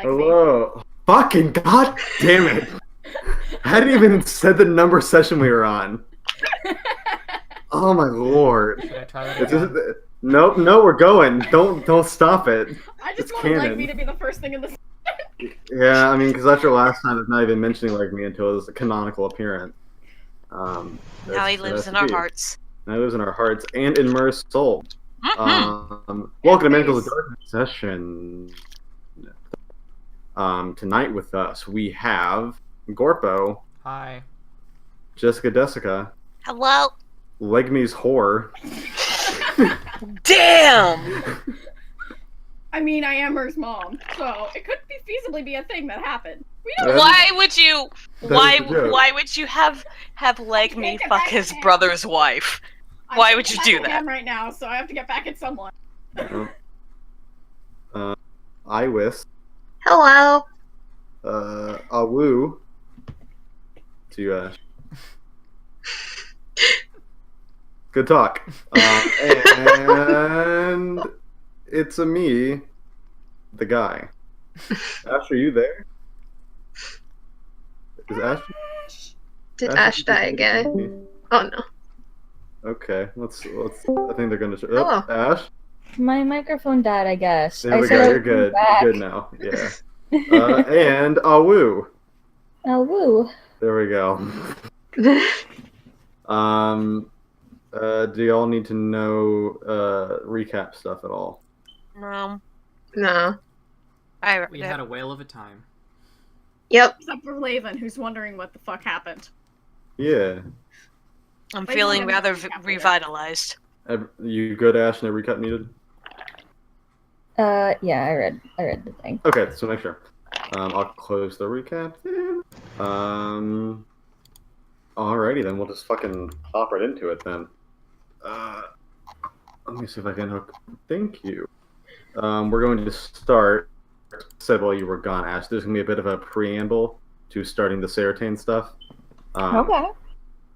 Hello. Fucking god damn it. I hadn't even said the number session we were on. Oh my lord. Should I try that again? Nope, no, we're going. Don't stop it. I just It's want canon. Like Me to be the first thing in the. Yeah, I mean, because that's your last time of not even mentioning Like Me until his canonical appearance. Now he lives in our hearts. Now he lives in our hearts and in Murr's soul. Mm-hmm. Welcome to Manacles Dark Session. Tonight with us we have Gorpo. Hi. Jessica. Hello. Legme's whore. Damn! I mean, I am Mer's mom, so it could feasibly be a thing that happened. We don't. Why would you? Why joke. would you have Leg Me fuck his brother's wife? Why would you do that? I am right now, so I have to get back at someone. Iwis. Hello. Awu. To you, Ash. Good talk. And it's me, the guy. Ash, are you there? Is Ash? Did Ash die again? Oh no. Okay, let's. I think they're gonna. Hello. Ash. My microphone died, I guess. There we go. You're good. You're good now. Yeah. And Awu. Awu. There we go. Do y'all need to know recap stuff at all? No. No. We had a whale of a time. Yep. Except for Laven, who's wondering what the fuck happened. Yeah. I'm feeling rather revitalized. You good, Ash? No recap needed. Yeah, I read the thing. Okay, so make sure. I'll close the recap. Alrighty then, we'll just fucking hop right into it then. Let me see if I can hook. Thank you. We're going to start. Said while you were gone, Ash. There's gonna be a bit of a preamble to starting the Seratane stuff. Okay.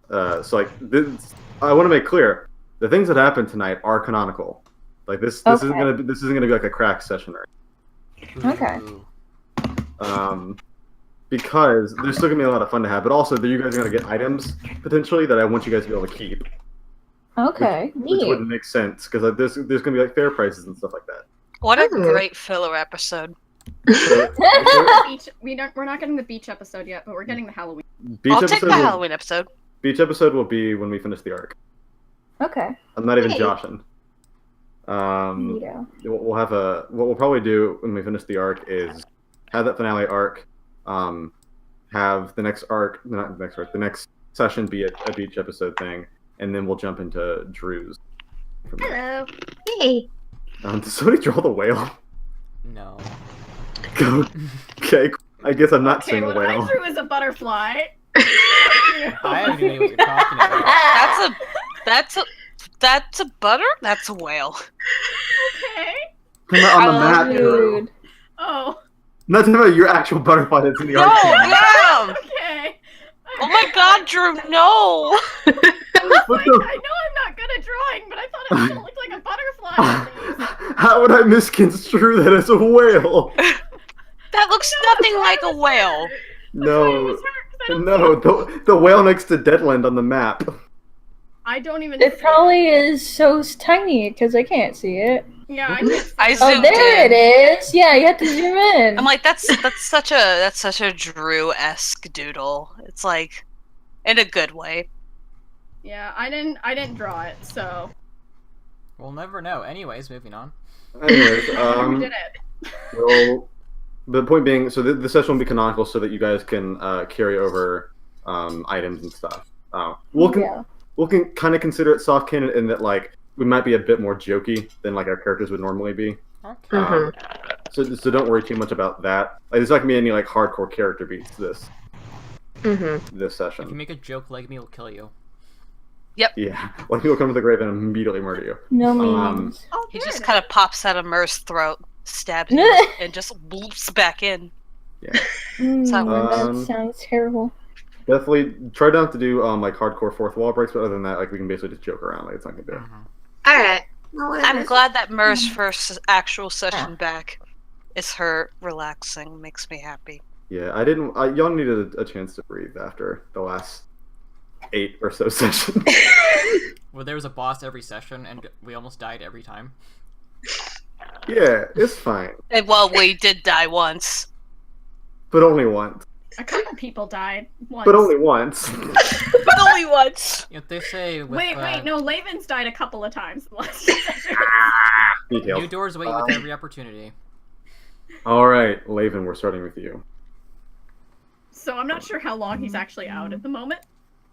So like this, I want to make clear the things that happened tonight are canonical. Like this isn't gonna be like a crack session or Okay. because there's still gonna be a lot of fun to have, but also that you guys are gonna get items potentially that I want you guys to be able to keep. Okay. Which wouldn't make sense because like, there's gonna be like fair prices and stuff like that. What a great filler episode. So, We're not getting the beach episode yet, but we're getting the Halloween. I'll take the Halloween episode. Beach episode will be when we finish the arc. Okay. I'm not even joshing. We'll have what we'll probably do when we finish the arc is have that finale arc, have the next arc, not the next arc, the next session be a beach episode thing, and then we'll jump into Drew's. Hello. Hey. Does somebody draw the whale? No. Okay, I guess I'm not seeing a what whale. I drew is a butterfly. I have no idea what you're talking about. That's a butter? That's a whale. Okay. On the map, Drew. Oh. Not talking about your actual butterfly that's in the arc. No! Okay. Oh my god, Drew, no! I know I'm not good at drawing, but I thought it was gonna look like a butterfly at least. How would I misconstrue that as a whale? That looks nothing like a whale. No, the whale next to Deadland on the map. I don't even. It probably is so tiny because I can't see it. Yeah, I can't see I it. zoomed there in. it is. Yeah, you have to zoom in. I'm like, that's such a Drew-esque doodle. It's like, in a good way. Yeah, I didn't draw it, so. We'll never know. Anyways, moving on. Anyways, We did it. well, the point being, so the session will be canonical so that you guys can carry over items and stuff. We'll kind of consider it soft canon in that like we might be a bit more jokey than like our characters would normally be. Okay. So don't worry too much about that. Like, there's not gonna be any like hardcore character beats this session. If you make a joke, Leg Me will kill you. Yep. Yeah, like people come to the grave and immediately murder you. No memes. He just kind of pops out of Mur's throat, stabs him, and just bloops back in. Yeah. That sounds terrible. Definitely try not to do like hardcore fourth wall breaks, but other than that, like we can basically just joke around. Like it's not gonna do. Alright. I'm glad that Mur's first actual session back. Is her relaxing? Makes me happy. Yeah, I didn't. Y'all needed a chance to breathe after the last 8 or so sessions. Well, there was a boss every session, and we almost died every time. Yeah, it's fine, And, well, we did die once. but only once. A couple people died once. But only once. But only once. You know, they say with, Wait, no, Laven's died a couple of times in the last few sessions. Details. new doors wait with every opportunity. All right, Laven, we're starting with you. So I'm not sure how long he's actually out at the moment,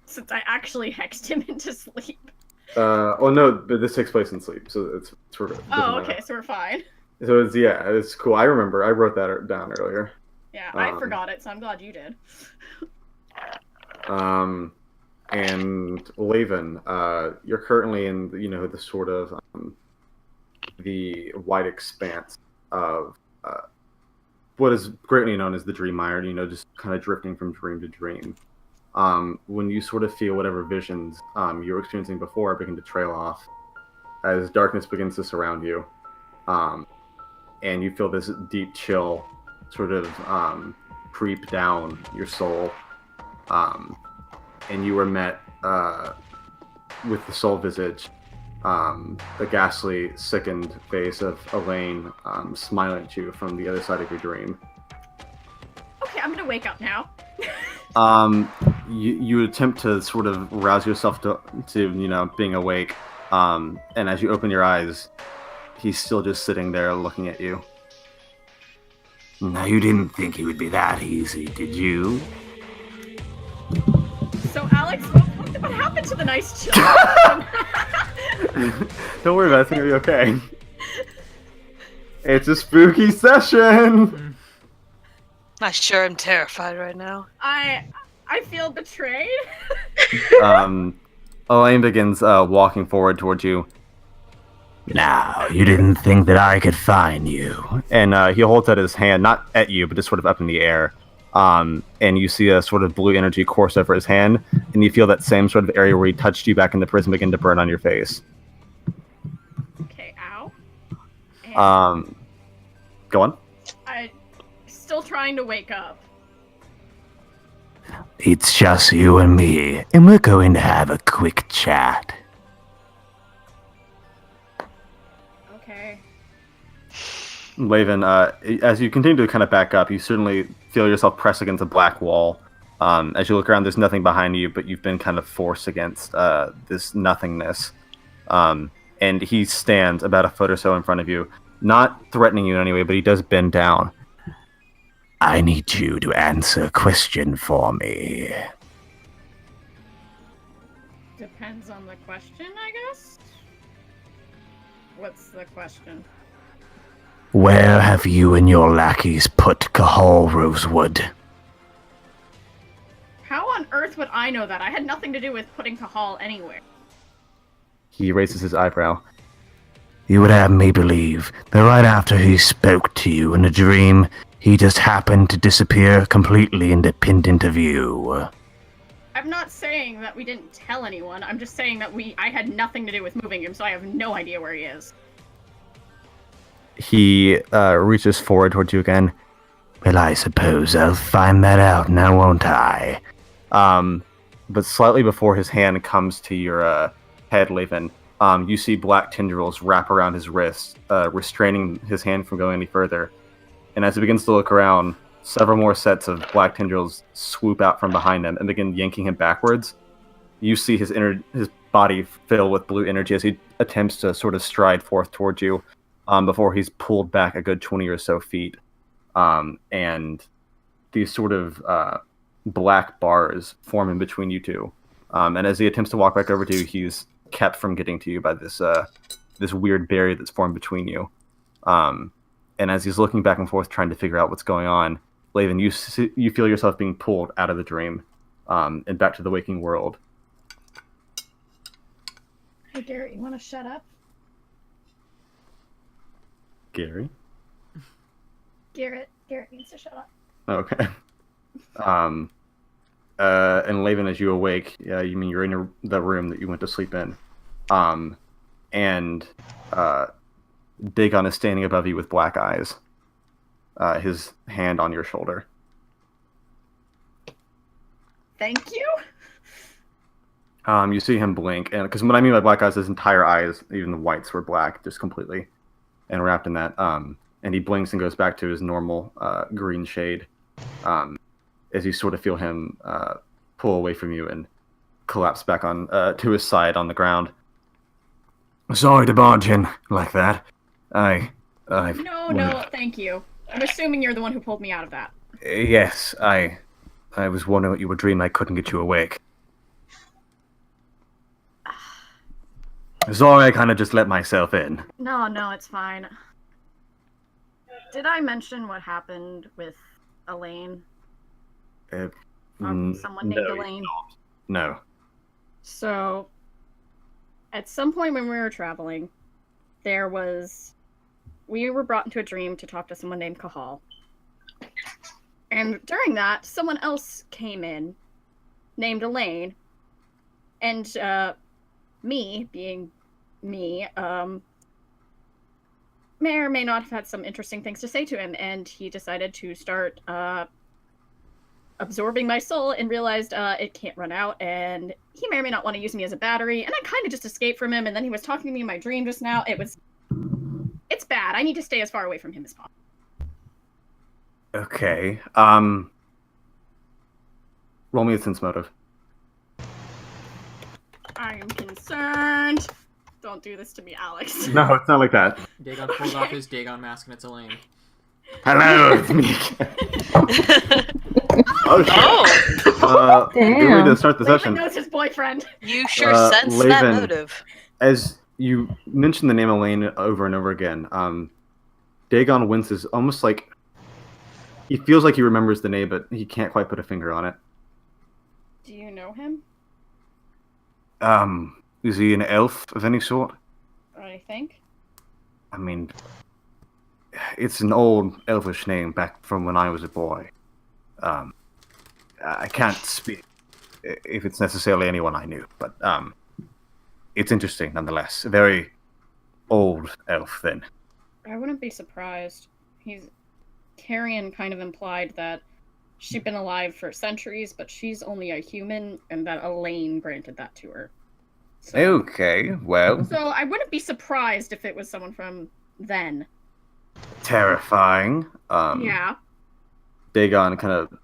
since I actually hexed him into sleep. Oh no, but this takes place in sleep, so it's sort of. Oh, okay, so we're fine. So it's cool. I remember. I wrote that down earlier. Yeah, I forgot it, so I'm glad you did. And Laven, you're currently in the sort of the wide expanse of what is greatly known as the Dream Mire. Just kind of drifting from dream to dream. When you sort of feel whatever visions you were experiencing before begin to trail off, as darkness begins to surround you, and you feel this deep chill sort of creep down your soul, and you are met with the soul visage, the ghastly, sickened face of Elaine smiling at you from the other side of your dream. Okay, I'm gonna wake up now. You attempt to sort of rouse yourself to being awake, and as you open your eyes, he's still just sitting there looking at you. Now, you didn't think it would be that easy, did you? So, Alex, what happened to the nice chill? Don't worry about it, it's gonna be okay. It's a spooky session! I sure am terrified right now. I feel betrayed. Elaine begins walking forward towards you. Now, you didn't think that I could find you. And he holds out his hand, not at you, but just sort of up in the air. And you see a sort of blue energy course over his hand, and you feel that same sort of area where he touched you back in the prison begin to burn on your face. Okay, ow. And Go on. I'm still trying to wake up. It's just you and me, and we're going to have a quick chat. Okay. Laven, as you continue to kind of back up, you certainly feel yourself press against a black wall. As you look around, there's nothing behind you, but you've been kind of forced against this nothingness. And he stands about a foot or so in front of you, not threatening you in any way, but he does bend down. I need you to answer a question for me. Depends on the question, I guess? What's the question? Where have you and your lackeys put Cahal Rosewood? How on earth would I know that? I had nothing to do with putting Cahal anywhere. He raises his eyebrow. You would have me believe that right after he spoke to you in a dream, he just happened to disappear completely independent of you. I'm not saying that we didn't tell anyone. I'm just saying that I had nothing to do with moving him, so I have no idea where he is. He reaches forward towards you again. Well, I suppose I'll find that out now, won't I? But slightly before his hand comes to your head, Laven, you see black tendrils wrap around his wrist, restraining his hand from going any further. And as he begins to look around, several more sets of black tendrils swoop out from behind him and begin yanking him backwards. You see his body fill with blue energy as he attempts to sort of stride forth towards you, before he's pulled back a good 20 or so feet. And these sort of black bars form in between you two. And as he attempts to walk back over to you, he's kept from getting to you by this weird barrier that's formed between you. And as he's looking back and forth trying to figure out what's going on, Laven, you feel yourself being pulled out of the dream and back to the waking world. Hey, Garrett, you want to shut up? Gary? Garrett needs to shut up. Okay. And Laven, as you awake, you mean you're in the room that you went to sleep in. And Dagon is standing above you with black eyes. his hand on your shoulder. Thank you. You see him blink, and because what I mean by black eyes, his entire eyes, even the whites, were black, just completely, and wrapped in that. And he blinks and goes back to his normal green shade, as you sort of feel him pull away from you and collapse back on to his side on the ground. Sorry to barge in like that. No, thank you. I'm assuming you're the one who pulled me out of that. Yes, I was wondering what you were dreaming. I couldn't get you awake. Sorry, I kind of just let myself in. No, it's fine. Did I mention what happened with Elaine? Someone named Elaine? No. So, at some point when we were traveling, we were brought into a dream to talk to someone named Kahal. And during that, someone else came in, named Elaine, and me, being me, may or may not have had some interesting things to say to him, and he decided to start absorbing my soul and realized it can't run out, and he may or may not want to use me as a battery, and I kind of just escaped from him, and then he was talking to me in my dream just now. It's bad. I need to stay as far away from him as possible. Okay. Roll me a sense motive. I am concerned. Don't do this to me, Alex. No, it's not like that. Dagon pulls off his Dagon mask and it's Elaine. Hello, it's me. Oh, shit. Oh, Good way to start the Laven session. knows his boyfriend. you sure sense that Laven, motive. As you mention the name Elaine over and over again, Dagon winces, almost like he feels like he remembers the name, but he can't quite put a finger on it. Do you know him? Is he an elf of any sort? I think. I mean, it's an old elvish name back from when I was a boy. I can't speak if it's necessarily anyone I knew, but it's interesting nonetheless. A very old elf then. I wouldn't be surprised. Carrion kind of implied that she'd been alive for centuries, but she's only a human, and that Elaine granted that to her. So, Okay, well, so I wouldn't be surprised if it was someone from then. terrifying. Yeah. Dagon kind of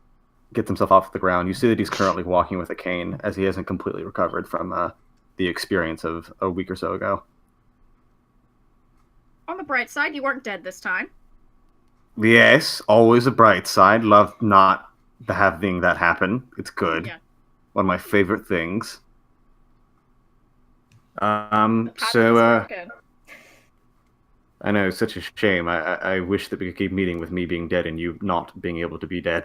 gets himself off the ground. You see that he's currently walking with a cane, as he hasn't completely recovered from the experience of a week or so ago. On the bright side, you weren't dead this time. Yes, always a bright side. Love not having that happen. It's good. Yeah. One of my favorite things. The path is So, broken. I know, it's such a shame. I wish that we could keep meeting with me being dead and you not being able to be dead.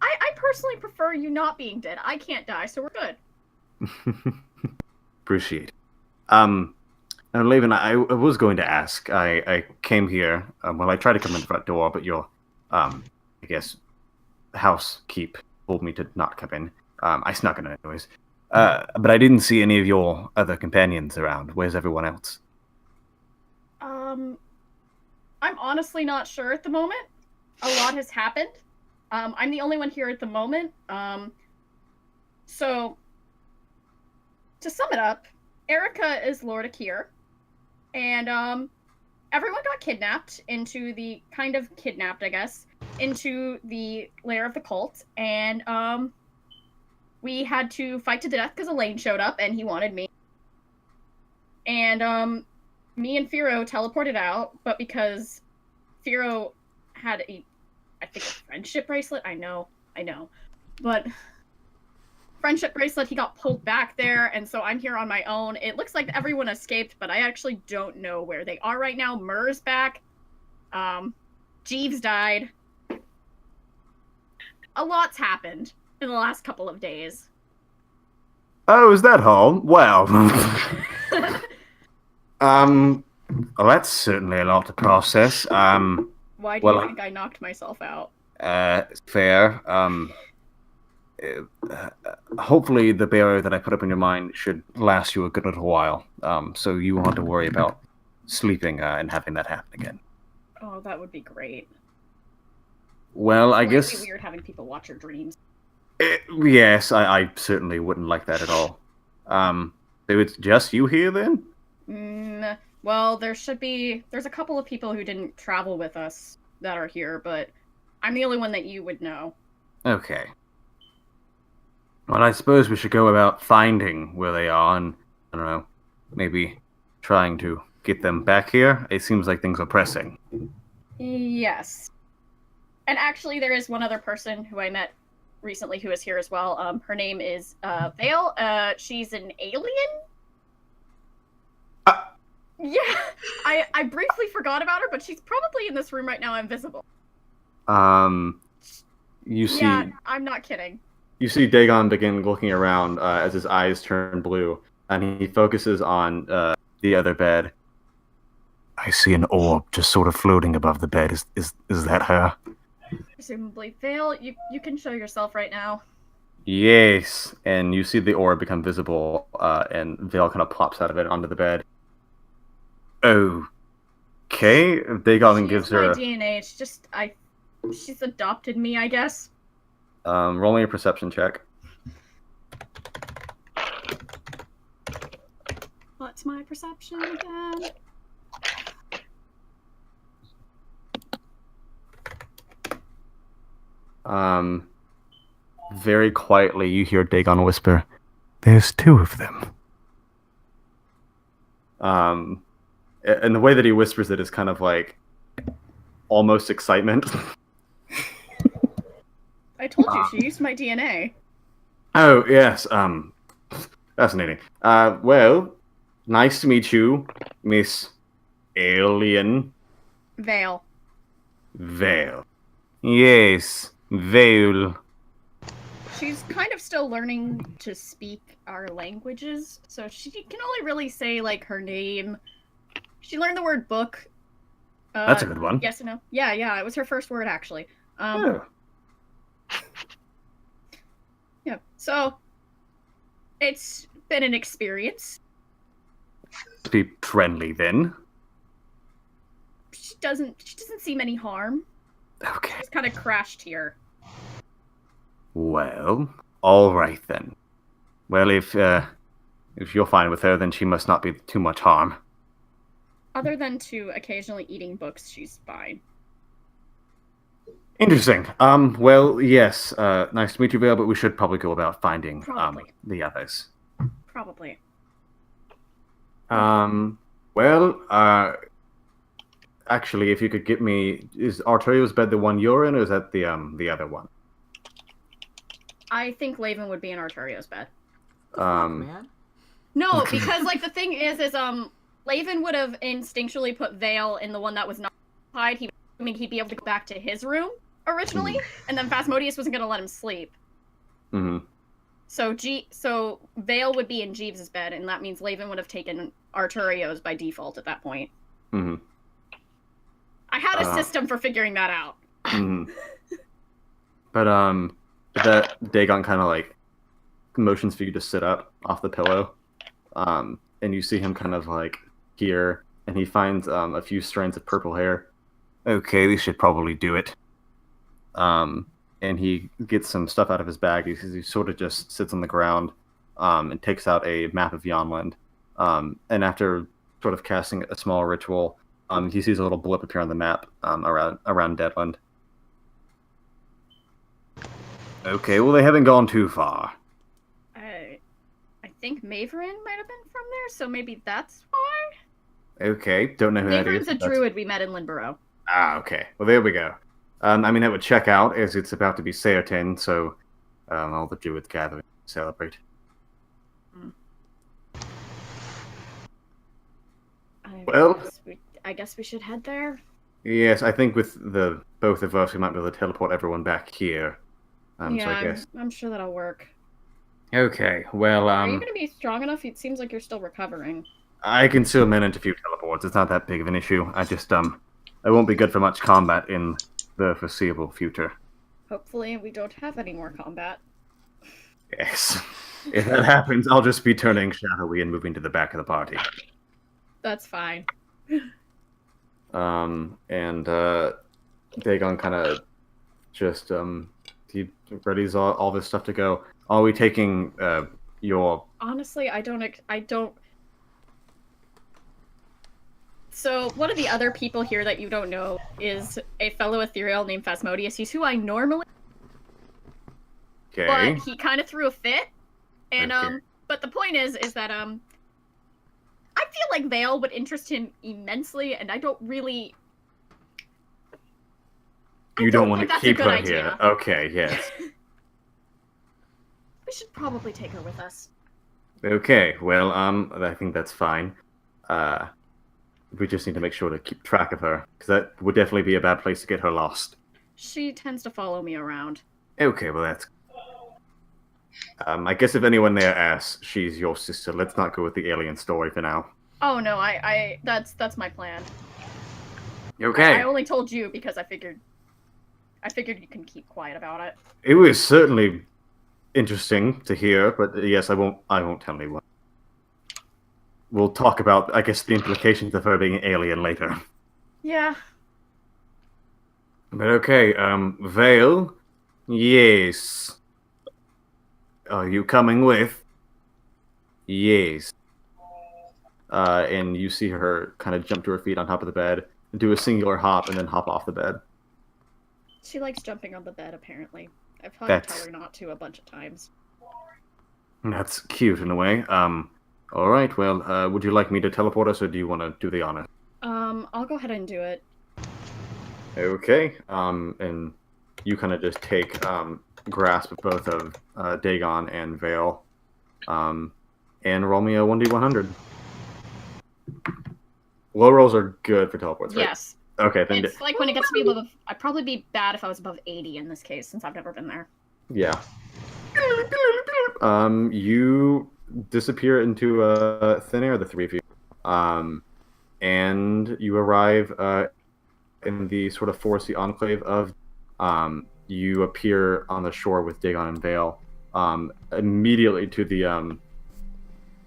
I personally prefer you not being dead. I can't die, so we're good. Appreciate it. Now, Laven, I was going to ask. I came here. Well, I tried to come in the front door, but your, I guess, housekeep told me to not come in. I snuck in anyways. But I didn't see any of your other companions around. Where's everyone else? I'm honestly not sure at the moment. A lot has happened. I'm the only one here at the moment. So, to sum it up, Erica is Lord Akir, and everyone got kidnapped into the I guess, into the lair of the cult, and we had to fight to the death because Elaine showed up and he wanted me. And me and Firo teleported out, but because Firo had a friendship bracelet, I know. But friendship bracelet, he got pulled back there, and so I'm here on my own. It looks like everyone escaped, but I actually don't know where they are right now. Murr's back. Jeeves died. A lot's happened in the last couple of days. Oh, is that all? Well, well, that's certainly a lot to process. Why do you think I knocked myself out? Fair. Hopefully the barrier that I put up in your mind should last you a good little while. So you won't have to worry about sleeping and having that happen again. Oh, that would be great. Well, I It would guess... be weird having people watch your dreams. Yes, I certainly wouldn't like that at all. So it's just you here, then? Well, there's a couple of people who didn't travel with us that are here, but I'm the only one that you would know. Okay. Well, I suppose we should go about finding where they are and, I don't know, maybe trying to get them back here. It seems like things are pressing. Yes. And actually, there is one other person who I met recently who is here as well. Her name is Vale. She's an alien? Yeah, I briefly forgot about her, but she's probably in this room right now, invisible. You see... Yeah, I'm not kidding. You see Dagon begin looking around as his eyes turn blue, and he focuses on the other bed. I see an orb just sort of floating above the bed. Is that her? Presumably. Vale, you can show yourself right now. Yes, and you see the orb become visible, and Vale kind of plops out of it onto the bed. Okay, Dagon gives her my DNA. It's just she's adopted me, I guess. Roll me a perception check. What's my perception again? Very quietly, you hear Dagon whisper, There's two of them. and the way that he whispers it is kind of like almost excitement. I told you, she used my DNA. Oh, yes, fascinating. Well, nice to meet you, Miss Alien Vale. Vale. Yes, Vale. She's kind of still learning to speak our languages, so she can only really say, like, her name. She learned the word book. That's a good one. Yes and no. Yeah, it was her first word, actually. Oh. Yeah, so it's been an experience. Be friendly, then. She doesn't seem any harm. Okay. Just kind of crashed here. Well, all right then. Well, if you're fine with her, then she must not be too much harm. Other than to occasionally eating books, she's fine. Interesting. Well, yes. Nice to meet you, Vale, but we should probably go about finding the others. Probably. Well, actually, if you could get me, is Arturio's bed the one you're in, or is that the other one? I think Laven would be in Arturio's bed. Man. No, because like the thing is Laven would have instinctually put Vale in the one that was not occupied. He'd be able to go back to his room originally, and then Phasmodius wasn't gonna let him sleep. Mm-hmm. So Vale would be in Jeeves' bed, and that means Laven would have taken Arturio's by default at that point. Mm-hmm. I had a system for figuring that out. Mm-hmm. But that Dagon kind of like motions for you to sit up off the pillow, and you see him kind of like here, and he finds a few strands of purple hair. Okay, we should probably do it. And he gets some stuff out of his bag. He sort of just sits on the ground, and takes out a map of Yonland. And after sort of casting a small ritual, he sees a little blip appear on the map around Deadland. Okay, well, they haven't gone too far. I think Maverin might have been from there, so maybe that's why? Okay, don't know who that is. Maverin's a druid we met in Linborough. Ah, okay. Well, there we go. I mean, that would check out, as it's about to be Seoten, so all the druids gather and celebrate. I guess we should head there. Yes, I think with the both of us, we might be able to teleport everyone back here. So I guess. I'm sure that'll work. Okay, well, Are you going to be strong enough? It seems like you're still recovering. I can still manage a few teleports. It's not that big of an issue. I just, I won't be good for much combat in the foreseeable future. Hopefully we don't have any more combat. Yes. If that happens, I'll just be turning shadowy and moving to the back of the party. That's fine. And Dagon kind of just he readies all this stuff to go. Are we taking your? Honestly, I don't. So one of the other people here that you don't know is a fellow ethereal named Phasmodius. He's who I normally, Okay. but he kind of threw a fit, and Okay. But the point is that I feel like Vale would interest him immensely, and I don't really. You don't want think to that's a keep good her idea. here. Okay, yes. We should probably take her with us. Okay, well, I think that's fine. We just need to make sure to keep track of her, because that would definitely be a bad place to get her lost. She tends to follow me around. Okay, well, that's... I guess if anyone there asks, she's your sister. Let's not go with the alien story for now. Oh no, that's my plan. Okay. I only told you because I figured you can keep quiet about it. It was certainly interesting to hear, but yes, I won't tell anyone. We'll talk about, I guess, the implications of her being an alien later. Yeah. But okay, Vale? Yes. Are you coming with? Yes. And you see her kind of jump to her feet on top of the bed, do a singular hop, and then hop off the bed. She likes jumping on the bed, apparently. I've tried to That's- tell her not to a bunch of times. That's cute in a way. Alright, well, would you like me to teleport us, or do you want to do the honor? I'll go ahead and do it. Okay, and you kind of just take grasp of both of Dagon and Vale, and roll me a 1d100. Low rolls are good for teleports, right? Yes. Okay, then It's like when it gets to be above... I'd probably be bad if I was above 80 in this case, since I've never been there. yeah. You disappear into thin air, the three of you, and you arrive in the sort of foresty enclave of. You appear on the shore with Dagon and Vale, immediately to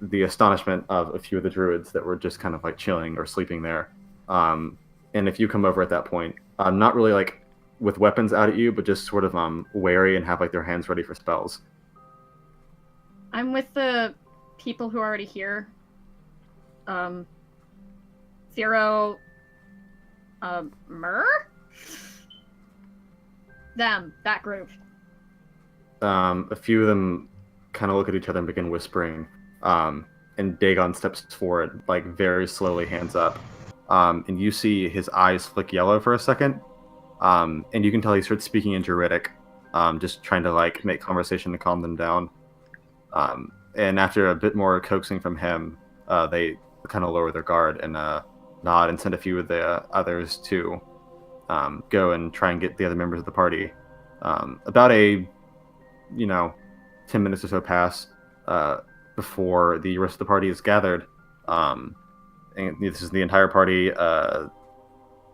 the astonishment of a few of the druids that were just kind of like chilling or sleeping there. And if you come over at that point, not really like with weapons out at you, but just sort of wary and have like their hands ready for spells. I'm with the people who are already here. Zero... Myrrh? Them, that group. A few of them kind of look at each other and begin whispering. And Dagon steps forward, like very slowly, hands up. And you see his eyes flick yellow for a second. And you can tell he starts speaking in Druidic, just trying to like make conversation to calm them down. And after a bit more coaxing from him, they kind of lower their guard and nod and send a few of the others to go and try and get the other members of the party. About 10 minutes or so pass before the rest of the party is gathered. And this is the entire party.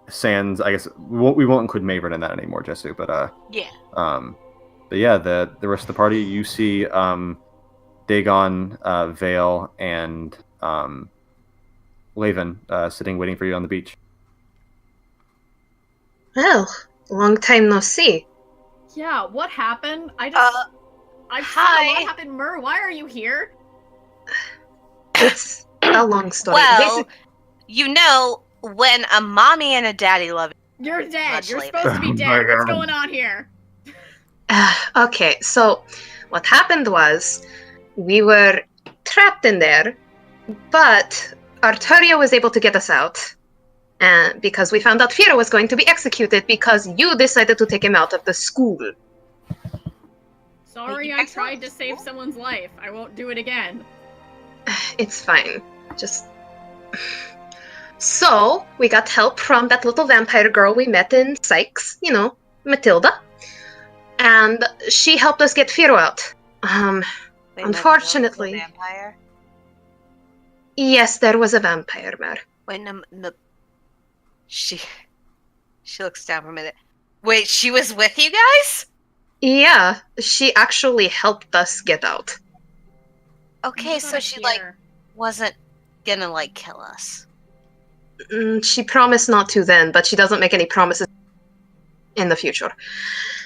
Sans, I guess we won't include Maven in that anymore, Jesu. But Yeah. But yeah, the rest of the party, you see Dagon, Vale, and Laven sitting waiting for you on the beach. Well, long time no see. Yeah, what happened? I've hi. seen a lot happen. Myrrh, why are you here? It's a long story. Well, you know, when a mommy and a daddy love You're dead. Much You're later. supposed to be Oh my dead. What's God. going on here? Okay, so what happened was we were trapped in there, but Arturia was able to get us out. And because we found out Fira was going to be executed because you decided to take him out of the school. Sorry, You I guys tried don't- to save someone's life. I won't do it again. It's fine. Just. So, we got help from that little vampire girl we met in Sykes, Matilda. And she helped us get Firo out. Wait, Unfortunately. Matilda was a vampire? Yes, there was a vampire, Mer. Wait, no, she looks down for a minute. Wait, she was with you guys? Yeah, she actually helped us get out. Okay, What so about she here? wasn't gonna kill us. She promised not to then, but she doesn't make any promises in the future.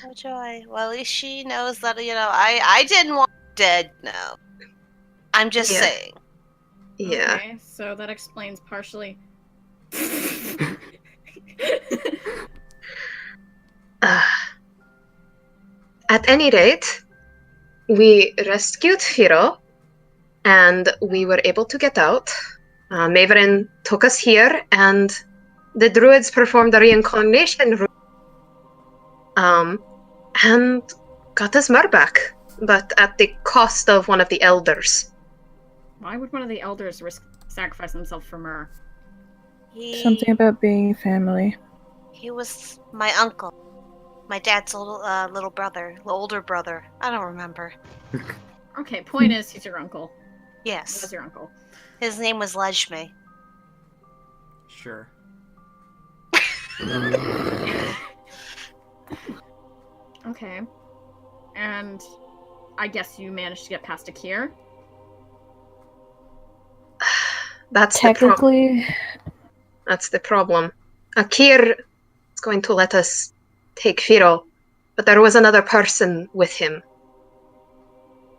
Oh, joy. Well, at least she knows that, I didn't want dead now. I'm just Yeah. saying. Yeah. Okay, so that explains partially. At any rate, we rescued Firo, and we were able to get out. Maverin took us here, and the druids performed a reincarnation and got us Mer back, but at the cost of one of the elders. Why would one of the elders sacrifice himself for Myrrh? Something about being family. He was my uncle. My dad's little brother, older brother. I don't remember. Okay, point is, he's your uncle. Yes. That's your uncle. His name was Lejme. Sure. Okay. And I guess you managed to get past Akir? That's Technically, That's the problem. Akir is going to let us take Firo, but there was another person with him.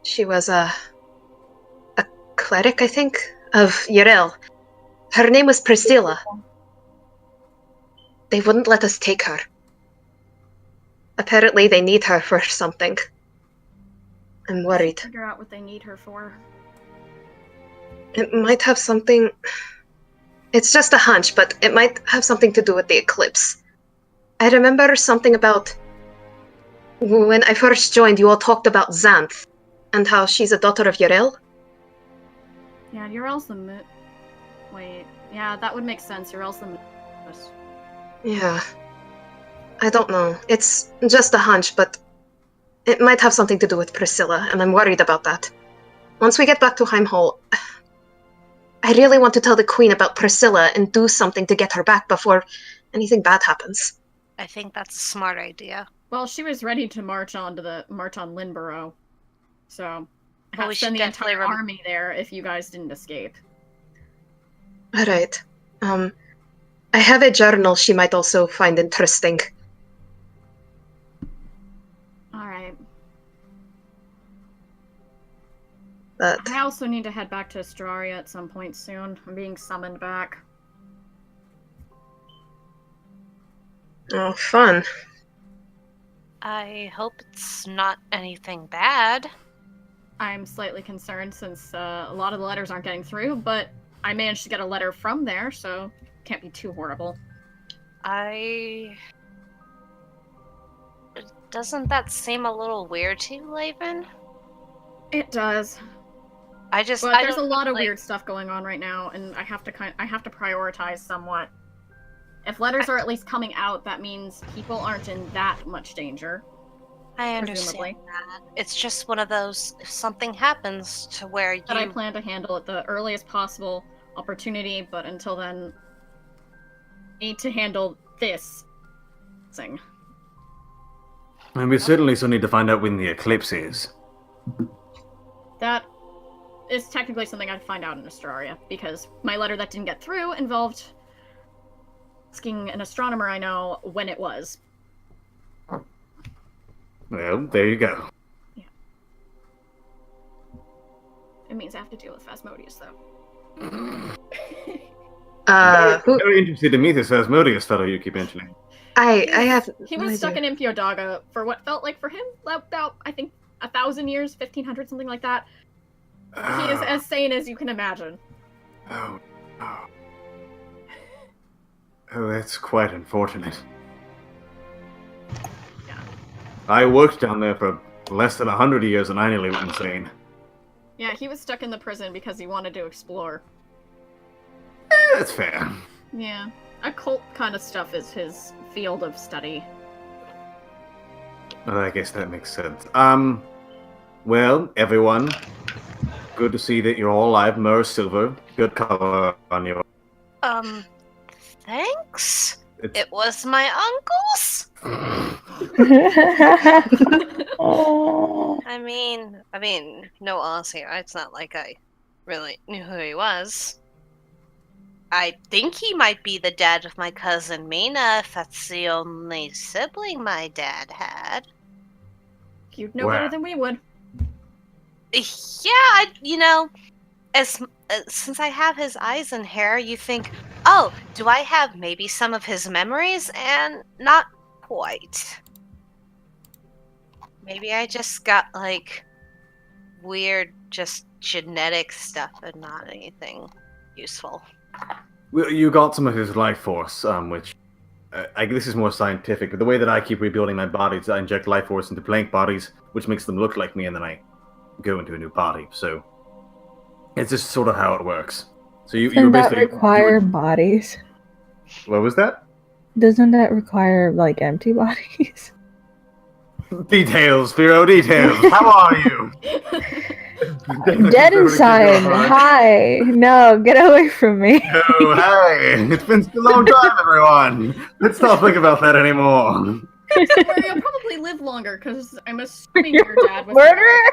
She was a cleric, I think, of Yrel. Her name was Priscilla. They wouldn't let us take her. Apparently they need her for something. I'm worried. Figure out what they need her for. It might have something... It's just a hunch, but it might have something to do with the eclipse. I remember something about... When I first joined, you all talked about Xanth, and how she's a daughter of Yrel. Yeah, Yrel's the moon. Wait, yeah, that would make sense. Yrel's the moon. Yeah. I don't know. It's just a hunch, but it might have something to do with Priscilla, and I'm worried about that. Once we get back to Heimhall, I really want to tell the Queen about Priscilla and do something to get her back before anything bad happens. I think that's a smart idea. Well, she was ready to march on Linborough, so I Well, have we to send should the entire definitely army there if you guys didn't escape. Alright. I have a journal she might also find interesting. Alright. But I also need to head back to Astraria at some point soon. I'm being summoned back. oh, fun. I hope it's not anything bad. I'm slightly concerned since a lot of the letters aren't getting through, but I managed to get a letter from there, so can't be too horrible. Doesn't that seem a little weird to you, Laven? It does. But There's a lot of weird stuff going on right now, and I have to prioritize somewhat. If letters are at least coming out, that means people aren't in that much danger. I understand that. It's just one of those, if something happens to where you... That I plan to handle at the earliest possible opportunity, but until then, need to handle this thing. And we certainly still need to find out when the eclipse is. That is technically something I'd find out in Astraria, because my letter that didn't get through involved asking an astronomer I know when it was. Well, there you go. Yeah. It means I have to deal with Phasmodius, though. Who... Very interested to meet this Asmodeus fellow you keep mentioning. I have... He no was stuck idea. in Impiodaga for what felt like for him about, I think, 1,000 years, 1,500, something like that. He is as sane as you can imagine. Oh, oh. Oh, that's quite unfortunate. Yeah. I worked down there for less than 100 years and I nearly went insane. Yeah, he was stuck in the prison because he wanted to explore. That's fair. Yeah. Occult kind of stuff is his field of study. Well, I guess that makes sense. Well, everyone, good to see that you're all alive. Mer Silver, good color on your... Thanks? It's... It was my uncle's? I mean, no, honestly, it's not like I really knew who he was. I think he might be the dad of my cousin Mina, if that's the only sibling my dad had. You'd know Wow. better than we would. Yeah, as since I have his eyes and hair, you think, oh, do I have maybe some of his memories? And not quite. Maybe I just got, like, weird, just genetic stuff and not anything useful. Well, you got some of his life force, which this is more scientific. But the way that I keep rebuilding my bodies, I inject life force into blank bodies, which makes them look like me, and then I go into a new body. So it's just sort of how it works. So you Doesn't that basically require bodies? What was that? Doesn't that require, like, empty bodies? Details, Firo, details. How are you? Dead inside. Hi. No, get away from me. Oh, hey! It's been a long time, everyone. Let's not think about that anymore. Where you'll probably live longer, because I'm assuming your dad was Murderer?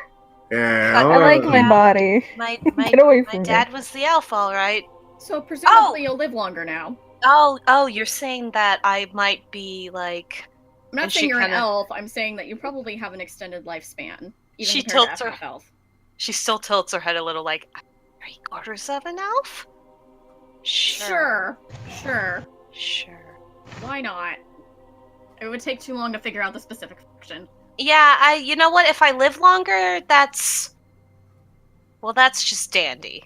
Yeah. I like my Yeah. body. My Get away from my me. dad was the elf, all right. So presumably you'll live longer now. Oh, you're saying that I might be like. I'm not And saying she you're an kinda- elf. I'm saying that you probably have an extended lifespan. Even She compared tilts to her- half elf. She still tilts her head a little, like 3/4 of an elf. Sure. Sure. Why not? It would take too long to figure out the specific function. Yeah, you know what? If I live longer, that's just dandy.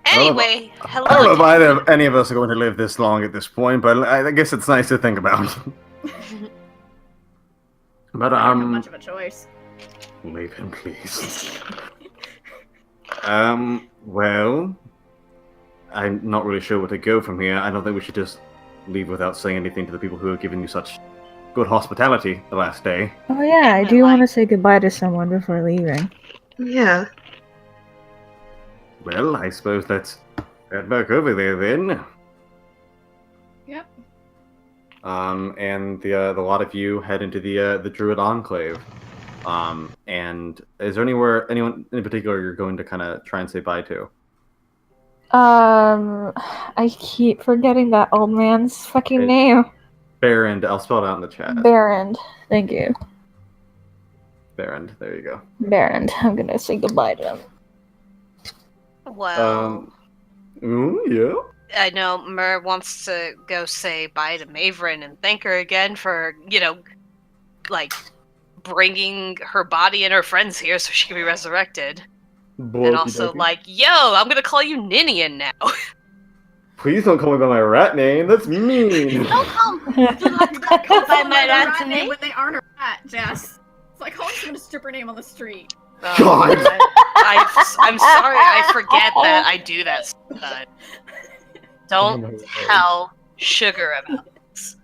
Anyway, hello. I don't know if either of any of us are going to live this long at this point, but I guess it's nice to think about. But I don't have much of a choice. leave him, please. Well, I'm not really sure where to go from here. I don't think we should just leave without saying anything to the people who have given you such good hospitality the last day. Oh yeah, I do want to say goodbye to someone before leaving. Yeah. Well, I suppose let's head back over there then. Yep. And the lot of you head into the Druid Enclave. And is there anyone in particular you're going to kind of try and say bye to? I keep forgetting that old man's fucking name. Barrand. I'll spell it out in the chat. Barrand. Thank you. Barrand. There you go. Barrand. I'm gonna say goodbye to him. Well, Yeah. I know Mur wants to go say bye to Maverin and thank her again for, like, bringing her body and her friends here so she can be resurrected. And also, like, yo, I'm gonna call you Ninian now. Please don't call me by my rat name. That's mean. Don't call me by my rat name. When they aren't a rat, Jess. It's like calling someone a stripper name on the street. God. I'm sorry, I forget that I do that sometimes. Don't tell Sugar about this.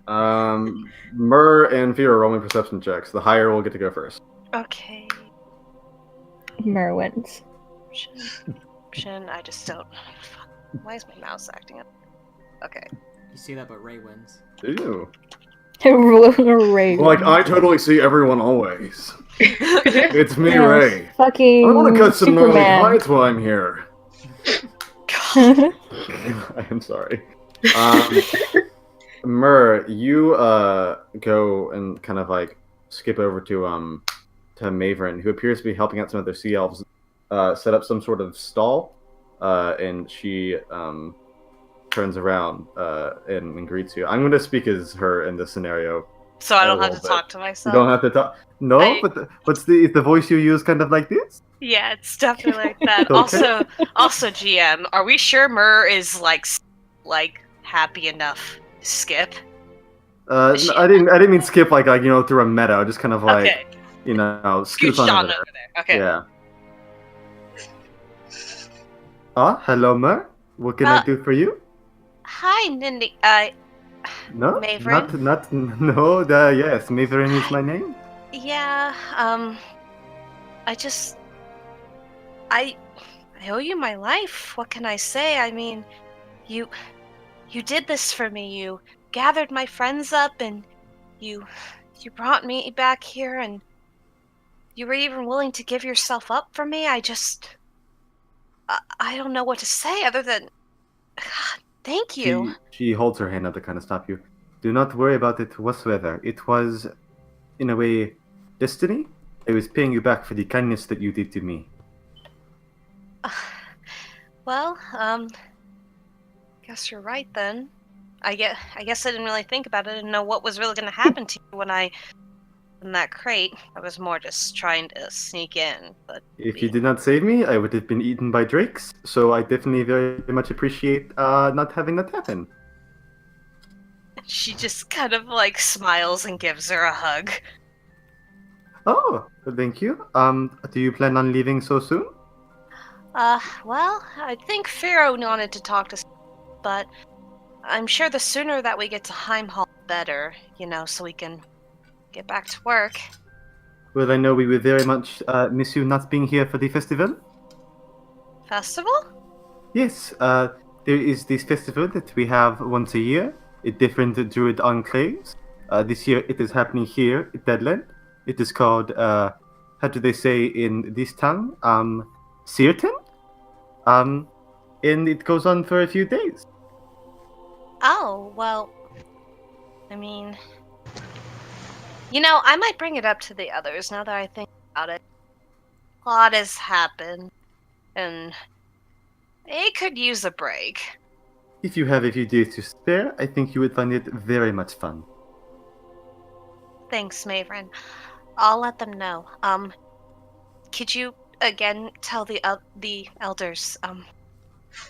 Mur and Fira are rolling perception checks. The higher will get to go first. Okay. Mer wins. Shin, I just don't. Why is my mouse acting up? Okay. You see that, but Ray wins. Ew. Ray. Like, I totally see everyone always. It's me, Yes, Ray. Fucking I want to cut some gnarly Superman. fights while I'm here. I am sorry. Mur, you go and kind of like skip over to Maverin, who appears to be helping out some of their sea elves set up some sort of stall, and she turns around and greets you. I'm going to speak as her in this scenario. So I don't A have to little talk bit. to You myself? don't have to talk. No, is the voice you use kind of like this? Yeah, it's definitely like that. Okay. Also, GM, are we sure Mur is like happy enough to skip? I didn't mean skip like through a meadow, just kind of like Okay, scoot scooch on on over there. over there. Okay. Yeah. Hello, Mur. What can I do for you? Hi, Nindi. No, Maverin? not no. Yes, Maverin is my name. Yeah. I owe you my life. What can I say? I mean, you did this for me. You gathered my friends up, and you brought me back here, and you were even willing to give yourself up for me. I don't know what to say other than, God, thank you. She holds her hand up to kind of stop you. Do not worry about it whatsoever. It was, in a way, destiny. I was paying you back for the kindness that you did to me. Well, guess you're right then. I guess I didn't really think about it. I didn't know what was really going to happen to you when in that crate. I was more just trying to sneak in. But If you did not save me, I would have been eaten by drakes. So I definitely very much appreciate not having that happen. she just kind of like smiles and gives her a hug. Oh, thank you. Do you plan on leaving so soon? Well, I think Pharaoh wanted to talk to us, but I'm sure the sooner that we get to Heimhall, the better, so we can get back to work. Well, I know we will very much miss you not being here for the festival. Festival? Yes, there is this festival that we have once a year at different druid enclaves. This year it is happening here at Deadland. It is called, how do they say in this tongue? Searton? And it goes on for a few days. Oh, well, I mean, I might bring it up to the others now that I think about it. A lot has happened, and it could use a break. If you have a few days to spare, I think you would find it very much fun. Thanks, Mavrin. I'll let them know. Could you again tell the elders,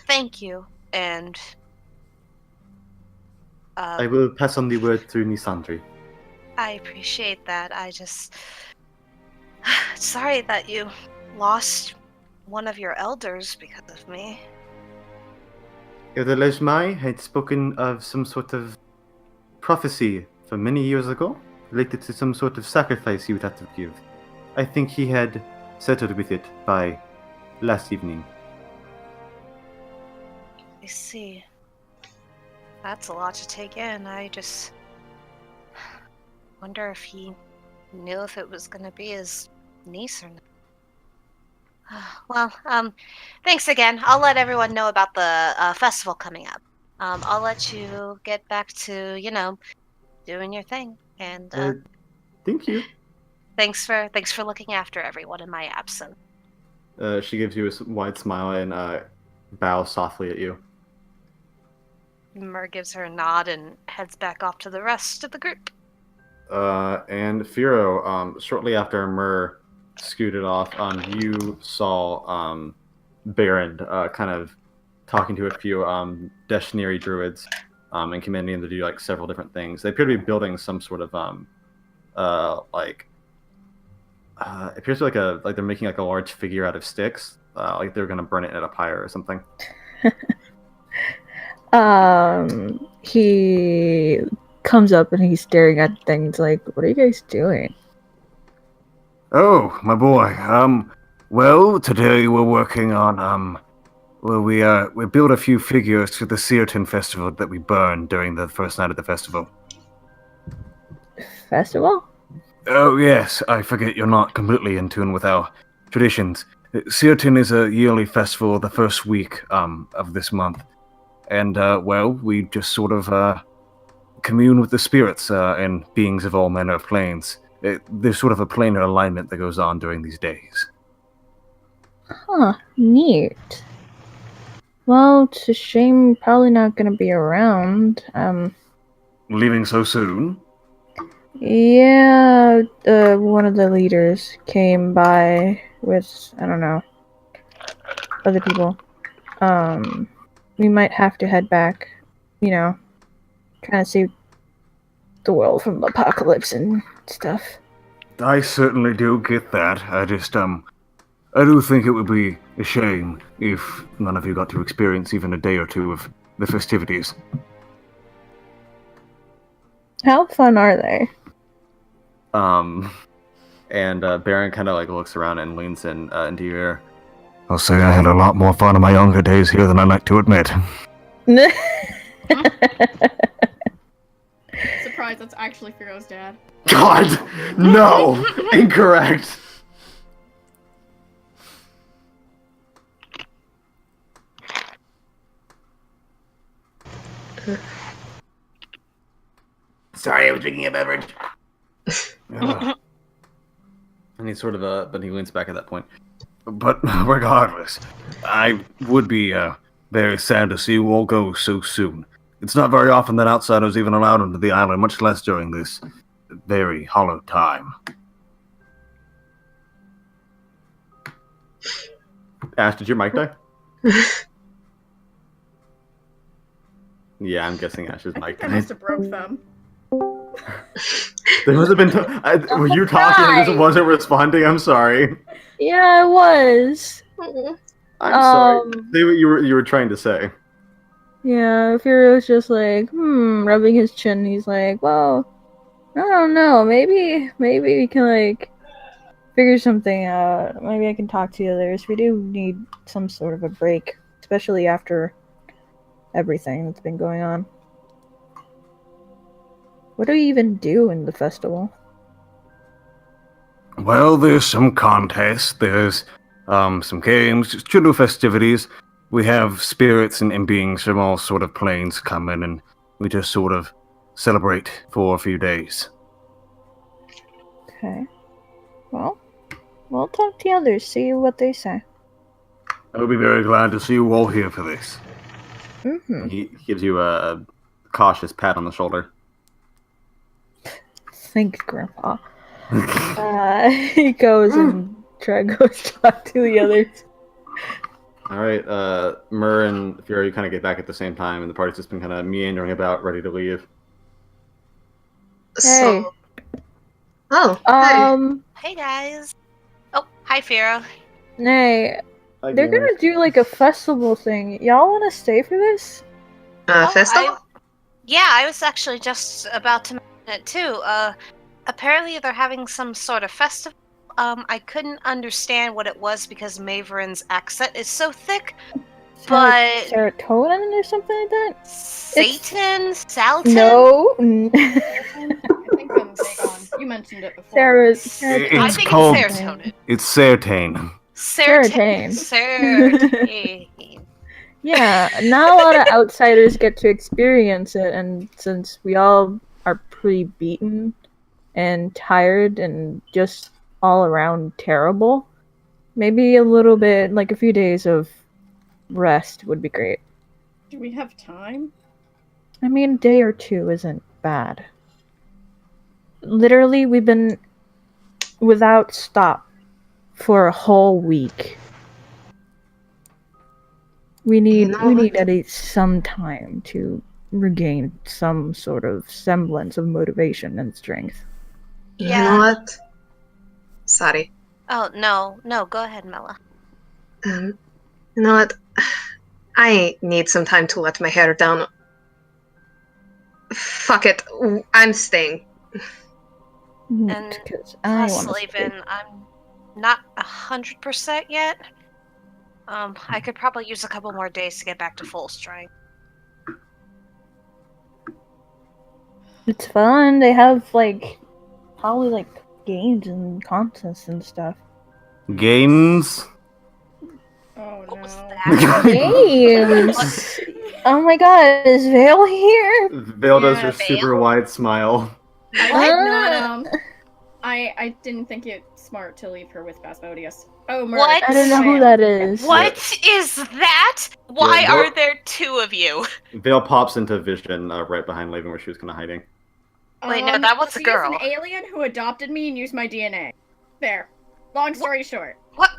thank you, and I will pass on the word to Nisandri. I appreciate that. I just sorry that you lost one of your elders because of me. Elder Lejmai had spoken of some sort of prophecy from many years ago, related to some sort of sacrifice he would have to give. I think he had settled with it by last evening. I see. That's a lot to take in. I just wonder if he knew if it was going to be his niece or not. Well, thanks again. I'll let everyone know about the festival coming up. I'll let you get back to, doing your thing. And Thank you. thanks for looking after everyone in my absence. She gives you a wide smile and bows softly at you. Mur gives her a nod and heads back off to the rest of the group. And Firo, shortly after Mur scooted off, you saw Baron kind of talking to a few Deshneri druids and commanding them to do like several different things. They appear to be building some sort of it appears like they're making like a large figure out of sticks, like they're gonna burn it in a pyre or something. He comes up and he's staring at things like, what are you guys doing? Oh, my boy. Well, today we're working on, we built a few figures for the Searton festival that we burned during the first night of the festival. Festival? Oh, yes, I forget you're not completely in tune with our traditions. Searton is a yearly festival the first week, of this month. And, we just sort of, commune with the spirits, and beings of all manner of planes. There's sort of a planar alignment that goes on during these days. Huh, neat. Well, it's a shame probably not gonna be around. Leaving so soon? Yeah, one of the leaders came by with, I don't know, other people. We might have to head back, trying to save the world from the apocalypse and stuff. I certainly do get that. I do think it would be a shame if none of you got to experience even a day or two of the festivities. How fun are they? And Baron kind of like looks around and leans into your ear. I'll say I had a lot more fun in my younger days here than I like to admit. Surprise, that's actually Firo's dad. God, no, incorrect. Sorry, I was drinking a beverage. Ugh. And he sort of but he leans back at that point. But regardless, I would be very sad to see you all go so soon. It's not very often that outsiders even allowed onto the island, much less during this very hollow time. Ash, did your mic die? Yeah, I'm guessing Ash's I mic think I died. must have broke them. There must have been. Were you talking and just wasn't responding? I'm sorry. Yeah, I was. I'm sorry. Um, Say what you were trying to say. Yeah, Furio's just like, rubbing his chin. He's like, well, I don't know. Maybe we can, like, figure something out. Maybe I can talk to the others. We do need some sort of a break, especially after everything that's been going on. What do we even do in the festival? Well, there's some contests, there's some games, just children festivities. We have spirits and beings from all sort of planes come in, and we just sort of celebrate for a few days. Okay. Well, we'll talk to the others, see what they say. I would be very glad to see you all here for this. Mm-hmm. He gives you a cautious pat on the shoulder. Thanks, Grandpa. He goes and goes talk to the others. All right, Myrrh and Fury kind of get back at the same time, and the party's just been kind of meandering about, ready to leave. Hey. So, hey. Hey guys. Oh, hi Firo. Nay, they're gonna do like a festival thing. Y'all want to stay for this? Festival? I was actually just about to mention it too. Apparently they're having some sort of festival. I couldn't understand what it was because Maverin's accent is so thick. But serotonin or something like that? Satan? Salton? No. I think I'm big on. You mentioned it before. Serotonin. I It's think called- it's serotonin. It's Sertane. Serotonin. Serotonin. Yeah, not a lot of outsiders get to experience it, and since we all are pretty beaten and tired and just all around terrible, maybe a little bit, like a few days of rest would be great. Do we have time? I mean, a day or two isn't bad. Literally, we've been without stop for a whole week. We need at least some time to regain some sort of semblance of motivation and strength. You know what? Sorry. Oh, no, go ahead, Mela. You know what? I need some time to let my hair down. Fuck it. I'm staying. And Because I plus, want to Laven, I'm not 100% yet. I could probably use a couple more days to get back to full strength. It's fun. They have probably games and contests and stuff. Games? Oh What was no. that? Games. Oh my god, is Vale here? Vale does her Yeah, super wide smile. I didn't think it smart to leave her with Phasmodius. Oh, Myrrh. What? I don't know who that is. What is that? Why Yeah, are there two of you? Vale pops into vision right behind Laven where she was kind of hiding. Wait, no, that was a she girl. is an alien who adopted me and used my DNA. There. Long story short. What?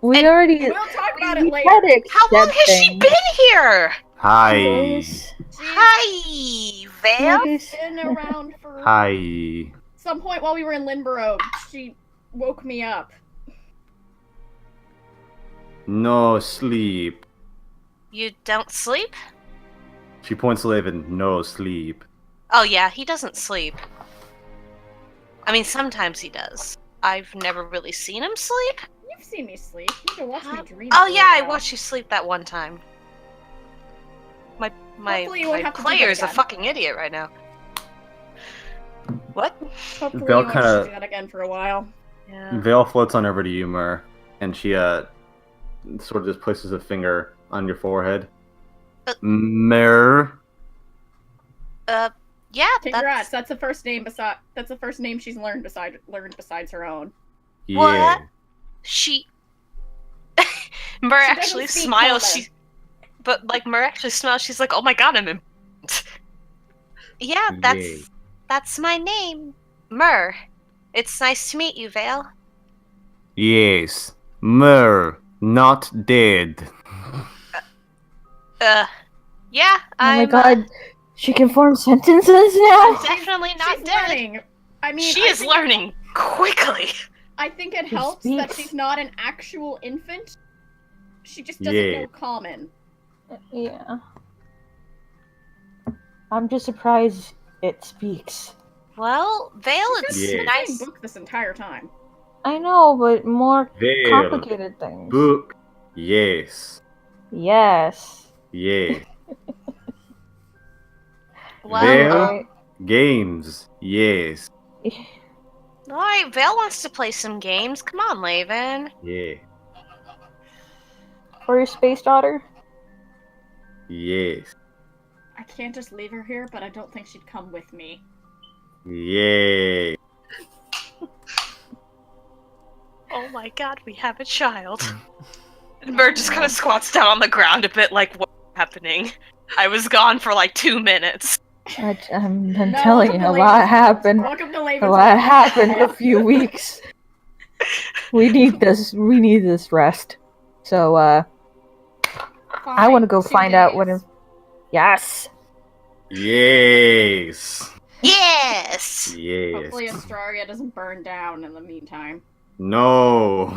We And already. We'll talk about it we later. had to How long accept has she things. been here? Hi. Yes. Hi, Vale. She's been around for Hi. some point while we were in Lindborough. She woke me up. No sleep. You don't sleep? She points to Laven. No sleep. Oh yeah, he doesn't sleep. I mean, sometimes he does. I've never really seen him sleep. You've seen me sleep. You can watch me dream. Oh for a yeah, I while. watched you sleep that one time. My Hopefully you won't have to do that player's a again. fucking idiot right now. What? Hopefully Val you won't kinda- do that again for a while. Yeah. Vale floats on over to you, Myrrh, and she sort of just places a finger on your forehead. Myrrh. Yeah, Congrats. That's the first name that's the first name she's learned besides her own. Yeah. What? She Mur She actually doesn't speak smiles. Common. Mur actually smiles. She's like, "Oh my god, I'm important." Yeah, Yay. that's my name, Mur. It's nice to meet you, Vale. Yes. Mur, not dead. Yeah, Oh my I'm god, she can form sentences I'm now? definitely not She's dead. learning. I mean, She I is think- learning quickly. I think it She helps that speaks. she's not an actual infant. She just doesn't Yeah. know common. Yeah. I'm just surprised it speaks. Well, Vale, She's it's been Yeah. saying nice. book this entire time. I know, but more Veil. complicated things. Book. Yes. Yes. Yeah. Well, Vale. Alright. Games. Yes. alright, Vale wants to play some games. Come on, Laven. Yeah. For your space daughter? Yes. I can't just leave her here, but I don't think she'd come with me. Yay. Oh my god, we have a child. And Mur just kind of squats down on the ground a bit like, what's happening? I was gone for like 2 minutes. I'm No, telling you, welcome a to lot Laven's happened. Welcome to A Laven's lot world. happened in a few weeks. We need this. We need this rest. So, I Fine, want to go 2 find out what. days. Yes. Yes. Yes! Yes. Hopefully Astraria doesn't burn down in the meantime. No.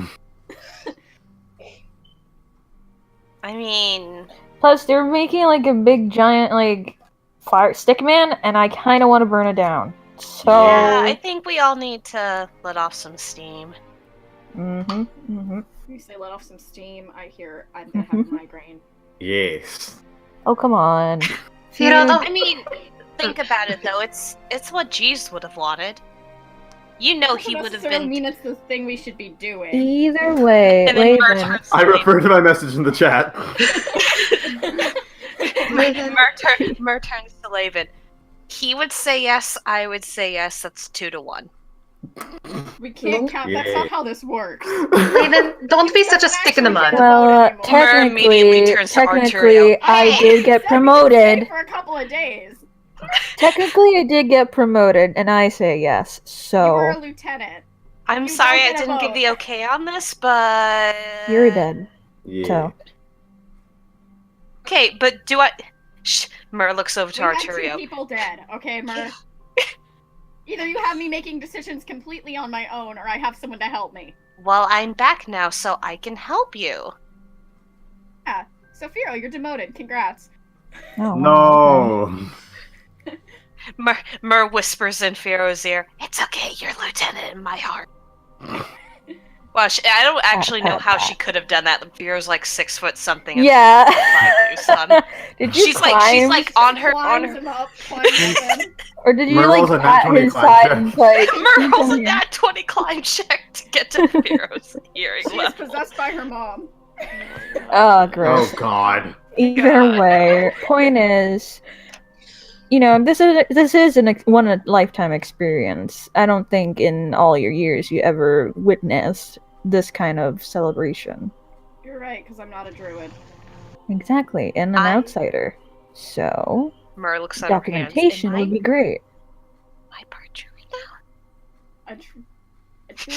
I mean, Plus, they're making like a big giant like fire stick man, and I kind of want to burn it down. So. yeah, I think we all need to let off some steam. Mhm. Mhm. You say let off some steam, I hear I'm gonna have a migraine. Yes. Oh come on. Firo, Dude. don't. I mean, think about it though. It's what Jeeves would have wanted. You know he Doesn't would have necessarily been. mean it's the thing we should be doing. Either way, And then Mur Laven. turns to I Laven. referred to my message in the chat. Mur turns to Laven. He would say yes. I would say yes. That's 2-1. We can't count. That's not how this works. Raven, don't be such a stick in the mud. Well, Anymore. immediately turns to Arturio. I Hey, did get Stay promoted. for a couple of days. Technically, I did get promoted, and I say yes. You were a So lieutenant. I'm You sorry don't I get a didn't give vote. the okay on this, but you're dead. Yeah. So Okay, but do I? Shh. Mur looks over to We had 2 Arturio. people dead. Okay, Mer. Either you have me making decisions completely on my own, or I have someone to help me. Well, I'm back now, so I can help you. Yeah. So Firo, you're demoted. Congrats. oh, No. Mur whispers in Firo's ear, "It's okay, you're lieutenant in my heart." Well, I don't actually know how she could have done that. Firo's like 6 foot something. and Yeah. 5'2", son. Did you She's climb, like on her Climbs him up, climbs him. or did you Mer like rolls a nat pat 20 his climb side check. and like? Mur keep rolls a him- nat 20 climb check to get to Firo's hearing She's level. possessed by her mom. Oh, gross. Oh God. Either God. way, point is, you know, this is one a lifetime experience. I don't think in all your years you ever witnessed this kind of celebration. You're right, because I'm not a druid. Exactly, and an I'm- outsider. So Mur looks at her hands. documentation would be great. My part Druid now? A druid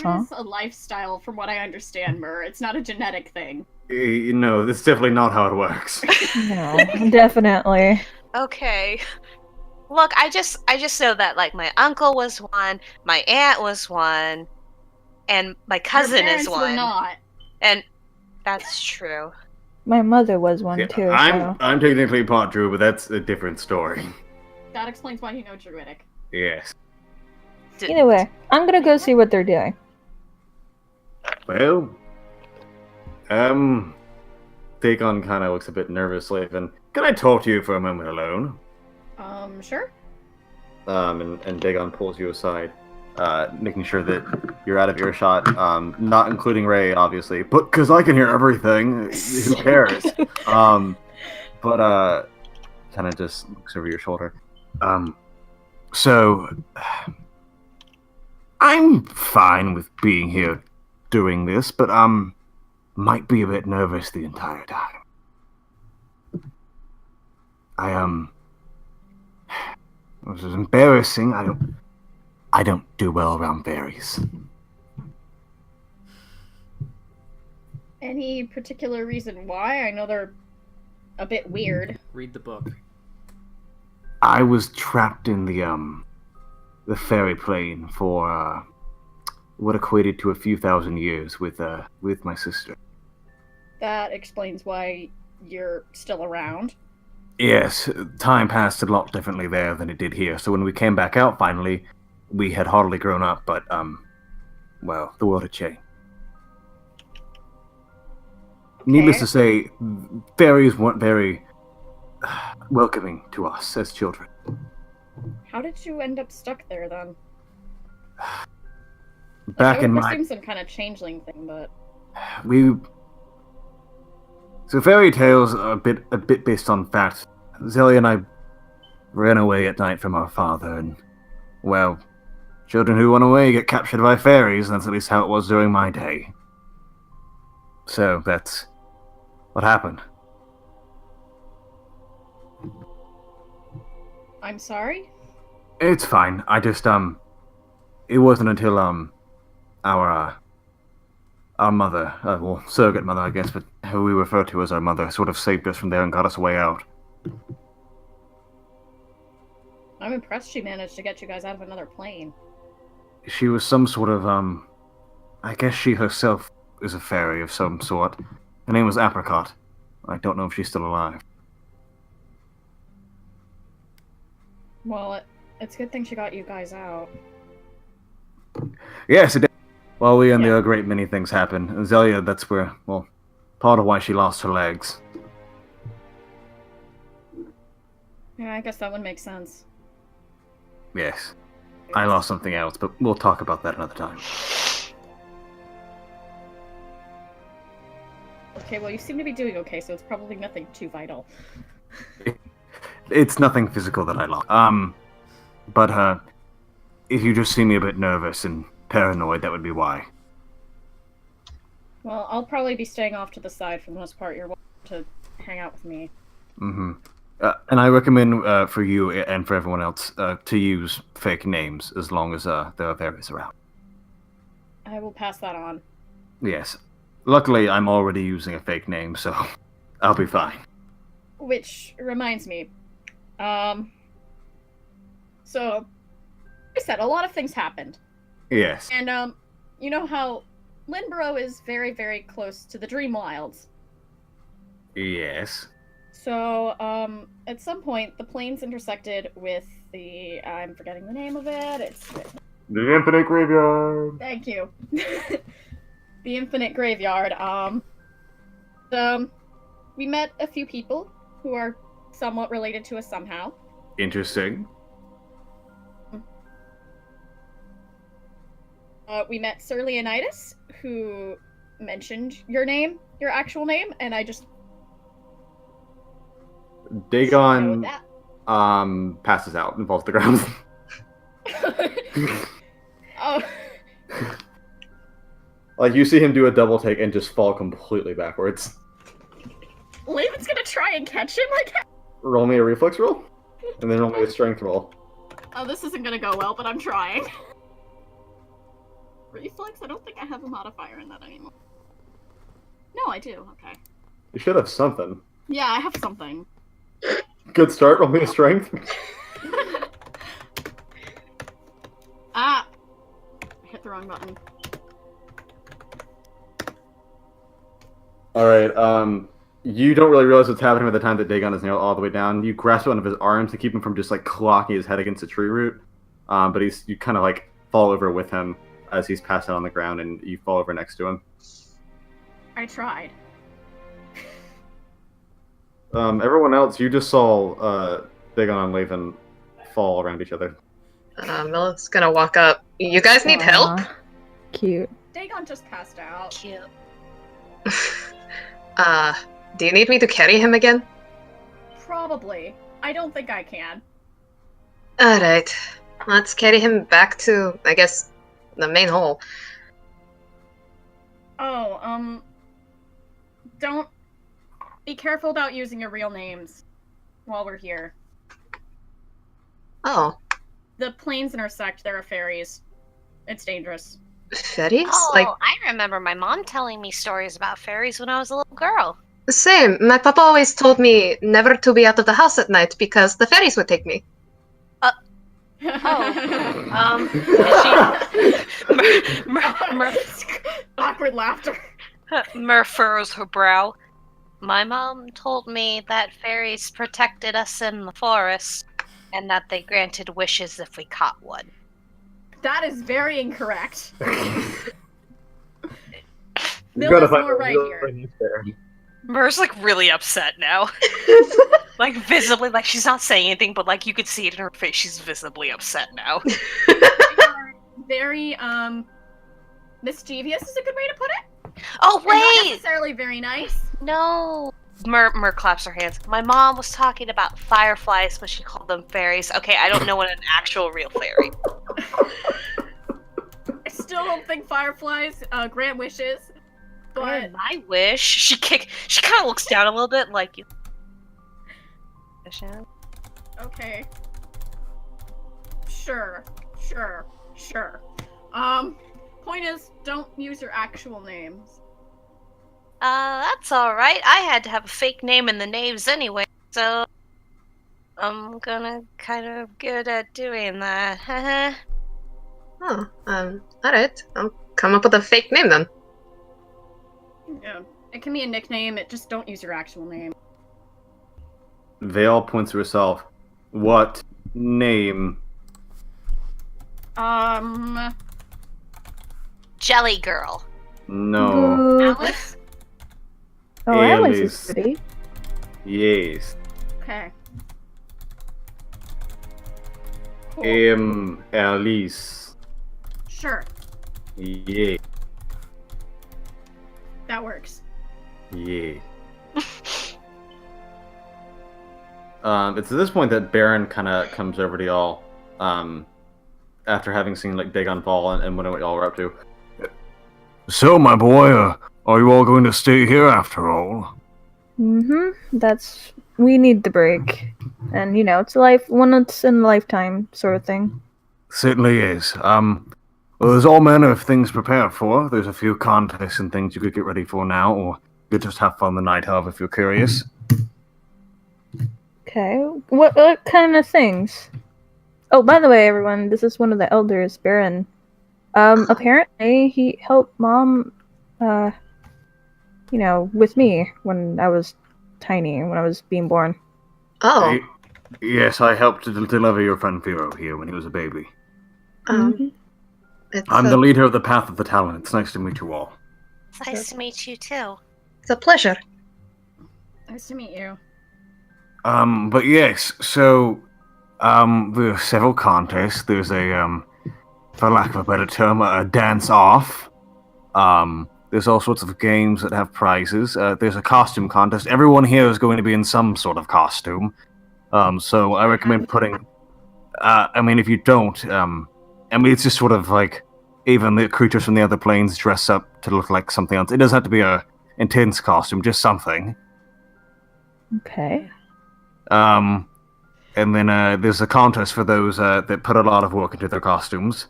Huh? is a lifestyle, from what I understand, Mer. It's not a genetic thing. No, that's definitely not how it works. No, definitely. Okay. Look, I just know that like my uncle was one, my aunt was one, and my cousin Your is parents were one. not. And that's true. My mother was one Yeah, too. I'm technically part Druid, but that's a different story. That explains why you know druidic. Yes. So either way, I'm gonna go see what they're doing. Well, Dagon kind of looks a bit nervously, and can I talk to you for a moment alone? Sure. And Dagon pulls you aside, making sure that you're out of earshot, not including Ray, obviously, but because I can hear everything, who cares? But kind of just looks over your shoulder. So, I'm fine with being here doing this, but might be a bit nervous the entire time. This is embarrassing. I don't do well around fairies. Any particular reason why? I know they're a bit weird. Read the book. I was trapped in the fairy plane for what equated to a few thousand years with my sister. That explains why you're still around. Yes, time passed a lot differently there than it did here. So when we came back out finally, we had hardly grown up, but well, the world had changed. Okay. Needless to say, fairies weren't very welcoming to us as children. How did you end up stuck there then? Back I in would my assume some kind of changeling thing, but so fairy tales are a bit based on fact. Zelia and I ran away at night from our father, and well, children who run away get captured by fairies. That's at least how it was during my day. So that's what happened. I'm sorry? It's fine. I just it wasn't until our mother, well, surrogate mother, I guess, but who we refer to as our mother, sort of saved us from there and got us a way out. I'm impressed she managed to get you guys out of another plane. She was some sort of I guess she herself is a fairy of some sort. Her name was Apricot. I don't know if she's still alive. Well, it's a good thing she got you guys out. Yes, it did. While we and Yeah. there, a great many things happened. And Zelia, that's where, well, part of why she lost her legs. Yeah, I guess that would make sense. Yes. I lost something else, but we'll talk about that another time. Okay, well, you seem to be doing okay, so it's probably nothing too vital. It's nothing physical that I lost. But if you just see me a bit nervous and paranoid, that would be why. Well, I'll probably be staying off to the side for the most part. You're welcome to hang out with me. Mm-hmm. And I recommend for you and for everyone else to use fake names as long as there are fairies around. I will pass that on. Yes. Luckily, I'm already using a fake name, so I'll be fine. Which reminds me, so I said a lot of things happened, Yes. and you know how Lynborough is very, very close to the Dream Wilds. Yes. So at some point the planes intersected with I'm forgetting the name of it. It's The Infinite Graveyard. Thank you. The Infinite Graveyard. So we met a few people who are somewhat related to us somehow. Interesting. We met Sir Leonidas, who mentioned your name, your actual name, and I just know Dagon that. passes out and falls to the ground. Oh, Like, you see him do a double take and just fall completely backwards. Laven's gonna try and catch him like that. Roll me a reflex roll, and then roll me a strength roll. Oh, this isn't gonna go well, but I'm trying. Reflex? I don't think I have a modifier in that anymore. No, I do. Okay. You should have something. Yeah, I have something. Good start, roll me a strength. Ah! I hit the wrong button. Alright, you don't really realize what's happening by the time that Dagon is nailed all the way down. You grasp one of his arms to keep him from just, like, clocking his head against a tree root. But you kind of, like, fall over with him as he's passed out on the ground, and you fall over next to him. I tried. Everyone else, you just saw, Dagon and Laven fall around each other. Millic's gonna walk up. You guys need help? Aw, cute. Dagon just passed out. Cute. Do you need me to carry him again? Probably. I don't think I can. Alright. Let's carry him back to, I guess, the main hall. Oh, don't be careful about using your real names while we're here. Oh, The planes intersect. There are fairies. It's dangerous. fairies? Oh, Like, I remember my mom telling me stories about fairies when I was a little girl. same. My papa always told me never to be out of the house at night because the fairies would take me. Awkward laughter. Mur furrows her brow. My mom told me that fairies protected us in the forest, and that they granted wishes if we caught one. That is very incorrect. You gotta Mill is find more a right real here. niche there. Mur's like really upset now. Like visibly, like she's not saying anything, but like you could see it in her face, she's visibly upset now. Very, mischievous is a good way to put it. Oh And not wait! necessarily very nice. No. Mur claps her hands. My mom was talking about fireflies when she called them fairies. Okay, I don't know what an actual real fairy. I still don't think fireflies grant wishes, but My wish. She kind of looks down a little bit, like you. okay. Sure. Point is, don't use your actual names. That's alright. I had to have a fake name in the names anyway, so I'm gonna kind of good at doing that. Oh, alright. I'll come up with a fake name then. Yeah, it can be a nickname. It just don't use your actual name. Vale points to herself. What name? Jelly Girl. No. Boo. Alice? Oh, Alice Alice. is pretty. Yes. Okay. Cool. Alice. Sure, Yeah. that works. Yeah. It's at this point that Baron kind of comes over to y'all, after having seen like Dagon fall and wondering what y'all were up to. So, my boy, are you all going to stay here after all? We need the break. And, it's once in a lifetime sort of thing. Certainly is. Well, there's all manner of things prepared for. There's a few contests and things you could get ready for now, or you could just have fun the night of if you're curious. Okay, what kind of things? Oh, by the way, everyone, this is one of the elders, Baron. Apparently he helped Mom, with me when I was tiny, when I was being born. Oh, Yes, I helped to deliver your friend Firo here when he was a baby. it's, I'm the leader of the Path of the Talon. It's nice to meet you all. It's nice to meet you too. it's a pleasure. Nice to meet you. But yes, so, there are several contests. There's a, for lack of a better term, a dance-off. There's all sorts of games that have prizes. There's a costume contest. Everyone here is going to be in some sort of costume. So I recommend putting, if you don't, it's just sort of like, even the creatures from the other planes dress up to look like something else. It doesn't have to be a intense costume, just something. Okay. And then there's a contest for those that put a lot of work into their costumes.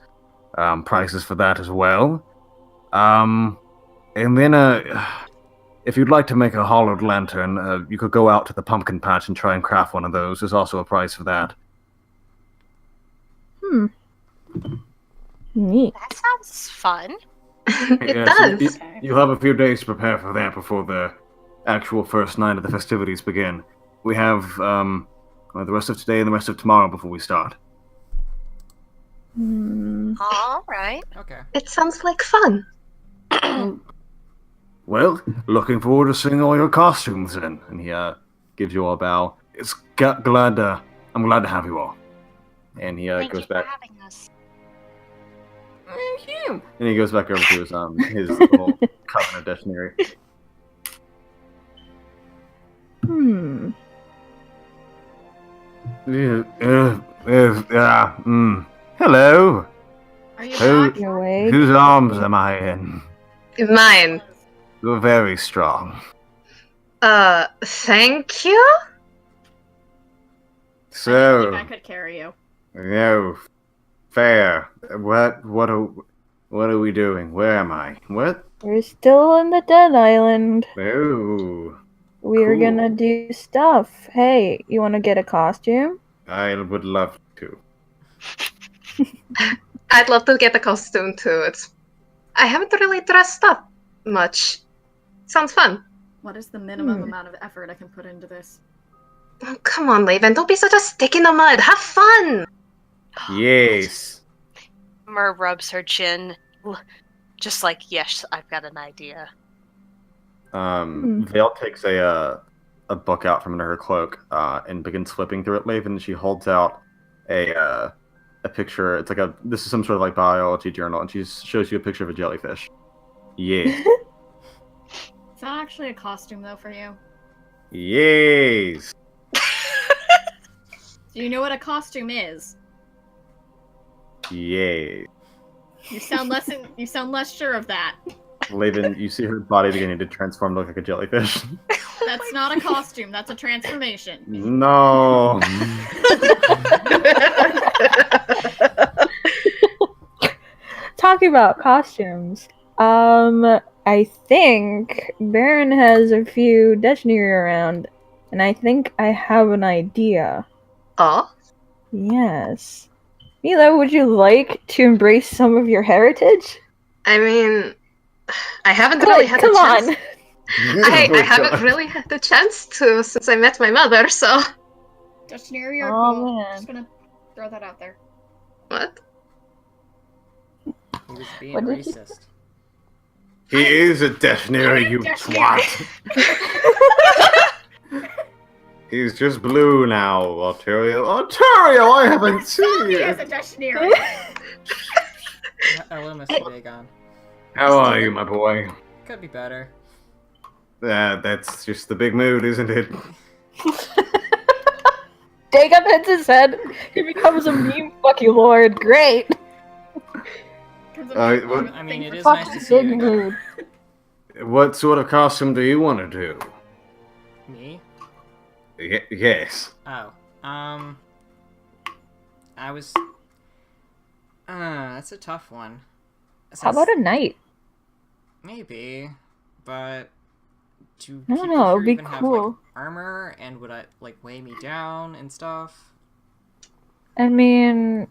Prizes for that as well. And then if you'd like to make a hollowed lantern, you could go out to the pumpkin patch and try and craft one of those. There's also a prize for that. Neat. That sounds fun. It Yes, does. You'll have a few days to prepare for that before the actual first night of the festivities begin. We have the rest of today and the rest of tomorrow before we start. Alright. Okay. It sounds like fun. Well, looking forward to seeing all your costumes then. And he gives you all a bow. I'm glad to have you all. And he Thank goes you for back. having us. And he goes back over to his little covenant dictionary. Hello. Are you Who- back? You awake? Whose arms am I in? Mine. You're very strong. Thank you? I So, didn't think I could carry you. no, fair. What are we doing? Where am I? What? We're still on the Dead Island. Oh, We're Cool. gonna do stuff. Hey, you wanna get a costume? I would love to. I'd love to get a costume too. I haven't really dressed up much. Sounds fun. What is the minimum Hmm. amount of effort I can put into this? Oh, come on, Laven. Don't be such a stick in the mud. Have fun. Yes. Mer rubs her chin, just like, yes, I've got an idea. Vale takes a book out from under her cloak and begins flipping through it. Laven, she holds out a picture. It's like this is some sort of like biology journal, and she shows you a picture of a jellyfish. Yeah. Is that actually a costume though for you? Yes. Do you know what a costume is? Yes. You sound less sure of that. Laven, you see her body beginning to transform to look like a jellyfish. That's not a costume. That's a transformation. No. Talking about costumes, I think Baron has a few Dictionary around, and I think I have an idea. Oh? Yes. Mila, would you like to embrace some of your heritage? I mean, I haven't really had the Come chance. on. I haven't really had the chance to since I met my mother, so. Dictionary or Oh, cool. man. Just gonna throw that out there. What? He was being What did you- racist. He is a dictionary, you Dictionary. twat. He's just blue now, Ontario. Ontario, I haven't seen He has you. a dictionary. Hello, Mr. Dagon. How are you, my boy? Could be better. That's just the big mood, isn't it? Dagon hits his head. He becomes a meme fucking lord. Great. What- I mean, it is Fuck nice to this see big you. mood. What sort of costume do you want to do? Me? Yes. Oh, I was. That's a tough one. How about a knight? Maybe, but do I don't people know, here it'd be even have cool. like armor, and would I like weigh me down and stuff? I mean,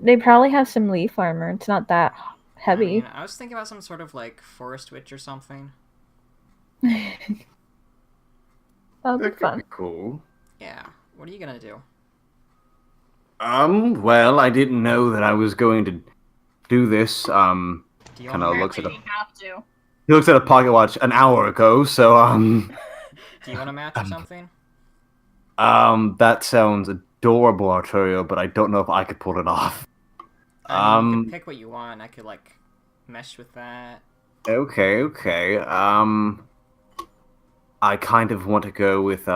they probably have some leaf armor. It's not that I heavy. mean, I was thinking about some sort of like forest witch or something. That'll be That could fun. be cool. Yeah. What are you gonna do? Well, I didn't know that I was going to do this. Do you Kinda want looks at Apparently we have to. He looks at a pocket watch an hour ago, so Do you want a match or something? that sounds adorable, Arturo, but I don't know if I could pull it off. I mean, you can pick what you want. I could like mesh with that. Okay. I kind of want to go with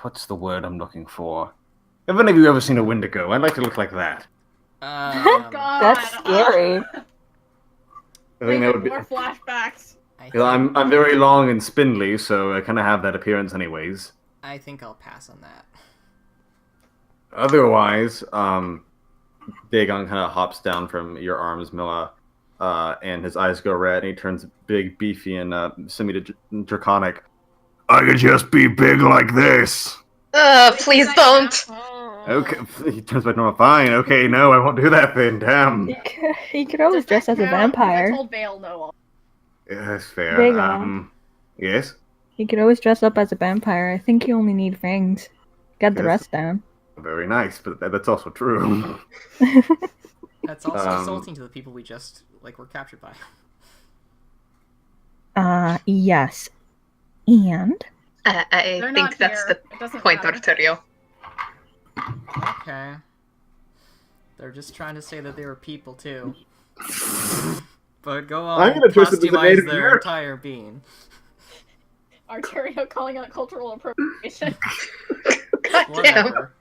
what's the word I'm looking for? Have any of you ever seen a Wendigo? I'd like to look like that. God. That's scary. I think that would be. more flashbacks. I Well, think, I'm very long and spindly, so I kind of have that appearance, anyways. I think I'll pass on that. Otherwise, Dagon kind of hops down from your arms, Mila, and his eyes go red, and he turns big, beefy, and semi-draconic. I could just be big like this. Please don't. Okay, he turns back normal. Fine. Okay, no, I won't do that then. Damn. He could always dress as a I vampire. told Vale no. Yeah, that's fair. Dagon. Yes. He could always dress up as a vampire. I think you only need fangs. Get the Yes. rest down. Very nice, but that's also true. That's also Um, insulting to the people we just like were captured by. Yes. And I They're think not that's here. the It doesn't point, matter. Arturo. Okay. They're just trying to say that they were people too. But go on, I'm gonna twist it as a customize Native their American. entire being. Arterio calling out cultural appropriation. God damn. Whatever.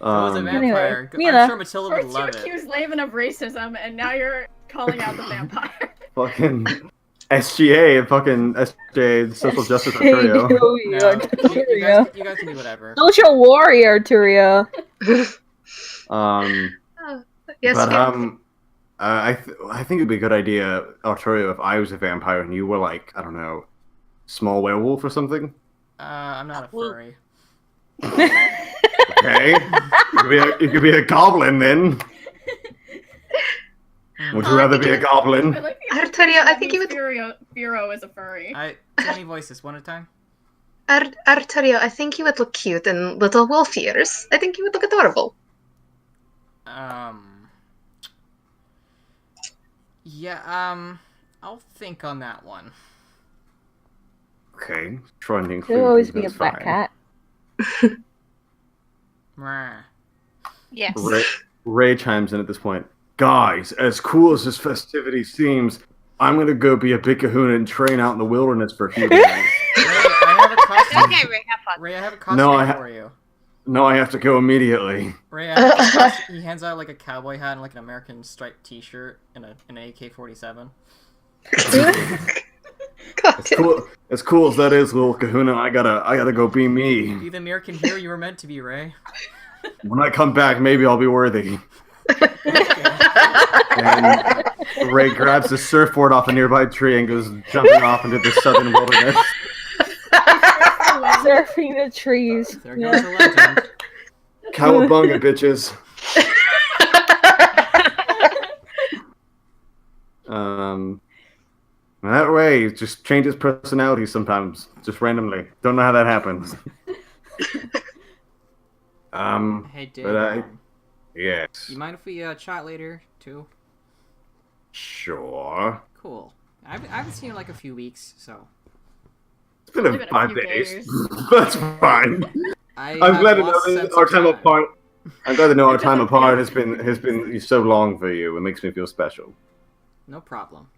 Go as a vampire. Anyway, I'm Mila. sure Matilda would First you love it. accuse Laven of racism, and now you're calling out the vampire. Fucking SGA, fucking SGA, Social Justice Arturio. No, Arturio. you guys can do whatever. Social warrior, Arturio. Yes, But Firo. I think it'd be a good idea, Arturio, if I was a vampire and you were like, I don't know, small werewolf or something. I'm not a furry. Okay, you could be a goblin then. Would you rather be a goblin? I like the Arturio, I think you would. Firo is a furry. Too many voices, one at a time. Arturio, I think you would look cute in little wolf ears. I think you would look adorable. Yeah, I'll think on that one. Okay, trying to include. There'll always you, be a that's black fine. cat. Meh. Yes. Ray chimes in at this point. Guys, as cool as this festivity seems, I'm gonna go be a big kahuna and train out in the wilderness for a few days. Ray, I have a costume. Okay, Ray, have fun. Ray, I have a costume No, for you. No, I have to go immediately. Ray, I have this costume. He hands out like a cowboy hat and like an American striped T-shirt and an AK-47. As cool as that is, little kahuna, I gotta go be me. Be the American hero you were meant to be, Ray. When I come back, maybe I'll be worthy. Okay. And Ray grabs the surfboard off a nearby tree and goes jumping off into the southern wilderness. Surfing the trees. There goes the legend. Cowabunga, bitches. That Ray just changes personality sometimes, just randomly. Don't know how that happens. Hey, Dave. But yes. You mind if we chat later too? Sure. Cool. I haven't seen you in like a few weeks, so. It's been Only been a 5 few days. days. That's fine. I'm I'm glad to know that our time apart. I'm glad to know our time apart has been so long for you. It makes me feel special. No problem.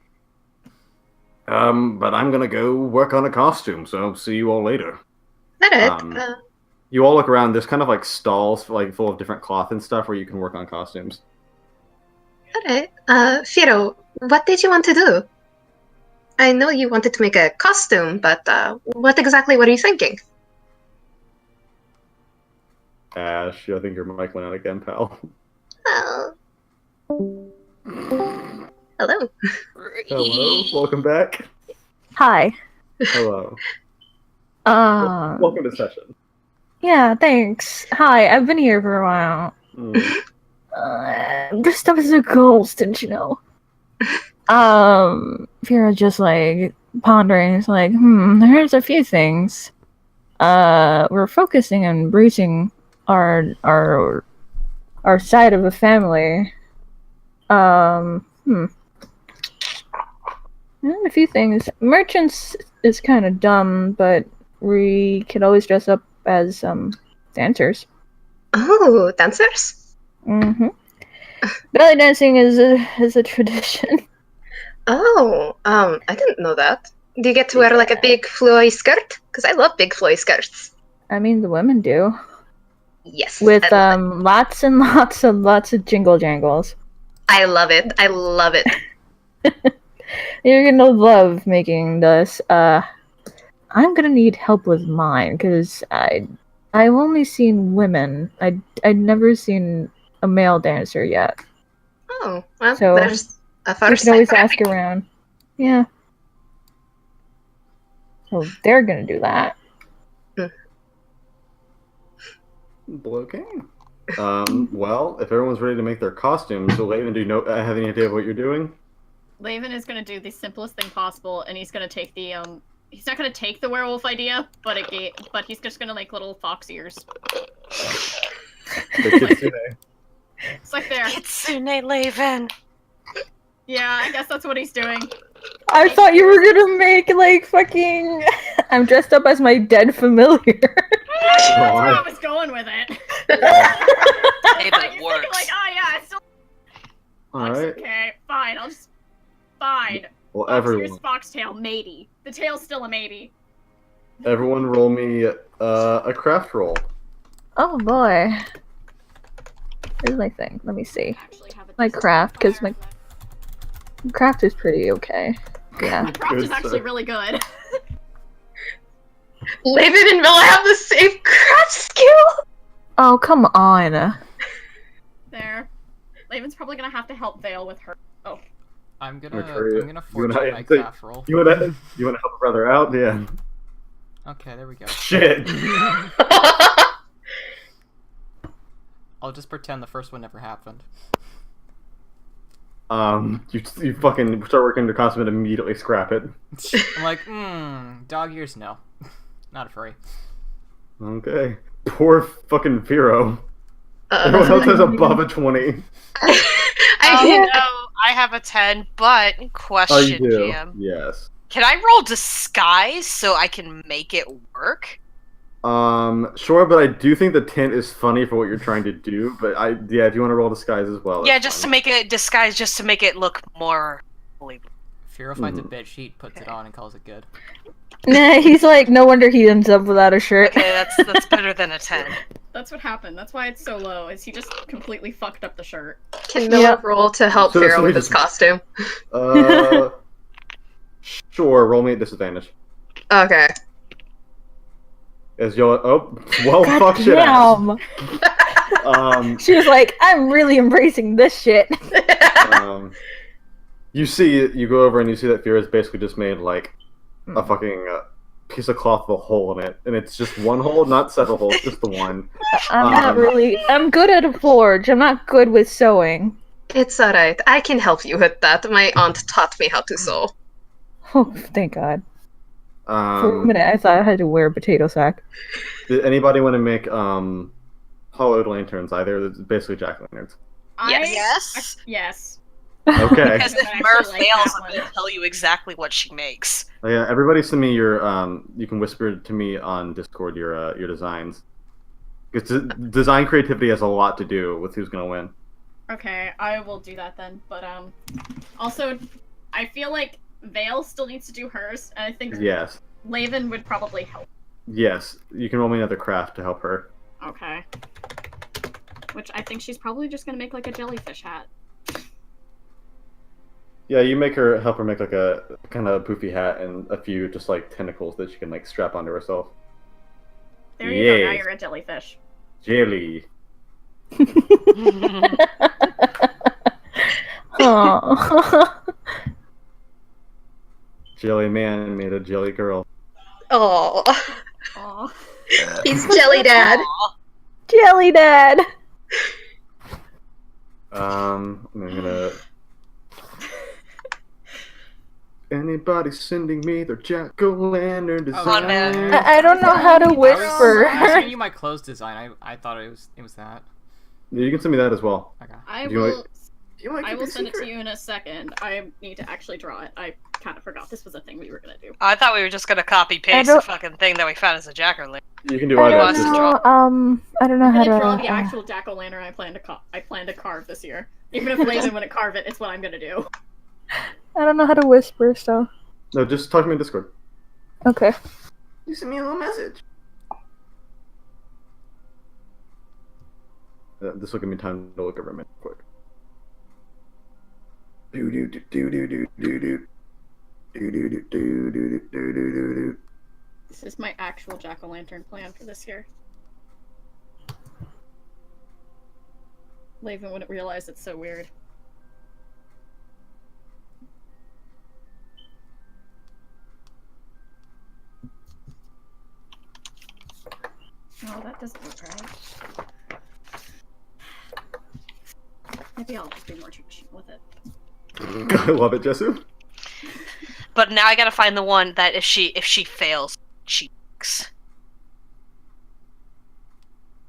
But I'm gonna go work on a costume, so I'll see you all later. Alright. You all look around. There's kind of like stalls like full of different cloth and stuff where you can work on costumes. Alright. Firo, what did you want to do? I know you wanted to make a costume, but what exactly were you thinking? Ash, I think your mic went out again, pal. Oh. Hello. Hello, welcome back. Hi. Hello. Welcome to session. Yeah, thanks. Hi, I've been here for a while. This stuff is a ghost, didn't you know? Vera just like pondering. It's like, there's a few things. We're focusing on breaching our side of the family. A few things. Merchants is kind of dumb, but we could always dress up as dancers. Oh, dancers? Mm-hmm. Belly dancing is a tradition. Oh, I didn't know that. Do you get to wear like a big flowy skirt? Because I love big flowy skirts. I mean, the women do. Yes. With I love lots and lots of jingle jangles. I love it. I love it. You're gonna love making this. I'm gonna need help with mine because I've only seen women. I'd never seen a male dancer yet. Oh, well, So, there's a You first can always time for ask around. Yeah. So they're gonna do that. Okay. Well, if everyone's ready to make their costumes, so Laven, do you have any idea of what you're doing? Laven is gonna do the simplest thing possible, and he's gonna take the He's not gonna take the werewolf idea, but he's just gonna make little fox ears. The kitsune. It's like there. Kitsune Laven. Yeah, I guess that's what he's doing. I thought you were gonna make like fucking. I'm dressed up as my dead familiar. That's where I was going with it. Hey, but it You're works. thinking like, oh yeah, it's still. Alright. Okay, fine. I'll just. Fine. Well, Here's everyone. foxtail, maybe. The tail's still a maybe. Everyone roll me a craft roll. Oh boy. Here's my thing. Let me see. Actually have a My decent craft, 'cause fire, my craft is pretty okay. Yeah. but- craft Good is actually stuff. really good. Laven and Milla have the same craft skill. Oh, come on. There. Laven's probably gonna have to help Vale with her. Oh. I'm Okay, gonna fortune I my think- craft roll. You wanna help a brother out? Yeah. Okay, there we go. Shit. I'll just pretend the first one never happened. You fucking start working the costume and immediately scrap it. I'm like, dog ears, no. Not a furry. Okay. Poor fucking Vero. Everyone else has above a 20. I No, I have a 10, but Oh, you question, do? GM. Yes. Can I roll disguise so I can make it work? Sure, but I do think the tint is funny for what you're trying to do. But yeah, if you want to roll disguise as well. Yeah, that's just to fine. make it disguise, just to make it look more believable. Firo finds a bed sheet, puts it Okay. on, and calls it good. Nah, he's like, no wonder he ends up without a shirt. Okay, that's better than a 10. That's what happened. That's why it's so low, is he just completely fucked up the shirt. Can Milla roll to help So Pharaoh we with his just- costume? Sure. Roll me at disadvantage. Okay. As you'll well God fuck shit ass. damn. She was like, I'm really embracing this shit. You see, you go over and you see that Fira's basically just made like a Hmm. fucking piece of cloth with a hole in it, and it's just one hole, not several holes, just the one. I'm not Um, really. I'm good at a forge. I'm not good with sewing. It's alright. I can help you with that. My aunt taught me how to sew. Oh, thank God. For a Um, minute, I thought I had to wear a potato sack. did anybody want to make hollowed lanterns? Either it's basically jack-o'-lanterns. Yes. Yes. Okay. Because if I Mur actually like fails, that I'm going one. to tell you exactly what she makes. Yeah, everybody send me your you can whisper to me on Discord your designs. Because design creativity has a lot to do with who's gonna win. Okay, I will do that then. But also, I feel like Vale still needs to do hers, and I think Yes. Laven would probably help. Yes. You can roll me another craft to help her. Okay. Which I think she's probably just gonna make like a jellyfish hat. Yeah, you help her make like a kind of poofy hat and a few just like tentacles that she can like strap onto herself. There you go. Now Yes. you're a jellyfish. Jelly. Oh. Jelly man made a jelly girl. Oh, Aw. he's Jelly Dad. Aw. Jelly Dad. I'm gonna. Anybody sending me their jack-o'-lantern design? Oh, man. I don't know how to I was whisper. sending you my clothes design. I thought it was that. Yeah, you can send me that as well. Okay. I Do you will. like- You want I will send it to you in a second. I need to actually draw it. I kind of forgot this was a thing we were gonna do. I thought we were just going to copy paste don't- the fucking thing that we found as a jack-o'-lantern. You can do I either. don't Just- know. I don't know I'm how gonna to. draw the actual jack-o'-lantern I plan to carve this year. Even if Laven wouldn't carve it, it's what I'm gonna do. I don't know how to whisper. So No, just talk to me in Discord. okay. You send me a little message. This will give me time to look over a minute quick. Do do do do do do do do do do do do do do do do. This is my actual jack-o'-lantern plan for this year. Laven wouldn't realize it's so weird. No, that doesn't look right. Maybe I'll just be more traditional with it. I love it, Jesu. But now I got to find the one that if she fails, she makes.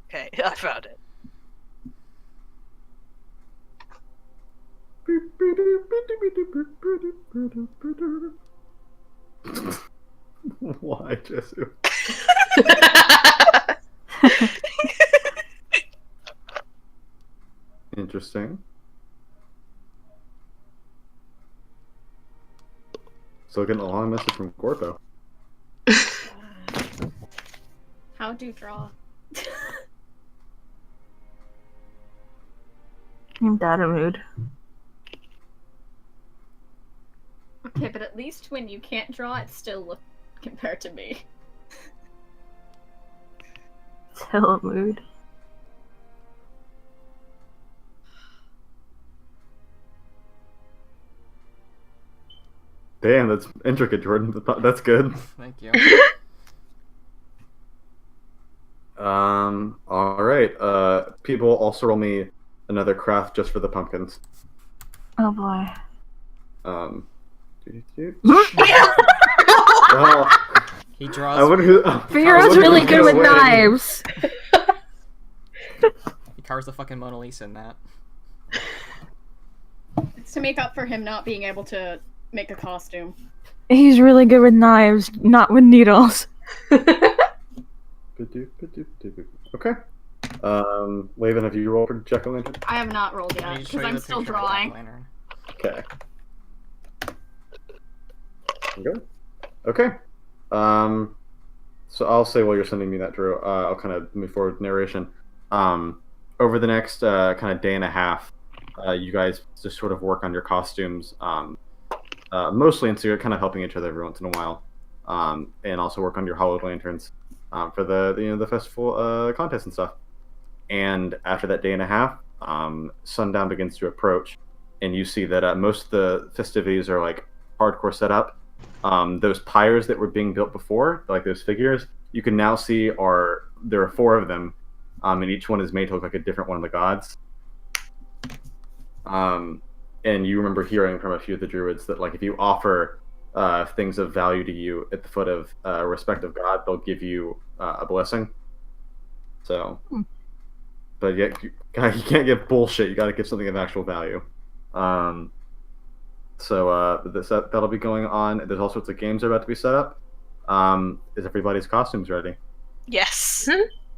Okay, I found it. Why, Jesu? Interesting. So getting a long message from Gorpo. How do draw? I'm data mood. Okay, but at least when you can't draw, it still looks compared to me. Still mood. Damn, that's intricate, Jordan. That's good. Thank you. All right. People also roll me another craft just for the pumpkins. Oh boy. Well, He I draws. wonder who. Firo's really good with knives. He carves the fucking Mona Lisa in that. It's to make up for him not being able to make a costume. He's really good with knives, not with needles. Okay. Laven, have you rolled for Jack-o'-lantern? I have not rolled Let me yet, just show because you I'm the still picture of the drawing. jack-o'-lantern. Okay. Okay. Okay. So I'll say while you're sending me that, Drew, I'll kind of move forward with narration. Over the next kind of day and a half, you guys just sort of work on your costumes, mostly, and so you're kind of helping each other every once in a while, and also work on your hollowed lanterns for the festival contest and stuff. And after that day and a half, sundown begins to approach, and you see that most of the festivities are like hardcore set up. Those pyres that were being built before, like those figures, you can now see there are 4 of them, and each one is made to look like a different one of the gods. And you remember hearing from a few of the druids that, like, if you offer things of value to you at the foot of a respective god, they'll give you a blessing. So, but yet you can't give bullshit. You got to give something of actual value. So that'll be going on. There's all sorts of games that are about to be set up. Is everybody's costumes ready? Yes.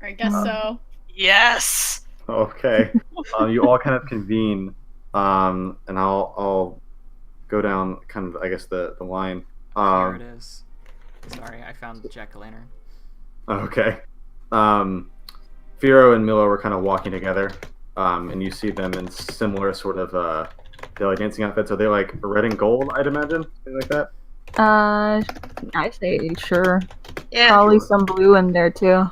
I guess so. Yes. Okay. You all kind of convene, and I'll go down kind of, I guess, the line. Here it is. Sorry, I found the jack-o'-lantern. Okay. Firo and Milo were kind of walking together, and you see them in similar sort of they're like dancing outfits. Are they like red and gold, I'd imagine? Something like that? I say sure. Yeah. Probably some blue in there too.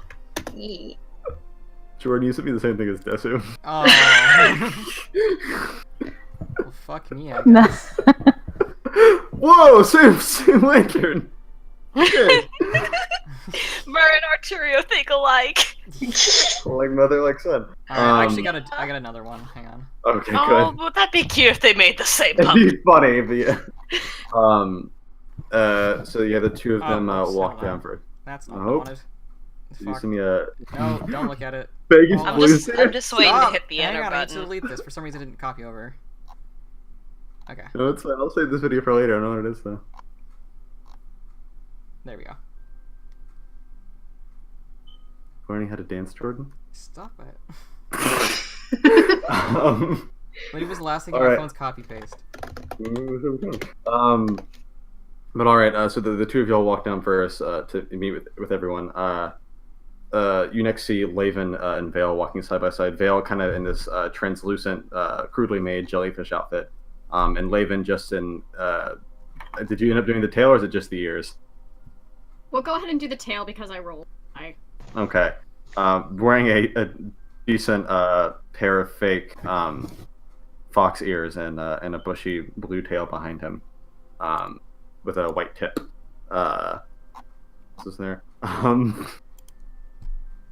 Jordan, you sent me the same thing as Desu. Oh. Well, fuck me, I No. guess. Whoa, same lantern. Okay. Mer and Arturio think alike. Like mother, like son. Alright, I got another one. Hang on. Okay, Oh, good. would that be cute if they made the same It'd pumpkin? be funny, but yeah. So yeah, the 2 of them Oh, walk so down for. That's not what I Nope. wanted. You Fuck. see me a No, don't look at it. Vegas I'm blues I'm here? just waiting Stop! to hit the Hang enter on, I need to button. delete this. For some reason, it didn't copy over. Okay, No, it's fine. I'll save this video for later. I don't know what it is though. there we go. Learning how to dance, Jordan. Stop it. um, When was the last thing All my right. phone's copy paste? But all right. So the 2 of y'all walk down first to meet with everyone. You next see Laven and Vale walking side by side. Vale kind of in this translucent, crudely made jellyfish outfit, and Laven just in. Did you end up doing the tail, or is it just the ears? We'll go ahead and do the tail because I rolled. Okay. Wearing a decent pair of fake fox ears and a bushy blue tail behind him, with a white tip. What's this there?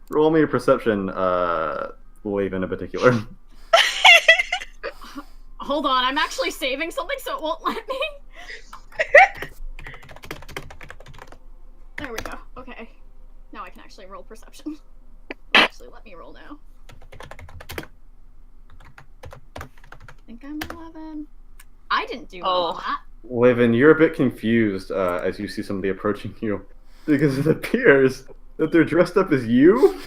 Roll me a perception, Laven in particular. Hold on, I'm actually saving something so it won't let me. There we go. Okay. Now I can actually roll perception. Actually, let me roll now. I think I'm 11. I didn't do well on that. Laven, you're a bit confused as you see somebody approaching you, because it appears that they're dressed up as you.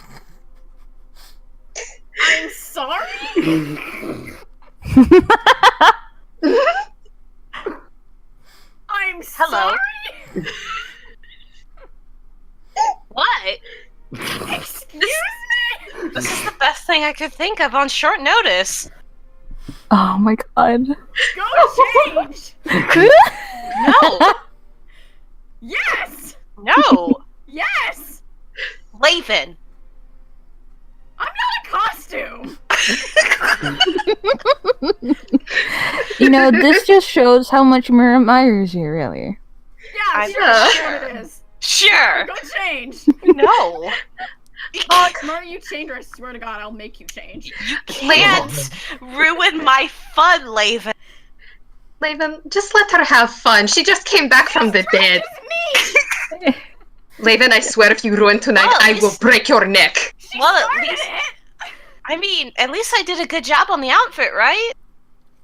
I'm sorry? I'm Hello. sorry? What? Excuse me? This is the best thing I could think of on short notice. Oh my god. Go change! No! Yes! No! Yes! Laven! I'm not a costume! You know, this just shows how much Mira admires you, really. Yeah, I'm sure, that's sure. what it is. Sure! Go change! No! Murray, you change or I swear to God, I'll make you change. You can't ruin my fun, Laven! Laven, just let her have fun. She just came back from the dead. Me! Laven, I swear if you ruin tonight, Well, I you will break your neck. She Well, at started least- it! I mean, at least I did a good job on the outfit, right?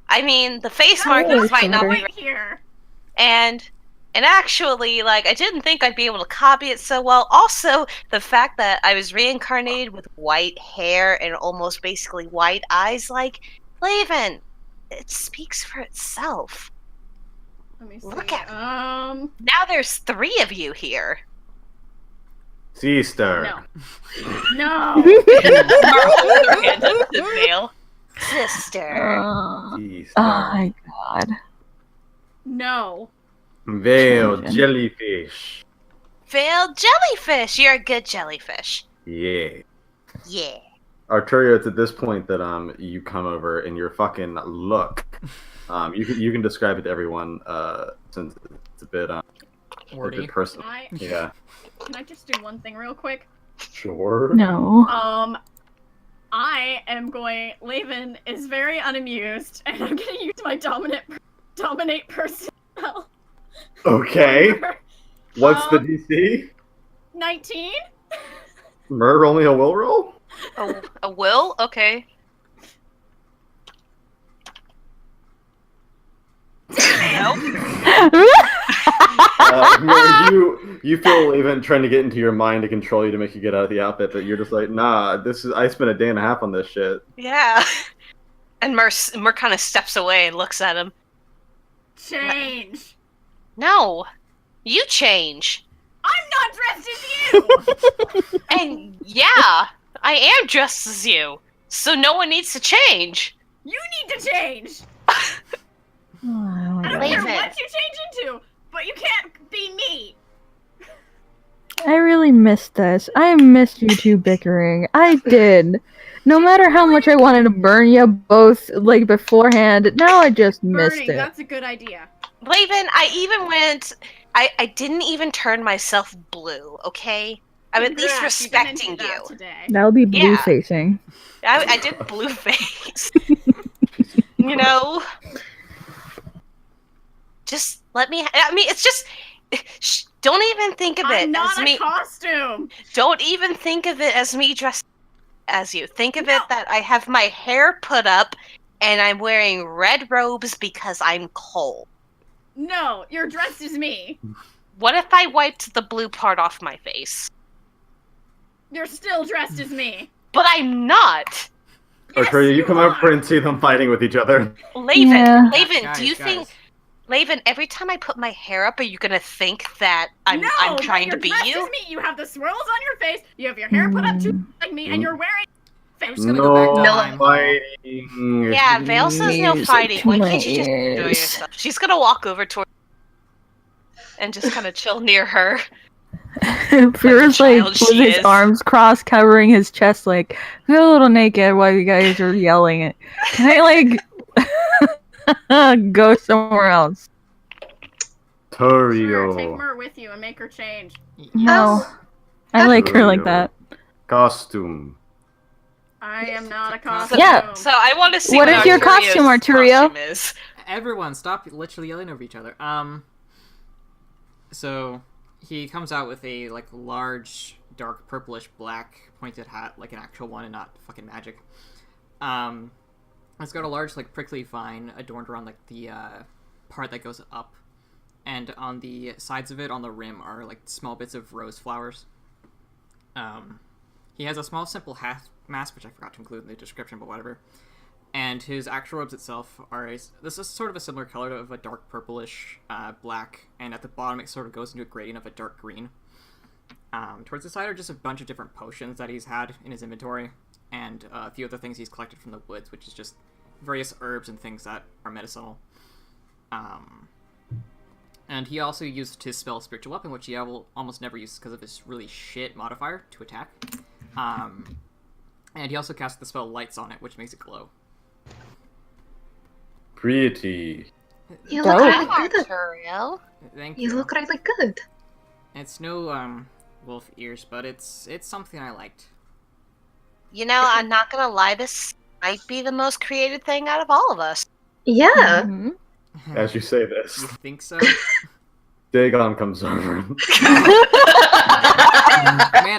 I mean, the face markings might not be Wait here. and actually, like, I didn't think I'd be able to copy it so well. Also, the fact that I was reincarnated with white hair and almost basically white eyes, like, Laven, it speaks for itself. Let me see. Look at- No. Now there's 3 of you here. Sister. No. Her hand up the veil. Sister. Oh Sister. my god. No. Veil jellyfish. Veiled jellyfish. You're a good jellyfish. Yeah. Yeah. Arturio, it's at this point that you come over and your fucking look. You can describe it to everyone since it's a bit Wordy. personal. Yeah. Can I just do one thing real quick? Sure. No. I am going. Laven is very unamused, and I'm gonna use my dominate personnel. Okay. What's the DC? 19. Roll me a will roll? A will? Okay. Nope. You feel even trying to get into your mind to control you to make you get out of the outfit, but you're just like, nah. I spent a day and a half on this shit. Yeah. And Mer kind of steps away and looks at him. Change. No. You change. I'm not dressed as you. And yeah, I am dressed as you. So no one needs to change. You need to change. Oh my I don't god. care Laven. what you change into, but you can't be me. I really missed this. I missed you two bickering. I did. No matter how much I wanted to burn you both, like, beforehand, now I just missed Burning. it. That's a good idea. Laven, I even went. I didn't even turn myself blue, okay? I'm at least Congrats, you didn't respecting do that you. today. That would be blue Yeah. facing. I did blue face. You know? Just let me. I mean, it's just. Don't even think of it I'm not as a me. costume. Don't even think of it as me dressed as you. Think of No. it that I have my hair put up and I'm wearing red robes because I'm cold. No, you're dressed as me. What if I wiped the blue part off my face? You're still dressed as me. But I'm not. Arturio, you come are. over and see them fighting with each other. Laven, Yeah. Laven, Guys, do you guys. think Laven, every time I put my hair up, are you gonna think that I'm no, trying but to be you're dressed you? as me. You have the swirls on your face. You have your hair put up too like me, and you're wearing. I'm just gonna go back to No Heim. fighting. Yeah, Vale says no Music fighting. to Why my can't you just enjoy ears. yourself? She's gonna walk over toward and just kind of chill near her. Fira's like child with she his is. arms crossed, covering his chest, like feel a little naked while you guys are yelling it. Can I like go somewhere else? Sure, take Arturio. Mer with you and make her change. No, I like her like that. Costume. I am not a So- costume. Yeah. So I want to see What is your Arturio's costume, Arturio? costume is. Everyone, stop literally yelling over each other. So he comes out with a like large, dark purplish black pointed hat, like an actual one and not fucking magic. It's got a large like prickly vine adorned around like the part that goes up, and on the sides of it, on the rim, are like small bits of rose flowers. He has a small, simple half mask, which I forgot to include in the description, but whatever. And his actual robes itself are this is sort of a similar color of a dark purplish black, and at the bottom it sort of goes into a gradient of a dark green. Towards the side are just a bunch of different potions that he's had in his inventory, and a few other things he's collected from the woods, which is just various herbs and things that are medicinal. And he also used his spell Spiritual Weapon, which he almost never uses because of his really shit modifier to attack. And he also cast the spell Lights on it, which makes it glow. Pretty. You look Dope. really good. Arturiel. Thank you. You look really good. It's no wolf ears, but it's something I liked. You know, I'm not gonna lie, this might be the most creative thing out of all of us. Yeah. Mhm. As you say this, You think so? Dagon comes over. Man,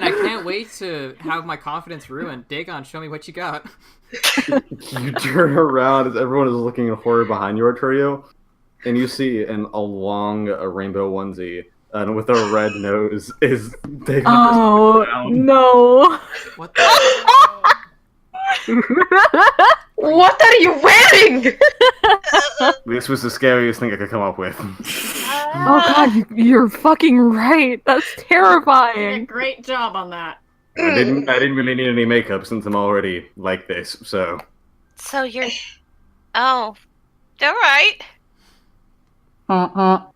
I can't wait to have my confidence ruined. Dagon, show me what you got. You turn around as everyone is looking in horror behind you, Arturio, and you see in a long rainbow onesie and with a red nose is Dagon. Oh no! What the? What are you wearing? This was the scariest thing I could come up with. Oh god, you're fucking right. That's You did a terrifying. great job on that. I didn't really need any makeup since I'm already like this, so. So you're. Oh. Alright. Honk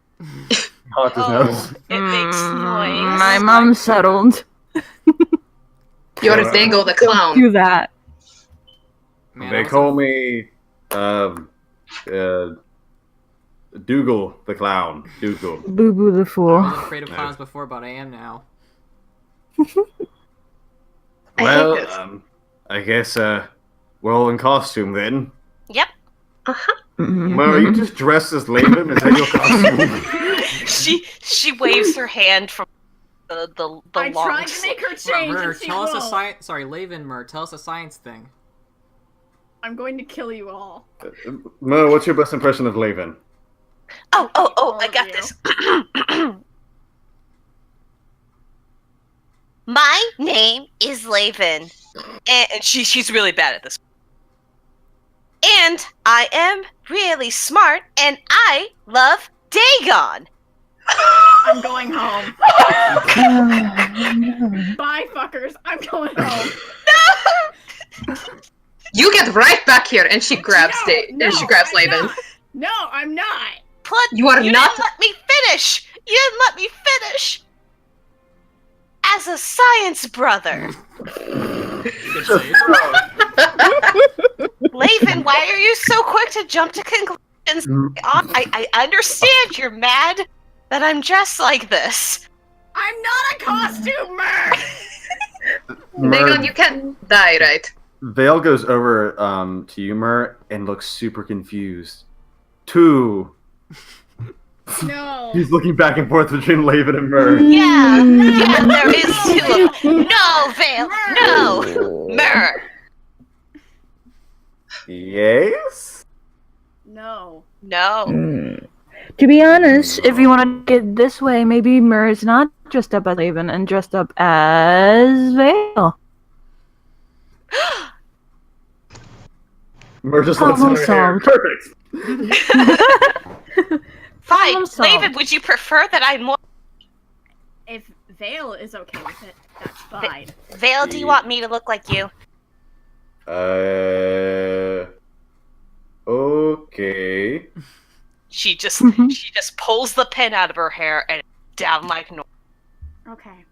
his nose. It makes noise. My mom settled. You're Alright. Dago the Don't clown. do that. Man, They call me Dougal the clown. Dougal. Boo boo the I fool. wasn't afraid of clowns before, but I am now. I Well, hate this. I guess we're all in costume then. Yep. Mhm. Well, are you just dressed as Laven? Is that your costume? She waves her hand from the I long tried to make her change, Mur, and she tell us a won't. science. Sorry, Laven Mur, tell us a science thing. I'm going to kill you all. Mo, what's your best impression of Laven? Oh, All I of got you. this. My name is Laven. And she's really bad at this. And I am really smart, and I love Dagon. I'm going home. Oh, Bye, fuckers. I'm going home. You get right back here, and she grabs No, she grabs I'm Laven. not. No, I'm not. But You are you not- didn't let me finish. You didn't let me finish. As a science brother. Good save. Laven, why are you so quick to jump to conclusions? I understand you're mad that I'm dressed like this. I'm not a costumer. Dagon, you can't die, right? Vale goes over to you, Mur, and looks super confused. Two. No. He's looking back and forth between Laven and Mur. Yeah, there is two of them. No, Vale, no! Myrrh! Yes? No. No. To be honest, if you want to get this way, maybe Mur is not dressed up as Laven and dressed up as Vale. Mur just lets in her hair. Problem Perfect! Fine, Problem solved. Laven, would you prefer that I more. If Vale is okay with it, that's fine. Vale, do you want me to look like you? Okay. She just Mhm. she just pulls the pin out of her hair and down like normal. Okay.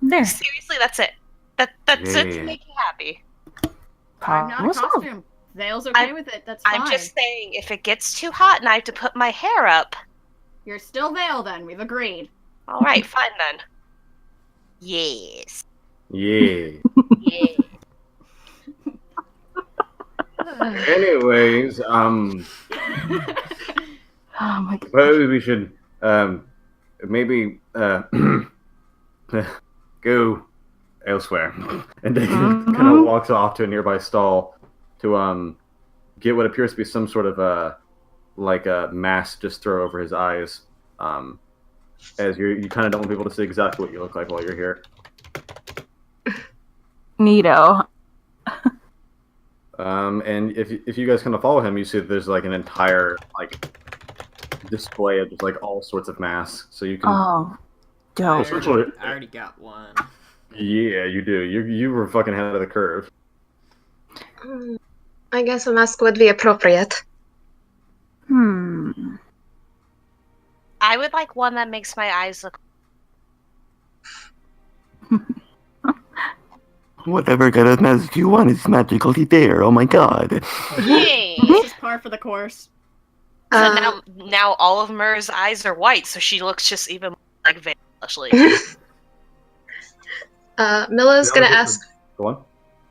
There. Seriously, that's it. That's it to Yeah. make you happy. I'm not a Problem solved. costume. Vale's okay with it, that's fine. I'm just saying, if it gets too hot and I have to put my hair up, You're still Vale then, we've agreed. all right, fine then. Yes. Yeah. Yeah. Anyways, Oh my god. suppose we should maybe go elsewhere. And Dagon kind of walks off to a nearby stall to get what appears to be some sort of like a mask just throw over his eyes. As you kind of don't want people to see exactly what you look like while you're here. Neato. And if you guys kind of follow him, you see that there's like an entire like display of just like all sorts of masks. So you can, Oh, dope. Essentially- I already got one. yeah, you do. You were fucking ahead of the curve. I guess a mask would be appropriate. I would like one that makes my eyes look. Whatever kind of mask you want is magically there. Oh my god. Yay! This is par for the course. So now all of Myr's eyes are white, so she looks just even more like Veil, Ashley. Milla's gonna ask. Go on.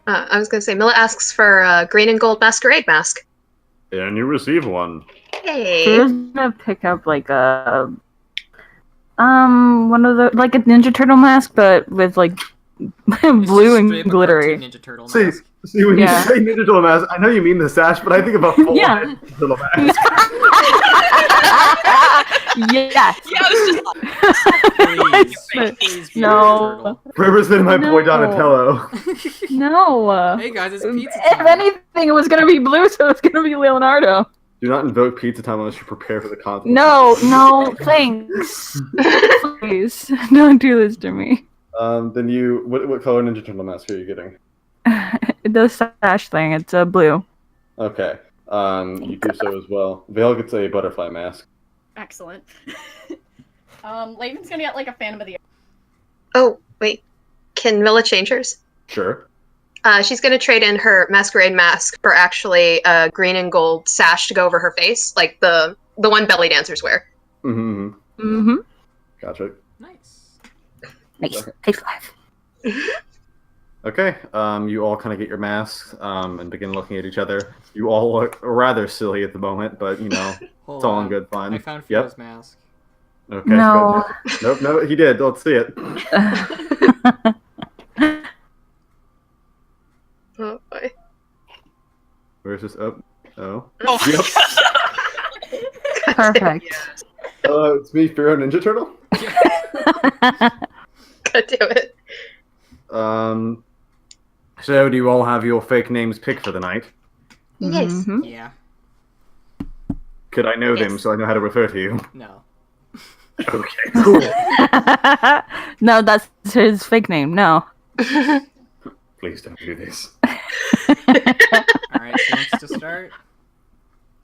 I was gonna say, Milla asks for a green and gold masquerade mask. And you receive one. Hey. Fear's gonna pick up like a one of the like a Ninja Turtle mask, but with like blue and glittery. Ninja Turtle See, mask. when Yeah. you say Ninja Turtle mask, I know you mean the sash, but I think about full Yeah. Ninja Turtle mask. Yes. Yeah, I was just like, Please be No. Representing my boy No. Donatello. No. Hey guys, it's pizza If time. anything, it was gonna be blue, so it's gonna be Leonardo. Do not invoke pizza time unless you prepare for the consequences. No, thanks. Please, don't do this to me. Then you, what color Ninja Turtle mask are you getting? The sash thing, it's blue. Okay. You do so as well. Vale gets a butterfly mask. Excellent. Laven's gonna get like a Phantom of the. Oh, wait. Can Milla change hers? Sure. She's gonna trade in her masquerade mask for actually a green and gold sash to go over her face, like the one belly dancers wear. Mm-hmm. Mm-hmm. Gotcha. Nice. Nice. Okay. High five. Okay. You all kind of get your masks and begin looking at each other. You all look rather silly at the moment, but you know Hold it's all in on. good fun. I found Yep. Fio's mask. Okay. No. Good. Nope. He did. Let's see it. Oh boy. Where's this? Oh. oh Yep. Perfect. It's me, Firo Ninja Turtle. Gotta do it. So do you all have your fake names picked for the night? Yes. Mhm. Yeah. Could I know them Yes. so I know how to refer to you? No. Okay, cool. No, that's his fake name. No. Please don't do this. Alright, who wants to start?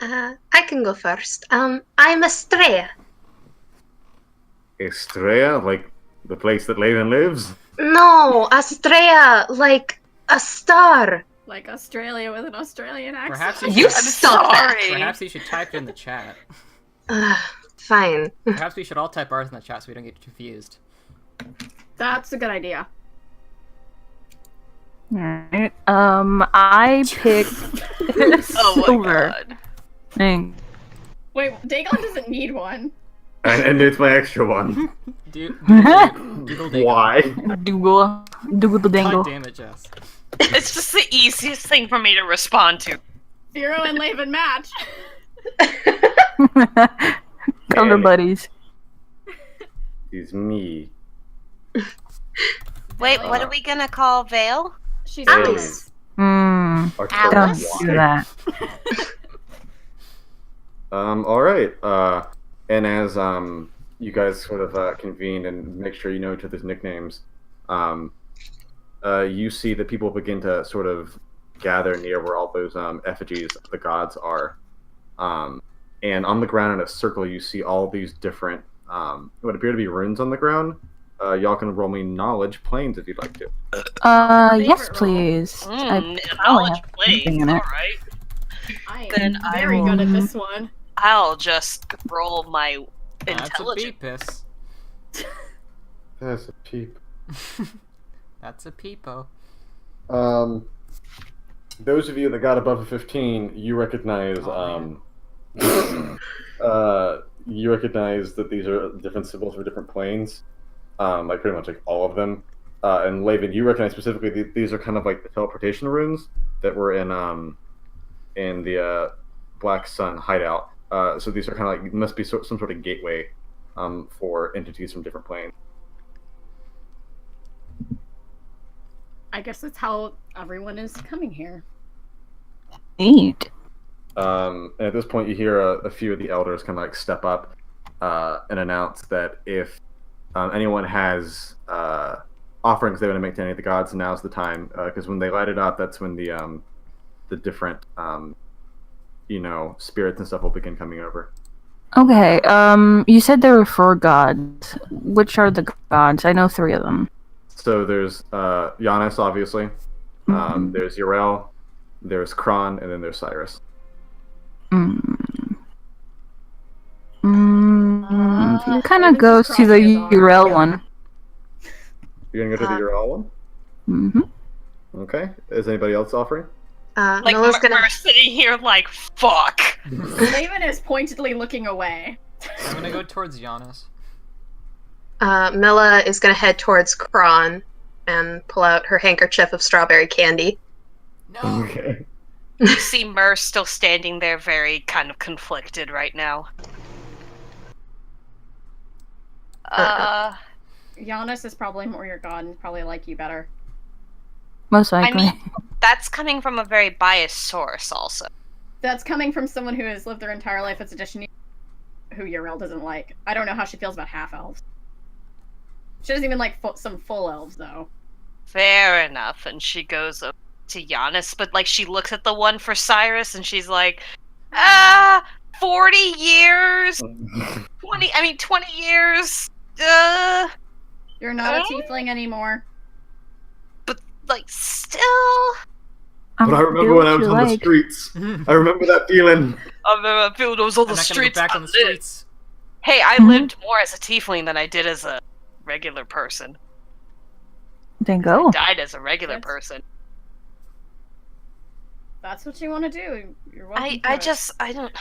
I can go first. I'm Estrella. Estrella, like the place that Laven lives? No, Estrella, like a star. Like Australia with an Australian accent. Perhaps You stop that. Perhaps you should type it in the chat. Fine. Perhaps we should all type ours in the chat so we don't get confused. That's a good idea. Alright. I picked Oh my silver. god. Dang. Wait, Dagon doesn't need one. And it's my extra one. Doodle dingle. Why? Dougal the dangle. God damn it, Jess. It's just the easiest thing for me to respond to. Firo and Laven match. Color buddies. It's me. Wait, what are we gonna call Vale? She's Alice. Alice. Our Alice? Don't do that. Alright. And as you guys sort of convene and make sure you know each other's nicknames, you see that people begin to sort of gather near where all those effigies of the gods are. And on the ground in a circle, you see all these different, what appear to be runes on the ground. Y'all can roll me knowledge planes if you'd like to. Yes, please. I Knowledge have plays. something in it. Alright. I Then am I very will- good at this one. I'll just roll my That's a intelligence. peepus. That's a peep. That's a peepo. Those of you that got above a 15, you recognize, you recognize that these are different symbols for different planes. Like pretty much like all of them. And Laven, you recognize specifically these are kind of like the teleportation runes that were in the Black Sun hideout. So these are kind of like must be some sort of gateway for entities from different planes. I guess that's how everyone is coming here. Neat. And at this point, you hear a few of the elders kind of like step up and announce that if anyone has offerings they want to make to any of the gods, now's the time. Because when they light it up, that's when the the different spirits and stuff will begin coming over. Okay, you said there were 4 gods. Which are the gods? I know 3 of them. So there's Giannis, obviously. There's Yrel, there's Kron, and then there's Cyrus. It kind of goes to the Yrel one. You're gonna go to the Yrel one? Mm-hmm. Okay. Is anybody else offering? Like, Milla's gonna... we're sitting here like, fuck! Maven is pointedly looking away. I'm gonna go towards Giannis. Milla is gonna head towards Kron and pull out her handkerchief of strawberry candy. No! Okay. You see Myr still standing there very kind of conflicted right now. Giannis is probably more your god and probably like you better. Most I likely. mean, that's coming from a very biased source also. That's coming from someone who has lived their entire life as a Dishni, who Yrel doesn't like. I don't know how she feels about half-elves. She doesn't even like some full elves, though. Fair enough, and she goes over to Giannis, but like she looks at the one for Cyrus and she's like, 40 years? 20 years? You're not a tiefling anymore. But like still... But I remember when I was on the streets. I remember that feeling. I remember feeling those on the I'm not gonna streets. go back on the streets. Hey, I lived more as a tiefling than I did as a regular person. Then go. I died as a regular person. That's what you want to do. You're welcome I don't...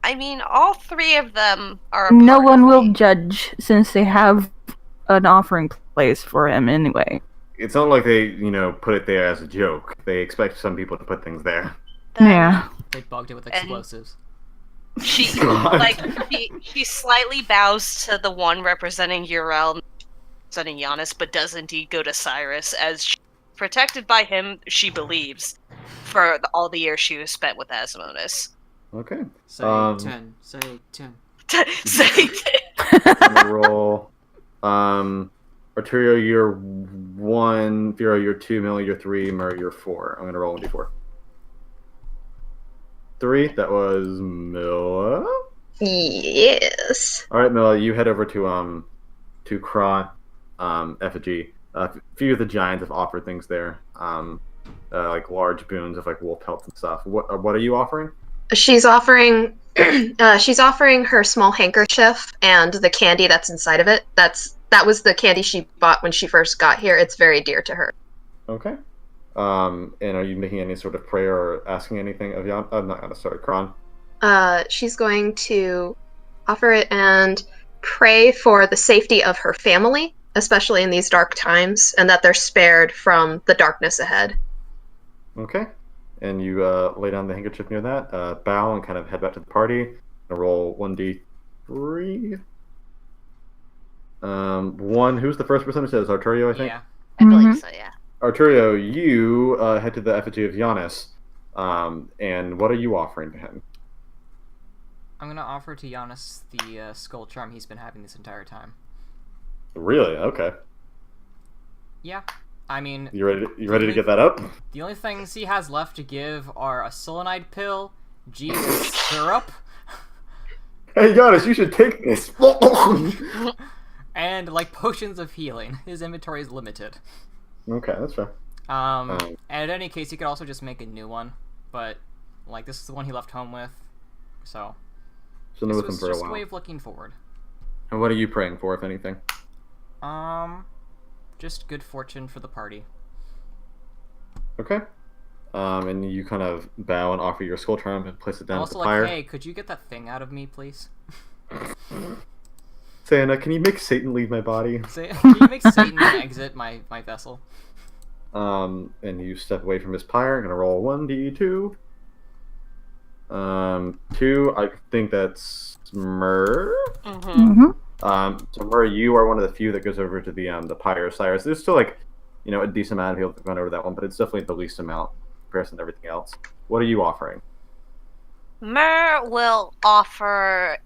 I mean, all 3 of them are No one will judge since they have an offering place for him anyway. It's not like they, put it there as a joke. They expect some people to put things there. Yeah. They bugged it with explosives. She she slightly bows to the one representing Yrel, representing Giannis, but does indeed go to Cyrus, as she's protected by him, she believes, for all the years she was spent with Asmodeus. Okay. Say 10. Say 10. Say I'm gonna roll. Arturo, you're 1. Firo, you're 2. Milla, you're 3. Myr, you're 4. I'm gonna roll 1d4. 3. That was Milla. Yes. All right, Milla, you head over to Kron, effigy. A few of the giants have offered things there, like large boons of like wool pelts and stuff. What are you offering? She's offering her small handkerchief and the candy that's inside of it. That was the candy she bought when she first got here. It's very dear to her. Okay. And are you making any sort of prayer or asking anything of Jan? Kron. She's going to offer it and pray for the safety of her family, especially in these dark times, and that they're spared from the darkness ahead. Okay. And you lay down the handkerchief near that, bow, and kind of head back to the party. And roll 1d3. 1. Who's the first person who says? Arturo, I think? Yeah. I believe so, yeah. Arturo, you head to the effigy of Giannis. And what are you offering to him? I'm gonna offer to Giannis the skull charm he's been having this entire time. Really? Okay. Yeah. I mean... You ready to get that up? The only things he has left to give are a selenite pill, Jesus syrup, Hey, Giannis, you should take this. and, like, potions of healing. His inventory is limited. Okay, that's fair. And in any case, he could also just make a new one. But, like, this is the one he left home with. So, Still this with him was for a just a while. way of looking forward. And what are you praying for, if anything? Just good fortune for the party. Okay. And you kind of bow and offer your skull charm and place it down I'm at also the like, fire. hey, could you get that thing out of me, please? Santa, can you make Satan leave my body? Can you make Satan exit my vessel? And you step away from his pyre. I'm gonna roll 1d2. 2. I think that's Myr. So Myr, you are one of the few that goes over to the pyre of Cyrus. There's still like, a decent amount of people that have gone over that one, but it's definitely the least amount in comparison to everything else. What are you offering? Myr will offer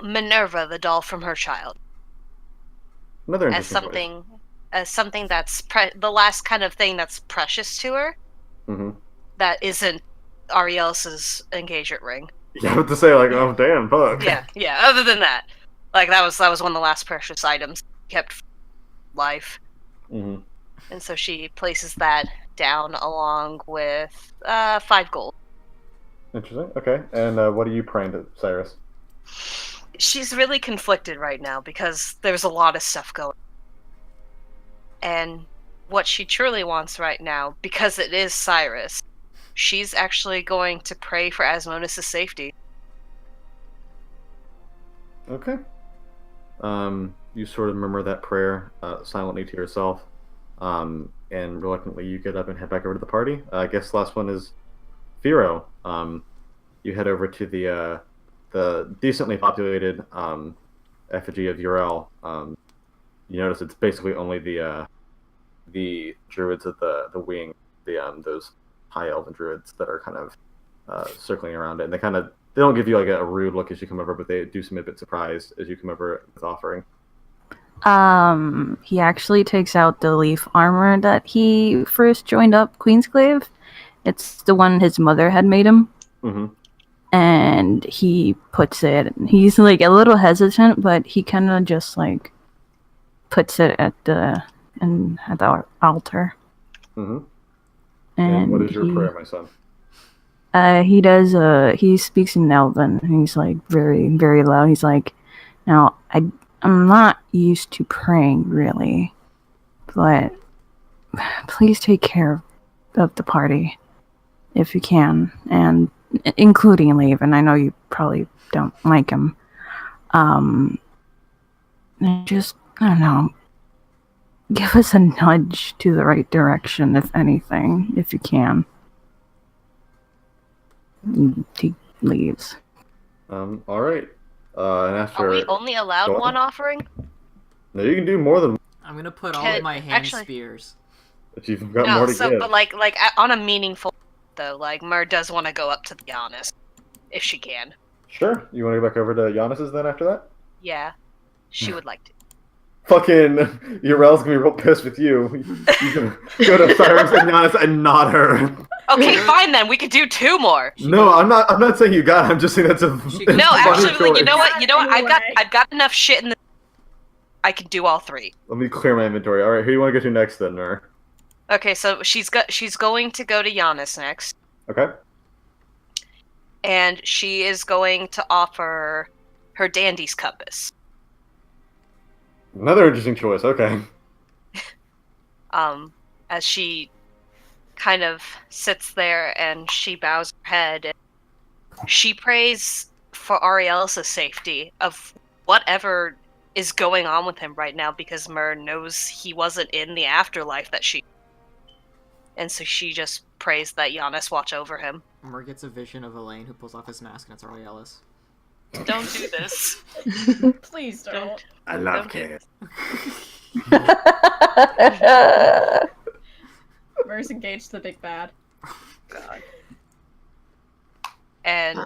Minerva the doll from her child Another as interesting something that's the last kind of thing that's precious to her. that isn't Ariel's engagement ring. You have to say like, oh damn, fuck. Yeah. Other than that, like that was one of the last precious items kept for life, Mm-hmm. and so she places that down along with 5 gold. Interesting. Okay. And what are you praying to, Cyrus? She's really conflicted right now because there's a lot of stuff going. And what she truly wants right now, because it is Cyrus, she's actually going to pray for Asmonis' safety. Okay. You sort of murmur that prayer silently to yourself, and reluctantly you get up and head back over to the party. I guess the last one is Firo. You head over to the decently populated effigy of Urel. You notice it's basically only the druids of the wing, those high elven druids that are kind of circling around it, and they don't give you like a rude look as you come over, but they do seem a bit surprised as you come over with offering. He actually takes out the leaf armor that he first joined up Queensclave. It's the one his mother had made him. Mm-hmm. And he puts it, he's like a little hesitant, but he kind of just like puts it at the altar. Mm-hmm. And what is your prayer, my son? He speaks in Elven. He's like very, very loud. He's like, now I'm not used to praying really, but please take care of the party if you can, and including Laven. I know you probably don't like him. Just, I don't know, give us a nudge to the right direction, if anything, if you can. He leaves. All right. And after Are we only allowed Go on. one offering? No, you can do more than I'm gonna put all of my hand actually- spears. if you've got No, more to so give. but like on a meaningful though, like Mer does want to go up to the Giannis if she can. Sure. You want to go back over to Giannis's then after that? Yeah, she would like to. Fucking Urel's gonna be real pissed with you. You can go to Cyrus and Giannis and not her. Okay, fine then. We could do 2 more. No, I'm not saying you got it. I'm just saying that's a She- it's No, a funny actually, you know choice. what? I've got enough shit in the. I can do all 3. Let me clear my inventory. All right, who do you want to go to next then, Nur? Okay, so she's going to go to Giannis next, Okay. and she is going to offer her Dandy's compass. Another interesting choice. Okay. As she kind of sits there and she bows her head, and she prays for Ariel's safety of whatever is going on with him right now, because Mer knows he wasn't in the afterlife that she. And so she just prays that Giannis watch over him. Mer gets a vision of Elaine who pulls off his mask and it's Ariellis. Don't do this. Please don't. I love Okay. kids. Mer's engaged the big bad. God. And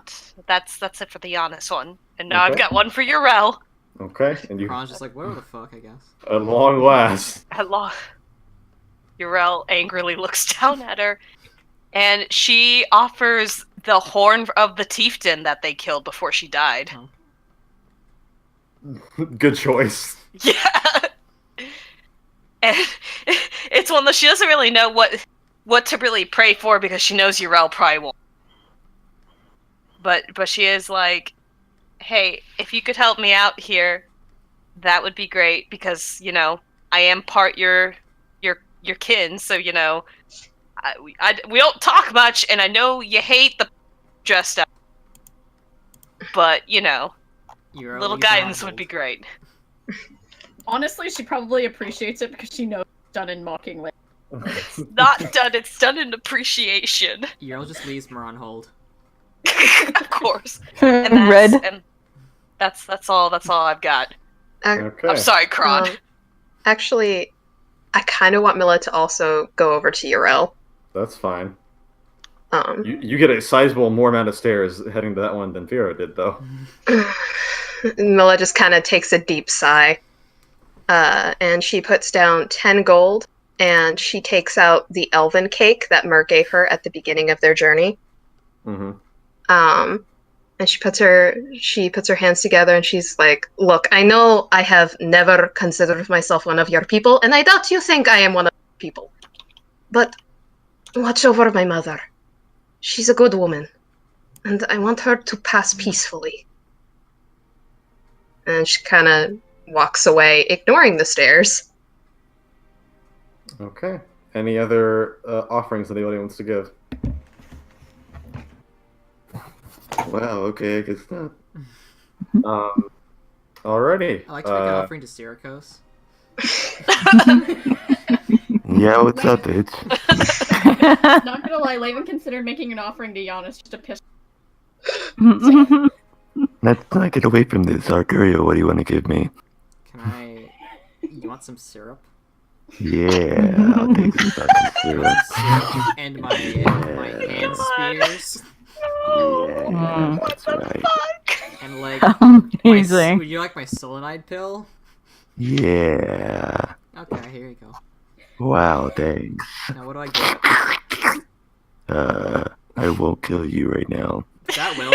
that's it for the Giannis one. And now I've Okay. got one for Urel. Okay, and you Kron's just like, whatever the fuck, I guess. at long last. Urel angrily looks down at her, and she offers the horn of the Tiefton that they killed before she died. Good choice. Yeah. And it's one that she doesn't really know what to really pray for, because she knows Urel probably won't. But she is like, hey, if you could help me out here, that would be great, because, you know, I am part your kin, so, you know, we don't talk much, and I know you hate the dressed up, but, you know, You're little always on guidance would hold. be great. Honestly, she probably appreciates it because she knows it's done in mocking way. Not done, it's done in appreciation. Yarl just leaves Mer on hold. Of course. And Red. that's all I've got. Okay. I'm sorry, Kron. Actually, I kind of want Mila to also go over to Urel. That's fine. Um, You get a sizable more amount of stairs heading to that one than Firo did, though. Mila just kind of takes a deep sigh, and she puts down 10 gold and she takes out the elven cake that Mer gave her at the beginning of their journey. Mm-hmm. And she puts her hands together and she's like, "Look, I know I have never considered myself one of your people, and I doubt you think I am one of your people. But watch over my mother. She's a good woman, and I want her to pass peacefully." And she kind of walks away, ignoring the stairs. Okay. Any other offerings that anybody wants to give? Well, okay, I guess not. Alrighty. I like to make an offering to Syracuse. Yeah, what's up, bitch? Not gonna lie, Laven considered making an offering to Giannis just to piss. Let's not get away from this, Arcurio. What do you want to give me? You want some syrup? Yeah, I'll take some fucking syrup. Syrup and my hand spears. Yeah, that's right. And like, Amazing. would you like my selenite pill? Yeah. Okay, here you go. Wow, thanks. Now what do I get? I won't kill you right now. That will.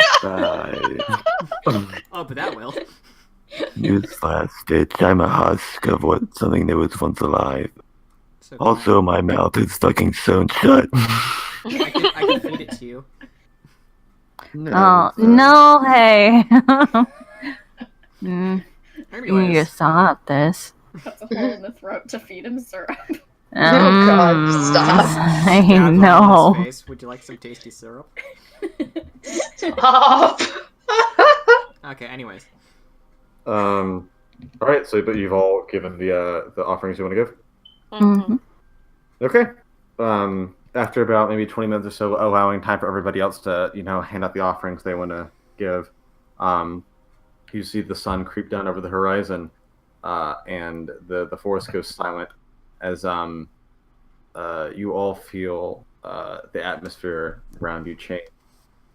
Oh, but that will. Newsflash, bitch. I'm a husk of something that was once alive. So Also, my mouth is fucking sewn shut. I can feed it to you. Oh, no, hey. You need to stop this. Cuts a hole in the throat to feed him syrup. Oh god, stop. I Stab him in know. his face. Would you like some tasty syrup? Stop. Okay, anyways. Alright, so but you've all given the offerings you want to give? Mhm. Okay. After about maybe 20 minutes or so, allowing time for everybody else to, hand out the offerings they want to give, you see the sun creep down over the horizon, and the forest goes silent as you all feel the atmosphere around you change,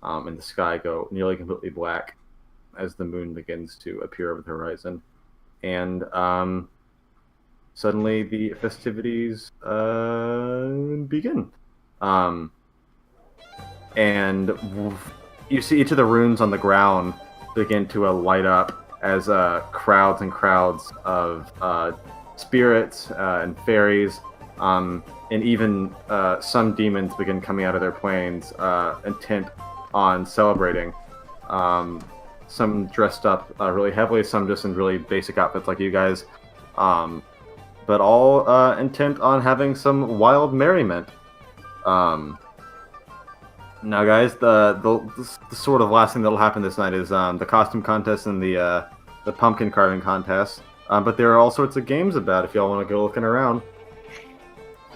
and the sky go nearly completely black as the moon begins to appear over the horizon. And suddenly the festivities begin. And you see each of the runes on the ground begin to light up as crowds and crowds of spirits and fairies, and even some demons begin coming out of their planes, intent on celebrating. Some dressed up really heavily, some just in really basic outfits like you guys, but all intent on having some wild merriment. Now, guys, the sort of last thing that'll happen this night is the costume contest and the pumpkin carving contest. But there are all sorts of games about if y'all want to go looking around.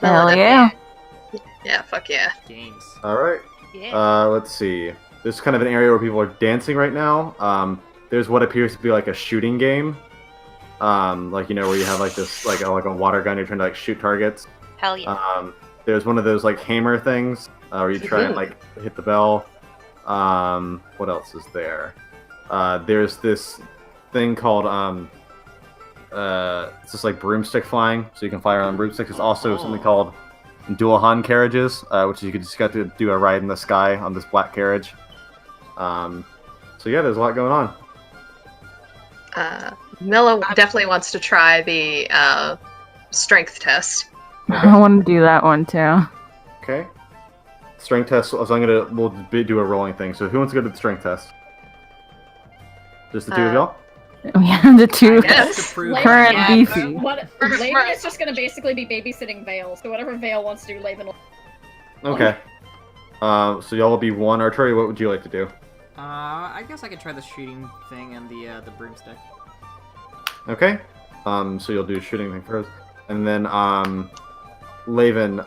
Hell yeah. Yeah, fuck yeah. Games. All right. Yeah. Let's see. There's kind of an area where people are dancing right now. There's what appears to be like a shooting game. Like, where you have like this, like a water gun, you're trying to like shoot targets. Hell yeah. There's one of those like hammer things where you try and like hit the bell. What else is there? There's this thing called it's just like broomstick flying, so you can fly around broomsticks. There's also something called dual Han carriages, which you can just got to do a ride in the sky on this black carriage. So yeah, there's a lot going on. Milla definitely wants to try the strength test. I want to do that one too. Okay. Strength test. So we'll do a rolling thing. So who wants to go to the strength test? Just the two of y'all? We have the two Yes. current Yeah. beefy. Laven is just gonna basically be babysitting Vale, so whatever Vale wants to do, Laven will. Okay. So y'all will be one. Arturi, what would you like to do? I guess I could try the shooting thing and the broomstick. Okay. So you'll do shooting thing first, and then Laven,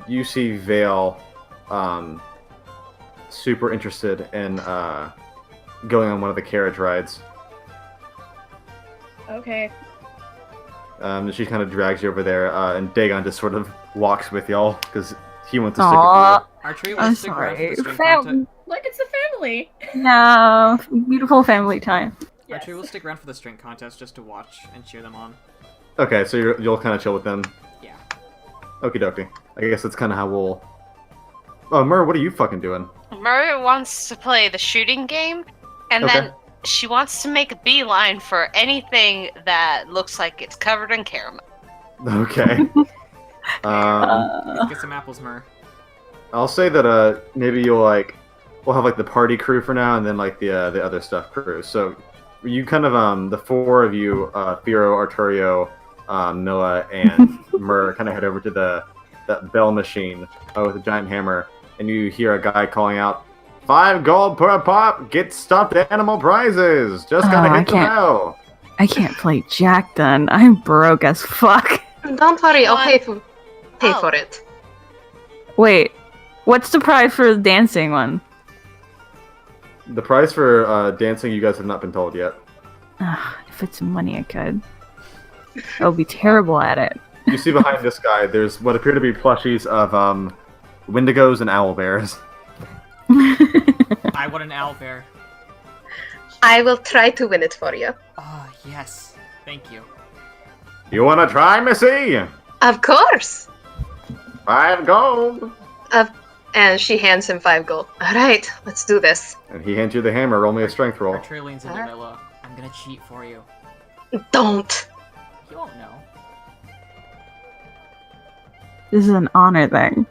you see Vale, super interested in going on one of the carriage rides. Okay. She kind of drags you over there, and Dagon just sort of walks with y'all because he wants to stick Aww. Archery I'm will stick around for sorry. the strength contest. Look, it's the family! No, beautiful family time. Yes. Archery will stick around for the strength contest just to watch and cheer them on. with you. Okay, so you'll kind of chill with them. Yeah. Okie dokie. I guess that's kind of how we'll. Oh, Mur, what are you fucking doing? Murray wants to play the shooting game, and Okay. then she wants to make a beeline for anything that looks like it's covered in caramel. Okay. Let's get some apples, Mur. I'll say that maybe we'll have like the party crew for now, and then like the other stuff crew. So you kind of the four of you, Firo, Arturio, Milla, and Mur, kind of head over to that bell machine with a giant hammer, and you hear a guy calling out, 5 gold per pop, get stuffed animal prizes. Just gotta hit the bell. I can't play Jack then. I'm broke as fuck. Don't worry, I'll pay for Oh. it. Wait, what's the prize for the dancing one? The price for dancing, you guys have not been told yet. If it's money, I could. I'll be terrible at it. You see behind this guy, there's what appear to be plushies of Wendigos and owlbears. I want an owlbear. I will try to win it for you. Oh, yes. Thank you. You wanna try, Missy? Of course! 5 gold. And she hands him 5 gold. Alright, let's do this. And he hands you the hammer. Roll me a strength roll. Arturio leans into Milla. I'm gonna cheat for you. Don't! You won't know. This is an honor thing.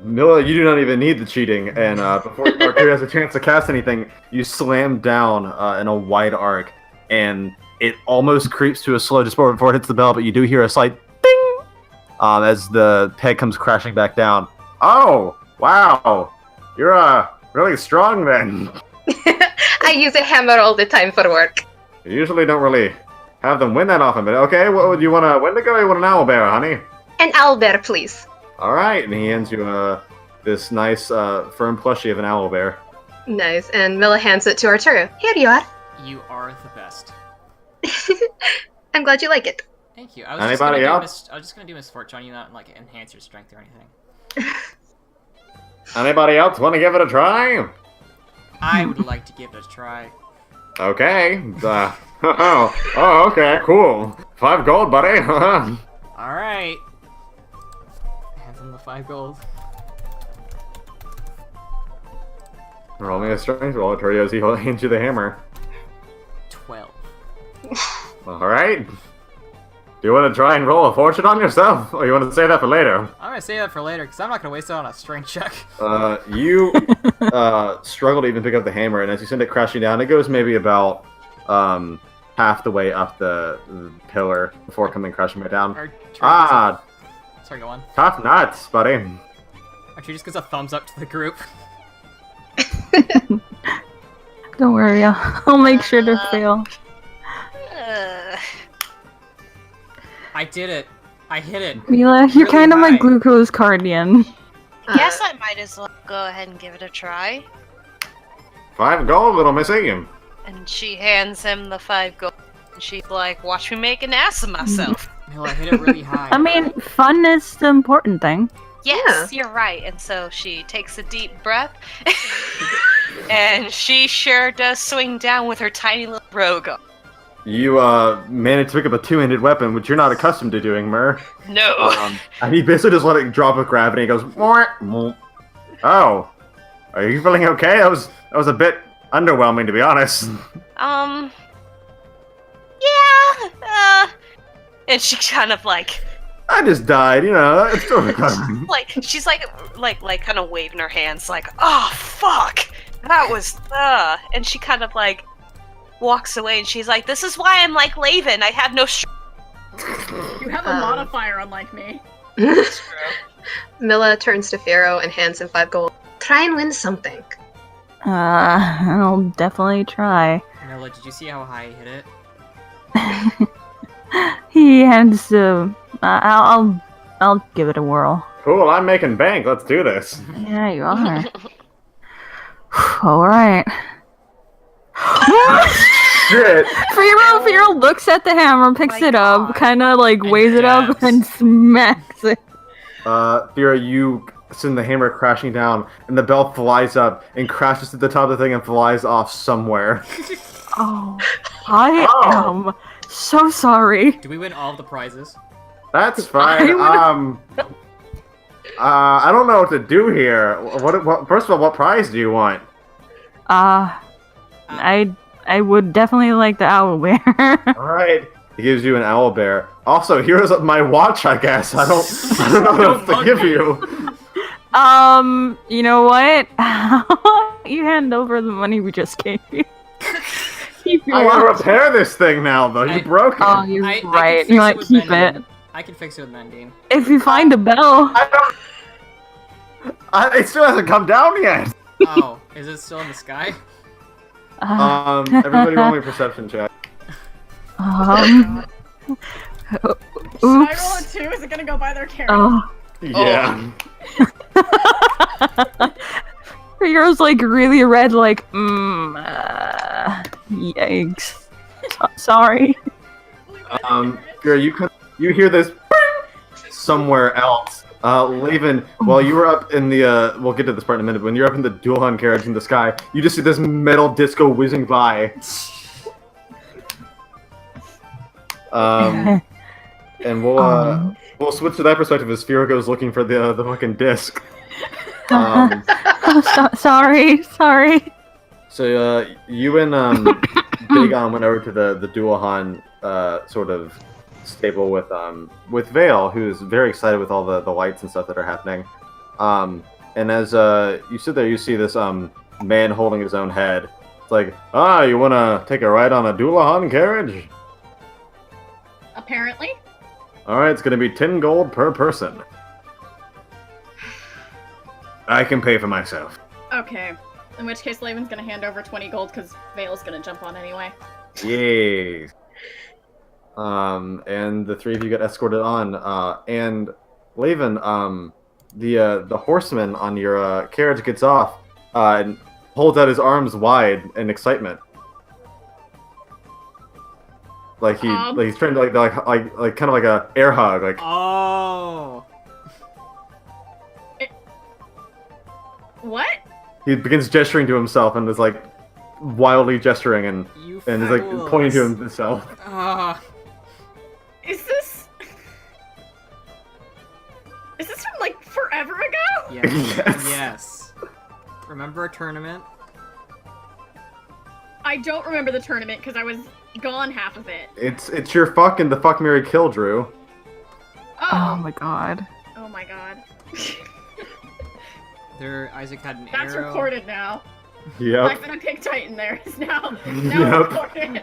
Milla, you do not even need the cheating, and before Arturio has a chance to cast anything, you slam down in a wide arc, and it almost creeps to a slow just before it hits the bell, but you do hear a slight ding as the peg comes crashing back down. Oh, wow! You're really strong then. I use a hammer all the time for work. You usually don't really have them win that often, but okay, what would you want, a Wendigo or you want an owlbear, honey? An owlbear, please. Alright, and he hands you this nice firm plushie of an owlbear. Nice, and Milla hands it to Arturo. Here you are. You are the best. I'm glad you like it. Thank you. I was Anybody else? just gonna do misfortune on you, not like enhance your strength or anything. Anybody else want to give it a try? I would like to give it a try. Okay. Okay, cool. 5 gold, buddy. Alright. Hands him the 5 gold. Roll me a strength roll, Arturio, as he hands you the hammer. 12. Alright. Do you want to try and roll a fortune on yourself? Or you want to save that for later? I'm gonna save that for later, because I'm not gonna waste it on a strength check. You struggle to even pick up the hammer, and as you send it crashing down, it goes maybe about half the way up the pillar before coming crashing back down. Sorry, go on. Tough nuts, buddy. Archie just gives a thumbs up to the group. Don't worry, I'll make sure to fail. I did it. I hit it. Mila, you're Really kind of my high. glucose guardian. Guess I might as well go ahead and give it a try. 5 gold, little missy. And she hands him the 5 gold. And she's like, watch me make an ass of myself. Mila, I hit it really high. I mean, fun is the important thing. Yes, you're right. And so she takes a deep breath. And she sure does swing down with her tiny little rogue. You managed to pick up a 2-handed weapon, which you're not accustomed to doing, Mur. No. And he basically just let it drop with gravity. He goes, "Mwah, mwah." Oh, are you feeling okay? That was a bit underwhelming, to be honest. Yeah. And she kind of like, I just died, you know. It's still recovering. like she's like kind of waving her hands, like, oh fuck, that was and she kind of like walks away, and she's like, this is why I'm like Laven. I have no strength. You have a modifier unlike me. Milla turns to Firo and hands him 5 gold. Try and win something. I'll definitely try. Mila, did you see how high I hit it? He hands I'll give it a whirl. Cool, I'm making bank. Let's do this. Yeah, you are. Alright. Shit. Firo looks at the hammer, picks My it up, God. kind of like weighs it up, dabs. and smacks it. Fira, you send the hammer crashing down, and the bell flies up and crashes to the top of the thing and flies off somewhere. Oh, I am so sorry. Do we win all of the prizes? That's fine. I don't know what to do here. What? First of all, what prize do you want? I would definitely like the owl bear. All right. He gives you an owl bear. Also, here's my watch. I guess I don't know what else to give you. You know what? You hand over the money we just gave you. Keep your I want watch. to repair this thing now, though. You broke it. Oh, you're I can right. fix You it might with keep Mending. it. I can fix it with Mending. If you find a bell. I don't. It still hasn't come down yet. Oh, is it still in the sky? Everybody roll me a perception check. Should I roll a Oops. 2? Is it gonna go by their carriage? Oh. Yeah. Hero's like really red, like, yikes. Sorry. You hear this somewhere else. Laven, while you were up in the, we'll get to this part in a minute, but when you're up in the dual hunt carriage in the sky, you just see this metal disco whizzing by. And we'll switch to that perspective as Firo goes looking for the fucking disc. Sorry. So you and Dagon went over to the Dualhan sort of stable with Vale, who's very excited with all the lights and stuff that are happening. And as you sit there, you see this man holding his own head. It's like, you want to take a ride on a Dualhan carriage? Apparently. All right, it's going to be 10 gold per person. I can pay for myself. Okay. In which case, Laven's gonna hand over 20 gold because Vale's gonna jump on anyway. Yay! And the three of you get escorted on. And Laven, the horseman on your carriage gets off and holds out his arms wide in excitement. Like he's trying to like kind of like a air hug, like. Oh. What? He begins gesturing to himself and is like wildly gesturing and is like pointing to himself. Is this from like forever ago? Yes. Remember a tournament? I don't remember the tournament because I was gone half of it. It's your fucking the fuck, marry, kill, Drew. Oh my god. Oh my god. Isaac had an That's arrow. recorded now. Yep. Life in a Pig Titan there is now recorded.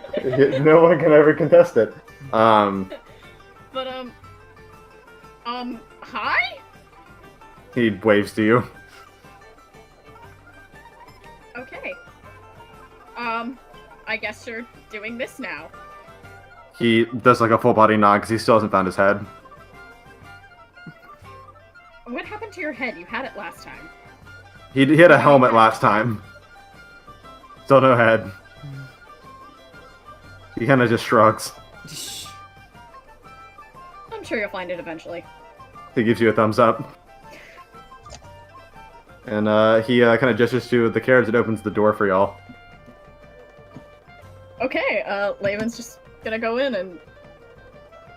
No one can ever contest it. But hi? He waves to you. Okay. I guess you're doing this now. He does like a full body nod because he still hasn't found his head. What happened to your head? You had it last time. He had a helmet last time. Still no head. He kind of just shrugs. I'm sure you'll find it eventually. He gives you a thumbs up. And he kind of gestures to the carriage that opens the door for y'all. Okay, Laven's just gonna go in and...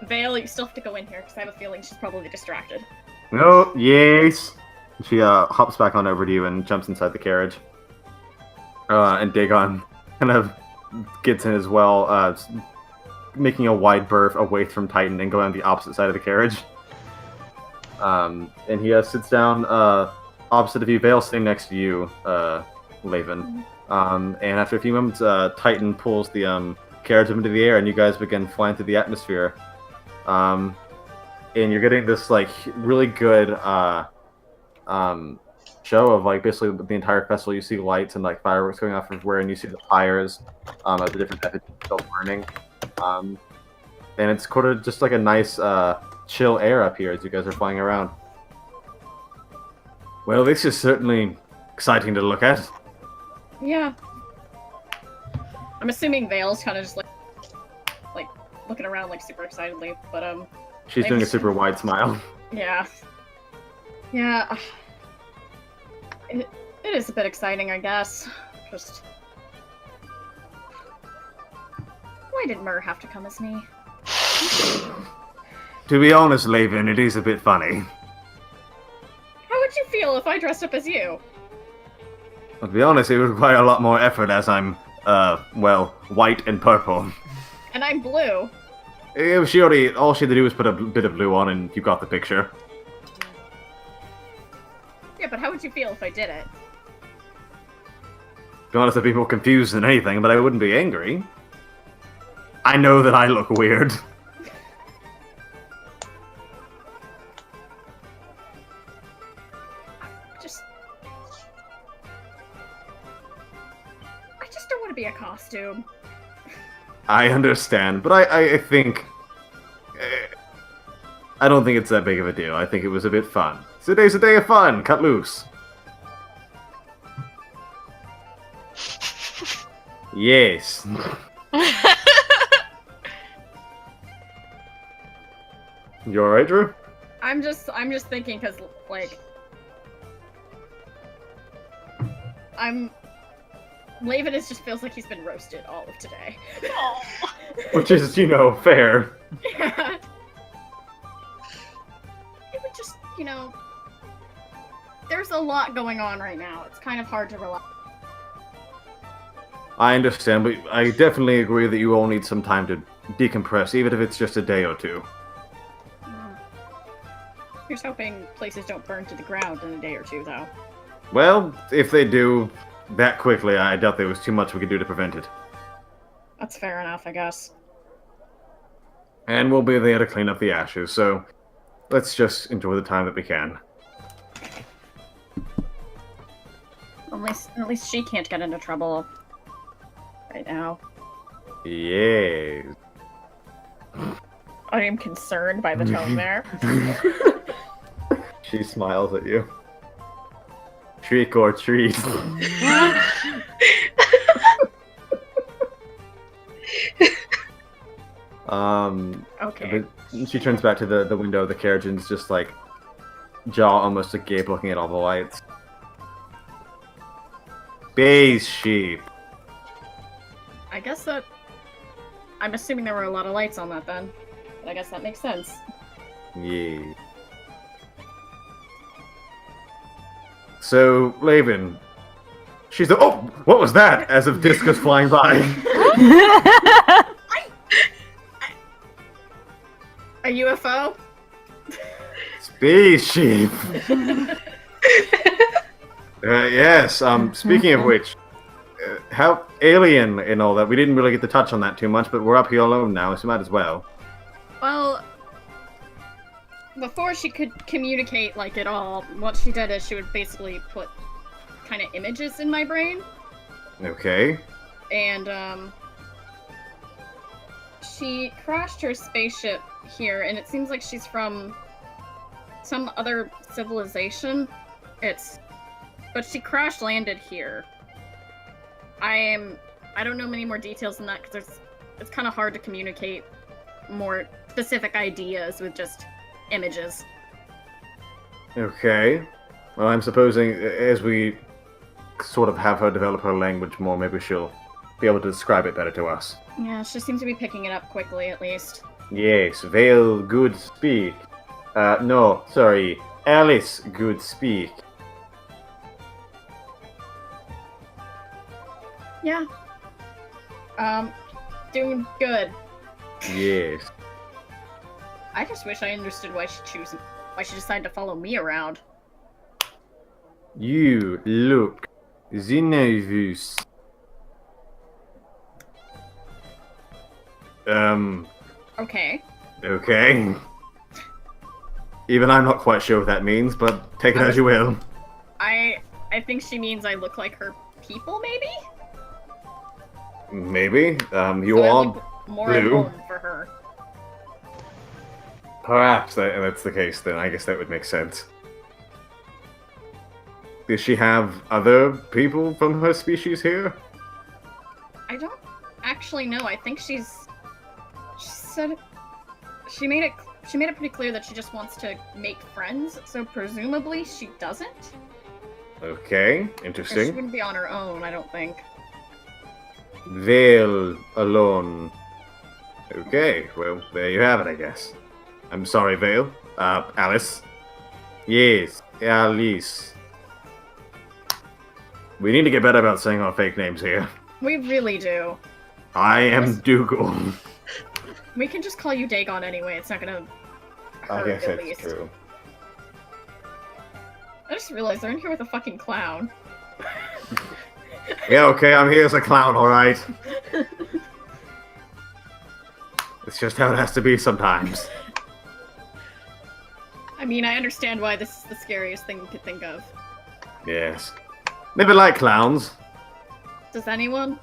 Vale, you still have to go in here, because I have a feeling she's probably distracted. No, yes. She hops back on over to you and jumps inside the carriage. And Dagon kind of gets in as well, making a wide berth away from Titan and going on the opposite side of the carriage. And he sits down opposite of you, Vale sitting next to you, Laven. And after a few moments, Titan pulls the carriage up into the air, and you guys begin flying through the atmosphere. And you're getting this like really good show of like basically the entire festival. You see lights and like fireworks going off everywhere, and you see the fires of the different methods still burning. And it's kind of just like a nice chill air up here as you guys are flying around. Well, this is certainly exciting to look at. Yeah. I'm assuming Vale's kind of just like looking around like super excitedly, but She's doing a super wide smile. Yeah. Yeah. It is a bit exciting, I guess. Just... Why did Myrrh have to come as me? To be honest, Laven, it is a bit funny. How would you feel if I dressed up as you? To be honest, it would require a lot more effort as I'm, well, white and purple. And I'm blue. All she had to do was put a bit of blue on and you got the picture. Yeah, but how would you feel if I did it? To be honest, I'd be more confused than anything, but I wouldn't be angry. I know that I look weird. I just don't want to be a costume. I understand, but I think... I don't think it's that big of a deal. I think it was a bit fun. Today's a day of fun! Cut loose! Yes. You alright, Drew? I'm just thinking because like Laven just feels like he's been roasted all of today. Which is, fair. Yeah. It would just, there's a lot going on right now. It's kind of hard to relax. I understand, but I definitely agree that you all need some time to decompress, even if it's just a day or two. Here's hoping places don't burn to the ground in a day or two, though. Well, if they do that quickly, I doubt there was too much we could do to prevent it. That's fair enough, I guess. And we'll be there to clean up the ashes, so let's just enjoy the time that we can. At least she can't get into trouble right now. Yes. I am concerned by the tone there. She smiles at you. Trick or treat. Okay. But she turns back to the window of the carriage and is just like jaw almost agape looking at all the lights. Spaceship. I guess that... I'm assuming there were a lot of lights on that then. But I guess that makes sense. Yeah. So, Laven, she's the— oh! What was that? As if discus flying by. A UFO? Spaceship. Yes, speaking of which, how alien and all that, we didn't really get to touch on that too much, but we're up here alone now, so might as well. Well, before she could communicate like at all, what she did is she would basically put kind of images in my brain. Okay. And, she crashed her spaceship here, and it seems like she's from some other civilization. But she crash landed here. I don't know many more details than that because it's kind of hard to communicate more specific ideas with just images. Okay. Well, I'm supposing as we sort of have her develop her language more, maybe she'll be able to describe it better to us. Yeah, she seems to be picking it up quickly, at least. Yes, Vale good speak. No, sorry, Alice good speak. Yeah. Doing good. Yes. I just wish I understood why she decided to follow me around. You look nervous. Okay. Okay. Even I'm not quite sure what that means, but take it as you will. I think she means I look like her people, maybe? Maybe. You So I are look more at blue. home for her. Perhaps that's the case then. I guess that would make sense. Does she have other people from her species here? I don't actually know. I think she said she made it pretty clear that she just wants to make friends, so presumably she doesn't. Okay, Or she interesting. wouldn't be on her own, I don't think. Vale alone. Okay, well, there you have it, I guess. I'm sorry, Vale. Alice. Yes, Alice. We need to get better about saying our fake names here. We really do. I am Dougal. We can just call you Dagon anyway. It's not gonna I hurt, guess at that's least. true. I just realized they're in here with a fucking clown. Yeah, okay, I'm here as a clown, alright? It's just how it has to be sometimes. I mean, I understand why this is the scariest thing you could think of. Yes. Never like clowns. Does anyone?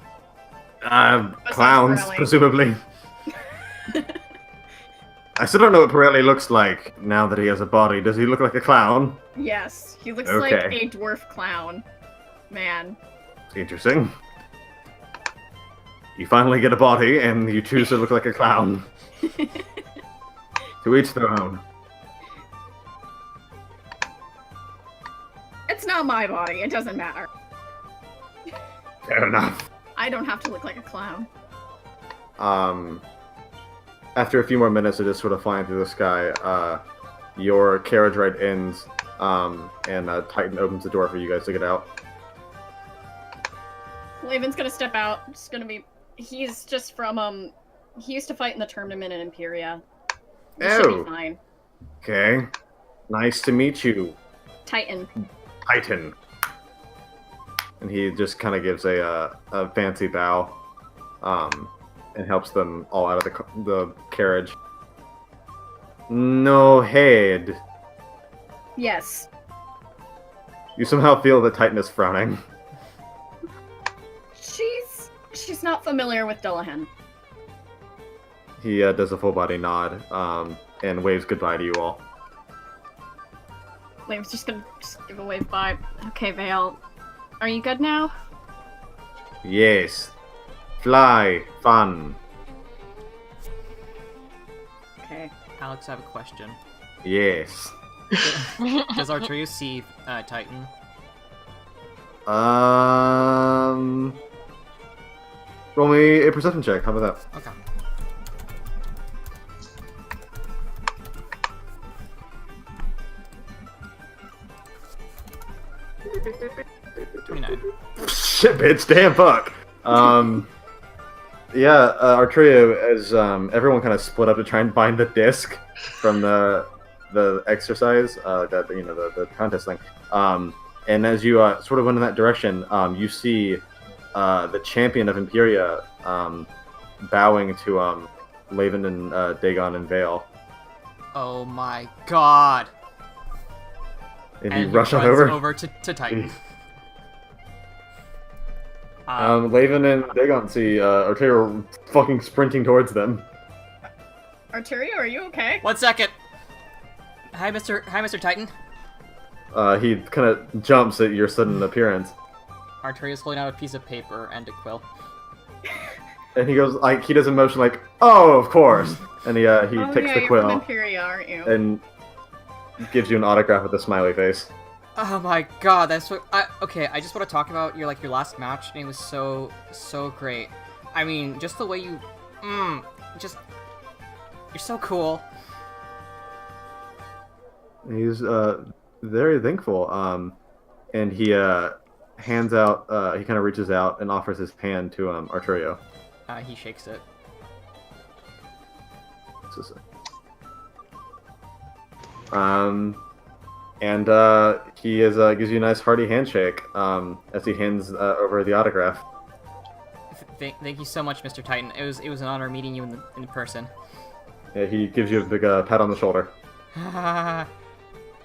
Clowns, Pirelli. presumably. I still don't know what Pirelli looks like now that he has a body. Does he look like a clown? Yes, he looks Okay. like a dwarf clown. Man. Interesting. You finally get a body, and you choose to look like a clown. To each their own. It's not my body, it doesn't matter. Fair enough. I don't have to look like a clown. After a few more minutes of just sort of flying through the sky, your carriage ride ends, and Titan opens the door for you guys to get out. Laven's gonna step out. It's gonna be. He's just from he used to fight in the tournament in Imperia. He should Oh. be fine. Okay. Nice to meet you, Titan. Titan. And he just kind of gives a fancy bow, and helps them all out of the carriage. No head. Yes. You somehow feel that Titan is frowning. She's not familiar with Dullahan. He does a full body nod, and waves goodbye to you all. Laven's just gonna give a wave bye. Okay, Vale. Are you good now? Yes. Fly. Fun. Okay. Alex, I have a question. Yes. Does Arturius see Titan? Roll me a perception check. How about that? Okay. Shit, bitch. Damn, fuck. Yeah, Artrio, as everyone kind of split up to try and find the disc from the exercise, the contest thing. And as you sort of went in that direction, you see the champion of Imperia bowing to Laven and Dagon and Vale. Oh my god! And you rush on over. to Titan. Laven and Dagon see Arturo fucking sprinting towards them. Arturio, are you okay? 1 second. Hi, Mr. Titan. He kind of jumps at your sudden appearance. Arturius holding out a piece of paper and a quill. And he goes, like, he does a motion like, oh, of course. And he takes yeah, the you're quill from Imperia, aren't you? and gives you an autograph with a smiley face. Oh my god, that's what. Okay, I just want to talk about your last match, and it was so great. I mean, just the way you, you're so cool. He's very thankful. And he hands out. He kind of reaches out and offers his hand to Arturio. He shakes it. And he gives you a nice hearty handshake as he hands over the autograph. Thank you so much, Mr. Titan. It was an honor meeting you in person. Yeah, he gives you a big pat on the shoulder.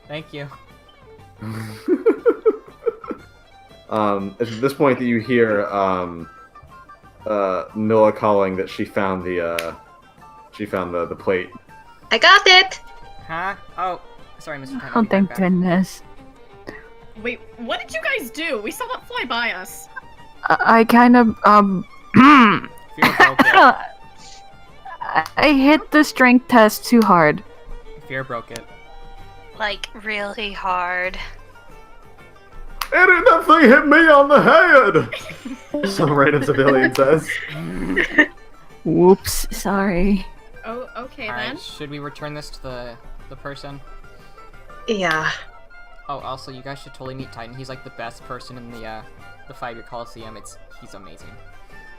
Thank you. At this point, that you hear Mila calling that she found the plate. I got it! Huh? Oh, sorry, Mr. Titan. Oh, thank goodness. Wait, what did you guys do? We saw that fly by us. I kind of, Fear broke it. I hit the strength test too hard. Fear broke it. Like, really hard. And that thing hit me on the head! Some random civilian says. Whoops, sorry. Oh, okay then. Alright, should we return this to the person? Yeah. Oh, also, you guys should totally meet Titan. He's like the best person in the 5-year Coliseum. He's amazing.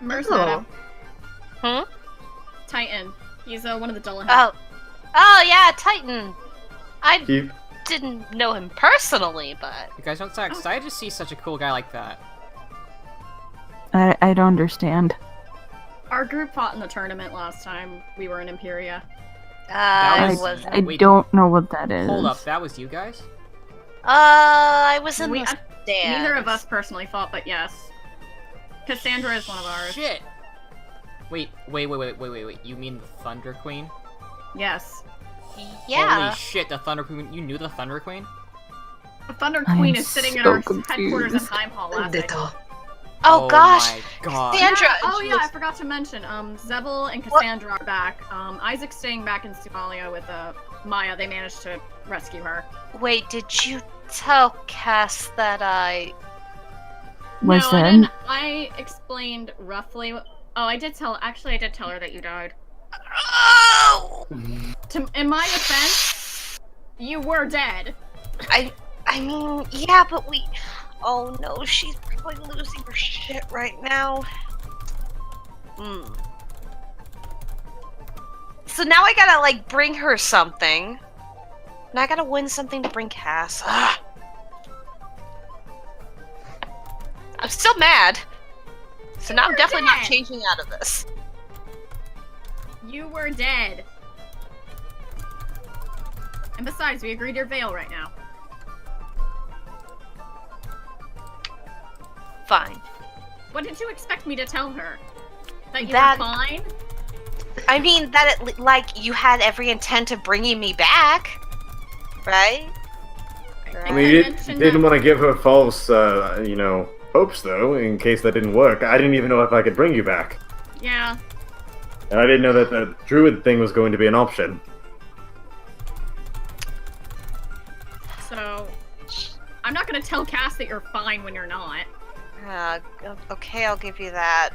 Mer's met him. Hmm? Titan. He's one of the Dullahan. Oh yeah, Titan. I He didn't know him personally, but You guys don't sound excited to see such a cool guy like that. I don't understand. Our group fought in the tournament last time we were in Imperia. That I was- was. I Wait. don't know what that is. Hold up, that was you guys? I was in We- the stands. Neither of us personally fought, but yes. Cassandra is one of ours. Shit! Wait. You mean the Thunder Queen? Yes. Yeah. Holy shit, the Thunder Queen. You knew the Thunder Queen? The Thunder I Queen am is sitting in so our headquarters in confused. Heimhall last night. Ditto. Oh gosh. my god. Sandra. Oh she yeah, I looks- forgot to mention. Zevel and Cassandra are back. Isaac's staying back in Somalia with Maya. They managed to rescue her. Wait, did you tell Cass that I? Was no, that? I didn't. I explained roughly. Oh, I did tell. Actually, I did tell her that you died. Oh. In my defense, you were dead. I mean, yeah, but we. Oh no, she's probably losing her shit right now. So now I gotta like bring her something. Now I gotta win something to bring Cass. Ugh. I'm still mad. So now I'm were definitely not dead. changing out of this. You were dead. And besides, we agreed your veil right now. Fine. What did you expect me to tell her? That you That- were fine? I mean that like you had every intent of bringing me back, right? I mean, you didn't want to give her false, hopes, though, in case that didn't work. I didn't even know if I could bring you back. Yeah. And I didn't know that the druid thing was going to be an option. So, I'm not gonna tell Cass that you're fine when you're not. Okay, I'll give you that.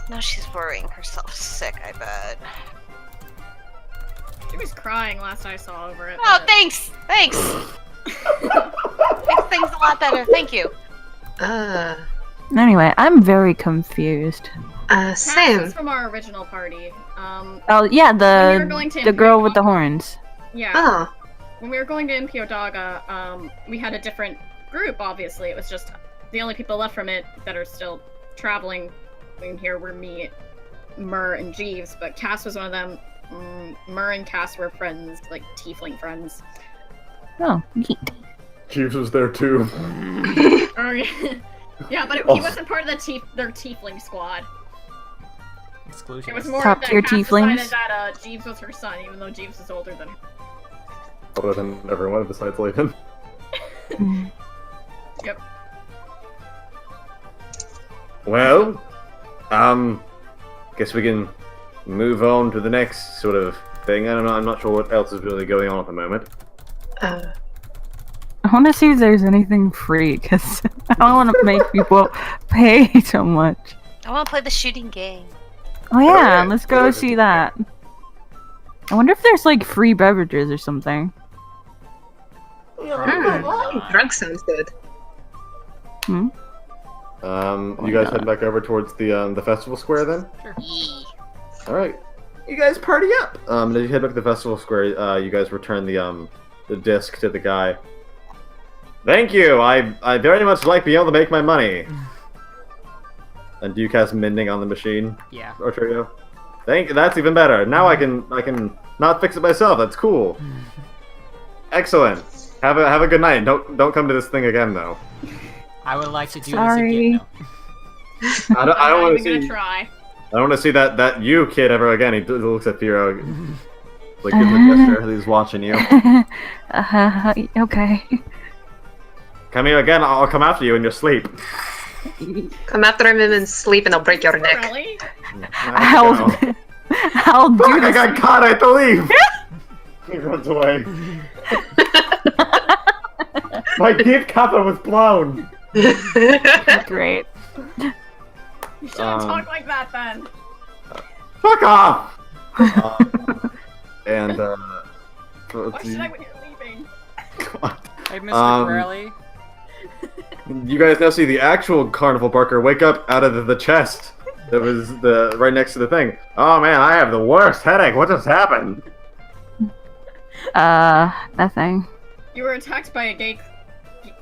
Now she's worrying herself sick, I bet. She was crying last I saw over it. Oh, but- thanks! Thanks! Makes things a lot better, thank you. Anyway, I'm very confused. Cass Same. is from our original party. Oh yeah, When we were going to the girl Imperial with the Daga- horns. Yeah. Oh. When we were going to Impio Daga, we had a different group, obviously. It was just the only people left from it that are still traveling in here were me, Mur, and Jeeves, but Cass was one of them. Mur and Cass were friends, like tiefling friends. Oh, neat. Jeeves was there too. Oh, yeah. Yeah, but he Oh. wasn't part of their tiefling squad. Exclusion. It was more Top that tier Cass tieflings? decided that Jeeves was her son, even though Jeeves is older than her. Other than everyone besides Lathan. Yep. Well, guess we can move on to the next sort of thing. I don't know, I'm not sure what else is really going on at the moment. I want to see if there's anything free, because I don't want to make people pay so much. I want to play the shooting game. Oh yeah, yeah. let's go see that. I wonder if there's like free beverages or something. Drunk sounds good. Hmm? You guys head back over towards the festival square then? Yee. Alright. You guys party up! As you head back to the festival square, you guys return the disc to the guy. Thank you! I very much like being able to make my money. And do you cast mending on the machine, Yeah. Arturio? That's even better. Now I can not fix it myself. That's cool. Excellent. Have a good night. Don't come to this thing again though. I would like to do Sorry. this again. I don't want to even see. gonna try. I don't want to see that you kid ever again. He looks at Firo, like gives him a gesture. He's watching you. Okay. Come here again. I'll come after you in your sleep. Come after him in sleep and I'll break your neck. Really? I'll do Fuck, I this. got caught. I have to leave. He runs away. My gift cover was blown. Great. You shouldn't talk like that then. Fuck off. And Why should I when you're leaving? Hey, Mr. Corelli. you guys now see the actual carnival barker wake up out of the chest that was the right next to the thing. Oh man, I have the worst headache. What just happened? Nothing. You were attacked by a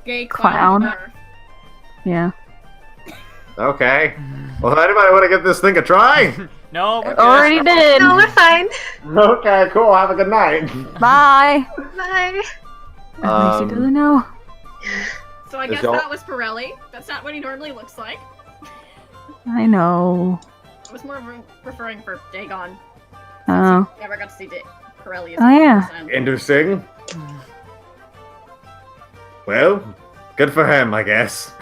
gay Clown. clown. Yeah. Okay. Well, anybody want to give this thing a try? No, we're good. Already did. No, we're fine. Okay, cool. Have a good night. Bye. Bye. At least he doesn't know. So I Is guess y'all- that was Pirelli. That's not what he normally looks like. I know. I was more referring for Dagon. Oh. Never got to see Pirelli as Oh, yeah. person. Interesting. Well, good for him, I guess.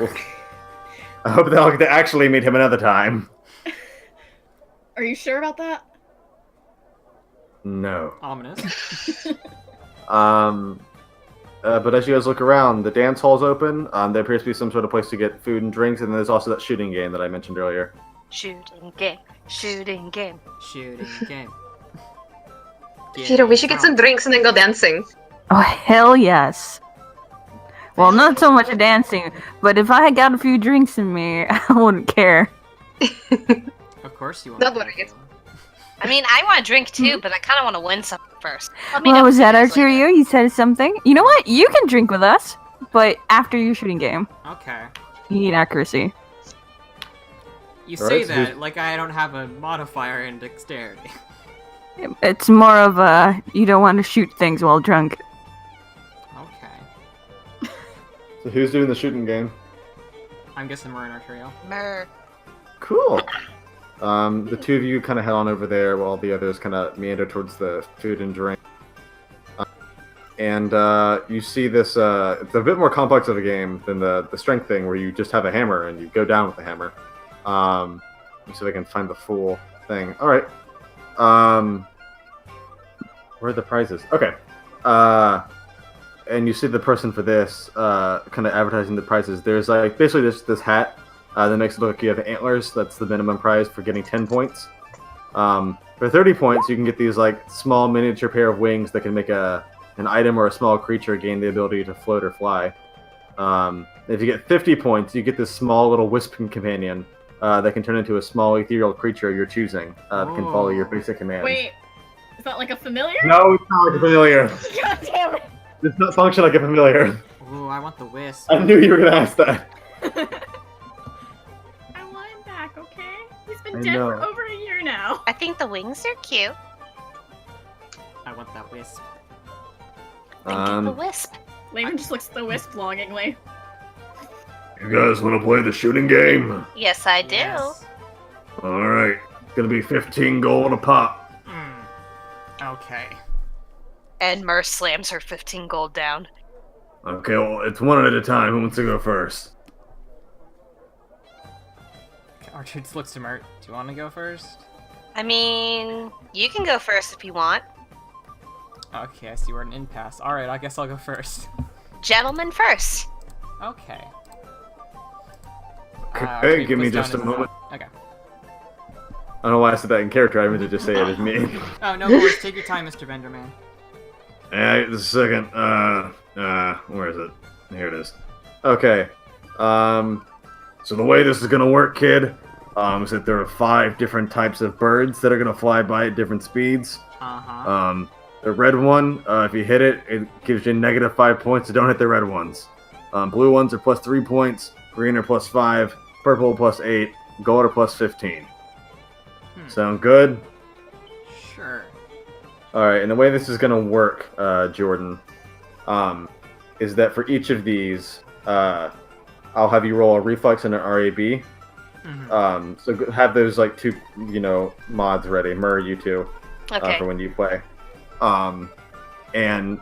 I hope they'll get to actually meet him another time. Are you sure about that? No. Ominous. But as you guys look around, the dance hall's open. There appears to be some sort of place to get food and drinks, and there's also that shooting game that I mentioned earlier. Shooting game. Shooting game. Shooting game. Peter, we should get some drinks and then go dancing. Oh, hell yes. Well, not so much dancing, but if I had got a few drinks in me, I wouldn't care. Of course you want Not to. what I get. I mean, I want to drink too, but I kind of want to win something first. Let me know Well, was that later. Arturio? You said something? You know what? You can drink with us, but after your shooting game. Okay. You need accuracy. You All say right, so that who's- like I don't have a modifier in dexterity. It's more of a, you don't want to shoot things while drunk. Okay. So who's doing the shooting game? I'm guessing we're in Arturio. Mer. Cool. The two of you kind of head on over there while the others kind of meander towards the food and drink. And you see this, it's a bit more complex of a game than the strength thing where you just have a hammer and you go down with the hammer. Let me see if I can find the full thing. Alright. Where are the prizes? Okay. And you see the person for this kind of advertising the prizes. There's like basically this hat that makes it look like you have antlers. That's the minimum prize for getting 10 points. For 30 points, you can get these like small miniature pair of wings that can make an item or a small creature gain the ability to float or fly. If you get 50 points, you get this small little wisping companion that can turn into a small ethereal creature you're choosing that can follow your basic commands. Wait, is that like a familiar? No, it's not like a familiar. God damn it! It does not function like a familiar. Ooh, I want the wisp. I knew you were going to ask that. I want him back, okay? He's been I dead for know. over a year now. I think the wings are cute. I want that wisp. Then get the wisp. Layman just looks at the wisp longingly. You guys want to play the shooting game? Yes, I do. Yes. Alright. It's going to be 15 gold a pop. Okay. And Mer slams her 15 gold down. Okay, well, it's one at a time. Who wants to go first? Archer just looks to Mert. Do you want to go first? I mean, you can go first if you want. Okay, I see we're at an impasse. Alright, I guess I'll go first. Gentlemen first. Okay. Okay, give me puts down just a his- moment. Okay. I don't know why I said that in character. I meant to just say it as me. Oh, no worries. Take your time, Mr. Venderman. Just a second. Where is it? Here it is. Okay. So the way this is gonna work, kid, is that there are 5 different types of birds that are gonna fly by at different speeds. Uh-huh. The red one, if you hit it, it gives you -5 points, so don't hit the red ones. Blue ones are +3 points, green are +5, purple +8, gold are +15. Sound good? Sure. Alright, and the way this is going to work, Jordan, is that for each of these, I'll have you roll a reflex and an RAB. So have those, like, 2, mods ready. Murr, you two, Okay. for when you play. And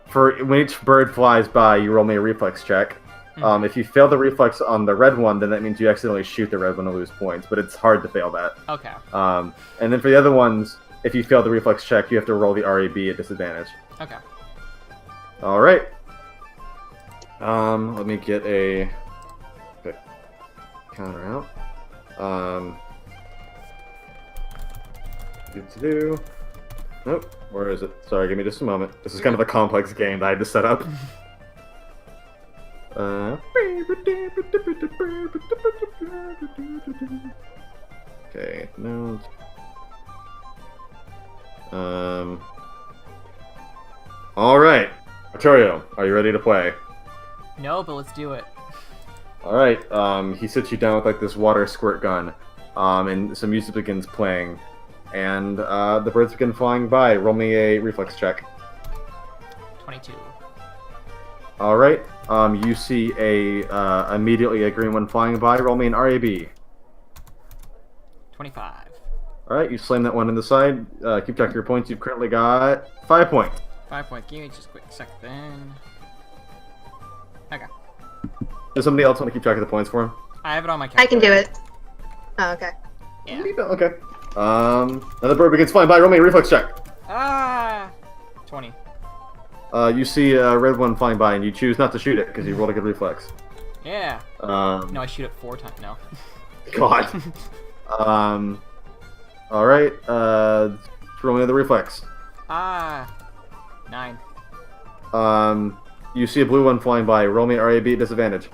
for when each bird flies by, you roll me a reflex check. If you fail the reflex on the red one, then that means you accidentally shoot the red one to lose points, but it's hard to fail that. Okay. And then for the other ones, if you fail the reflex check, you have to roll the RAB at disadvantage. Okay. Alright. Let me get a counter out. Do. Nope. Where is it? Sorry, give me just a moment. This is kind of a complex game that I had to set up. Okay, no. Alright. Arturio, are you ready to play? No, but let's do it. Alright, he sits you down with like this water squirt gun, and some music begins playing, and the birds begin flying by. Roll me a reflex check. 22. Alright, you see immediately a green one flying by. Roll me an RAB. 25. Alright, you slam that one in the side. Keep track of your points. You've currently got 5 points. 5 points. Give me just a quick second then. Okay. Does somebody else want to keep track of the points for him? I have it on my I calculator. can do it. Oh, okay. Yeah. Okay. Another bird begins flying by. Roll me a reflex check. Ah! 20. You see a red one flying by, and you choose not to shoot it because you rolled a good reflex. Yeah. No, I shoot it 4 times. No. God. Alright, roll me another reflex. 9. You see a blue one flying by. Roll me RAB at disadvantage.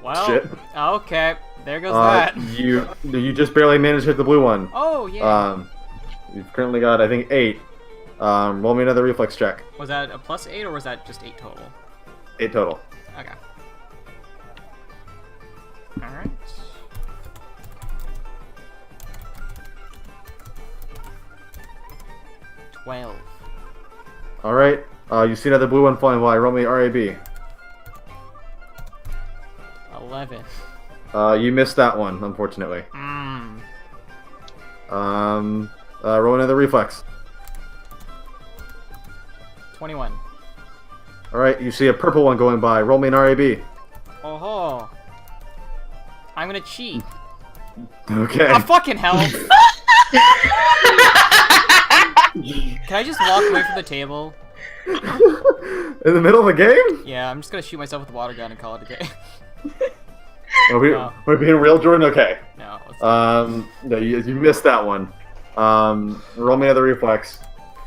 Well. Shit. Okay. There goes that. You just barely managed to hit the blue one. Oh, yeah. You've currently got, I think, 8. Roll me another reflex check. Was that a plus 8 or was that just 8 total? 8 total. Okay. Alright. $12. Alright, you see another blue one flying by. Roll me RAB. 11. You missed that one, unfortunately. Roll another reflex. 21. Alright, you see a purple one going by. Roll me an RAB. Oh, I'm gonna cheat. Okay. Oh, fucking hell! Can I just walk away from the table? In the middle of the game? Yeah, I'm just gonna shoot myself with a water gun and call it a day. We're being real, Jordan? Okay. No. No, you missed that one. Roll me another reflex.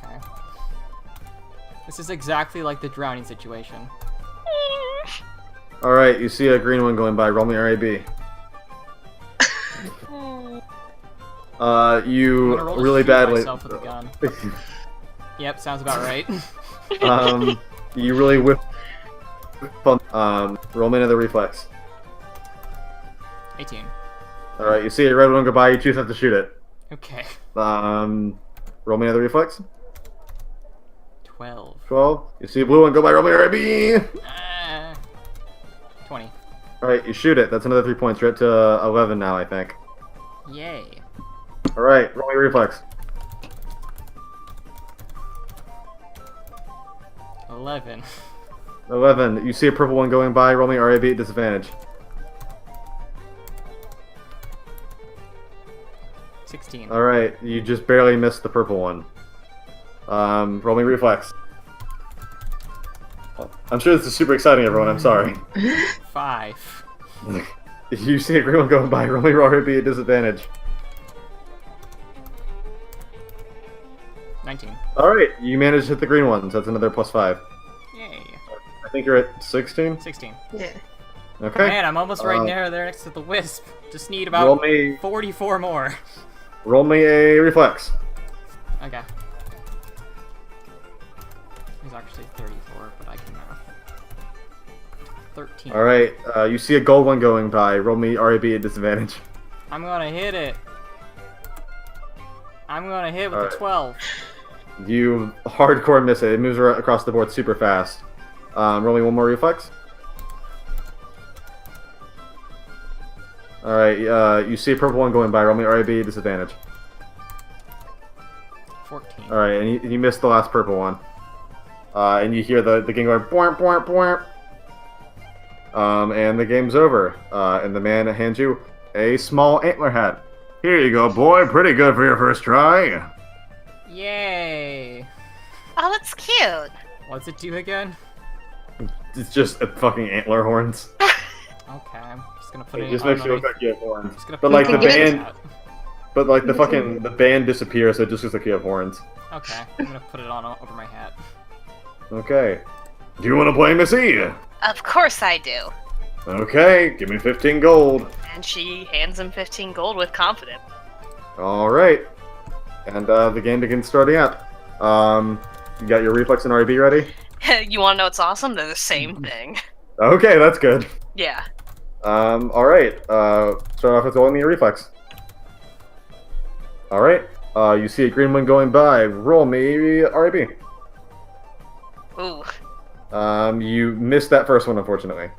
Okay. This is exactly like the drowning situation. Alright, you see a green one going by. Roll me RAB. You I'm gonna roll to really shoot badly. myself with a gun. Yep, sounds about right. You really whip. Roll me another reflex. 18. Alright, you see a red one go by. You choose not to shoot it. Okay. Roll me another reflex. 12. 12. You see a blue one go by. Roll me RAB. 20. Alright, you shoot it. That's another 3 points. You're up to 11 now, I think. Yay. Alright, roll me a reflex. 11. 11. You see a purple one going by. Roll me RAB at disadvantage. 16. Alright, you just barely missed the purple one. Roll me reflex. I'm sure this is super exciting, everyone. I'm sorry. 5. You see a green one going by. Roll me RAB at disadvantage. 19. Alright, you managed to hit the green ones. That's another +5. Yay. I think you're at 16? 16. Yeah. Okay. Man, I'm almost right there next to the wisp. Just need about Roll me 44 more. Roll me a reflex. Okay. It's actually 34, but I can math. 13. Alright, you see a gold one going by. Roll me RAB at disadvantage. I'm gonna hit it. I'm gonna hit with Alright. the 12. You hardcore miss it. It moves across the board super fast. Roll me one more reflex. Alright, you see a purple one going by. Roll me RAB at disadvantage. 14. Alright, and you missed the last purple one. And you hear the game going boing, boing, boing. And the game's over. And the man hands you a small antler hat. Here you go, boy. Pretty good for your first try. Yay! Oh, that's cute. What's it do again? It's just fucking antler horns. Okay, I'm just gonna put It it just on makes you look underneath- like you have horns. just gonna But put like it the on band- that. But like the band disappears, so it just looks like you have horns. Okay, I'm gonna put it on over my hat. Okay. Do you want to play, Missy? Of course I do. Okay, give me 15 gold. And she hands him 15 gold with confidence. All right. And the game begins starting up. You got your reflex and RB ready? You want to know what's awesome? They're the same thing. Okay, that's good. Yeah. All right. Start off with rolling me your reflex. All right. You see a green one going by. Roll me RB. Ooh. You missed that first one, unfortunately.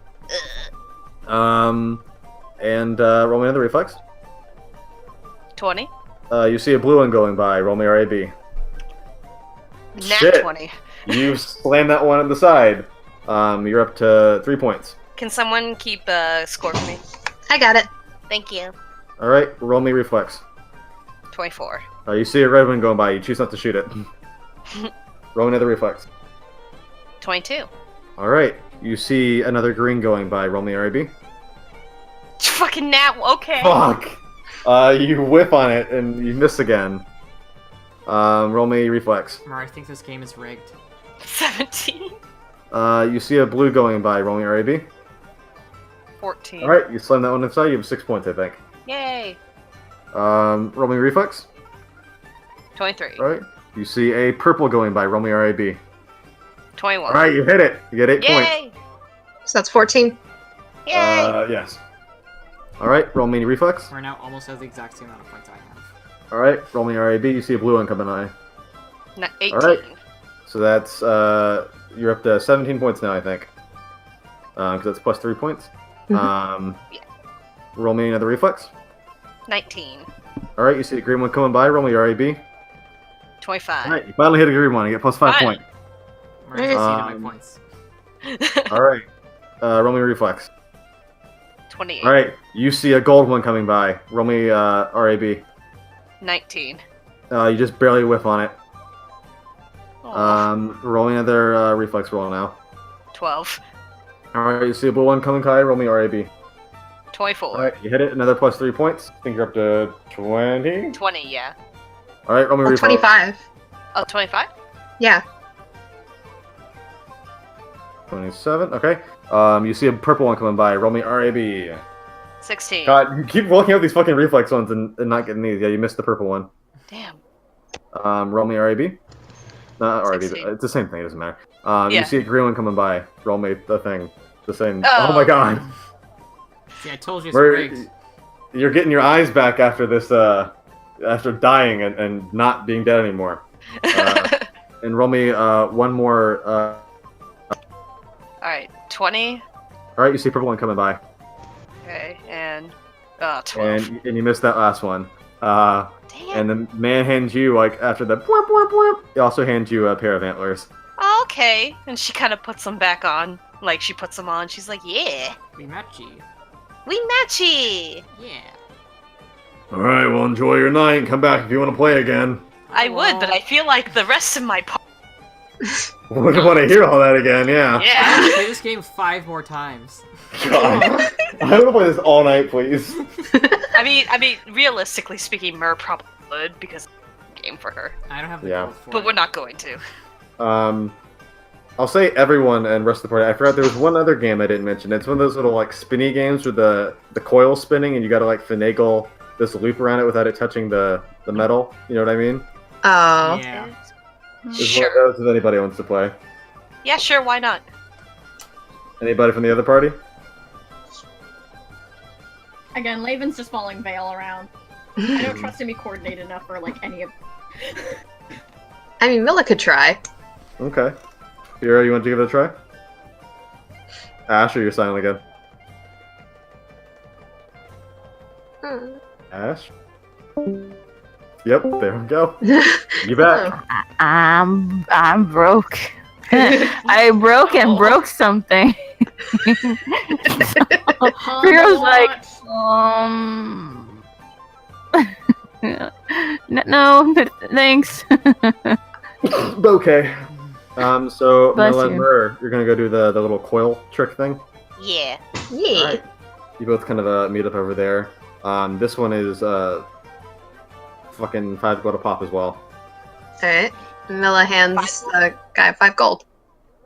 And roll me another reflex. 20. You see a blue one going by. Roll me RAB. Nat Shit. 20. You slam that one on the side. You're up to 3 points. Can someone keep score for me? I got it. Thank you. All right. Roll me reflex. 24. You see a red one going by. You choose not to shoot it. Roll another reflex. 22. All right. You see another green going by. Roll me RAB. Fucking nat. Okay. Fuck. You whiff on it and you miss again. Roll me reflex. Mar, I think this game is rigged. 17. You see a blue going by. Roll me RAB. 14. All right. You slam that one inside. You have 6 points, I think. Yay. Roll me reflex. 23. All right. You see a purple going by. Roll me RAB. 21. All right. You hit it. You get 8 points. Yay. So that's 14. Yay. Yes. All right. Roll me reflex. We're now almost at the exact same amount of points I have. All right. Roll me RAB. You see a blue one coming by. 18. All right. So that's you're up to 17 points now, I think. Because that's plus 3 points. Mhm. Yeah. Roll me another reflex. 19. All right. You see the green one coming by. Roll me RAB. 25. All right. You finally hit a green one. You get plus 5 Finally. points. Mar, I exceeded my Um, points. All right. Roll me reflex. 28. All right. You see a gold one coming by. Roll me RAB. 19. You just barely whiff on it. Aw. Roll me another reflex roll now. 12. All right. You see a blue one coming by. Roll me RAB. 24. All right. You hit it. Another plus 3 points. I think you're up to 20. 20, yeah. All right. Roll me Oh, reflex. 25. Oh, 25? Yeah. 27. Okay. You see a purple one coming by. Roll me RAB. 16. God, you keep looking at these fucking reflex ones and not getting these. Yeah, you missed the purple one. Damn. Roll me RAB. Not RAB. 16. It's the same thing. It doesn't matter. Yeah. You see a green one coming by. Roll me the thing. The same. Oh. Oh my god. See, I told you it's We're- rigged. You're getting your eyes back after this. After dying and not being dead anymore. And roll me one more. Alright, 20. All right. You see a purple one coming by. Okay, and 12. And you missed that last one. Dang it. And the man hands you, like, after the bwomp, bwomp, bwomp, he also hands you a pair of antlers. Oh, okay. And she kind of puts them back on. Like, she puts them on. She's like, yeah, We matchy. we matchy. Yeah. Alright, well, enjoy your night and come back if you want to play again. I would, but I feel like the rest of my part. Wouldn't want to hear all that again, yeah. I want Yeah. to play this game 5 more times. God. I want to play this all night, please. I mean, realistically speaking, Mer probably would because it's a game for her. I don't have the Yeah. gold for But it. we're not going to. I'll say everyone and rest of the party. I forgot there was one other game I didn't mention. It's one of those little, like, spinny games with the coil spinning and you gotta, like, finagle this loop around it without it touching the metal. You know what I mean? Oh. Yeah. There's Sure. one of those if anybody wants to play. Yeah, sure, why not? Anybody from the other party? Again, Laven's just following Vale around. I don't trust him to be coordinated enough for like any of. I mean, Milla could try. Okay. Fira, you want to give it a try? Ash, or you're silent again? Ash? Yep, there we go. You back. I'm broke. I broke and broke something. Fear's like, no, thanks. Okay. So, Bless Mila and you. Murr, you're gonna go do the little coil trick thing? Yeah. Yeah. Alright. You both kind of meet up over there. This one is fucking 5 gold a pop as well. Alright. Mila hands the guy 5 gold.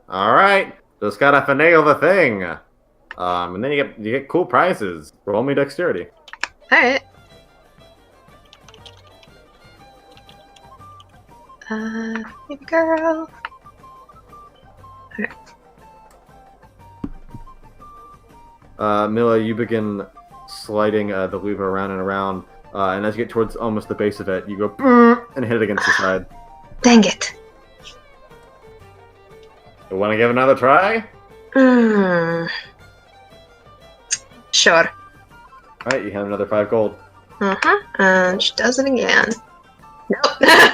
Alright, just gotta finagle the thing. And then you get cool prizes. Roll me dexterity. Alright. Baby girl. Mila, you begin sliding the lever around and around, and as you get towards almost the base of it, you go "Brr," and hit it against the side. Dang it. You want to give another try? Sure. Alright, you have another 5 gold. And she does it again. Nope.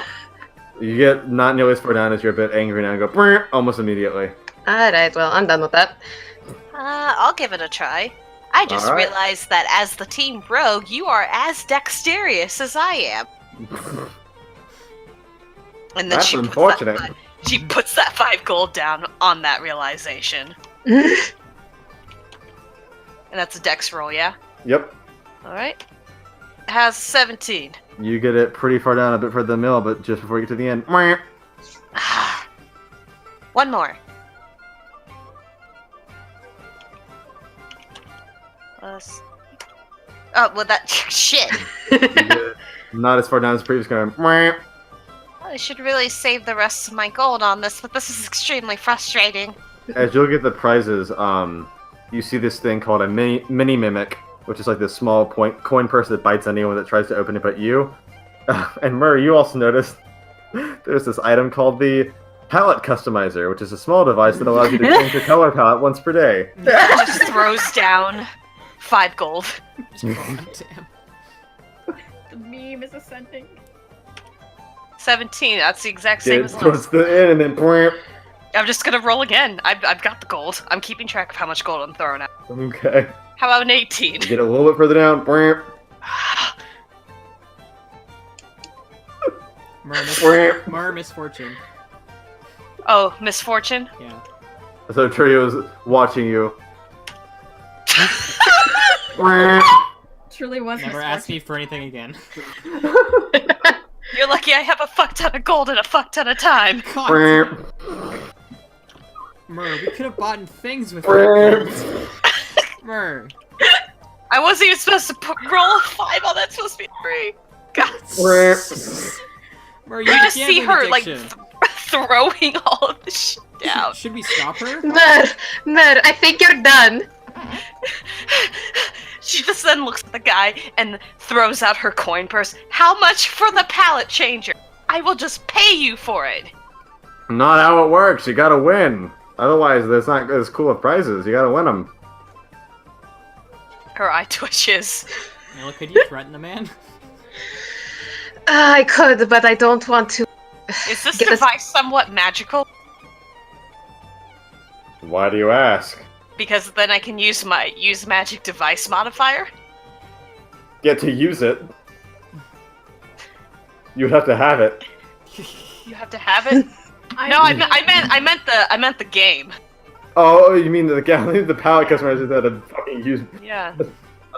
You get not nearly as far down as you're a bit angry now and go "Brr," almost immediately. Alright, well, I'm done with that. I'll give it a try. I just All right. realized that as the team rogue, you are as dexterous as I am. And then That's unfortunate. She puts that 5 gold down on that realization. And that's a dex roll, yeah? Yep. Alright. It has 17. You get it pretty far down, a bit further than the mill, but just before you get to the end. "Brr." One more. Oh, well that... Shit! You get it not as far down as the previous going. "Brr." I should really save the rest of my gold on this, but this is extremely frustrating. As you'll get the prizes, you see this thing called a mini mimic, which is like this small coin purse that bites anyone that tries to open it but you. And Murray, you also noticed there's this item called the palette customizer, which is a small device that allows you to change your color palette once per day. Just throws down 5 gold. Damn. The meme is ascending. 17, that's the exact same Get as towards last. the end and then "Brr." I'm just gonna roll again. I've got the gold. I'm keeping track of how much gold I'm throwing out. Okay. How about an 18? Get a little bit further down. "Brr." Mur misfortune. Oh, misfortune? Yeah. So Trio's watching you. Truly was Never ask me for anything again. You're lucky I have a fuck ton of gold and a fuck ton of time. God. "Brr." Mur, we could have bought things with Brr. that. Mur. I wasn't even supposed to roll a 5 on that. Supposed to be 3. God. "Brr." Mur, You just see gambling her, like, addiction. throwing all of this shit down. Should we stop her? Mer, I think you're done. She just then looks at the guy and throws out her coin purse. How much for the palette changer? I will just pay you for it. Not how it works. You gotta win. Otherwise, there's not as cool of prizes. You gotta win them. Her eye twitches. Mila, could you threaten the man? I could, but I don't want to. Is this Get us- device somewhat magical? Why do you ask? Because then I can use my use magic device modifier? Get to use it. You'd have to have it. You have to have it? No, I meant the game. Oh, you mean the palette customizers that have fucking use? Yeah.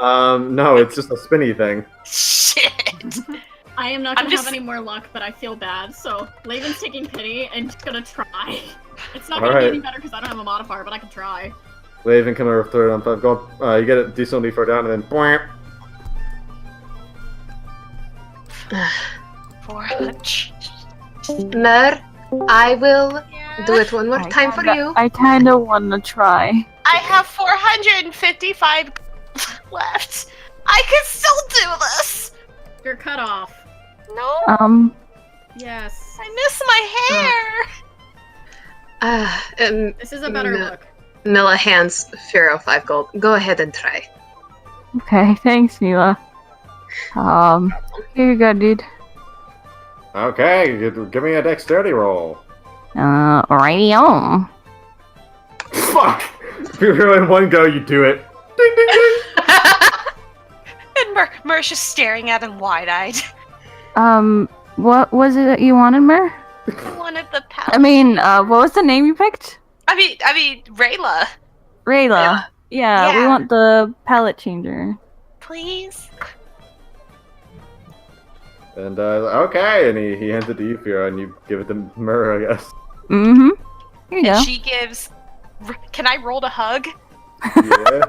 No, it's just a spinny thing. Shit. I am not I'm gonna just- have any more luck, but I feel bad. So Laven's taking pity and just gonna try. It's not All gonna be right. any better because I don't have a modifier, but I can try. Raven, come over, throw it on 5 gold. You get it decently far down, and then bwamp. 400. Mer, I will do it one more time for you. I kind of want to try. I have 455 left. I can still do this. You're cut off. No, Yes. I miss my hair. This is a better No. look. Mila hands Firo 5 gold. Go ahead and try. Okay, thanks, Mila. Here you go, dude. Okay, give me a dexterity roll. Alrighty on. Fuck! If you're in one go, you do it. Ding, ding, ding. And Mer's just staring at him wide-eyed. What was it that you wanted, Mer? I wanted the I mean, what was the name you picked? I mean, Rayla. Rayla. Yeah, we Yeah. want the palette changer. Please. And okay, and he hands it to you, Fira, and you give it to Myrrh, I guess. Mm-hmm. Here you And go. she gives. Can I roll to hug? Yeah.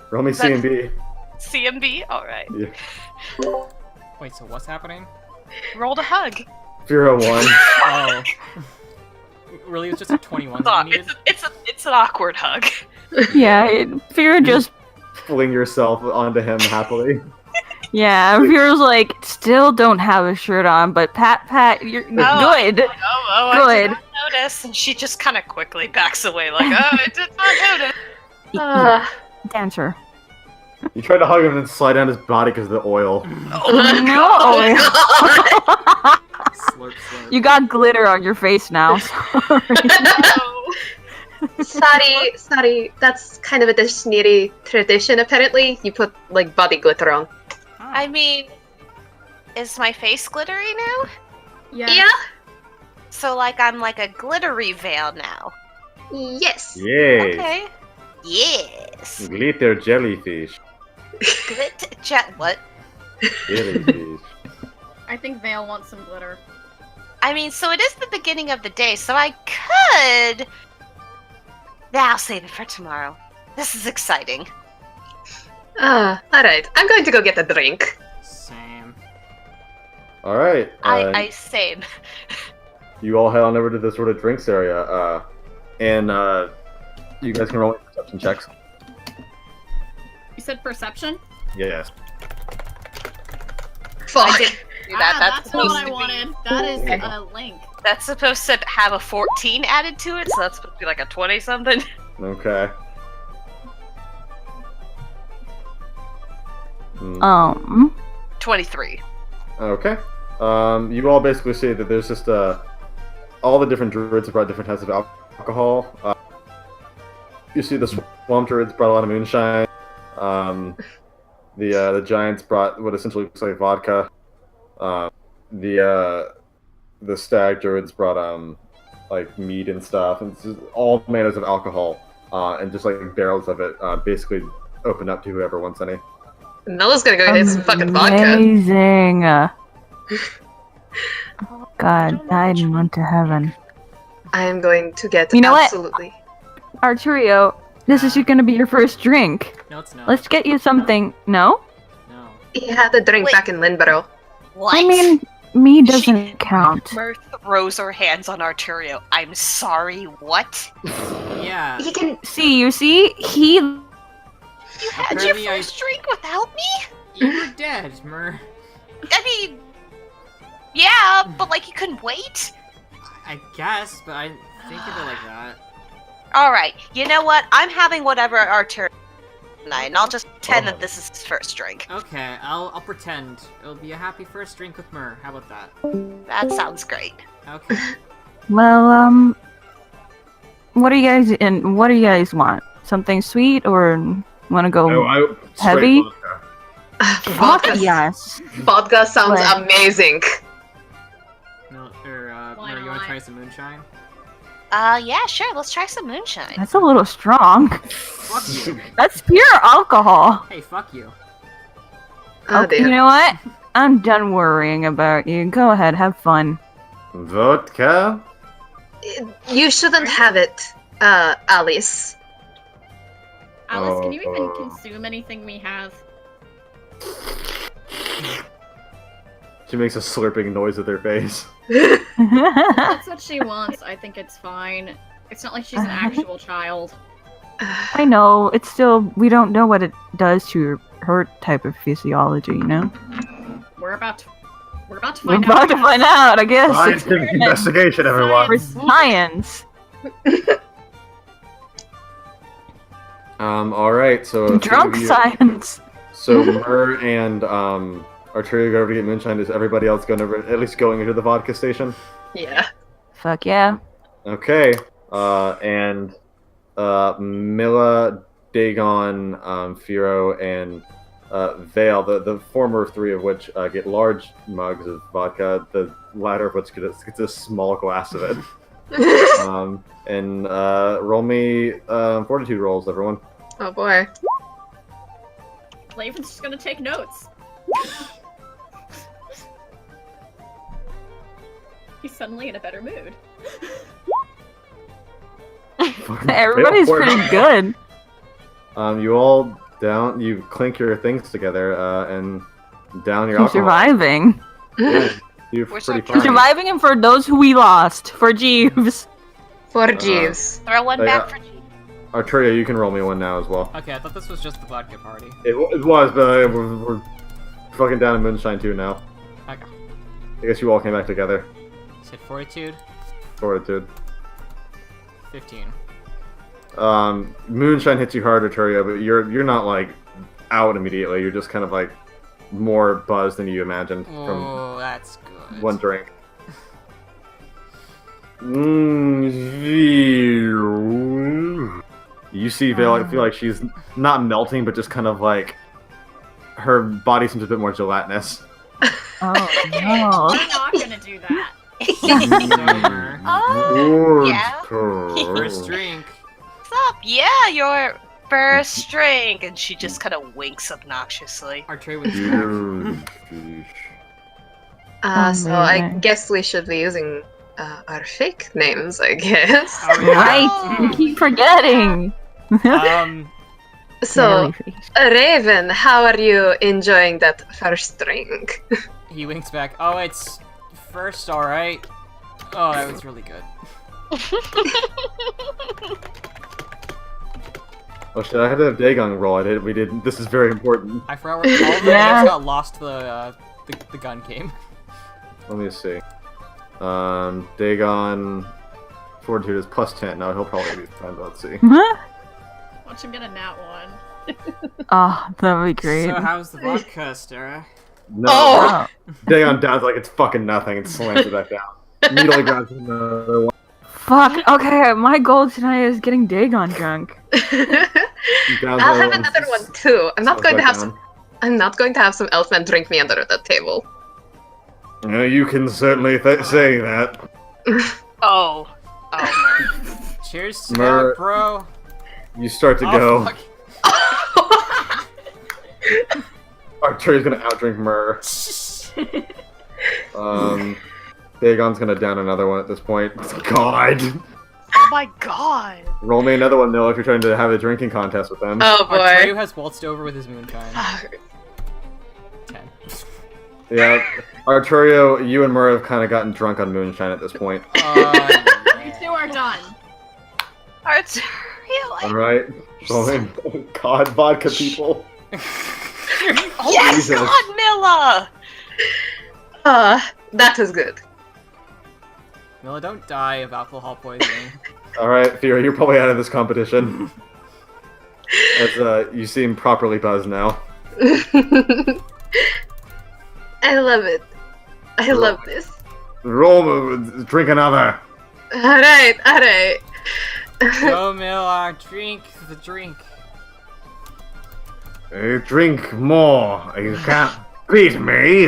Roll me That- C and B. CMB? Alright. Yeah. Wait, so what's happening? Roll to hug. Fira 1. Oh. Really, it's just a 21 that you needed? It's an awkward hug. Yeah, Fear just. Fling yourself onto him happily. Yeah, Fear's like, still don't have a shirt on, but Pat, you're good. Oh, I did Good. not notice. And she just kind of quickly backs away, like, oh, I did not notice. Dancer. You try to hug him and slide down his body because of the oil. No! Slurp, slurp. You got glitter on your face now. Sorry. Sorry. That's kind of a Disney tradition, apparently. You put, like, body glitter on. Ah. I mean, is my face glittery now? Yeah. So, like, I'm like a glittery veil now. Yes. Yay! Okay. Yes. Glitter jellyfish. What? Jellyfish. I think Vale wants some glitter. I mean, so it is the beginning of the day, so I could. Nah, I'll save it for tomorrow. This is exciting. Alright. I'm going to go get a drink. Same. Alright. I same. You all head on over to the sort of drinks area, and you guys can roll perception checks. You said perception? Yes. Fuck. I did do that. That's not supposed what I to be- wanted. That is a link. That's supposed to have a 14 added to it, so that's supposed to be like a 20 something. Okay. Hmm. 23. Okay. You all basically see that there's just all the different druids have brought different types of alcohol. You see the swamp druids brought a lot of moonshine. The giants brought what essentially looks like vodka. The stag druids brought like meat and stuff, and it's just all manners of alcohol, and just like barrels of it, basically open up to whoever wants any. Noah's gonna go get some fucking vodka. Amazing. God, died and went to heaven. I am going to get You know what? absolutely. Arturio, this is gonna be your first drink. No, it's not. Let's get you something. No? No. He had a drink Wait. back in Lynborough. What? I mean, me doesn't count. Mer throws her hands on Arturio. I'm sorry, what? Yeah. He can. You see? He. You had your Apparently I- first drink without me? You were dead, Mer. I mean, yeah, but like you couldn't wait? I guess, but I think of it like that. Alright, you know what? I'm having whatever Arturio tonight, and I'll just pretend that this is his first drink. Okay, I'll pretend. It'll be a happy first drink with Mer. How about that? That sounds great. Okay. Well, what do you guys what do you guys want? Something sweet or want to go heavy? Vodka. Yes. Vodka sounds What? amazing. No, Why Mer, you want not? to try some moonshine? Yeah, sure, let's try some moonshine. That's a little strong. Fuck you. That's pure alcohol. Hey, fuck you. Oh Okay, dear. you know what? I'm done worrying about you. Go ahead, have fun. Vodka? You shouldn't have it, Alice. Alice, can you even Oh. consume anything we have? She makes a slurping noise with her face. That's what she wants. I think it's fine. It's not like she's an actual child. I know, it's still, we don't know what it does to her type of physiology, you know? We're about to We're find out. about to find out, I guess. Scientific investigation, everyone. For science. Alright, so a few Drunk of you- science. So Mer and Arturio go over to get moonshine. Is everybody else going over, at least going into the vodka station? Yeah. Fuck yeah. Okay. And Milla, Dagon, Firo, and Vale, the former three of which get large mugs of vodka, the latter of which gets a small glass of it. And roll me fortitude rolls, everyone. Oh boy. Laven's just gonna take notes. He's suddenly in a better mood. Everybody's pretty good. You all down. You clink your things together and down your We're alcohol. surviving. Yeah, you're We're pretty so We're fine. surviving, and for those who we lost, for Jeeves. For Jeeves. Throw one back for G. Arturia, you can roll me one now as well. Okay, I thought this was just the vodka party. It was, but we're fucking down in Moonshine too now. Okay. I guess you all came back together. Said fortitude, Fortitude. 15. Moonshine hits you hard, Arturia, but you're not like out immediately. You're just kind of like more buzzed than you imagined from Oh, that's good. one drink. You see Vale, I feel like she's not melting, but just kind of like her body seems a bit more gelatinous. Oh I'm not gonna do that. Sober. Yeah. First drink. What's up? Yeah, your first drink. And she just kind of winks obnoxiously. Our tray was So I Amazing. guess we should be using our fake names, I guess. Oh, yeah. Right, you keep forgetting. So, Raven, how are you enjoying that first drink? He winks back. Oh, it's first, alright. Oh, that was really good. Oh shit! I had to have Dagon roll. We did. This is very important. I forgot where all of the Yeah. names got lost to the gun game. Let me see. Dagon Fortitude is +10. Now he'll probably be fine. But let's see. Watch him get a nat one. Oh, that would be great. So how's the vodka, Stara? No, Oh. Dagon downs like it's fucking nothing and slams it back down. Immediately grabs another one. Fuck. Okay, my goal tonight is getting Dagon drunk. Downs I'll have one, another one too. I'm not slams going to back have down. some. I'm not going to have some elfman drink me under the table. You can certainly say that. Oh. Oh, man. Cheers to Mer- that, bro. You start to Oh, go. fuck. Arturia's gonna outdrink Myrrh. Dagon's gonna down another one at this point. God! Oh my god. Roll me another one, Nil, if you're trying to have a drinking contest with them. Oh Arturo boy. has waltzed over with his moonshine. 10. Yeah, Arturio, you and Myrrh have kind of gotten drunk on moonshine at this point. You two are done. Arturio, Alright? God, vodka people. Oh Yes! my god, Milla! That was good. Mila, don't die of alcohol poisoning. Alright, Fira, you're probably out of this competition. As you seem properly buzzed now. I love it. I love this. Roll, drink another. Alright. Go, Mila, drink the drink. Drink more. You can't beat me.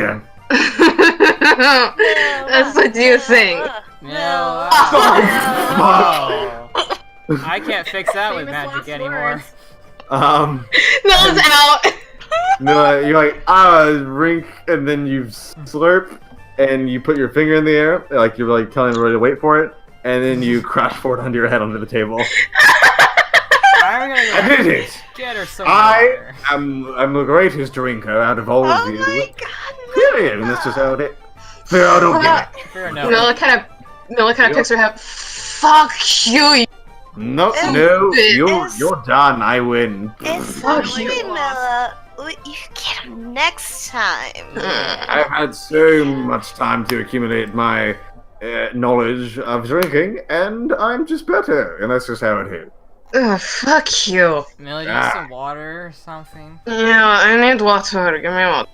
That's what you think. Mila. Oh, Oh. I can't fix that with Famous magic last anymore. words. Nose out. No, you're like, drink, and then you slurp, and you put your finger in the air, like you're like telling everybody to wait for it, and then you crash forward onto your head onto the table. I'm gonna go I did it! get her some I water. am the greatest drinker out of all of Oh you. my god, Period. And that's just how it is. I don't get it. Fair enough. Mila kind of picks her head. Fuck you. No, It's no, it's- you're done. I win. it's Fuck okay, you. Milla. You get him next time. I've had so much time to accumulate my knowledge of drinking, and I'm just better. And that's just how it is. Ugh, fuck you. Mila, do you need some water or something? Yeah, I need water. Give me water.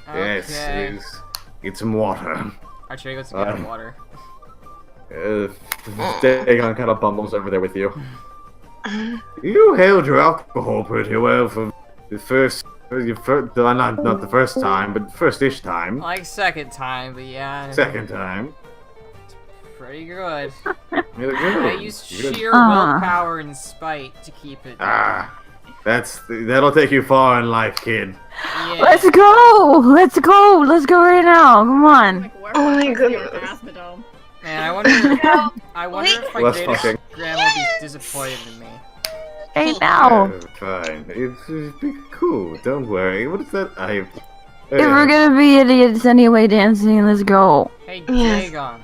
Yes, Okay. please. Get some water. Archie goes to get her water. Dagon kind of bumbles over there with you. You held your alcohol pretty well for the first not the first time, but first-ish time. Like second time, but yeah. Second time. Pretty good. You're good. I used You're good. sheer willpower and spite to keep it. Ah, That'll take you far in life, kid. Yeah. Let's go! Let's go! Let's go right now! Come on! Like, where Oh my the fuck is your goodness. Asphodome? Man, I wonder if my Less greatest fucking. grandma would be disappointed in me. Hey now! Fine. It's be cool. Don't worry. What is that? If we're gonna be idiots anyway dancing, let's go. Hey, Yes. Dagon.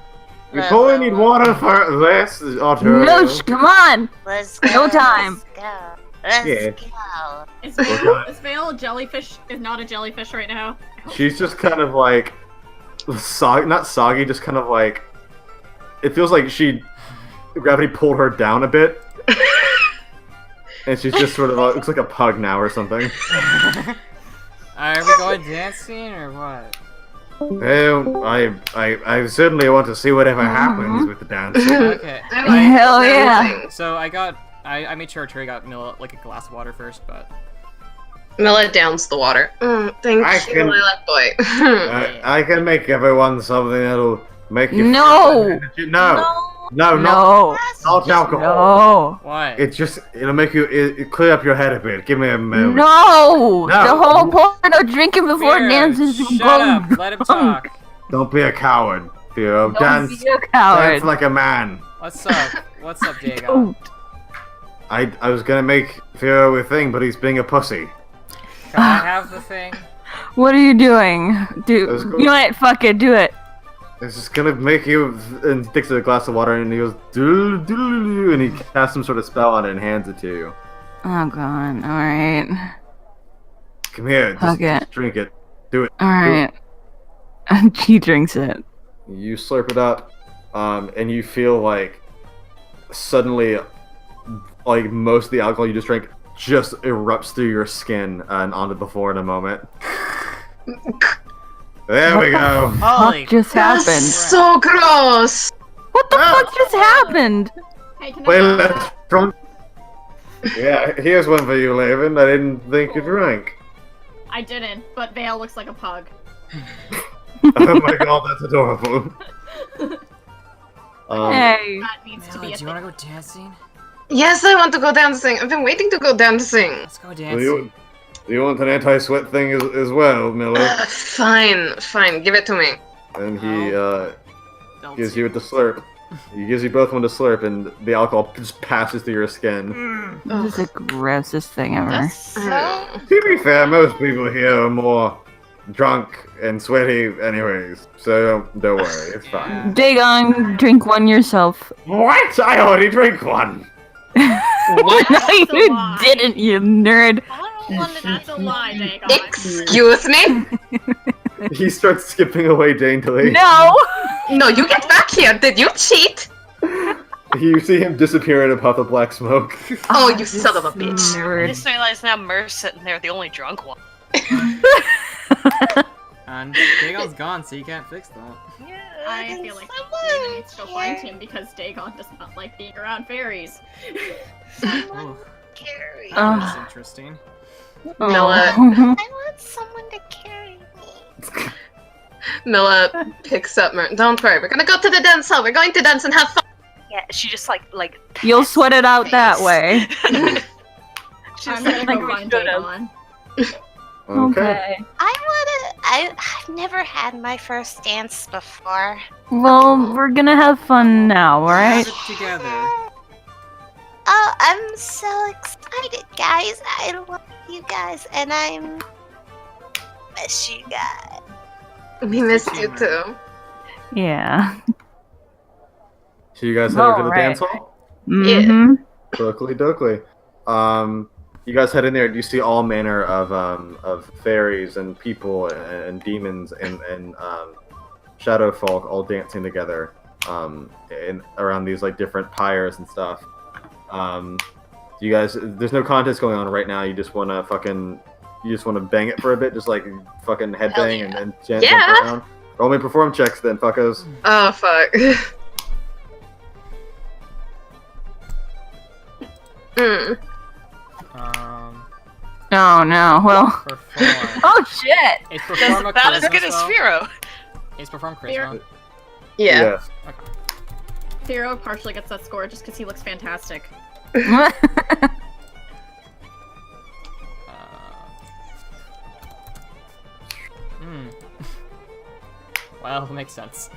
We probably need water for this, Arturo. No, come on! Let's No time. Let's go. Let's Yeah. go. Is Vale a jellyfish? Is not a jellyfish right now? She's just kind of like not soggy, just kind of like it feels like gravity pulled her down a bit, and she's just sort of looks like a pug now or something. Are we going dancing or what? Well, I certainly want to see whatever happens with the dancing. Okay. I like Hell yeah. dancing. So I made sure Terry got Mila like a glass of water first, but Mila downs the water. Thank I you, can- Lilac boy. I can make everyone something that'll make you. No! No, not No! alcohol. No! why? It'll make you clear up your head a bit. Give me a moment. No! No. The whole point of drinking before Fear, dances is to shut go up. Let him talk. Don't be a coward, Theo. Don't Dance, be a coward. dance like a man. What's up? What's up, Dagon? Don't. I was gonna make Theo a thing, but he's being a pussy. Can I have the thing? What are you doing? Dude, Let's go. you know what? Fuck it, do it. It's just gonna make you. And he takes a glass of water and he goes doodle doodle, and he casts some sort of spell on it and hands it to you. Oh god, alright. Come here, Fuck it. just drink it. Do it. Alright. He drinks it. You slurp it up, and you feel like suddenly, like most of the alcohol you just drank just erupts through your skin and onto the floor in a moment. There we go. Holy What just That's happened? so gross. What the fuck just happened? Hey, can Wait, I let's drunk. Yeah, here's one for you, Laven. I didn't think you drank. I didn't, but Vale looks like a pug. Oh my god, that's adorable. Hey. That needs to be Mila, a do you want thing. to go dancing? Yes, I want to go dancing. I've been waiting to go dancing. Let's go Do dancing. you want an anti-sweat thing as well, Miller? Fine, give it to me. And he Don't gives see- you the slurp. He gives you both one to slurp, and the alcohol just passes through your skin. This is the grossest thing ever. That's so To be fair, most people here are more drunk and sweaty anyways, so don't worry, it's fine. Dagon, drink one yourself. What? I already drank one! No, That's a you lie. didn't, you nerd. I don't want to That's a lie, Dagon. Excuse me? He starts skipping away daintily. No! No, you get back here. Did you cheat? You see him disappear in a puff of black smoke. Oh, you son of a bitch. I Nerd. just realized now Mer's sitting there, the only drunk one. And Dagon's gone, so you can't fix that. I feel like Dagon needs to go find him because Dagon does not like being around fairies. Ooh, Carry. that was interesting. Mila, Oh. I want someone to carry me. Mila picks up Mer. Don't worry, we're gonna go to the dance hall. We're going to dance and have fun. Yeah, she just like You'll sweat it out that way. I'm gonna go like, find shut up. Dagon. Okay. I've never had my first dance before. Well, we're gonna have fun now, alright? Put it together. Oh, I'm so excited, guys. I love you guys, and I miss you guys. We missed you too. Yeah. So you guys head over to the Alright. dance hall? Mm-hmm. Dokely dokely. You guys head in there and you see all manner of fairies and people and demons and shadow folk all dancing together in around these like different pyres and stuff. You guys, there's no contest going on right now. You just wanna bang it for a bit, just like fucking headbang Hell yeah. and jump Yeah. around. Roll me perform checks then, fuckos. Oh, fuck. Oh no, well. Perform. Oh shit! Is perform a About as charisma good as spell? Firo. Is perform charisma? Yeah. Firo partially gets that score just because he looks fantastic. makes sense.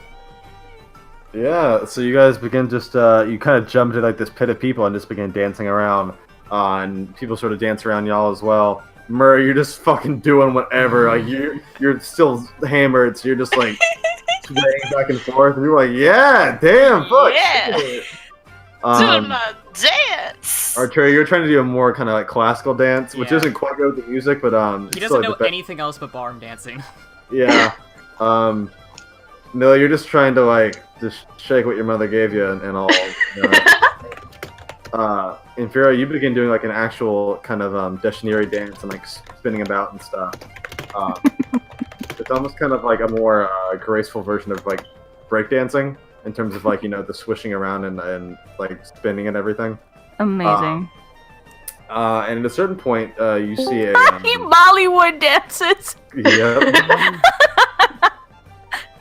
Yeah, so you guys begin just, you kind of jump into like this pit of people and just begin dancing around. And people sort of dance around y'all as well. Murray, you're just fucking doing whatever. Like, you're still hammered, so you're just like swaying back and forth. And you're like, yeah, damn, fuck. Yeah. Shit. Doing my dance. Arturo, you're trying to do a more kind of like classical dance, which Yeah. isn't quite good with the music, but He doesn't know anything else but ballroom dancing. Yeah. Miller, you're just trying to like just shake what your mother gave you and all. You know? Infero, you begin doing like an actual kind of Deschaneri dance and like spinning about and stuff. It's almost kind of like a more graceful version of like breakdancing in terms of like, you know, the swishing around and like spinning and everything. Amazing. And at a certain point, you see a He Bollywood dances. Yep.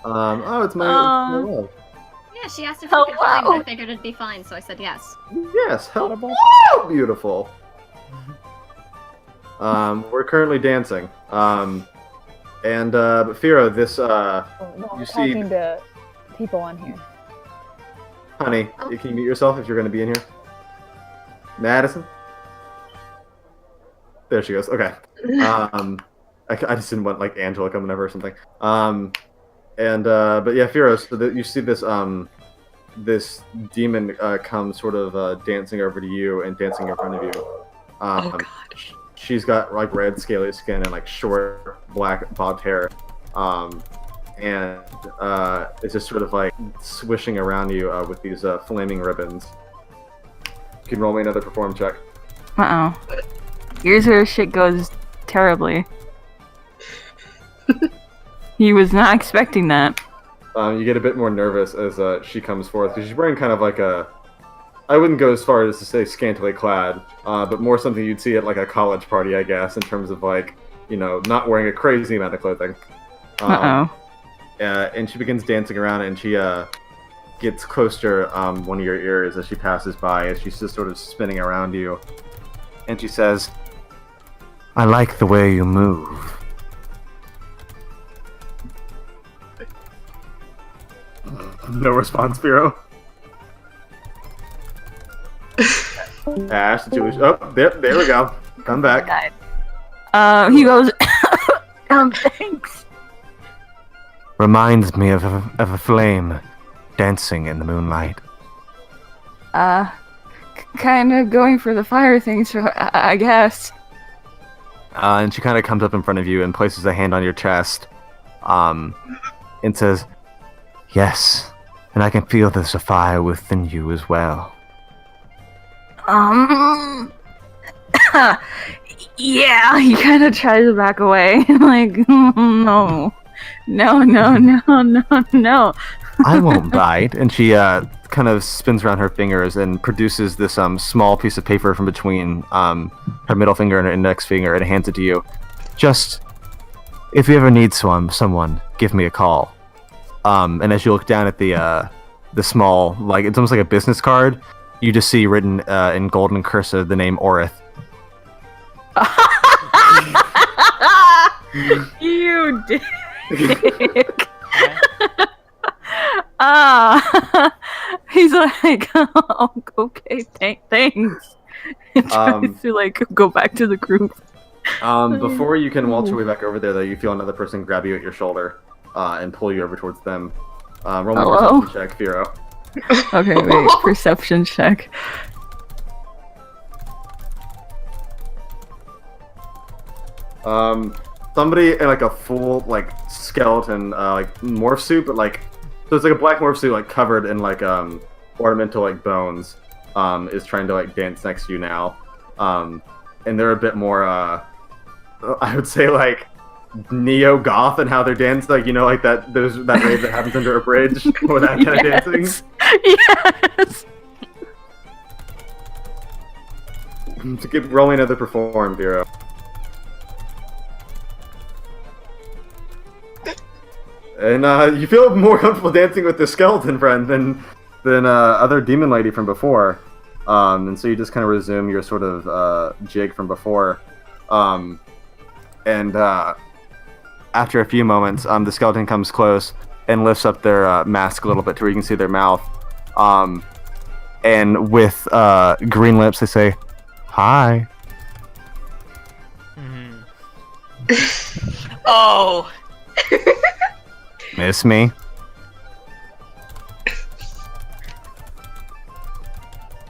Oh, it's my love. Yeah, she asked if we could wow. join. I figured it'd be fine, so I said yes. Yes, help. Beautiful. We're currently dancing. But Firo, this No, you I'm see, talking to people on here. honey, can you mute yourself if you're going to be in here? Madison. There she goes. Okay. I just didn't want like Angela coming over or something. But yeah, Firo, so you see this this demon come sort of dancing over to you and dancing in front of you. Oh god. She's got like red scaly skin and like short black bobbed hair. It's just sort of like swishing around you with these flaming ribbons. You can roll me another perform check. Uh-oh. Here's where shit goes terribly. He was not expecting that. You get a bit more nervous as she comes forth because she's wearing kind of like a, I wouldn't go as far as to say scantily clad, but more something you'd see at like a college party, I guess, in terms of like, you know, not wearing a crazy amount of clothing. Uh-oh. And she begins dancing around and she gets close to one of your ears as she passes by as she's just sort of spinning around you. And she says, I like the way you move. No response, Bureau. Ash, the Jewish. Oh, there we go. Come back. He goes, thanks. Reminds me of a flame dancing in the moonlight. Kind of going for the fire thing, so I guess. And she kind of comes up in front of you and places a hand on your chest, and says, Yes, and I can feel there's a fire within you as well. Yeah, he kind of tries to back away. Like, no. I won't bite. And she kind of spins around her fingers and produces this small piece of paper from between her middle finger and her index finger and hands it to you. Just, if you ever need someone, give me a call. And as you look down at the small, like, it's almost like a business card, you just see written in golden cursive the name Orith. You dick. He's like, oh, okay, thanks. And tries to like go back to the group. Before you can waltz your way back over there, though, you feel another person grab you at your shoulder and pull you over towards them. Roll me a perception check, Firo. Okay, wait, perception check. Somebody in like a full like skeleton like morph suit, but like so it's like a black morph suit like covered in like ornamental like bones is trying to like dance next to you now, and they're a bit more I would say like neo goth and how they're dancing, like, you know, like that rave that happens under a bridge or that kind of dancing. Yes. To keep rolling another perform, Bureau. And you feel more comfortable dancing with the skeleton friend than other demon lady from before. And so you just kind of resume your sort of jig from before. After a few moments, the skeleton comes close and lifts up their mask a little bit to where you can see their mouth. And with green lips, they say, "Hi." Oh. Miss me?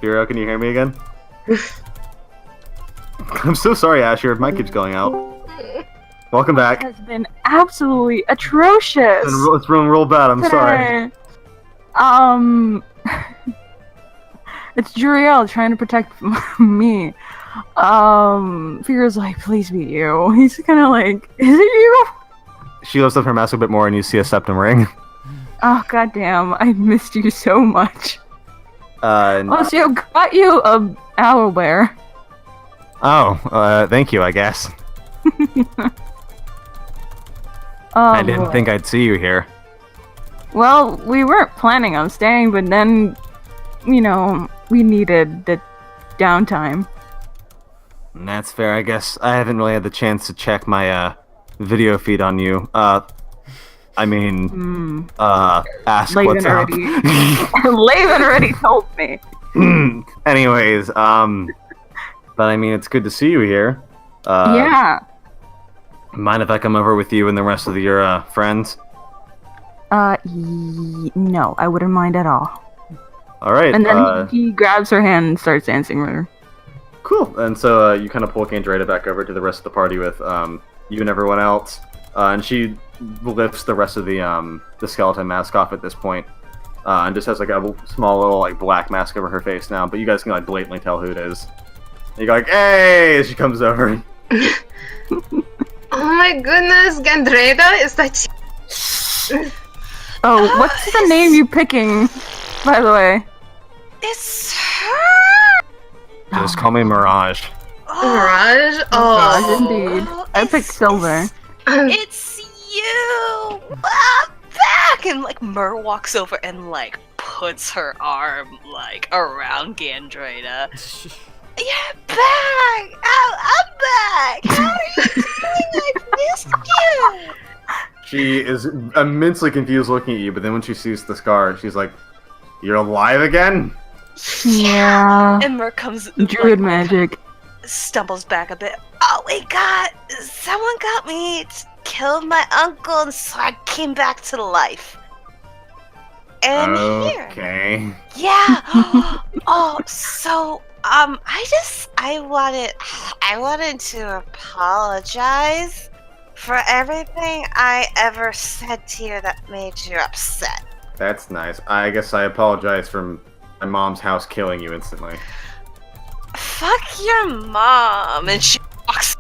Hero, can you hear me again? I'm so sorry, Asher. My kid's going out. Welcome back. Has been absolutely atrocious. It's been real bad. I'm sorry. It's Juriel trying to protect me. Fear's like, please be you. He's kind of like, is it you? She lifts up her mask a bit more, and you see a septum ring. Oh goddamn! I missed you so much. Oh, so got you a owlbear. Oh, thank you. I guess. I didn't think I'd see you here. Well, we weren't planning on staying, but then, we needed the downtime. That's fair. I guess I haven't really had the chance to check my video feed on you. Ask Laven what's up. Laven already told me. Anyways, but I mean, it's good to see you here. Yeah. Mind if I come over with you and the rest of your friends? No, I wouldn't mind at all. All right. And then he grabs her hand and starts dancing with her. Cool. And so you kind of pull Candreda back over to the rest of the party with you and everyone else, and she lifts the rest of the skeleton mask off at this point, and just has like a small little like black mask over her face now. But you guys can like blatantly tell who it is. And you go like, "Hey!" as she comes over. Oh my goodness, Gandreda, is that Oh, what's the name you picking, by the way? It's her! Just call me Mirage. Mirage? Oh, indeed. I picked Silver. It's you! I'm back! And like Mur walks over and like puts her arm like around Gandreda. You're back! I'm back! How are you doing? I missed you! She is immensely confused looking at you, but then when she sees the scar, she's like, "You're alive again?" Yeah. And Mur comes Druid magic. Stumbles back a bit. Oh, someone got me, killed my uncle, and so I came back to life. And here. Okay. Yeah. Oh, so I wanted to apologize for everything I ever said to you that made you upset. That's nice. I guess I apologize for my mom's house killing you instantly. Fuck your mom. And she walks.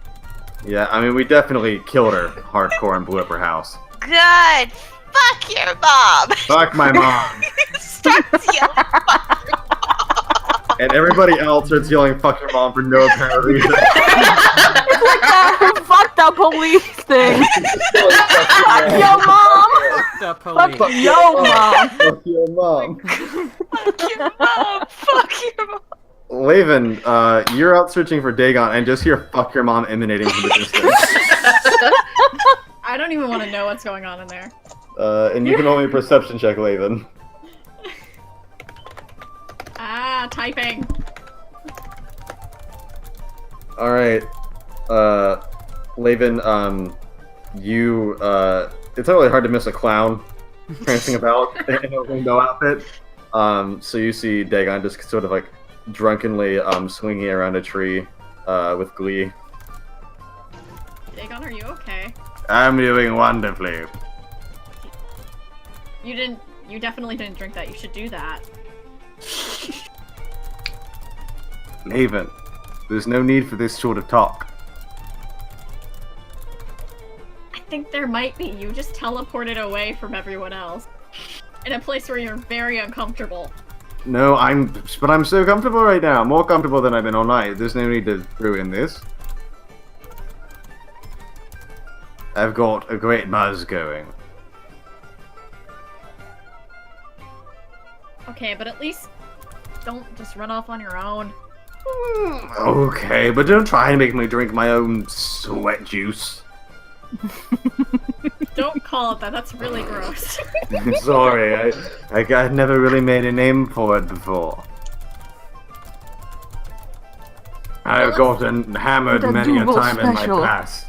Yeah, I mean, we definitely killed her hardcore and blew up her house. Good. Fuck your mom. Fuck my mom. Starts yelling, fuck your mom. And everybody else starts yelling, "Fuck your mom" for no apparent reason. It's like that fucked up police thing. Fuck your mom. The police. Fuck your mom. Fuck your mom. Fuck your mom. Fuck your mom. Laven, you're out searching for Dagon and just hear "fuck your mom" emanating from the distance. I don't even want to know what's going on in there. And you can only perception check, Laven. Typing. Alright. Laven, you, it's not really hard to miss a clown prancing about in a rainbow outfit. So you see Dagon just sort of like drunkenly swinging around a tree with glee. Dagon, are you okay? I'm doing wonderfully. You definitely didn't drink that. You should do that. Laven, there's no need for this sort of talk. I think there might be. You just teleported away from everyone else. In a place where you're very uncomfortable. No, but I'm so comfortable right now. More comfortable than I've been all night. There's no need to ruin this. I've got a great buzz going. Okay, but at least don't just run off on your own. Okay, but don't try and make me drink my own sweat juice. Don't call it that. That's really gross. Sorry, I never really made a name for it before. I've gotten hammered The many a Duval time in my special. past.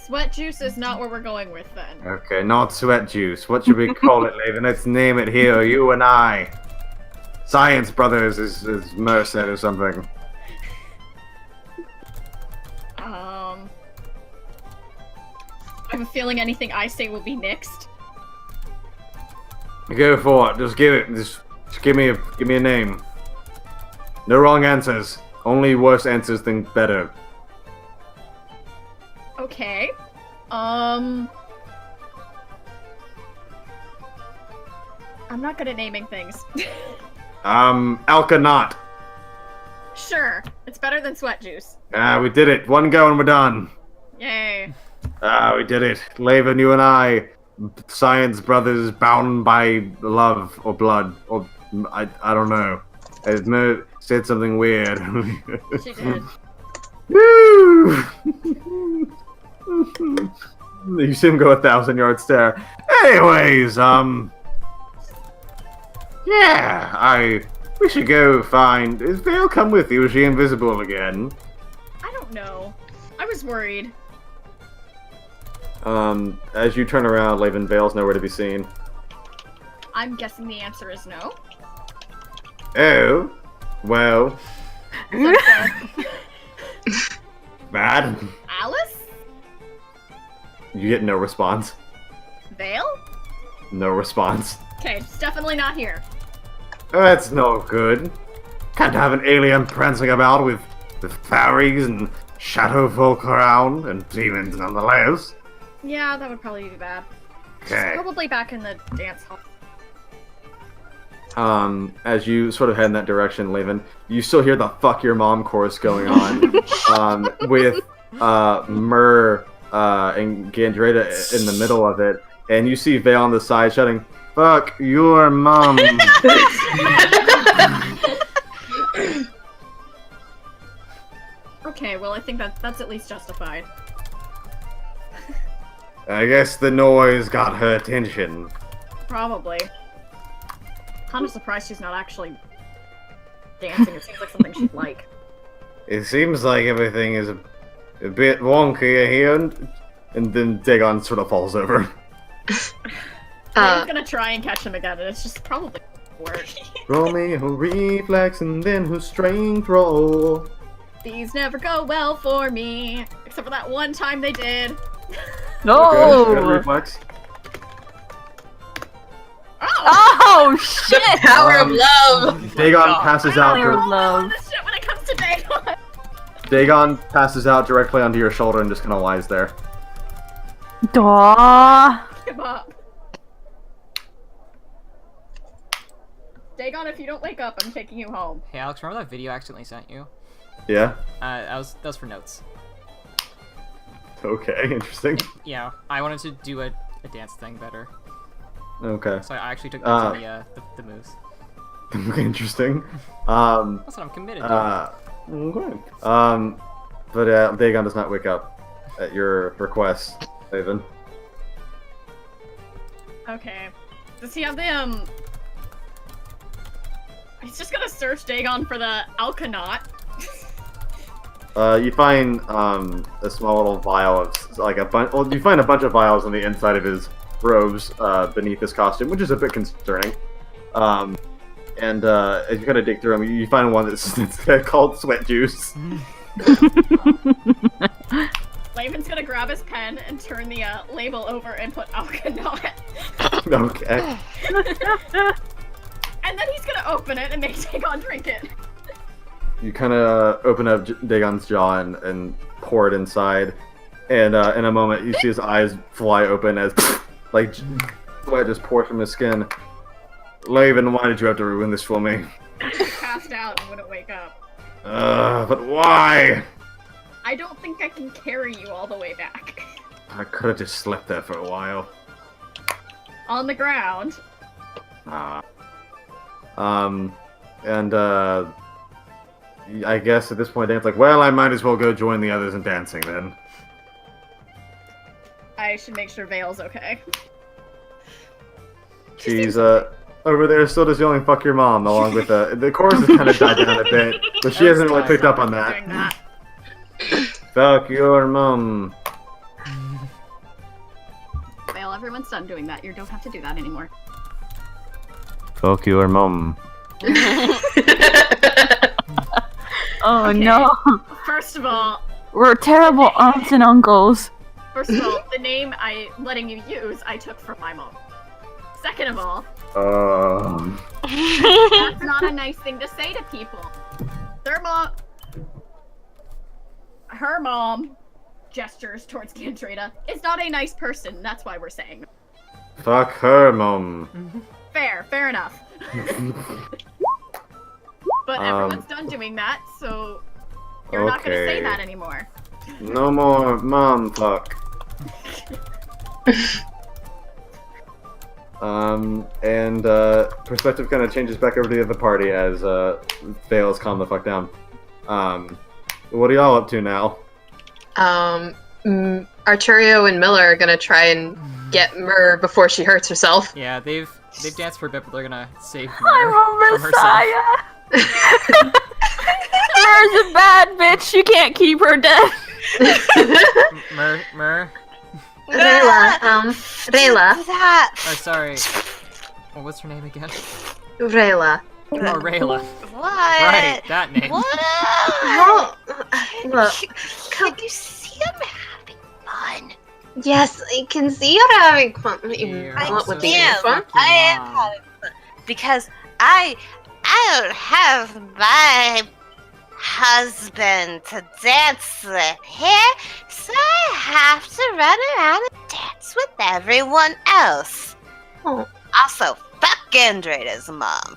Sweat juice is not where we're going with then. Okay, not sweat juice. What should we call it, Laven? Let's name it here, you and I. Science Brothers is Merced or something. I have a feeling anything I say will be nixed. Go for it. Just give me a name. No wrong answers. Only worse answers than better. Okay. I'm not good at naming things. Alkanot. Sure. It's better than sweat juice. We did it. One go and we're done. Yay. We did it. Laven, you and I, Science Brothers, bound by love or blood, or I don't know. I said something weird. She did. Woo! You see him go 1,000-yard stare. Anyways, yeah, we should go find. Is Vale come with you? Is she invisible again? I don't know. I was worried. As you turn around, Laven, Vale's nowhere to be seen. I'm guessing the answer is no. Oh, well, bad. Alice? You get no response. Vale? No response. Okay, it's definitely not here. That's no good. Can't have an alien prancing about with fairies and shadow folk around, and demons nonetheless. Yeah, that would probably be bad. Okay. She's probably back in the dance hall. As you sort of head in that direction, Laven, you still hear the "fuck your mom" chorus going on, with Myrrh and Gandreda in the middle of it, and you see Vale on the side shouting, "Fuck your mom." Okay, well, I think that's at least justified. I guess the noise got her attention. Probably. Kind of surprised she's not actually dancing. It seems like something she'd like. It seems like everything is a bit wonky here, and then Dagon sort of falls over. I'm gonna try and catch him again, and it's just probably work. Roll me a reflex and then her strength roll. These never go well for me, except for that one time they did. No! Good reflex. Oh shit! Power of love. Dagon passes out. Power of love. This shit when it comes to Dagon. Dagon passes out directly onto your shoulder and just kind of lies there. Duh. Come up. Dagon, if you don't wake up, I'm taking you home. Hey Alex, remember that video I accidentally sent you? Yeah. That was for notes. Okay. Interesting. Yeah, I wanted to do a dance thing better, Okay. so I actually took notes on the moves. Okay. Interesting. That's what I'm committed to. Okay. But Dagon does not wake up at your request, Laven. Okay. Does he have the He's just gonna search Dagon for the Alkanot. You find a small little vial of like a bunch. Well, you find a bunch of vials on the inside of his robes beneath his costume, which is a bit concerning. And as you kind of dig through them, you find one that's called Sweat Juice. Laven's gonna grab his pen and turn the label over and put Alkanot. Okay. And then he's gonna open it and make Dagon drink it. You kind of open up Dagon's jaw and pour it inside, and in a moment you see his eyes fly open as like sweat just pours from his skin. Laven, why did you have to ruin this for me? He passed out and wouldn't wake up. But why? I don't think I can carry you all the way back. I could have just slept there for a while. On the ground. And I guess at this point, Dan's like, well, I might as well go join the others in dancing then. I should make sure Vale's okay. She's over there still just yelling "fuck your mom" along with the chorus has kind of died down a bit, but she hasn't really picked up on that. Fuck your mom. Vale, everyone's done doing that. You don't have to do that anymore. Fuck your mom. Oh Okay. no. First of all, We're terrible aunts and uncles. the name I'm letting you use, I took from my mom. Second of all, that's not a nice thing to say to people. Her mom gestures towards Cantreda is not a nice person. That's why we're saying. Fuck her mom. Fair enough. But everyone's done doing that, so you're not gonna say that anymore. No more mom fuck. And perspective kind of changes back over to the other party as Vale's calm the fuck down. What are y'all up to now? Arturio and Miller are gonna try and get Myrrh before she hurts herself. Yeah, they've danced for a bit, but they're gonna save I'm Myrrh a from herself. messiah. Myrrh's a bad bitch. You can't keep her dead. Myrrh. Rayla, Rayla. Oh, sorry. Oh, what's her name again? Rayla. Oh, Rayla. What? Right, that name. What? Oh, look. Can you see I'm having fun? Yes, I can see you're having fun. You're What so would be am. fun? fucking I am mom. having fun because I don't have my husband to dance with here, so I have to run around and dance with everyone else. Oh. Also, fuck Andreda's mom.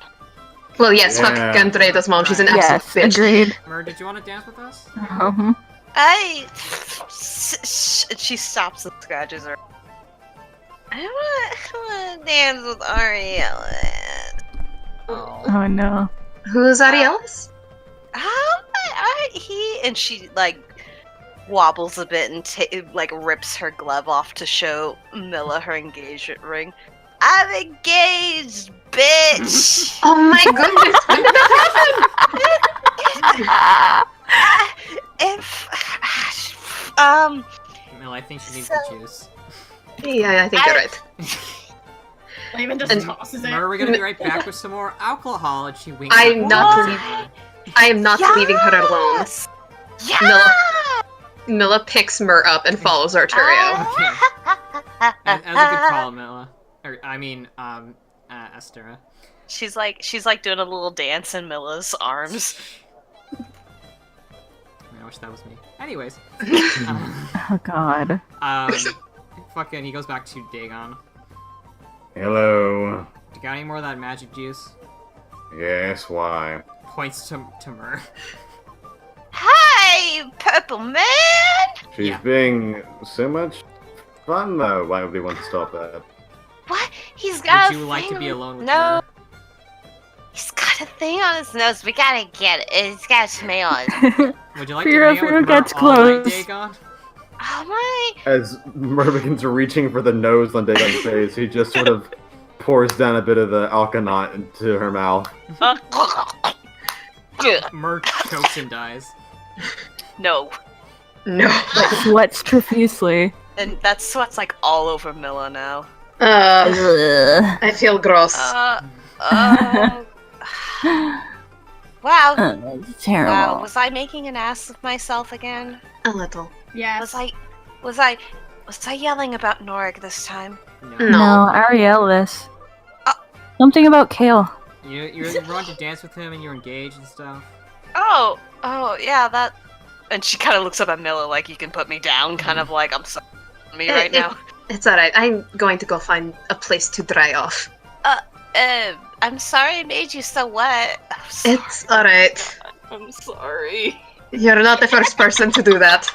Well, yes, fuck Yeah. Gandreda's mom. She's an absolute Yes, bitch. agreed. Myrrh, did you want to dance with us? She stops and scratches her. I want to dance with Ariel. Oh no. Who's Arielis? He and she like wobbles a bit and like rips her glove off to show Milla her engagement ring. I'm engaged, bitch. Oh my goodness! When did that happen? Mel, I think she needs So- the juice. Yeah, I think you're right. Even just And- tosses it. Myrrh, we're gonna be right back with some more alcohol, and she winks. I'm at not Myrrh. leaving. I am not leaving her alone. Yes! Yeah! Milla picks Myrrh up and follows Arturio. Okay. As a good call, Mela. Or, I mean, Astera. She's like doing a little dance in Milla's arms. I wish that was me. Anyways. Oh god. Fucking, he goes back to Dagon. Hello. You got any more of that magic juice? Yes, why? Points to Myrrh. Hi, Purple Man! She's Yeah. being so much fun though. Why would we want to stop that? What? He's got Would a you like thing to be on- alone with No. Myrrh? He's got a thing on his nose. We gotta get it. It's got a smell on it. Would you like Fear to hang out of with Myrrh Myrrh gets all night, close. Dagon? Oh my! As Myrrh begins reaching for the nose on Dagon's face, he just sort of pours down a bit of the alkanot into her mouth. Myrrh chokes and dies. No. No. Sweats profusely. And that sweat's like all over Milla now. I feel gross. Wow. It's terrible. Wow. Was I making an ass of myself again? A little. Yes. Was I yelling about Norig this time? No. No, Arielis. Uh, Something about Kale. You're going to dance with him and you're engaged and stuff. Oh, yeah, that. And she kind of looks up at Milla like, you can put me down, kind of like, I'm sorry for me right now. It's alright. I'm going to go find a place to dry off. I'm sorry I made you so wet. I'm sorry. It's alright. I'm sorry. You're not the first person to do that.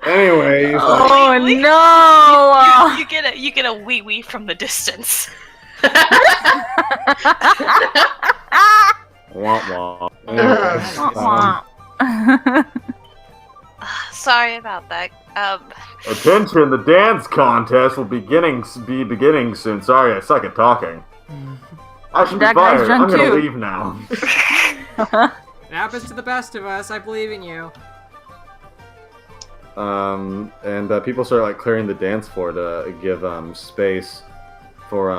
Anyway, Oh Wait. no! You get a wee wee from the distance. wah wah. Ugh. Anyway, Sorry about that. Attention, the dance contest will be beginning soon. Sorry, I suck at talking. I should be That guy's fired. drunk I'm gonna too. leave now. It happens to the best of us. I believe in you. And people start like clearing the dance floor to give space for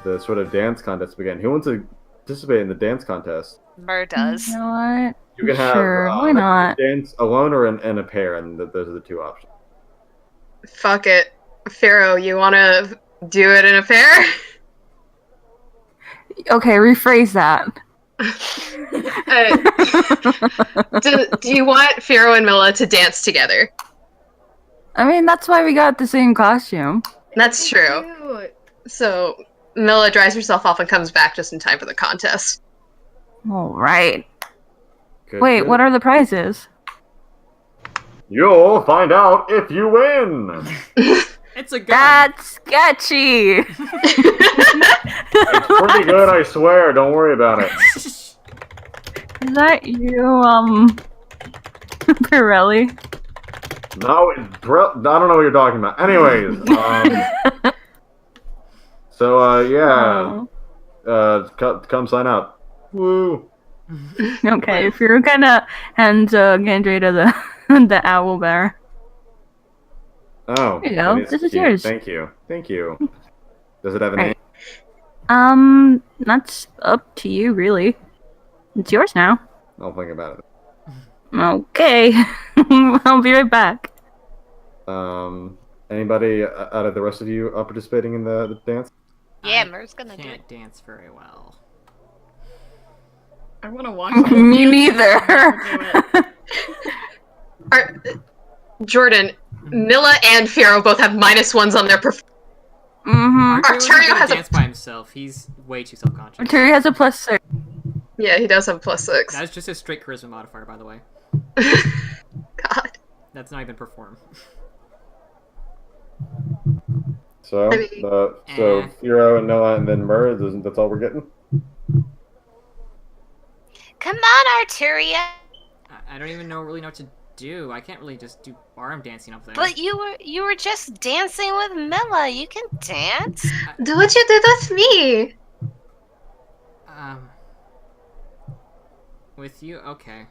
the sort of dance contest to begin. Who wants to participate in the dance contest? Mur does. You know what? You can have Sure, why not? dance alone or in a pair, and those are the two options. Fuck it. Pharaoh, you wanna do it in a pair? Okay, rephrase that. Do you want Pharaoh and Mila to dance together? I mean, that's why we got the same costume. That's true. Cute. So Mila dries herself off and comes back just in time for the contest. All right. Good, Wait, good. what are the prizes? You'll find out if you win. It's a gun. That's sketchy. It's pretty good, I swear. Don't worry about it. Is that you, Pirelli? No, I don't know what you're talking about. Anyways, yeah, come sign up. Woo. Okay, if you're gonna hand Gendry to the owl bear. Oh, Here you go. that This is cute. yours. Thank you. Does it have a Right. name? That's up to you, really. It's yours now. I'll think about it. Okay. I'll be right back. Anybody out of the rest of you participating in the dance? Yeah, Mur's gonna do it. Can't dance very well. I want to watch Me neither. Jordan, Mila and Pharaoh both have -1s on their Mm-hmm. Arturo has a- dance by himself. He's way too self-conscious. Arturi has a +6. Yeah, he does have +6. That's just his straight charisma modifier, by the way. God. That's not even perform. So, I mean- Firo and Noah and then Mur, that's all we're getting? Come on, Arturia. I don't even really know what to do. I can't really just do arm dancing up there. But you were just dancing with Mila. You can dance. Do what you did with me. With you? Okay.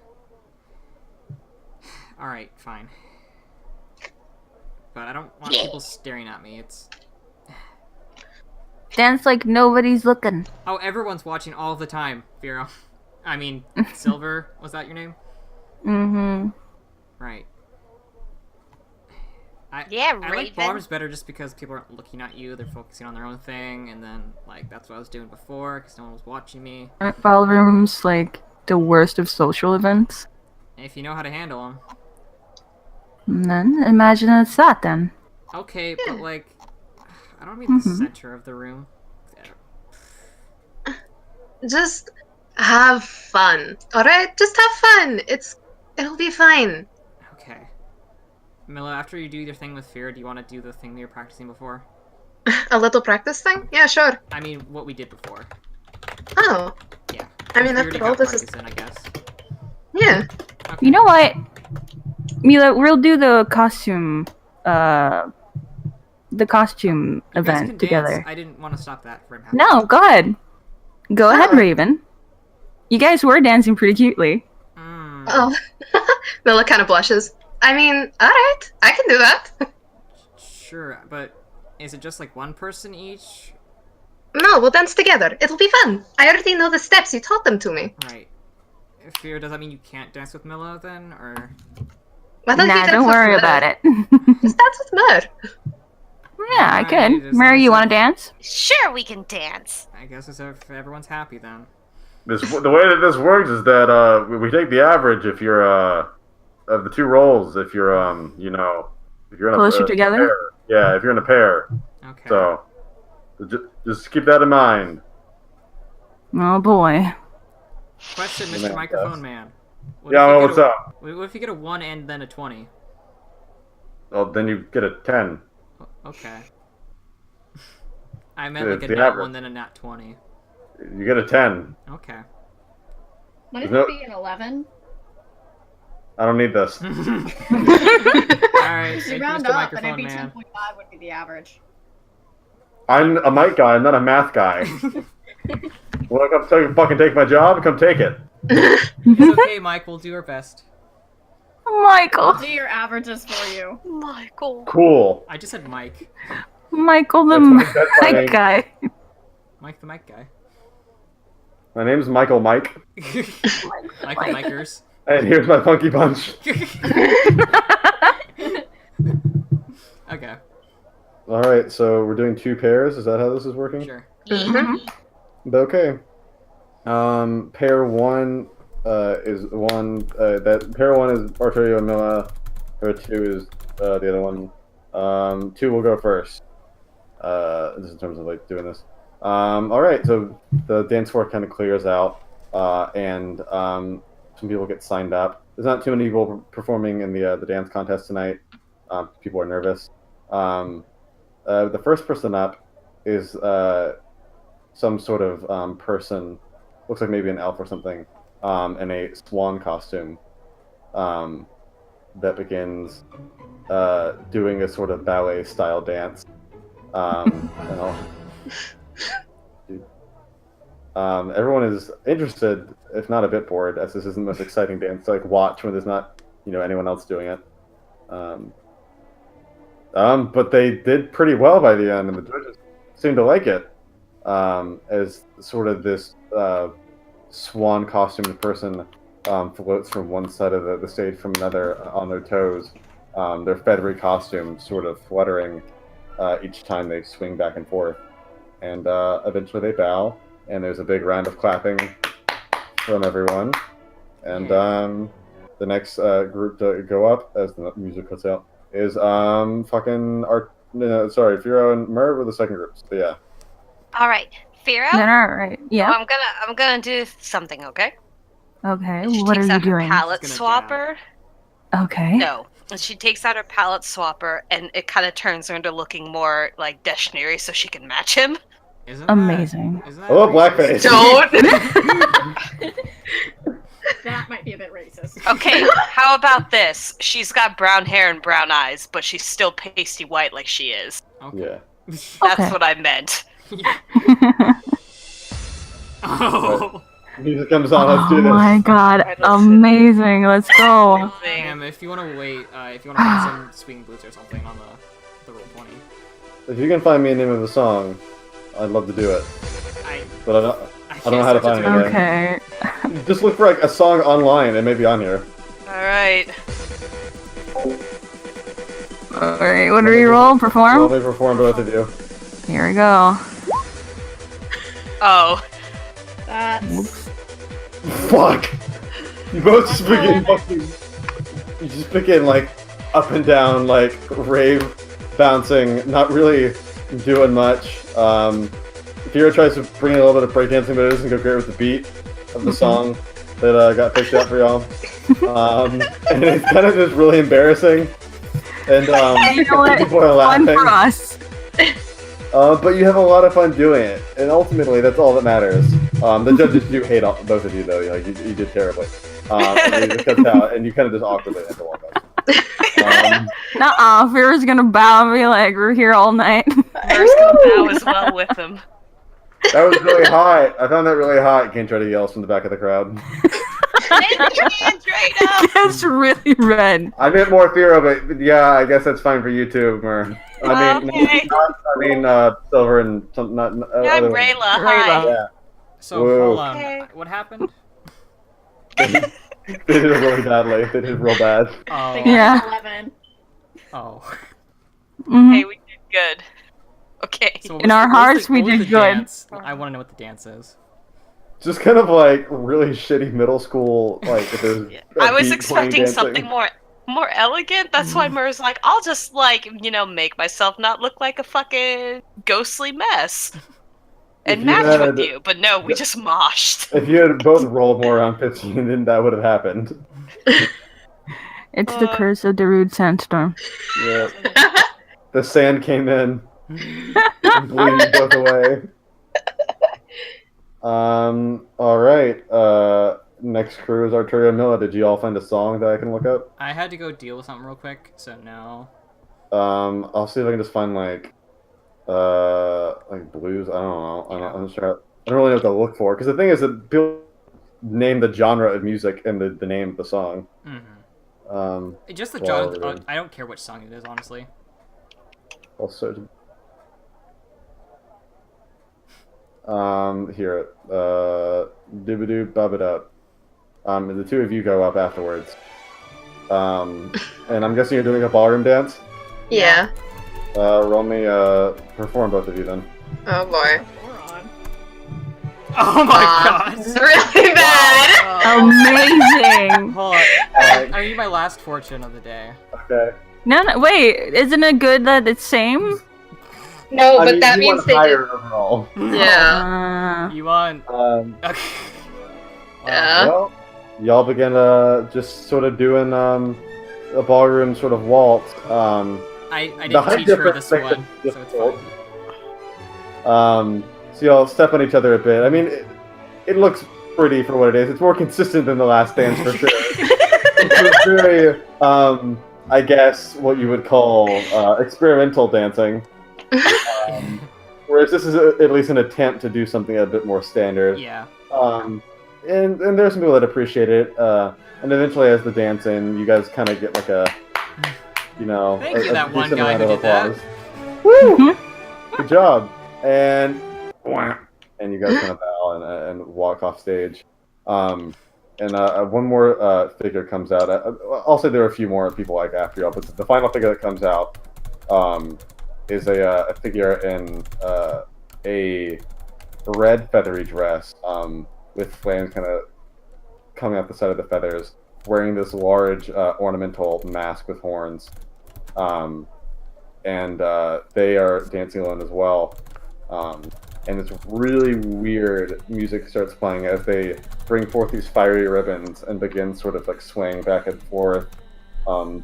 Alright, fine. But I don't want people staring at me. It's... Dance like nobody's looking. Oh, everyone's watching all the time, Vero. I mean, Silver, was that your name? Mm-hmm. Right. Yeah, I like Raven. bars better just because people aren't looking at you, they're focusing on their own thing, and then, like, that's what I was doing before, because no one was watching me. Aren't ballrooms like the worst of social events? If you know how to handle them. And then imagine it's that then. Okay, but, like, I don't mean the center of the room. Just have fun. Alright? Just have fun. It'll be fine. Okay. Mila, after you do your thing with fear, do you want to do the thing that you're practicing before? A little practice thing? Yeah, sure. I mean, what we did before. Oh. Yeah. I mean, We already after all, got this is... practice in, I guess. Yeah. Okay. You know what? Mila, we'll do the costume You guys can event dance. together. I didn't want to stop that from happening. No, go ahead. Go ahead, Oh. Raven. You guys were dancing pretty cutely. Mm. Oh. Mila kind of blushes. I mean, alright. I can do that. Sure, but is it just like one person each? No, we'll dance together. It'll be fun. I already know the steps. You taught them to me. Right. Fear, does that mean you can't dance with Mila then, or? Why don't you Nah, dance don't with worry Mur? about it. Just dance with Mur. Yeah, I Alright, could. as Mary, long you as want to dance? Sure, we can dance. I guess it's if everyone's happy then. The way that this works is that we take the average if you're of the two roles if you're if you're in Closer a together? pair. Yeah, if you're in a pair. Okay. So just keep that in mind. Oh boy. Question, Yeah, Mr. man, Microphone yes. Man. Yeah, well, what's up? What if you get a 1 and then a 20? Well, then you get a 10. Okay. I meant Yeah, like a the nat average. 1 then a nat 20. You get a 10. Okay. Wouldn't No. it be an 11? I don't need this. Alright, If so you use round the up, then microphone, it'd be man. 10.5 would be the average. I'm a mic guy. I'm not a math guy. Well, come fucking take my job. Come take it. It's okay, Mike. We'll do our best. Michael. I'll do your averages for you. Michael. Cool. I just said Mike. Michael the That's my name. mic guy. Mike the Mike guy. My name's Michael Mike, Michael Mikers. and here's my funky punch. Okay, All right, so we're doing 2 pairs. Is that how this is working? sure. Okay. Pair 1 is one. That pair 1 is Arturio and Mila. Pair 2 is the other one. 2 will go first. Just in terms of like doing this. All right, so the dance floor kind of clears out, and some people get signed up. There's not too many people performing in the dance contest tonight. People are nervous. The first person up is some sort of person, looks like maybe an elf or something, in a swan costume, that begins doing a sort of ballet-style dance. Everyone is interested, if not a bit bored, as this isn't the most exciting dance to like watch when there's not, anyone else doing it. But they did pretty well by the end, and the judges seemed to like it. As sort of this swan costumed person floats from one side of the stage from another on their toes, their feathery costume sort of fluttering each time they swing back and forth. And eventually they bow, and there's a big round of clapping from everyone. And the next group to go up, as the music cuts out, is Firo and Merv were the second group. So yeah. All right, Firo. Then alright. Yeah. I'm gonna do something. Okay. Okay. She What are takes you out her doing? palette She's gonna swapper. Okay. No. And she takes out her palette swapper, and it kind of turns her into looking more like Deshnery, so she can match him. Isn't Amazing. That, isn't that Oh, racist? blackface. That might be a bit racist. Okay, how about this? She's got brown hair and brown eyes, but she's still pasty white like she is. Okay. Yeah. That's Okay. what I meant. Oh. Music comes on. Let's Oh do this. my god. Alright, let's Amazing. Let's go. Damn, if you want to wait, if you want to put some swing blues or something on the roll 20. If you can find me a name of a song, I'd love to do it. But I don't know how to find it. Okay. Just look for like a song online. It may be on here. Alright. Alright, what do we roll? Well, Perform? they perform both of you. Here we go. Oh. That's... Fuck! You both just begin fucking... You just begin, like, up and down, like, rave bouncing, not really doing much. Firo tries to bring in a little bit of breakdancing, but it doesn't go great with the beat of the song that got picked out for y'all. And it's kind of just really embarrassing. And, You know what? people are Fun laughing. for us. But you have a lot of fun doing it, and ultimately that's all that matters. The judges do hate both of you, though. Like you did terribly. And it cuts out, and you kind of just awkwardly have to walk out. Nuh-uh. Fear's gonna bow and be like, we're here all night. Mer's gonna bow as well with him. That was really hot. I found that really hot. Can't try to yell from the back of the crowd. It's really red. I meant more Firo, but yeah, I guess that's fine for you too, Mer. Okay. Silver and some, not. I'm other ones. Rayla. Hi. Yeah. So, Whoa. hold on. Okay. What happened? They did it really badly. They did it real bad. Oh. They got Yeah. 11. Oh. Mhm. Hey, we did good. Okay. So In our hearts, we did good. Dance? I want to know what the dance is. Just kind of like really shitty middle school, like if there's. I was beat expecting playing something more elegant. That's why Mer's like, I'll just make myself not look like a fucking ghostly mess. If And you match had- with you. But no, we just moshed. If you had both rolled more around 15, then that would have happened. It's the curse of the rude sandstorm. Yeah. The sand came in and blew you both away. Alright. next crew is Arturia and Mila. Did you all find a song that I can look up? I had to go deal with something real quick, so no. I'll see if I can just find like blues. I don't know. I'm sure. I don't really know what to look for because the thing is that people name the genre of music and the name of the song. Just the well, genre. I don't care which song it is, honestly. I'll search. Here, doobadoo babadoo. The two of you go up afterwards. And I'm guessing you're doing a ballroom dance? Yeah. Roll me, perform both of you then. Oh boy. We're on. Oh my god! This is really bad. Amazing. Hold on. I need my last fortune of the day. Okay. No, wait. Isn't it good that it's same? No, I but mean, that you means want they higher did. overall. Yeah. You want? Okay. Yeah. Well, y'all begin just sort of doing a ballroom sort of waltz. I the didn't height teach her difference this makes one, it so it's difficult. fine. So y'all step on each other a bit. I mean, it looks pretty for what it is. It's more consistent than the last dance for sure. It's very, I guess, what you would call experimental dancing. Whereas this is at least an attempt to do something a bit more standard. Yeah. And there's some people that appreciate it. And eventually, as the dance in, you guys kind of get like a, Thank you, that one decent guy amount who of did that. applause. Woo! Good job. And you guys kind of bow and walk off stage. And one more figure comes out. I'll say there are a few more people like after y'all, but the final figure that comes out is a figure in a red feathery dress with flames kind of coming out the side of the feathers, wearing this large ornamental mask with horns. And they are dancing alone as well. And this really weird music starts playing as they bring forth these fiery ribbons and begin sort of like swaying back and forth,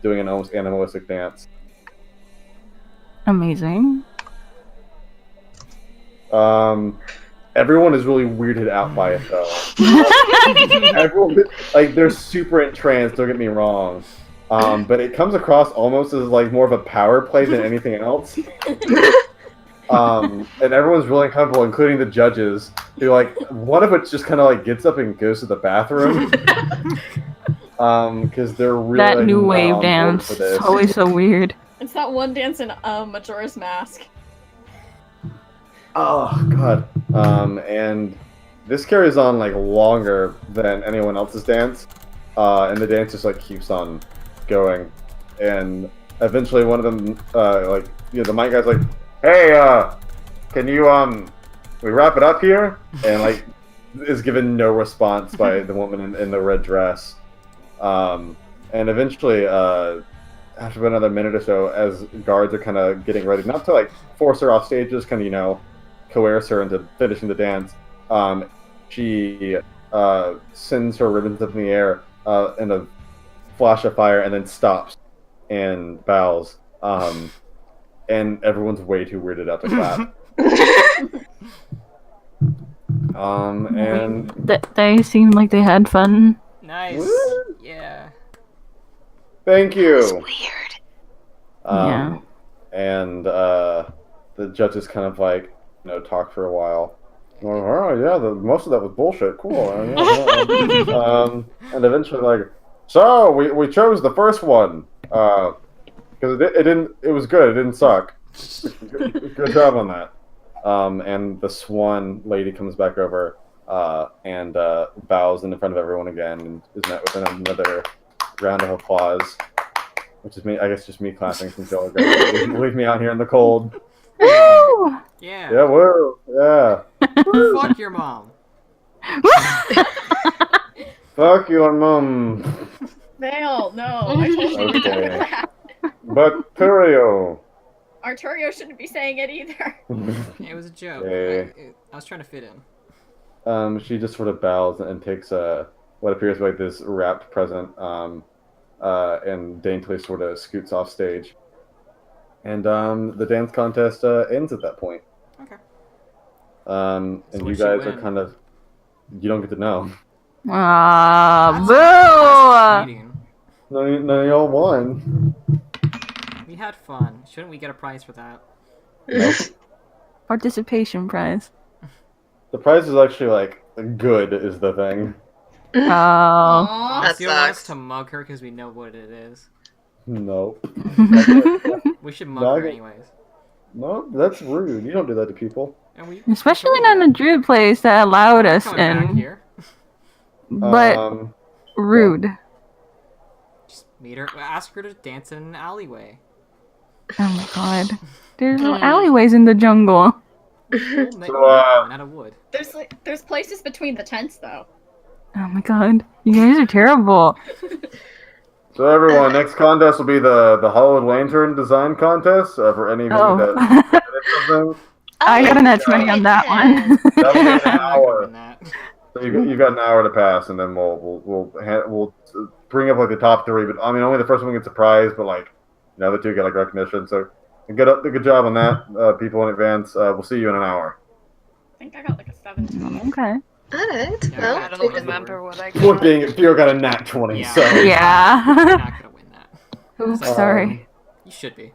doing an almost animalistic dance. Amazing. Everyone is really weirded out by it though. Everyone, they're super entranced, don't get me wrong. But it comes across almost as like more of a power play than anything else. And everyone's really uncomfortable, including the judges, who one of which just kind of gets up and goes to the bathroom. Because they're really That new not wave on board dance for is this. always so weird. It's that one dance in Majora's Mask. Oh god. And this carries on longer than anyone else's dance. And the dance just keeps on going. And eventually one of them the mic guy's like, "Hey, can you we wrap it up here?" And is given no response by the woman in the red dress. And eventually after about another minute or so, as guards are kind of getting ready, not to force her off stage, just kind of coerce her into finishing the dance, she sends her ribbons up in the air in a flash of fire and then stops and bows. And everyone's way too weirded out to clap. And They seem like they had fun. Nice. Woo! Yeah. thank you. It's weird. Yeah. And the judges kind of talk for a while. Oh yeah, most of that was bullshit. Cool. And eventually so we chose the first one because it was good. It didn't suck. Good job on that. And the swan lady comes back over and bows in front of everyone again and is met with another round of applause, which is me. I guess just me clapping since y'all are going to leave me out here in the cold. Woo! Yeah. Yeah, woo, yeah. Fuck your mom. Fuck your mom. Vale, no. I told you to do Okay. that. But Curio. Arturio shouldn't be saying it either. It was a joke. Hey. I was trying to fit in. She just sort of bows and takes what appears like this wrapped present and daintily sort of scoots off stage. And the dance contest ends at that point. Okay. And So you what'd she guys are win? kind of... You don't get to know. That's Boo! cheating. No, y'all won. We had fun. Shouldn't we get a prize for that? Nope. Participation prize. The prize is actually like good is the thing. Oh. Aw. That Do you want us sucks. to mug her because we know what it is? Nope. We should No, mug I her get- anyways. No, that's rude. You don't do that to people. And we Especially told not in you a druid place that allowed that. us Coming back in. here. But rude. Just meet her. Ask her to dance in an alleyway. Oh my god. There's no alleyways in the jungle. We'll make So, one out of wood. There's places between the tents though. Oh my god. You guys are terrible. So everyone, next contest will be the Hollowed Lantern design contest for any of you that Oh. did something. I got a net 20 on that one. That'll be an I'm not hour. covering that. So you've got an hour to pass, and then we'll bring up like the top three. But I mean, only the first one gets a prize, but like the other two get like recognition. So good job on that, people in advance. We'll see you in an hour. I think I got like a 17. Okay. Alright, Yeah, well, I don't remember what I Point got. being, Theo got a nat 20. Yeah. So Yeah. You're not gonna win that. Oops, sorry. You should be.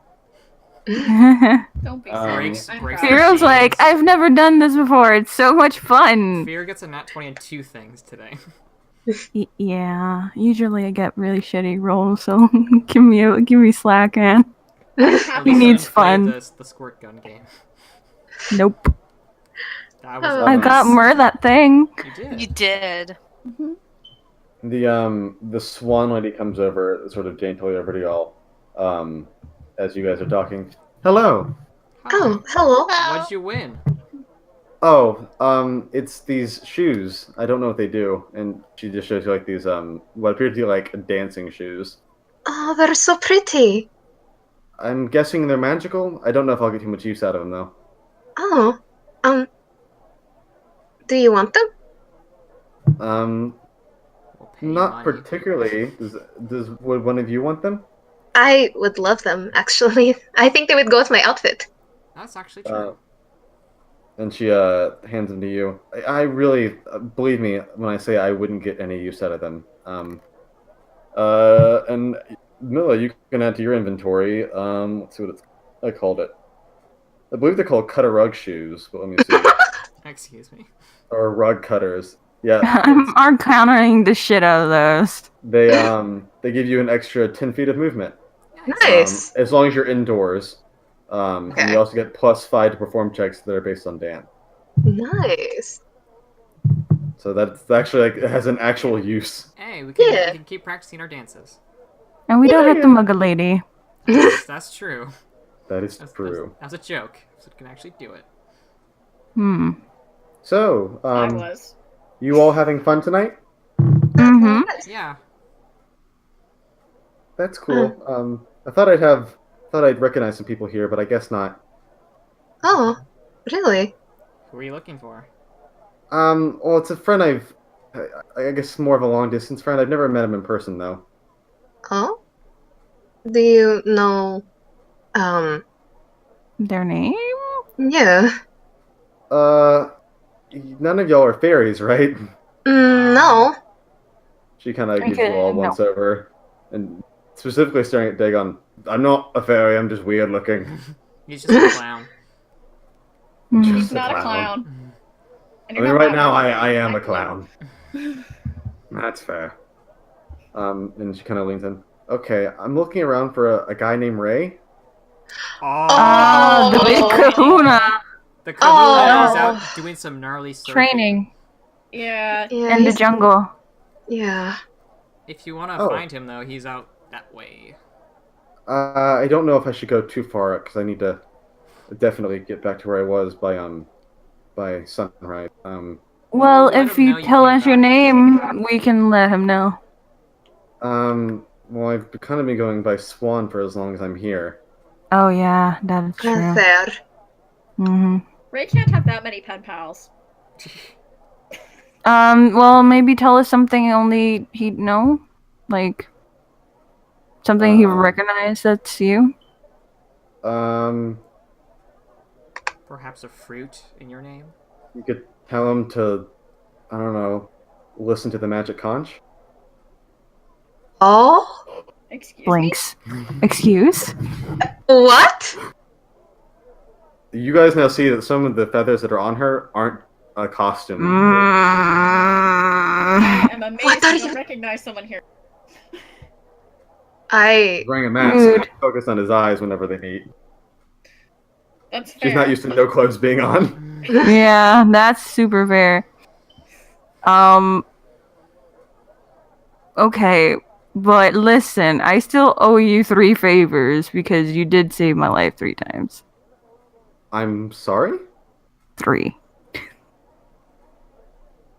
Don't be Breaks- silly. I'm breaks proud. the Hero's like, chains. I've never done this before. It's so much fun. Fear gets a nat 20 on 2 things today. Yeah. Usually I get really shitty rolls, so give me slack, man. At He least you needs didn't play fun. The squirt gun game. Nope. That was Oh. I got Mur that thing. You did. You did. the swan lady comes over, sort of daintily over to y'all, as you guys are talking. Hello. Hi. oh, hello. What'd you win? Oh, it's these shoes. I don't know what they do, and she just shows you like these what appear to be like dancing shoes. Oh, they're so pretty. I'm guessing they're magical. I don't know if I'll get too much use out of them though. Oh, do you want them? We'll pay you Not money. particularly. Would one of you want them? I would love them, actually. I think they would go with my outfit. That's actually true. And she hands them to you. I really believe me when I say I wouldn't get any use out of them. And Mila, you can add to your inventory. Let's see what I called it. I believe they're called cutter rug shoes. But let me see. Excuse me. Or rug cutters. Yeah. I'm encountering the shit out of those. They give you an extra 10 feet of movement. Nice. As long as you're indoors. And Okay. you also get +5 to perform checks that are based on dance. Nice. So that's actually like it has an actual use. Hey, we Yeah. can keep practicing our dances. And we don't have to mug a lady. That's true. That is That's true. That's a joke. So we can actually do it. Hmm. So, I was. you all having fun tonight? Mm-hmm. Yeah. That's cool. I thought I'd recognize some people here, but I guess not. Oh, really? Who are you looking for? Well, it's a friend I guess more of a long distance friend. I've never met him in person though. Oh? Do you know, Their name? yeah. None of y'all are fairies, right? No. She kind of gives Okay, you all no. once over, and specifically staring at Dagon. I'm not a fairy. I'm just weird looking. He's just a clown. Hmm. Just He's not a clown. And I you're mean, not right that now one. I am a clown. That's fair. And she kind of leans in. Okay, I'm looking around for a guy named Ray. Ah, the big kahuna. The kahuna is Oh. out doing some gnarly surfing. Training Yeah. Yeah, in the he's- jungle. Yeah. If you want to Oh. find him, though, he's out that way. I don't know if I should go too far because I need to definitely get back to where I was by sunrise. Well, Let if him know you you tell came us your back. name, we can let him know. Well, I've kind of been going by Swan for as long as I'm here. Oh yeah, that is true. Fair. Mm-hmm. Ray can't have that many pen pals. Well, maybe tell us something only he'd know, like something he would recognize. That's you. Perhaps a fruit in your name? You could tell him to, I don't know, listen to the magic conch. Oh? Excuse Blinks. Excuse? What? You guys now see that some of the feathers that are on her aren't a costume. me? I am What amazed are I don't you- recognize someone here. He's wearing a mask. Rude. Focused on his eyes whenever they meet. That's fair. She's not used to no clothes being on. Yeah, that's super fair. Okay, but listen, I still owe you 3 favors because you did save my life 3 times. I'm sorry? 3.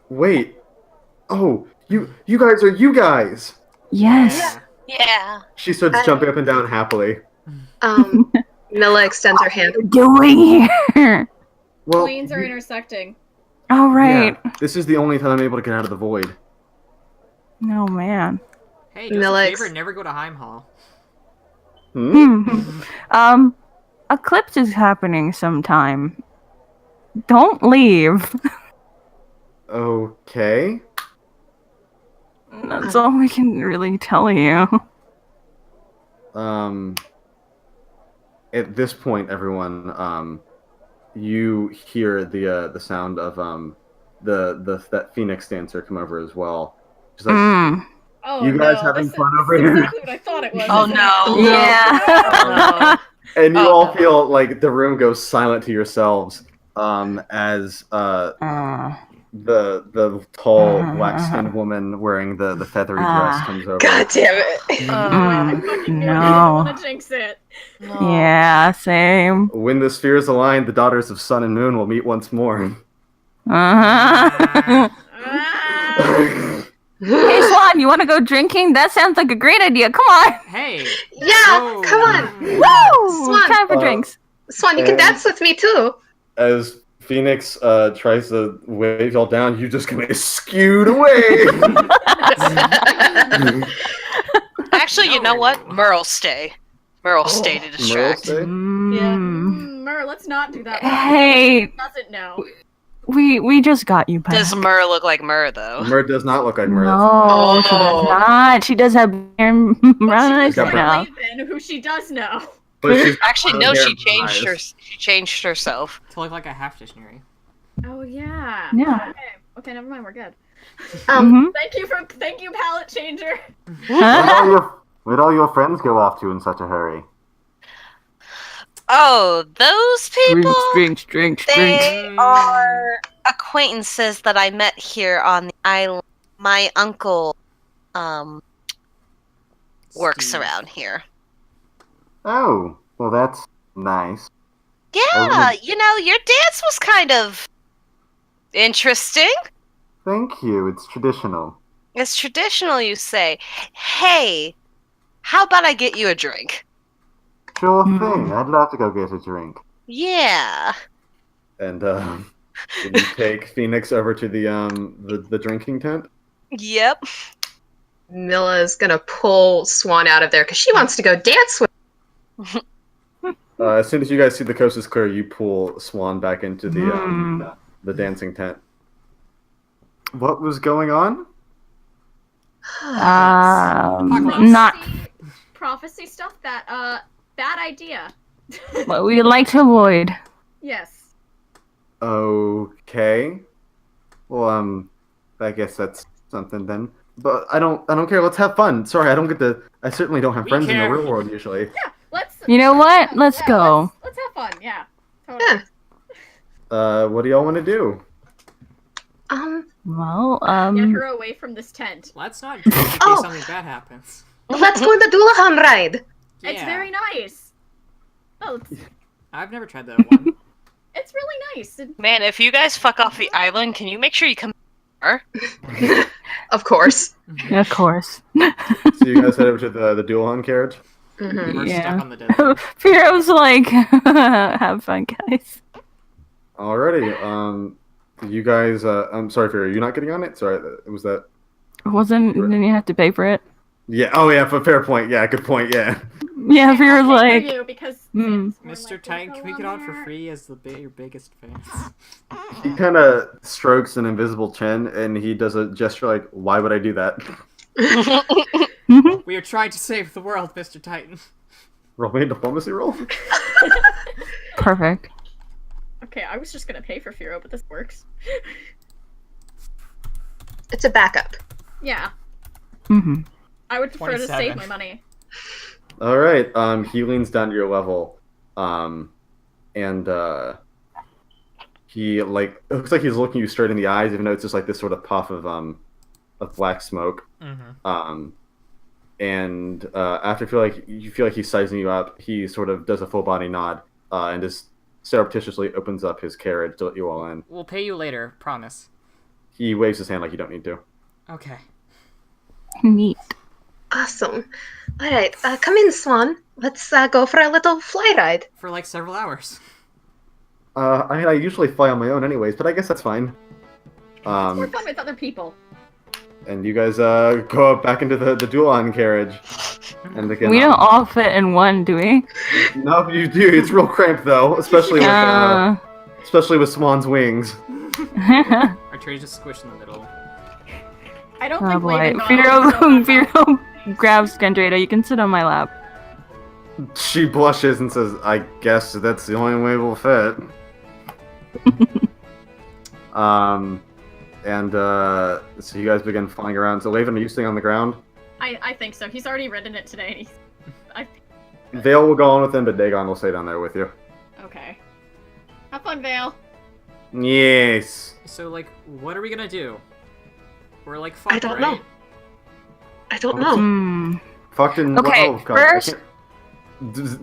Wait. Oh, you guys are you guys! Yes. Yeah. She starts jumping up and down happily. Mila extends her hand. What are we doing here? Well, Planes are intersecting. All right. yeah, this is the only time I'm able to get out of the void. Oh man. Hey, do us a Milix. favor and never go to Heimhall. Eclipse is happening sometime. Don't leave. Okay. That's all we can really tell you. At this point, everyone, you hear the sound of that Phoenix dancer come over as well. She's like, Oh, you guys no, having this fun is over here? exactly what I thought it was. Oh, isn't no. it? Yeah. And you Oh, all no. feel like the room goes silent to yourselves as the tall black-skinned woman wearing the feathery dress comes over. God damn it. I fucking knew it. I No. didn't want to jinx it. Yeah, same. When the spheres align, the daughters of Sun and Moon will meet once more. Uh-huh. Ah! Hey Swan, you want to go drinking? That sounds like a great idea. Come on. Hey! Yeah, Whoa. come on. Woo! Swan. Time for drinks. Swan, you can And- dance with me too. As Phoenix tries to wave y'all down, you just get skewed away. Actually, you know what? Merle stay. Merle stay to distract. Merle, stay? Mer, let's not do that. Hey, She doesn't know. we just got you back. Does Mer look like Mer though? Mer does not look like Mer. No, she does not. She does have brown eyes She right looks now. like Raven, who she does know. But she's Actually, no. hair She and changed her. eyes. She changed herself. To look like a half dictionary. Oh yeah. Yeah. Okay, never mind. We're good. Mhm. Thank you, palette changer. Huh? Where'd all your friends go off to in such a hurry? Oh, those people. Drinks. They are acquaintances that I met here on the island. My uncle works Steve. around here. Oh, well, that's nice. Yeah, you know, your dance was kind of interesting. Thank you. It's traditional. It's traditional, you say. Hey, how about I get you a drink? Sure thing. I'd love to go get a drink. Yeah. And you take Phoenix over to the drinking tent. Yep. Mila is gonna pull Swan out of there because she wants to go dance with. As soon as you guys see the coast is clear, you pull Swan back into the dancing tent. What was going on? Not Prophecy stuff. That bad idea. what we like to avoid. Yes. Okay. Well, I guess that's something then. But I don't care. Let's have fun. Sorry, I certainly don't have We friends in the care. real world usually. Yeah. Let's. You know what? Let's go. Let's have fun. Yeah. Totally. Yeah. What do y'all want to do? Well, Get her away from this tent. Let's not drink in case Oh. something bad happens. Let's go on the Doulahan ride. It's Yeah. very nice. Oh, I've never tried that one. it's really nice. Man, if you guys fuck off the island, can you make sure you come here? Of course. of course. So you guys head over to the Dualon carriage. Mhm. We're Yeah. stuck on the desert. Firo's like, have fun, guys. Alrighty. You guys. I'm sorry, Fury. Are you not getting on it? Sorry. Was that? Didn't you have to pay for it? Yeah. Oh, yeah. Fair point. Yeah. Good point. Yeah. Yeah, Firo's I'll pay like, for you because Mm. Mr. Titan, can we get on for free as your biggest fans? He kind of strokes an invisible chin, and he does a gesture like, "Why would I do that?" We are trying to save the world, Mr. Titan. Roll me a diplomacy roll. Perfect. Okay, I was just gonna pay for Firo, but this works. It's a backup. Yeah, Mm-hmm. I would prefer to 27. save my money. All right. He leans down to your level, and he like it looks like he's looking you straight in the eyes, even though it's just like this sort of puff of black smoke. Mm-hmm. And after you feel like he's sizing you up, he sort of does a full body nod, and just surreptitiously opens up his carriage to let you all in. We'll pay you later, promise. He waves his hand like you don't need to. Okay. Neat. Awesome. All right, come in, Swan. Let's go for a little fly ride. For like several hours. I mean, I usually fly on my own anyways, but I guess that's fine. It's more fun with other people. And you guys go up back into the Dualon carriage. And again, We don't all fit in one, do we? No, you do. It's real cramped though, especially with Swan's wings. Our tree just squished in the middle. I don't Oh think boy. Laven got it, so Firo grabs Kendrada. You can sit on my lap. She blushes and says, "I guess that's the only way we'll fit." So you guys begin flying around. So Laven, are you staying on the ground? I think so. He's already ridden it today. Vale will go on with him, but Dagon will stay down there with you. Okay. Have fun, Vale. Yes. So, like, what are we gonna do? We're like, fuck, I don't right? know. I don't know. Hmm. Fucking. Okay, oh, God, first-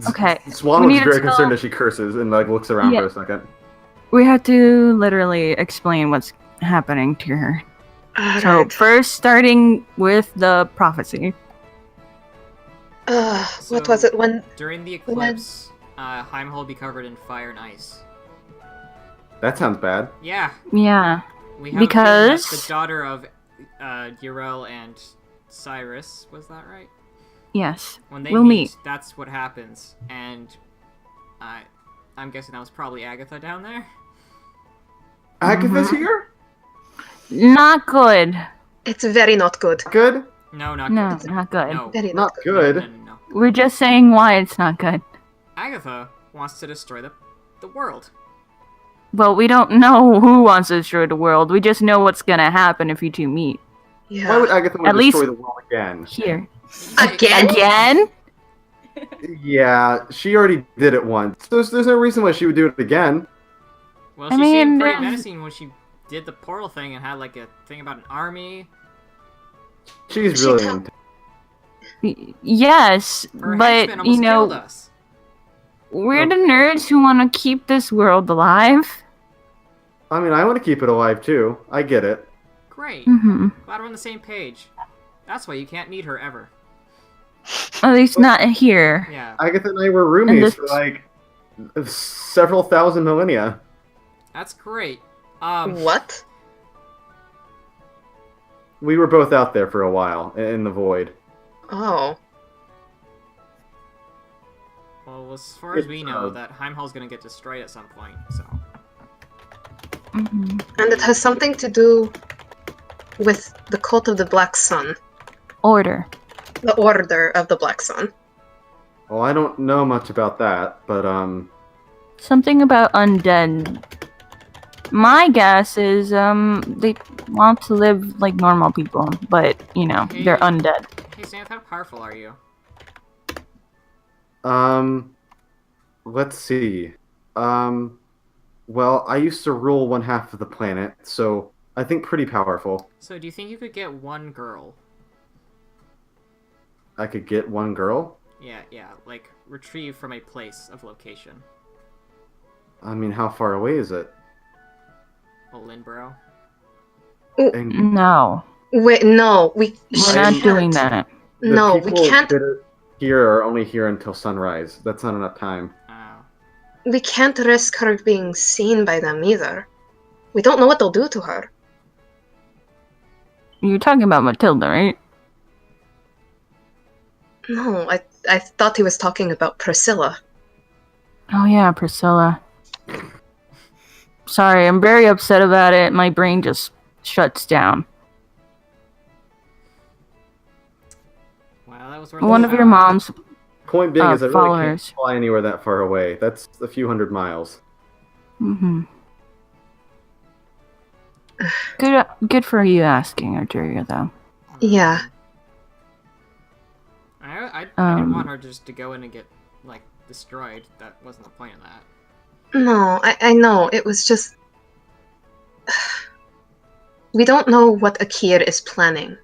Okay, Swan we looks need to very tell- concerned as she curses and like looks around Yeah. for a second. We have to literally explain what's happening to her. All So right. first, starting with the prophecy. What was it when? During the eclipse, Heimdall will be covered in fire and ice. That sounds bad. Yeah, Yeah. we have a feeling that's Because- the daughter of Yrel and Cyrus. Was that right? Yes. When they We'll meet. that's what happens. And I'm guessing that was probably Agatha down there. Agatha's here? Not good. It's very not good. Good? No, not No, good. not good. No. Very Not not good. No. We're just saying why it's not good. Agatha wants to destroy the world. Well, we don't know who wants to destroy the world. We just know what's gonna happen if you two meet. Yeah. Why would Agatha want At to least- destroy the world again? Here. Again? Again? Yeah, she already did it once. There's no reason why she would do it again. Well, I she seemed mean, pretty there's- menacing when she did the portal thing and had like a thing about an army. She's She really tell- into Yes, Her but henchmen almost you know, killed us. we're the nerds who want to keep this world alive. I mean, I want to keep it alive too. I get it. Great. Mm-hmm. Glad we're on the same page. That's why you can't meet her ever. At least not here. Yeah, Agatha and I were roommates this- for like several thousand millennia. that's great. What? We were both out there for a while in the void. Oh. Well, as far as we It's, know, that Heimdall's gonna get destroyed at some point. So Mm-hmm. And it has something to do with the cult of the Black Sun. Order. The Order of the Black Sun. Well, I don't know much about that, but Something about undead. My guess is they want to live like normal people, but you know, they're Hey. undead. hey, Sam, how powerful are you? let's see. Well, I used to rule one half of the planet, so I think pretty powerful. So, do you think you could get one girl? I could get one girl. Yeah, like retrieve from a place of location. I mean, how far away is it? Well, Linborough. And No, Wait, no, we we're I- not doing that. the No, we people can't. that are here are only here until sunrise. That's not enough time. Oh. We can't risk her being seen by them either. We don't know what they'll do to her. You're talking about Matilda, right? No, I thought he was talking about Priscilla. Oh yeah, Priscilla. Sorry, I'm very upset about it. My brain just shuts down. Well, that was worth One a of your shot. mom's Point being is I really followers. can't fly anywhere that far away. That's a few hundred miles. Mm-hmm. Good for you asking, Arteria, though. Yeah. I didn't want her just to go in and get, like, destroyed. That wasn't the point of that. No, I know. It was just... We don't know what Akir is planning.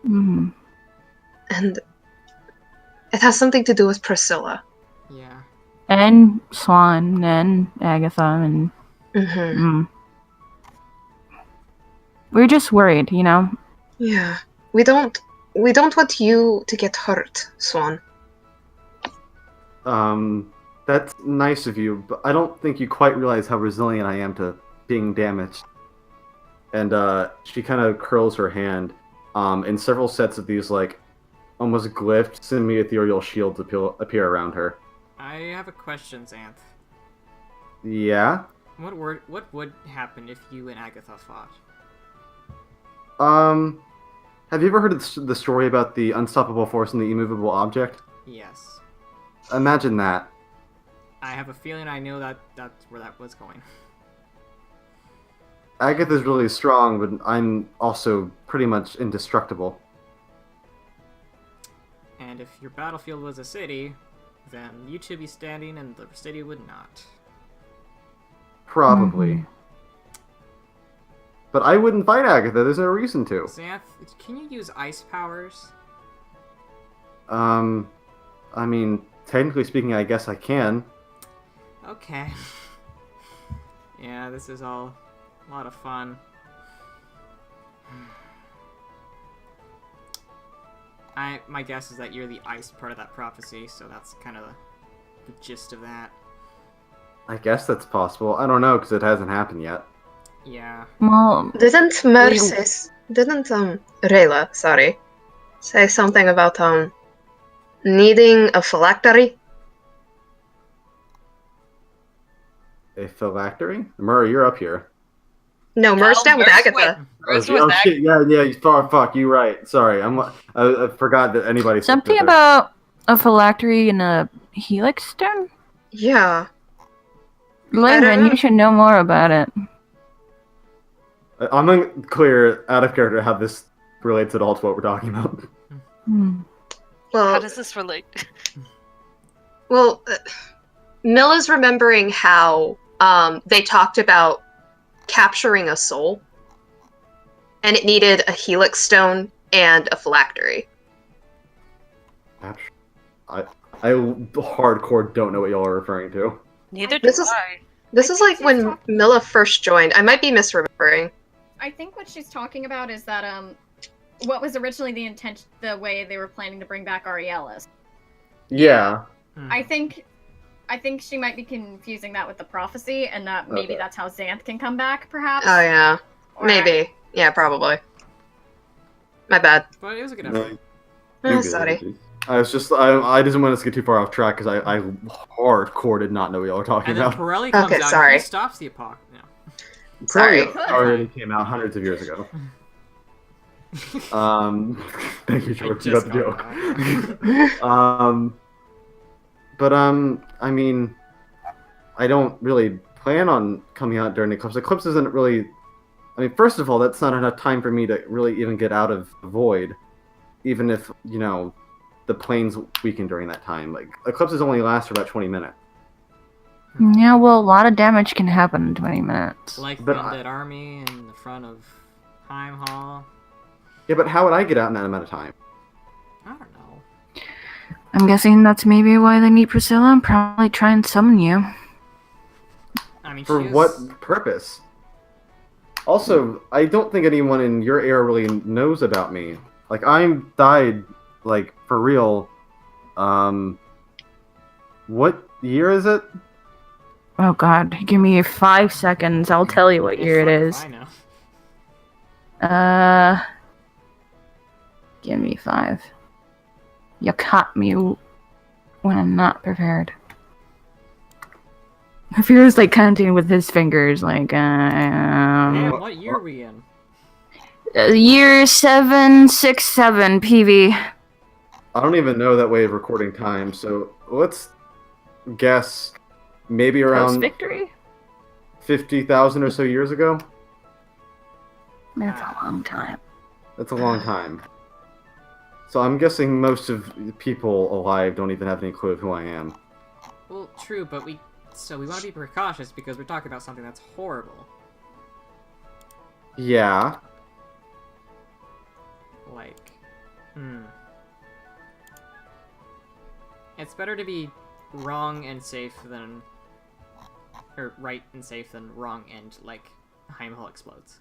Mm-hmm. And it has something to do with Priscilla. Yeah. And Swan and Agatha and... Mm-hmm. We're just worried, you know? Yeah. We don't want you to get hurt, Swan. That's nice of you, but I don't think you quite realize how resilient I am to being damaged. And she kind of curls her hand, and several sets of these like almost glyphed semi-ethereal shields appear around her. I have a question, Xanth. Yeah. What would happen if you and Agatha fought? Have you ever heard of the story about the unstoppable force and the immovable object? Yes. Imagine that. I have a feeling I know that's where that was going. Agatha's really strong, but I'm also pretty much indestructible. And if your battlefield was a city, then you two be standing and the city would not. Probably. But I wouldn't fight Agatha, there's no reason to. Xanth, can you use ice powers? I mean, technically speaking, I guess I can. Okay. Yeah, this is all a lot of fun. My guess is that you're the ice part of that prophecy, so that's kind of the gist of that. I guess that's possible. I don't know, because it hasn't happened yet. Yeah. Well... Didn't Rayla, sorry, say something about, needing a phylactery? A phylactery? Murray, you're up here. No, Mer's down with Mer's Agatha. Shit, yeah, fuck, you right. Sorry, I forgot that anybody said Something that about a phylactery and a helix stone? Yeah. Levin, you should know more about it. I'm unclear, out of character, how this relates at all to what we're talking about. Well, How does this relate? Well, Milla's remembering how they talked about capturing a soul, and it needed a helix stone and a phylactery. I hardcore don't know what y'all are referring to. Neither do I. This is like when Milla first joined. I might be misremembering. I think what she's talking about is that what was originally the intent, the way they were planning to bring back Arielis. Yeah. I think she might be confusing that with the prophecy, and that maybe that's how Xanth can come back, perhaps. Oh yeah, maybe. Yeah, probably. My bad. But it was a good effort. Sorry. I didn't want us to get too far off track because I hardcore did not know what y'all were talking And then about. Pirelli comes out sorry. and he stops the apocalypse. No. Sorry. Pirelli already came out hundreds of years ago. Thank you, George. You got the joke. I mean, I don't really plan on coming out during Eclipse. Eclipse isn't really... I mean, first of all, that's not enough time for me to really even get out of the void. Even if, you know, the planes weaken during that time. Like, Eclipses only last for about 20 minutes. Yeah, well, a lot of damage can happen in 20 minutes. Like the Undead Army in the front of Heim Hall. Yeah, but how would I get out in that amount of time? I don't know. I'm guessing that's maybe why they need Priscilla and probably try and summon you. I mean, For what purpose? Also, I don't think anyone in your era really knows about me. Like, I died, like, for real. What year is it? Oh god, give me 5 seconds. I'll tell you what year it is. I know. Give me 5. You caught me when I'm not prepared. Firo's like counting with his fingers, like, Damn, what year are we in? year 767 PV. I don't even know that way of recording time, so let's guess maybe Post around victory? 50,000 or so years ago. That's a long time. That's a long time. So I'm guessing most of the people alive don't even have any clue of who I am. Well, true, but we want to be precautious because we're talking about something that's horrible. Yeah. Like, It's better to be wrong and safe than... Or right and safe than wrong and, like, Heimdall explodes.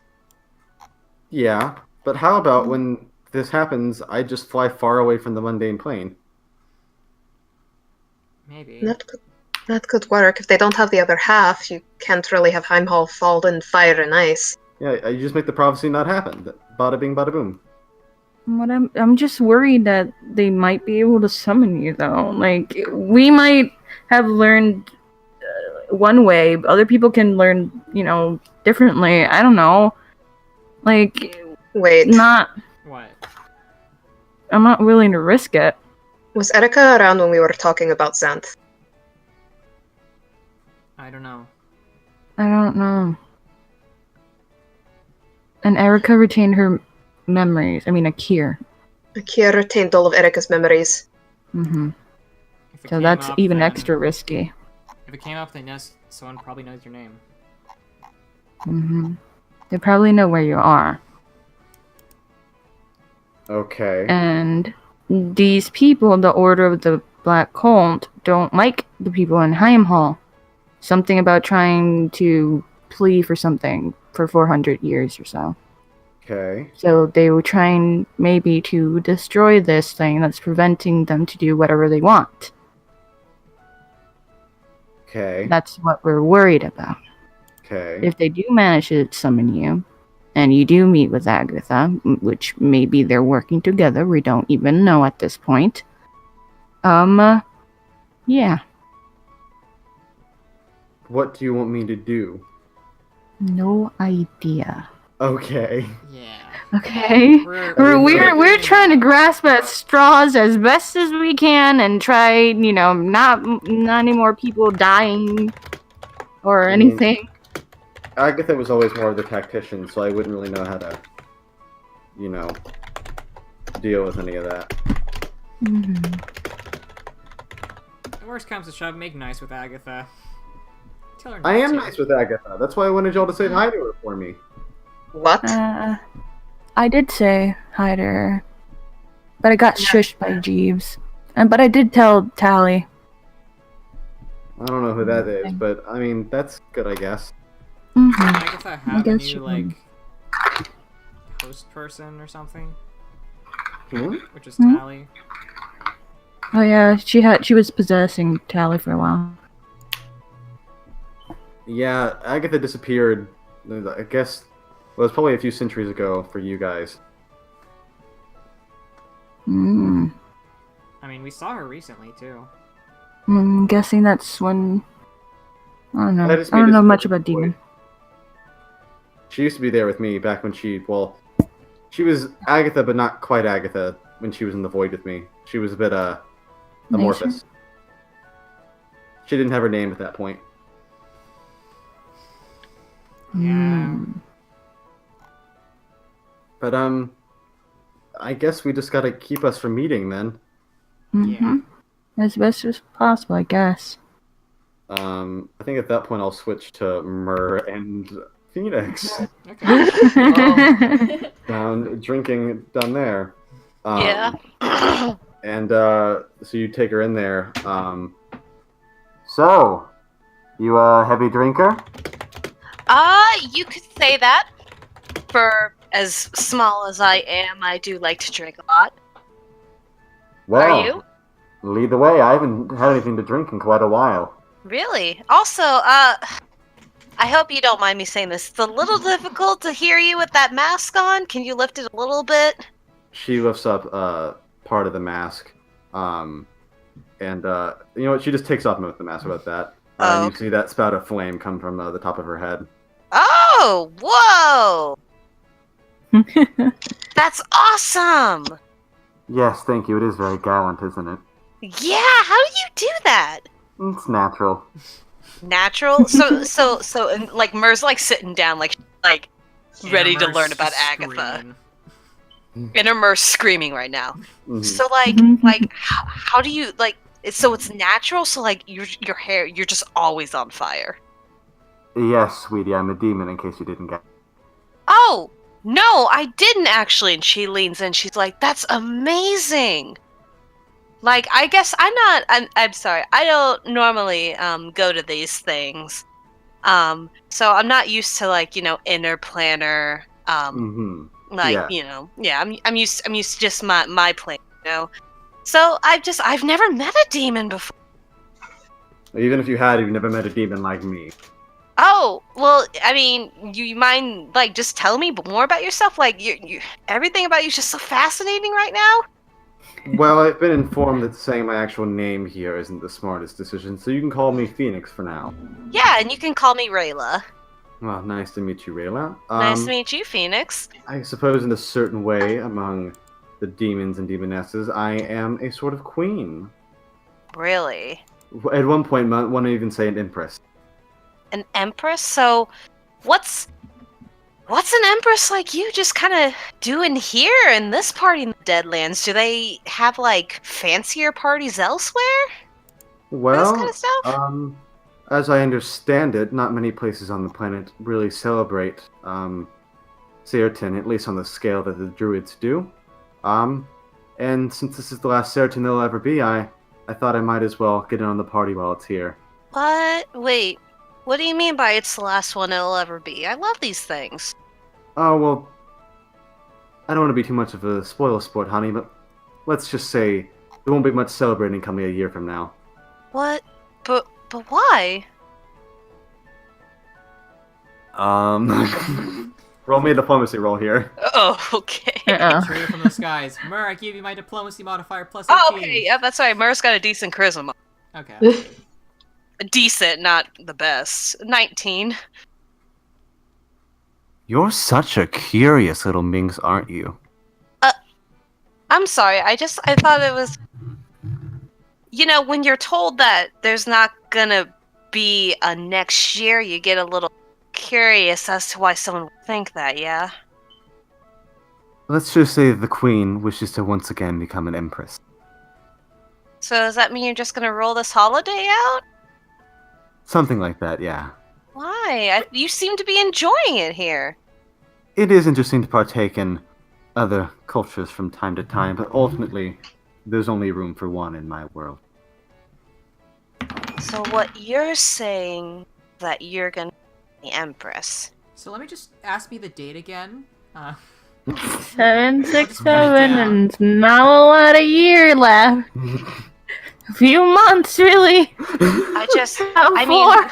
Yeah, but how about when this happens, I just fly far away from the mundane plane? Maybe. That could work. If they don't have the other half, you can't really have Heimdall fall in fire and ice. Yeah, you just make the prophecy not happen. Bada bing, bada boom. I'm just worried that they might be able to summon you, though. Like, we might have learned one way, but other people can learn, differently. I don't know. Like, Wait, What? I'm not willing to risk it. was Erika around when we were talking about Xanth? I don't know. I don't know. And Erica retained her memories. I mean, Akir. Akira retained all of Erika's memories. Mm-hmm. If it So came that's up, even then- extra risky. If it came up, then yes, someone probably knows your name. Mm-hmm. They probably know where you are. Okay. And these people, the Order of the Black Cult, don't like the people in Heimhall. Something about trying to plea for something for 400 years or so. Okay. So they were trying maybe to destroy this thing that's preventing them to do whatever they want. Okay. That's what we're worried about. Okay. If they do manage to summon you, and you do meet with Agatha, which maybe they're working together, we don't even know at this point. Yeah. What do you want me to do? No idea. Okay. Yeah. Okay. We're trying to grasp at straws as best as we can and try, not any more people dying or I mean- anything. Agatha was always more of the tactician, so I wouldn't really know how to, deal with any of that. Mm-hmm. The worst comes to shove, make nice with Agatha. Tell her I not am to. nice with Agatha. That's why I wanted y'all to say hi to her for me. What? I did say hi to her, but I got shushed by Jeeves. But I did tell Tally. I don't know who that is, but I mean, that's good, I guess. Mm-hmm. Agatha have a guess she new, would. host person or something? Hmm? Which is Hmm? Tally. Oh yeah, she was possessing Tally for a while. Yeah, Agatha disappeared, I guess, well, it was probably a few centuries ago for you guys. Mm. I mean, we saw her recently, too. I'm guessing that's when. I don't know. That is I me don't know much disappeared, about Demon. She used to be there with me back when she was Agatha, but not quite Agatha when she was in the void with me. She was a bit, amorphous. She didn't have her name at that point. Yeah. But, I guess we just gotta keep us from meeting then. Mm-hmm. As best as possible, I guess. I think at that point I'll switch to Myrrh and Phoenix. Okay. Down drinking down there. Yeah. And so you take her in there. So, you a heavy drinker? You could say that. For as small as I am, I do like to drink a lot. Well, Are you? lead the way. I haven't had anything to drink in quite a while. Really? Also, I hope you don't mind me saying this. It's a little difficult to hear you with that mask on. Can you lift it a little bit? She lifts up part of the mask. And you know what? She just takes off the mask about that. And Oh. you see that spout of flame come from the top of her head. Oh, whoa! That's awesome! Yes, thank you. It is very gallant, isn't it? Yeah, how do you do that? It's natural. Natural? So, and, like, Mer's, like, sitting down, like ready to Mer's learn about just Agatha. screaming. Inner Mer's screaming right now. Mhm. So, like, how do you, like, so it's natural? So, like, your hair, you're just always on fire. Yes, sweetie, I'm a demon, in case you didn't get. Oh, no, I didn't actually. And she leans in. She's like, that's amazing. Like, I guess I'm sorry. I don't normally go to these things. So I'm not used to, like, inner planner. Like, Yeah. I'm used to just my plan, So I've never met a demon before. Even if you had, you've never met a demon like me. Oh, well, I mean, you mind, like, just telling me more about yourself? Like, you everything about you is just so fascinating right now. Well, I've been informed that saying my actual name here isn't the smartest decision, so you can call me Phoenix for now. Yeah, and you can call me Rayla. Well, nice to meet you, Rayla. Nice to meet you, Phoenix. I suppose in a certain way, among the demons and demonesses, I am a sort of queen. Really? At one point, one would even say an empress. An empress? So, what's an empress like you just kind of doing here in this party in the Deadlands? Do they have, like, fancier parties elsewhere? Well, this kind of stuff? As I understand it, not many places on the planet really celebrate Serotin, at least on the scale that the druids do. And since this is the last Serotin there'll ever be, I thought I might as well get in on the party while it's here. What? Wait, what do you mean by it's the last one it'll ever be? I love these things. Oh, well, I don't want to be too much of a spoil sport, honey, but let's just say there won't be much celebrating coming a year from now. What? But why? Roll me a diplomacy roll here. Oh, okay. True from the skies. Mer, I give you my diplomacy modifier plus 18. Oh, okay, yeah, that's right. Mer's got a decent charisma. Okay. Decent, not the best. 19. You're such a curious little minx, aren't you? I'm sorry, I thought it was... when you're told that there's not gonna be a next year, you get a little curious as to why someone would think that, yeah? Let's just say the queen wishes to once again become an empress. So does that mean you're just gonna roll this holiday out? Something like that, yeah. Why? You seem to be enjoying it here. It is interesting to partake in other cultures from time to time, but ultimately, there's only room for one in my world. So what you're saying that you're gonna be the Empress. So let me just ask me the date again. 767, and not a lot of year left. A few months, really. I mean,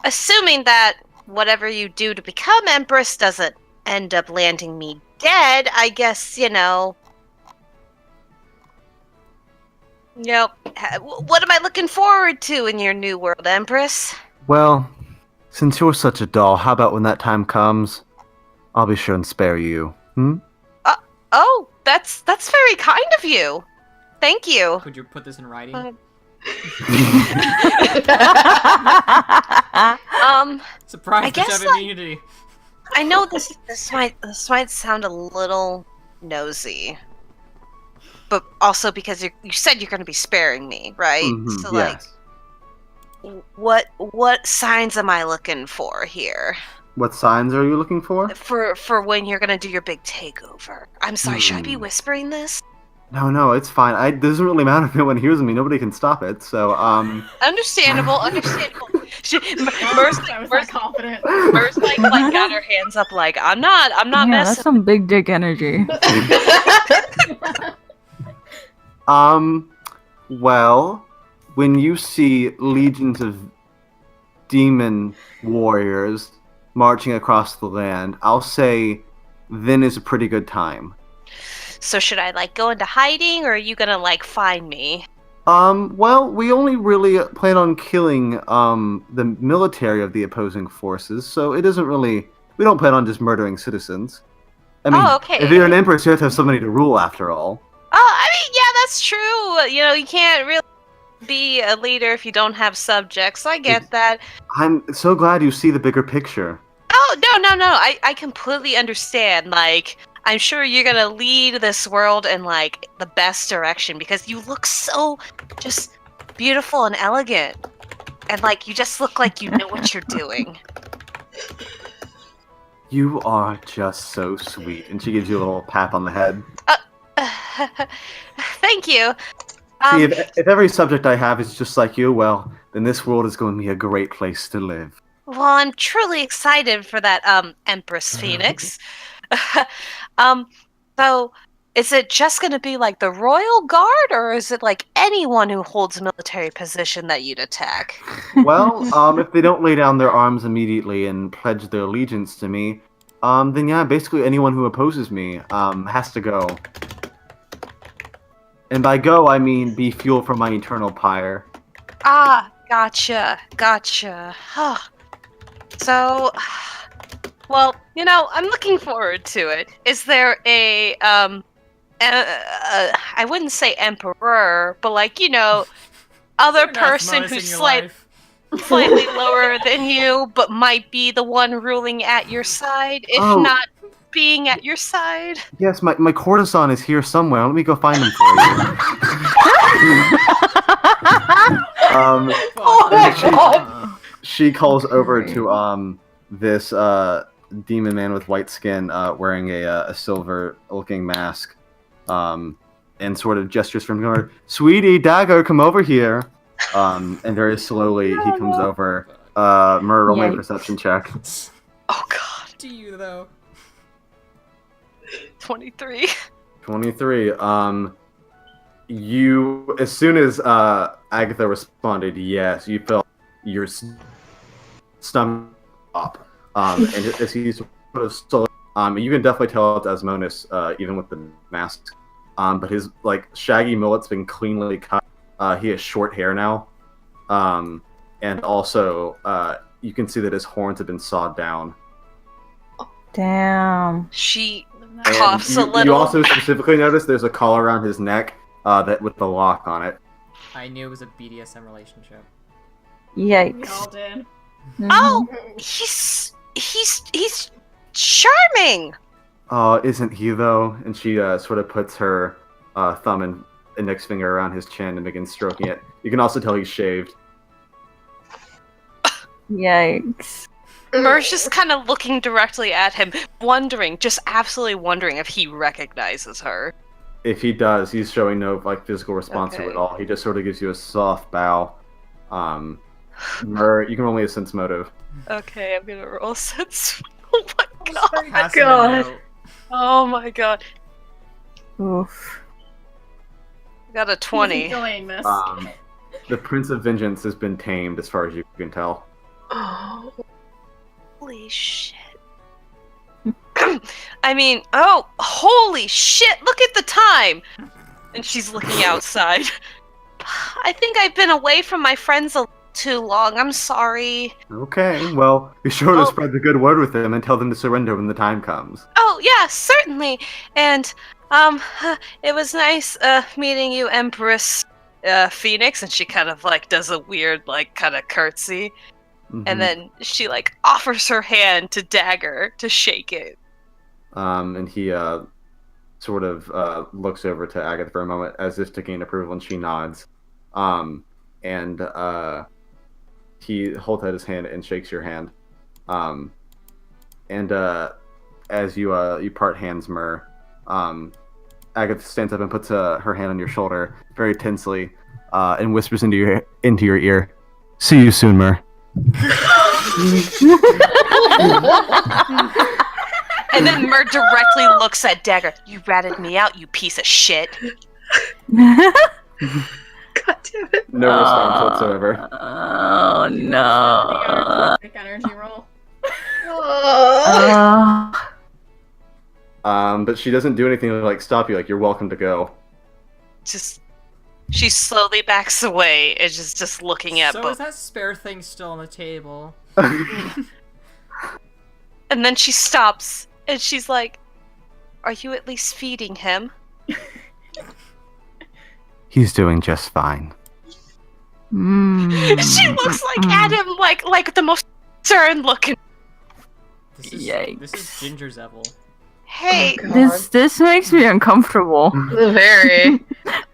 assuming that whatever you do to become Empress doesn't end up landing me dead, I guess, what am I looking forward to in your new world, Empress? Well, since you're such a doll, how about when that time comes, I'll be sure and spare you, Oh, that's very kind of you. Thank you. Could you put this in writing? Surprise! I guess, have immunity. I know this might sound a little nosy, but also because you said you're going to be sparing me, right? Mm-hmm, So yes. what signs am I looking for here? What signs are you looking for? For when you're going to do your big takeover. I'm sorry, should I be whispering this? No, it's fine. It doesn't really matter if anyone hears me. Nobody can stop it. So, Understandable. Mer's not confident. Mer's got her hands up, like I'm not Yeah, messing. that's some big dick energy. Well, when you see legions of demon warriors marching across the land, I'll say then is a pretty good time. So should I go into hiding, or are you gonna find me? Well, we only really plan on killing the military of the opposing forces, so it isn't really. We don't plan on just murdering citizens. I mean, Oh, okay. if you're an empress, you have to have somebody to rule, after all. Oh, I mean, yeah, that's true. You know, you can't really be a leader if you don't have subjects. I get that. I'm so glad you see the bigger picture. Oh, no. I completely understand. Like, I'm sure you're gonna lead this world in, like, the best direction because you look so just beautiful and elegant. And, like, you just look like you know what you're doing. You are just so sweet. And she gives you a little pat on the head. Thank you. See, if every subject I have is just like you, well, then this world is going to be a great place to live. Well, I'm truly excited for that, Empress Phoenix. So, is it just going to be like the Royal Guard, or is it like anyone who holds a military position that you'd attack? Well, if they don't lay down their arms immediately and pledge their allegiance to me, then yeah, basically anyone who opposes me, has to go. And by go, I mean be fuel for my eternal pyre. Ah, gotcha. So, well, you know, I'm looking forward to it. Is there I wouldn't say emperor, but like, you know, other person who's slightly lower than you, but might be the one ruling at your side, if not being at your side? Yes, my courtesan is here somewhere. Let me go find him for you. She calls over to this demon man with white skin, wearing a silver-looking mask, and sort of gestures from her. Sweetie, Dagger, come over here. And very slowly he comes over. Myrrh, roll my perception check. Oh God. Do you though? 23. 23. You, as soon as Agatha responded, yes, you felt your stomach up. And as he's sort of still, you can definitely tell it's Asmonis, even with the mask. But his like shaggy mullet's been cleanly cut. He has short hair now, and also you can see that his horns have been sawed down. Damn. She coughs a little. You also specifically notice there's a collar around his neck that with the lock on it. I knew it was a BDSM relationship. Yikes. We all did. Oh, he's charming. Oh, isn't he though? And she sort of puts her thumb and index finger around his chin and begins stroking it. You can also tell he's shaved. Yikes. Myrrh's just kind of looking directly at him, just absolutely wondering if he recognizes her. If he does, he's showing no like physical response to it at all. He just sort of gives you a soft bow. Myrrh, you can roll me a sense motive. Okay, I'm gonna roll sense. Oh my god. Passing a note. Oh my god. Oof. I got a 20. He's enjoying this. The Prince of Vengeance has been tamed, as far as you can tell. Oh. Holy shit. I mean, oh, holy shit, look at the time! And she's looking outside. I think I've been away from my friends a little too long. I'm sorry. Okay, well, be sure to spread the good word with them and tell them to surrender when the time comes. Oh, yeah, certainly. And, it was nice, meeting you, Empress, Phoenix. And she kind of, like, does a weird, like, kind of curtsy. Mm-hmm. And then she, like, offers her hand to Dagger to shake it. And he, sort of, looks over to Agatha for a moment as if to gain approval, and she nods. And he holds out his hand and shakes your hand. And as you part hands, Myrrh, Agatha stands up and puts her hand on your shoulder very tensely, and whispers into your ear, "See you soon, Myrrh." And then Myrrh directly looks at Dagger. You ratted me out, you piece of shit. God damn it. No response whatsoever. Oh no. Energy roll. But she doesn't do anything to like stop you. Like, you're welcome to go. Just She slowly backs away and just looking at So both. is that spare thing still on the table? And then she stops and she's like, "Are you at least feeding him?" He's doing just fine. She looks like at him like the most concerned looking. This is Yikes. Ginger Zevil. Hey, This makes me uncomfortable. Very.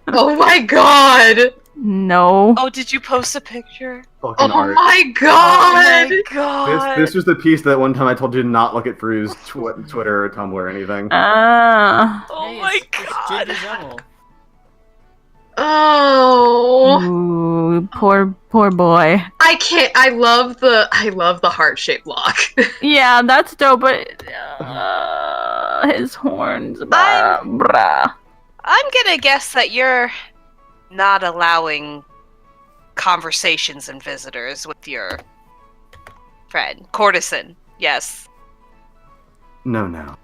Oh my god! No. oh, did you post a picture? Fucking Oh art. my Oh god! my god! This was the piece that one time I told you to not look at Fru's Twitter or Tumblr or anything. Oh Hey, my it's god! Ginger Zevil. Oh, Ooh, poor boy. I can't. I love the heart-shaped lock. Yeah, that's dope, but his horns, bruh. I'm gonna guess that you're not allowing conversations and visitors with your friend. Courtesan, yes. No.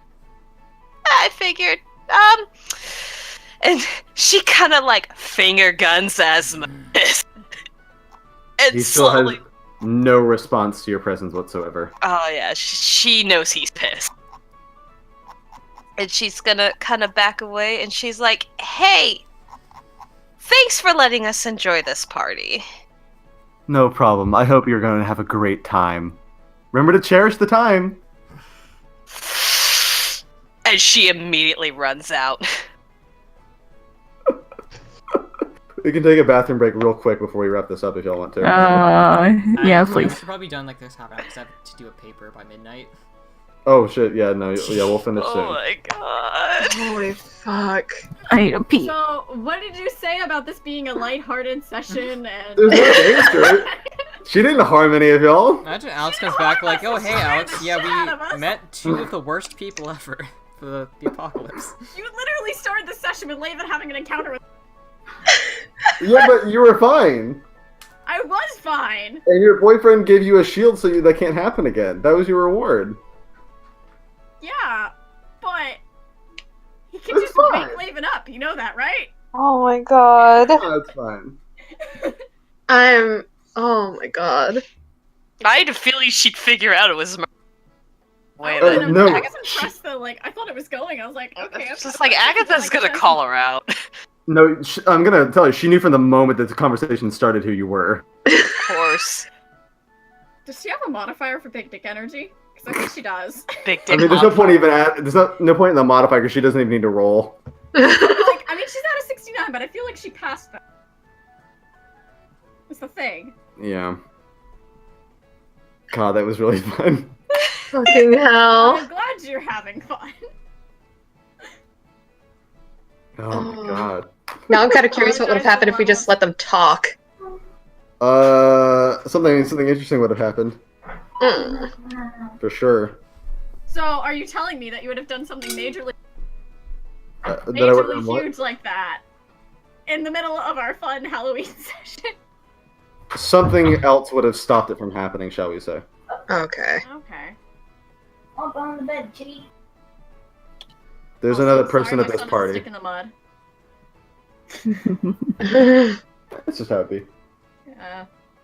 I figured. And she kind of like finger guns Asma. And He still slowly. has no response to your presence whatsoever. Oh yeah, she knows he's pissed. And she's gonna kind of back away and she's like, "Hey, thanks for letting us enjoy this party." No problem. I hope you're going to have a great time. Remember to cherish the time. And she immediately runs out. We can take a bathroom break real quick before we wrap this up if y'all want to. Yeah, I please. should probably be done like this half hour because I have to do a paper by midnight. Oh shit, yeah, no, yeah, we'll finish Oh soon. my god. Holy fuck! I need a pee. So, what did you say about this being a lighthearted session? And There's no danger. She didn't harm any of y'all. Imagine Alex comes back like, "Oh hey Alex, yeah Out of us. we met two of the worst people ever for the apocalypse." You literally started the session with Laven having an encounter with. Yeah, but you were fine. I was fine. And your boyfriend gave you a shield so that can't happen again. That was your reward. Yeah, but he can That's just fine. wake Laven up. You know that, right? Oh my god! Oh, that's fine. Oh my god! I had a feeling she'd figure out it was way I that. no. guess I'm impressed though. Like I thought it was going. I was like, okay. It's just like Agatha's gonna call her out. No, I'm gonna tell you, she knew from the moment that the conversation started who you were. Of course. Does she have a modifier for big dick energy? Because I think she does. Big I dick. mean, there's no point modifier. even at no point in the modifier because she doesn't even need to roll. Like, I mean, she's at a 69, but I feel like she passed that. That's the thing. Yeah. God, that was really fun. Fucking hell! I'm glad you're having fun. Oh my god. Now I'm kind of curious what would have happened if we just let them talk. Something interesting would have happened for sure. So, are you telling me that you would have done something majorly That I would have huge like that in the middle of our fun Halloween session? Something else would have stopped it from happening, shall we say? Okay. Okay. Up on the bed, kitty. There's Also, another sorry, person my at this son is party. Stick in the mud. That's just how it be.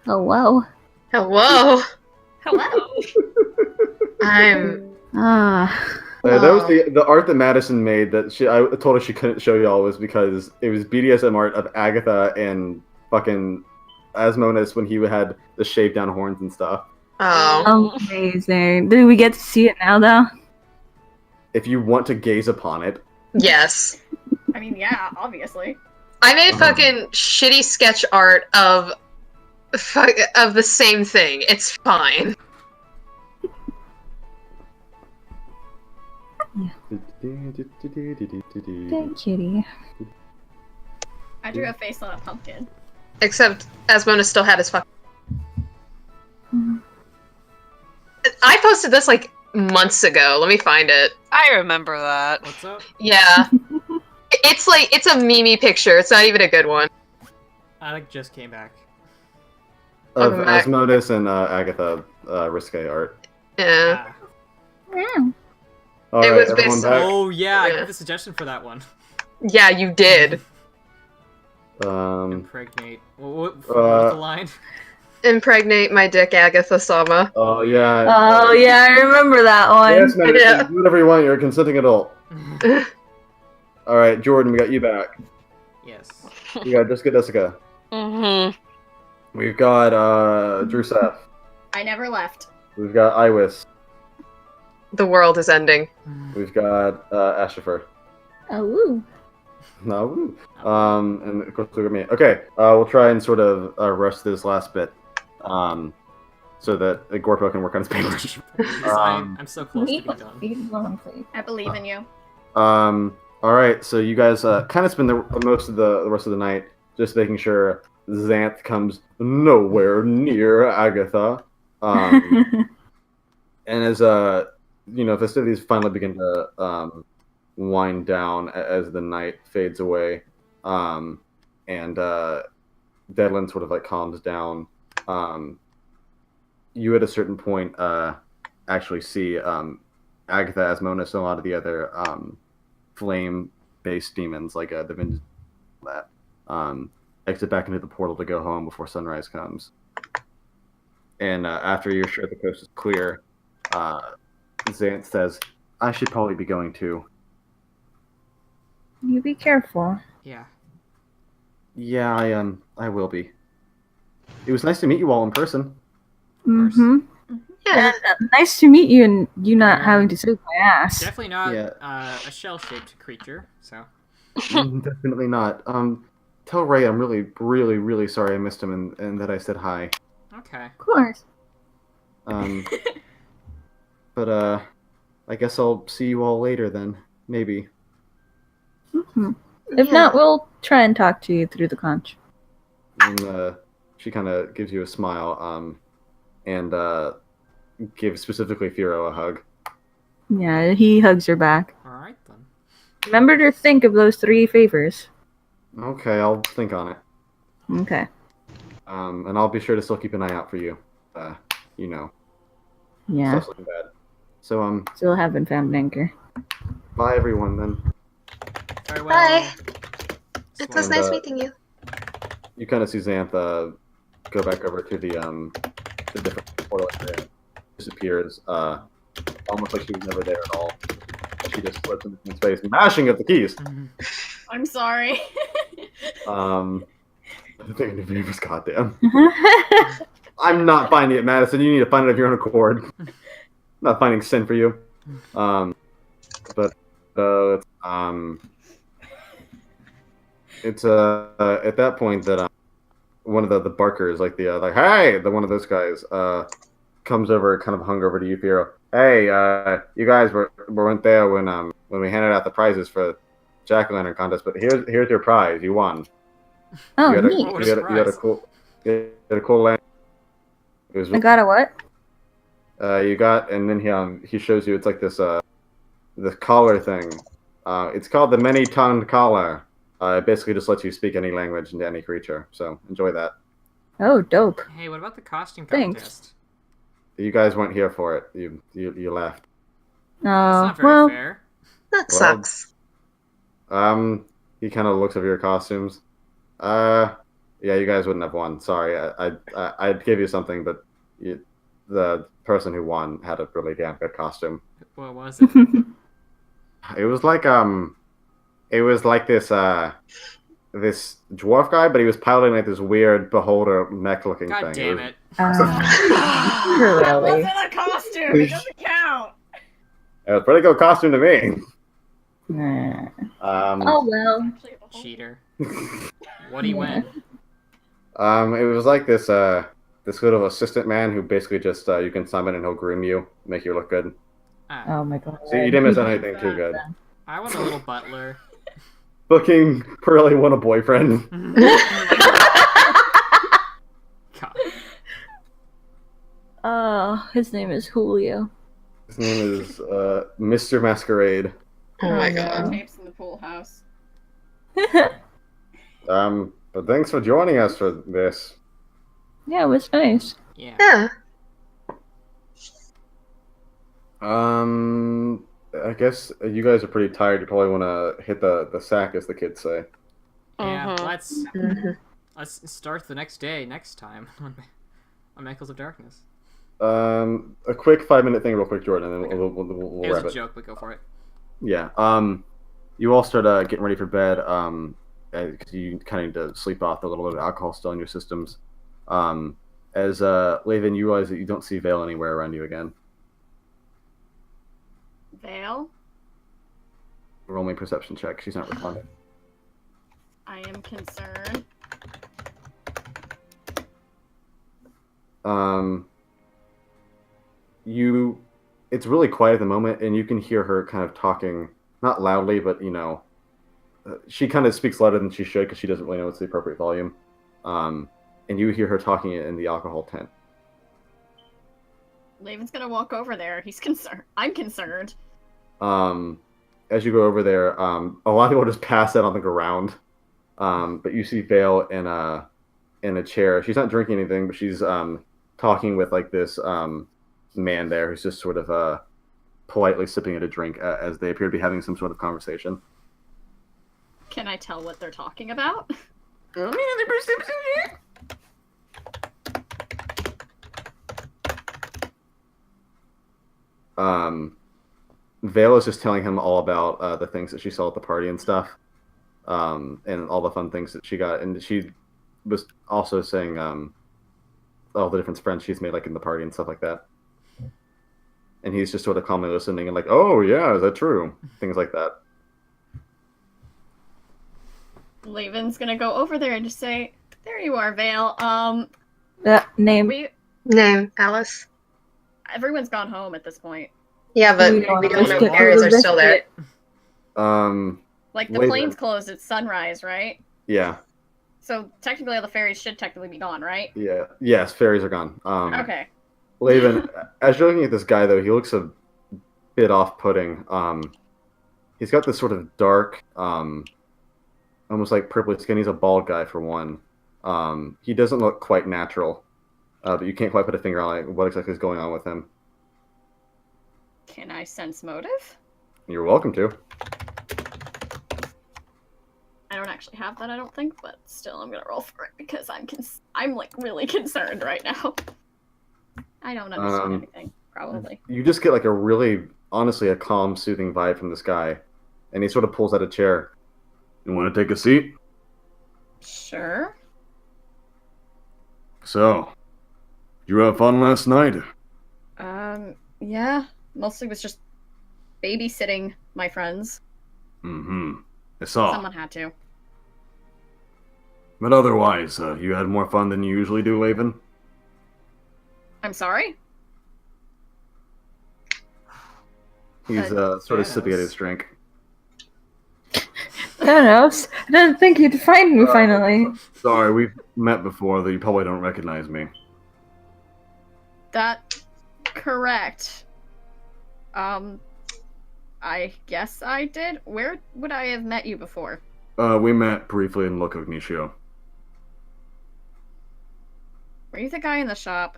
Oh wow. Hello. Hello. I'm. That was the art that Madison made that I told her she couldn't show y'all was because it was BDSM art of Agatha and fucking Asmodeus when he had the shaved down horns and stuff. Oh. Amazing. Do we get to see it now, though? If you want to gaze upon it. Yes. I mean, yeah, obviously. I made fucking shitty sketch art of the same thing. It's fine. Good kitty. I drew a face on a pumpkin. Except Asmona still had his fucking. I posted this like months ago. Let me find it. I remember that. What's up? Yeah. It's a meme picture. It's not even a good one. Alec just came back. Of Welcome back. Asmodeus and Agatha risque art. Yeah. Ah. All It right, was everyone based- back. Oh yeah, I Yeah. gave the suggestion for that one. Yeah, you did. Impregnate. What was the line? Impregnate my dick, Agatha Sama. Oh yeah. Oh yeah, I remember that one. Yes, man. Yeah. Do whatever you want. You're a consenting adult. All right, Jordan, we got you back. Yes. We got Jessica. Mm-hmm. We've got Drusef. I never left. We've got Iwis. The world is ending. We've got Ashifer. Oh, woo. No. And of course, look at me. Okay, we'll try and sort of rush this last bit, so that Gorpo can work on his papers. I'm so close to being done. I believe in you. All right, so you guys kind of spend the rest of the night just making sure Xanth comes nowhere near Agatha. And as festivities finally begin to wind down as the night fades away, and Deadland sort of like calms down, you at a certain point actually see Agatha, Asmonis, and a lot of the other flame-based demons like the Vintage that exit back into the portal to go home before sunrise comes. And after you're sure the coast is clear, Xanth says, "I should probably be going too." You be careful. Yeah. Yeah, I will be. It was nice to meet you all in person. Mm-hmm. Yeah. And, nice to meet you, and you not having to save my ass. Definitely not Yeah. a shell-shaped creature. So. Definitely not. Tell Ray I'm really, really, really sorry I missed him and that I said hi. Okay. Of course. But I guess I'll see you all later then. Maybe. Mm-hmm. If not, we'll try and talk to you through the conch. And she kind of gives you a smile, and gives specifically Firo a hug. Yeah, he hugs her back. Alright then. Remember to think of those 3 favors. Okay, I'll think on it. Okay. And I'll be sure to still keep an eye out for you. Yeah. Stuff's looking bad. So, Still haven't found an anchor. bye everyone then. Farewell. Bye. It was And, nice meeting you. You kind of see Xanth go back over to the different portal area. Disappears, almost like she was never there at all. She just slips into space, mashing at the keys. I'm sorry. I think new favors, goddamn. I'm not finding it, Madison. You need to find it of your own accord. Not finding sin for you. It's at that point that one of the barkers, like hey, one of those guys, comes over, kind of hung over to you, Firo. Hey, you guys weren't there when we handed out the prizes for Jack-o'-lantern contest, but here's your prize. You won. Oh, you neat. You had a cool lantern. It was, I got a what? you got, and then he shows you. It's like this collar thing. It's called the many-tongued collar. It basically just lets you speak any language into any creature. So enjoy that. Oh, dope. Hey, what about the costume Thanks. contest? You guys weren't here for it. You left. That's not very Well, fair. That sucks. He kind of looks over your costumes. Yeah, you guys wouldn't have won. Sorry, I'd give you something, but the person who won had a really damn good costume. What was it? It was like this this dwarf guy, but he was piloting like this weird beholder mech looking God thing. damn it. That really? wasn't a costume. It doesn't count. It was a pretty good costume to me. Nah. Oh well. Cheater. What do you win? It was like this little assistant man who basically just you can summon and he'll groom you, make you look good. Oh my god. So you didn't miss anything too good. I want a little butler. Booking Pearly want a boyfriend. God. Oh, his name is Julio. His name is Mr. Masquerade. Oh my Roller god. tapes in the pool house. But thanks for joining us for this. Yeah, it was nice. Yeah. Yeah. I guess you guys are pretty tired. You probably want to hit the sack, as the kids say. Yeah, Mhm. let's start the next day, next time on Manacles of Darkness. A quick 5-minute thing, real quick, Jordan, and then we'll It was wrap a it. joke, but go for it. Yeah. You all start getting ready for bed. Because you kind of need to sleep off the little bit of alcohol still in your systems. As Laven, you realize that you don't see Vale anywhere around you again. Vale, Roll me a perception check. She's not responding. I am concerned. It's really quiet at the moment, and you can hear her kind of talking, not loudly, but she kind of speaks louder than she should because she doesn't really know what's the appropriate volume. And you hear her talking in the alcohol tent. Laven's gonna walk over there. He's concerned. I'm concerned. As you go over there, a lot of people just pass out on the ground. But you see Vale in a chair. She's not drinking anything, but she's talking with like this man there who's just sort of politely sipping at a drink as they appear to be having some sort of conversation. Can I tell what they're talking about? Vale is just telling him all about the things that she saw at the party and stuff, and all the fun things that she got. And she was also saying all the different friends she's made, like in the party and stuff like that. And he's just sort of calmly listening and like, "Oh yeah, is that true?" Things like that. Laven's gonna go over there and just say, "There you are, Vale. Name. Name, Alice. Everyone's gone home at this point. Yeah, but We we don't don't know know. if areas are still there. Like the Laven- plane's closed at sunrise, right? Yeah, So technically, all the fairies should technically be gone, right? yeah, yes. Fairies are gone. Okay. Laven, as you're looking at this guy, though, he looks a bit off-putting. He's got this sort of dark, almost like purple skin. He's a bald guy, for one. He doesn't look quite natural, but you can't quite put a finger on like, what exactly is going on with him. Can I sense motive? You're welcome to. I don't actually have that, I don't think, but still, I'm gonna roll for it because I'm like really concerned right now. I don't understand anything, probably. You just get like a really, honestly, a calm, soothing vibe from this guy, and he sort of pulls out a chair. You want to take a seat? Sure. So, you have fun last night? Yeah. Mostly was just babysitting my friends. Mm-hmm. I saw. Someone had to. But otherwise, you had more fun than you usually do, Laven? I'm sorry? He's sort of sipping at his drink. Thanos, I didn't think you'd find me finally. Sorry, we've met before, though you probably don't recognize me. That correct. I guess I did. Where would I have met you before? We met briefly in Lo Cognicio. Were you the guy in the shop?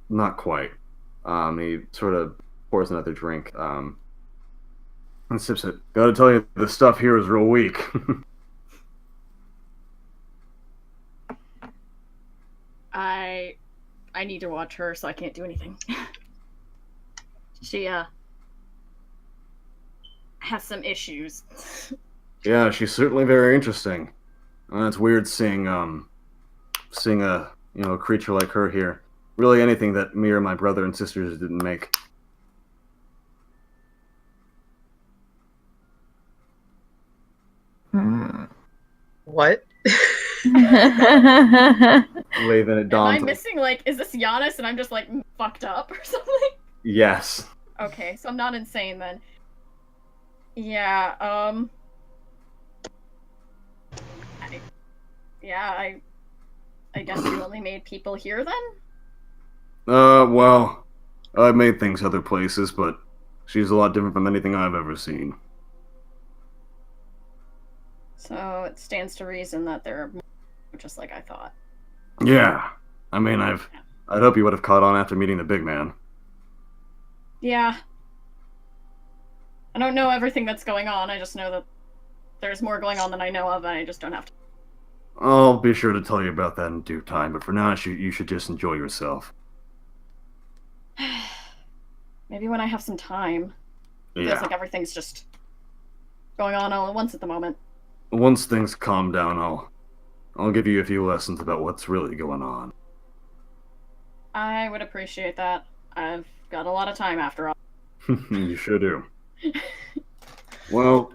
Not quite. He sort of pours another drink, and sips it. Gotta tell you, the stuff here is real weak. I need to watch her, so I can't do anything. She has some issues. Yeah, she's certainly very interesting. It's weird seeing a creature like her here. Really, anything that me or my brother and sisters didn't make. What? Laven, it Am dawns. I missing, like, is this Giannis and I'm just, like, fucked up or something? Yes. Okay, so I'm not insane then. Yeah, I guess you only made people here then? Well, I've made things other places, but she's a lot different from anything I've ever seen. So it stands to reason that they're more just like I thought. Yeah. I mean, I'd hope you would have caught on after meeting the big man. Yeah. I don't know everything that's going on, I just know that there's more going on than I know of, and I just don't have to. I'll be sure to tell you about that in due time, but for now, you should just enjoy yourself. Maybe when I have some time. Yeah. Feels like everything's just going on all at once at the moment. Once things calm down, I'll give you a few lessons about what's really going on. I would appreciate that. I've got a lot of time after all. You sure do. Well,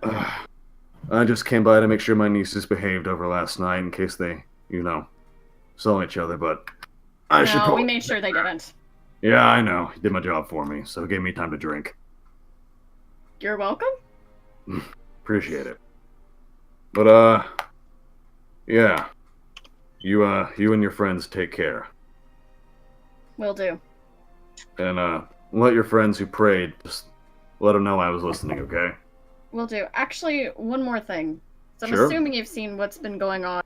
I just came by to make sure my nieces behaved over last night in case they, saw each other, but I should No, we made sure they didn't. Yeah, I know. He did my job for me, so it gave me time to drink. You're welcome? Appreciate it. But, yeah. You and your friends take care. Will do. And, let your friends who prayed, just let them know I was listening, okay? Will do. Actually, one more thing. So I'm Sure. assuming you've seen what's been going on.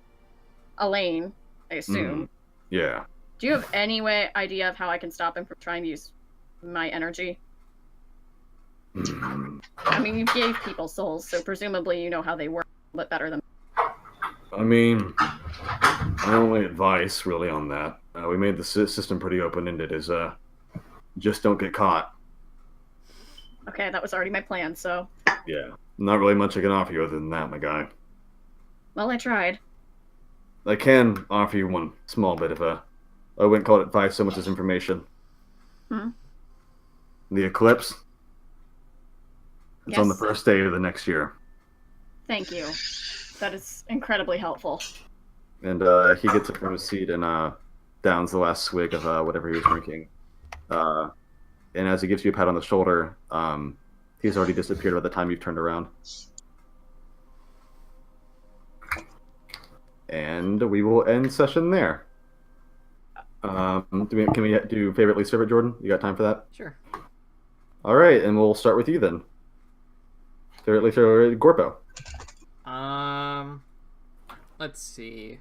Elaine, I assume. Yeah. Do you have any idea of how I can stop him from trying to use my energy? I mean, you gave people souls, so presumably you know how they work a little bit better than. I mean, my only advice, really, on that, we made the system pretty open-ended, is, just don't get caught. Okay, that was already my plan, so. Yeah. Not really much I can offer you other than that, my guy. Well, I tried. I can offer you one small bit of I wouldn't call it advice so much as information. The eclipse. It's on the first day of the next year. Thank you. That is incredibly helpful. And he gets up from his seat and downs the last swig of whatever he was drinking. And as he gives you a pat on the shoulder, he's already disappeared by the time you've turned around. And we will end session there. Can we do favorite, least favorite, Jordan? You got time for that? Sure. All right, and we'll start with you then. Favorite, least favorite, Gorpo. Let's see.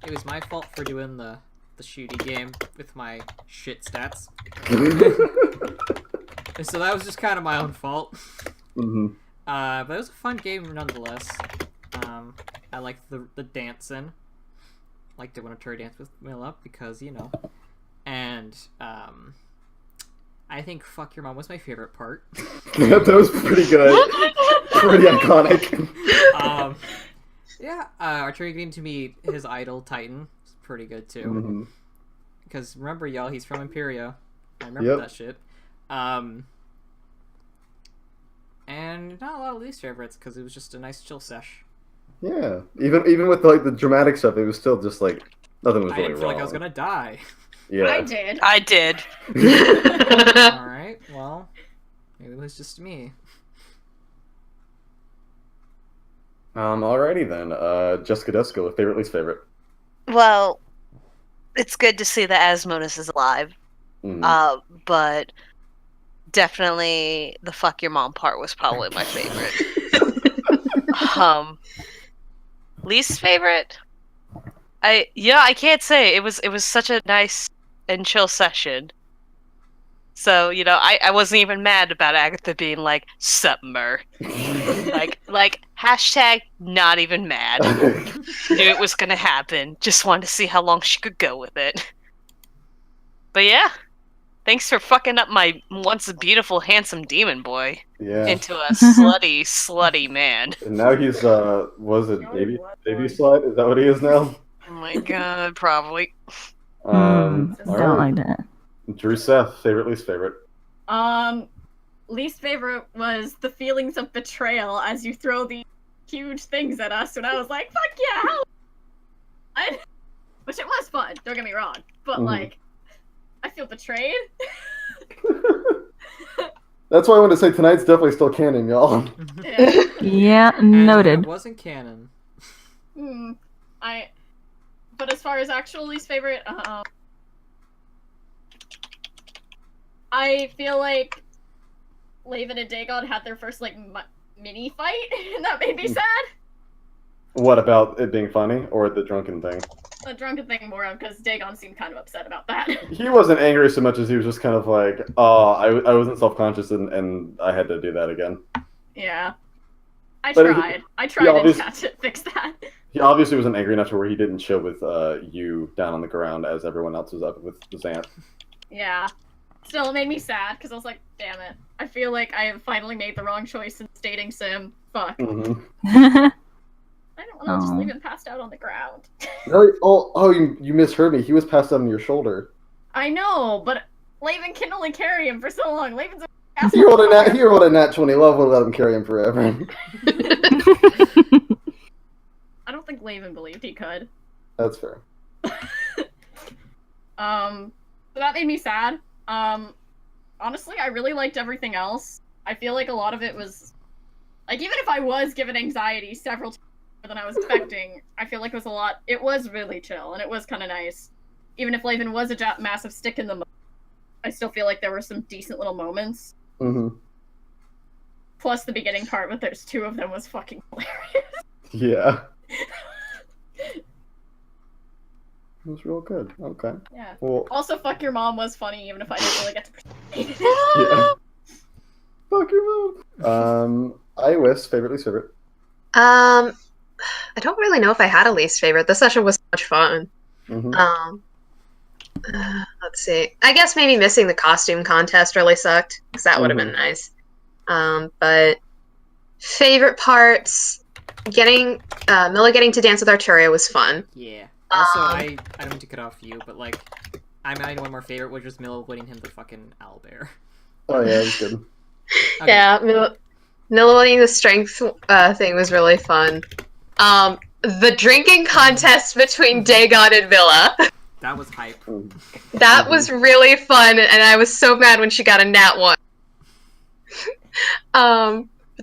It was my fault for doing the shooty game with my shit stats. So that was just kind of my own fault. But it was a fun game nonetheless. I liked the dancing. Liked it when Arturi danced with Mila because, And, I think Fuck Your Mom was my favorite part. That was pretty good. Pretty iconic. Yeah, Arturi getting to meet his idol, Titan. It's pretty good, too. Because, remember, y'all, he's from Imperia. I remember that shit. And not a lot of least favorites, because it was just a nice chill sesh. Yeah, even with the dramatic stuff, it was still just like nothing was really I didn't feel wrong. like I was gonna die. Yeah, I did. All right, well, maybe it was just me. Alrighty then. Jessica Desco, favorite, least favorite. Well, it's good to see that Asmodeus is alive. But definitely the fuck your mom part was probably my favorite. Least favorite? I can't say. It was such a nice and chill session. So, I wasn't even mad about Agatha being like, sup, mer. like, hashtag not even mad. Knew it was gonna happen. Just wanted to see how long she could go with it. But yeah. Thanks for fucking up my once beautiful, handsome demon boy into a slutty man. And now he's, was it baby slut? Is that what he is now? Oh my god, probably. Don't like that. Drew Seth, favorite, least favorite. Least favorite was the feelings of betrayal as you throw these huge things at us, and I was like, fuck yeah, which it was fun, don't get me wrong, but I feel betrayed. That's why I wanted to say tonight's definitely still canon, y'all. Yeah, noted. It wasn't canon. But as far as actual least favorite, I feel like Laven and Dagon had their first mini fight, and that made me sad. What about it being funny, or the drunken thing? The drunken thing more of because Dagon seemed kind of upset about that. He wasn't angry so much as he was just kind of like, oh, I wasn't self-conscious and I had to do that again. Yeah. I But tried. I tried to fix that. He obviously wasn't angry enough to where he didn't chill with you down on the ground as everyone else was up with the Xanth. Yeah. Still, it made me sad because I was like, damn it. I feel like I have finally made the wrong choice in dating Sim. Fuck. Mm-hmm. I don't want to just leave him passed out on the ground. You misheard me. He was passed out on your shoulder. I know, but Laven can only carry him for so long. Laven's a He rolled a nat 20. Love would let him carry him forever. I don't think Laven believed he could. That's fair. So that made me sad. Honestly, I really liked everything else. I feel like a lot of it was, like, even if I was given anxiety several times more than I was expecting, I feel like it was a lot. It was really chill, and it was kind of nice. Even if Laven was a massive stick in the mud, I still feel like there were some decent little moments. Mm-hmm. Plus the beginning part with there's two of them was fucking hilarious. Yeah. It was real good. Okay. Yeah. Well, also, fuck your mom was funny, even if I didn't really get to participate. yeah. Fuck your mom. Iwis, favorite, least favorite. I don't really know if I had a least favorite. This session was so much fun. Mm-hmm. Let's see. I guess maybe missing the costume contest really sucked, because that would have been nice. But favorite parts, Milla getting to dance with Arturia was fun. Yeah. Also, I don't mean to cut off you, but like, I might one more favorite, which was Milla winning him the fucking owlbear. Oh yeah, that was good. Okay. Yeah, Milla winning the strength thing was really fun. The drinking contest between Dagon and Milla. That was hype. That was really fun, and I was so mad when she got a nat 1.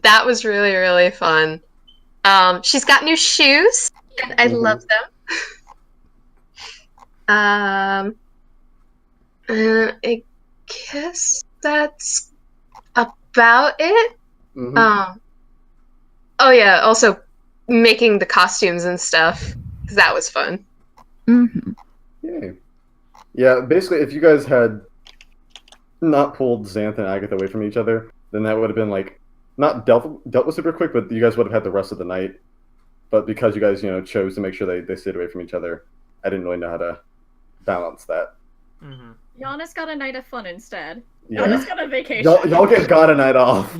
That was really, really fun. She's got new shoes, and I love them. I guess that's about it. Mm-hmm. Oh yeah, also making the costumes and stuff, because that was fun. Mm-hmm. Yay. Yeah, basically, if you guys had not pulled Xanth and Agatha away from each other, then that would have been, like, not dealt with super quick, but you guys would have had the rest of the night. But because you guys, chose to make sure they stayed away from each other, I didn't really know how to balance that. Mm-hmm. Giannis got a night of fun instead. Yeah. Giannis got a vacation. Y'all get God a night off.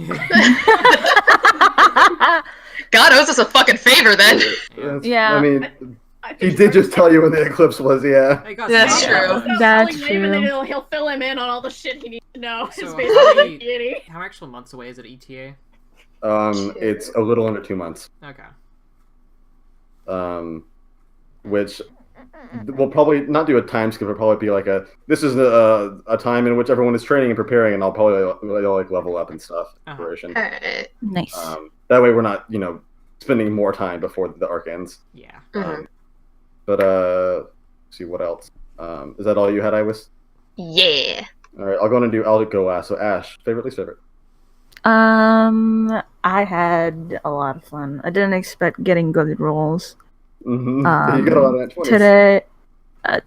God owes us a fucking favor then. Yeah. I mean, he did just tell you when the eclipse was, yeah. That's true. That's true. He'll fill him in on all the shit he needs to know. So It's basically how actual months away is it ETA? It's a little under 2 months. Okay. Which we'll probably not do a time skip. It'll probably be like this is a time in which everyone is training and preparing, and I'll probably like level up and stuff. Preparation. Alright. Nice. That way we're not spending more time before the arc ends. Yeah. But let's see what else. Is that all you had, Iwis? Yeah. All right, I'll go last. So Ash, favorite, least favorite. I had a lot of fun. I didn't expect getting good rolls. Mm-hmm. You got a lot of nat 20s. Today,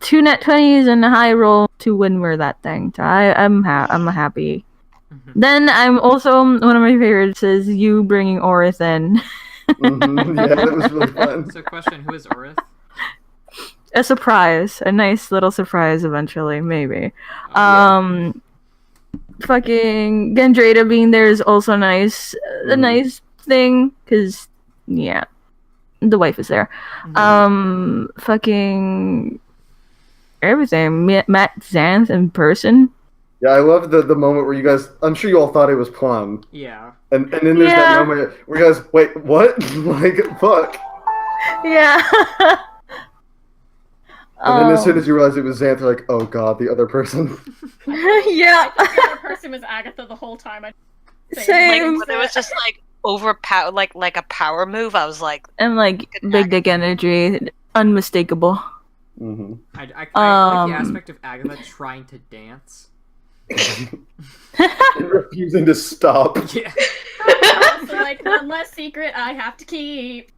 2 nat 20s and a high roll to win that thing. So I'm happy. Mm-hmm. Then I'm also, one of my favorites is you bringing Orith in. Mm-hmm. Yeah, that was really fun. So question, who is Orith? A surprise. A nice little surprise eventually, maybe. Fucking Gendrada being there is also nice. A nice thing, because, yeah. The wife is there. Mm-hmm. Fucking everything. Matt Xanth in person. Yeah, I love the moment where you guys. I'm sure you all thought it was Plum. Yeah. And then there's that moment where you guys wait, what? Like fuck. Yeah. And then as soon as you realize it was Xanth, you're like, oh god, the other person. Yeah. I think the other person was Agatha the whole time. Same. Like, it was just like overpower, like a power move. I was like, And like big dick energy, unmistakable. Mm-hmm. I like the aspect of Agatha trying to dance. And refusing to stop. Yeah. Also, like, one less secret I have to keep.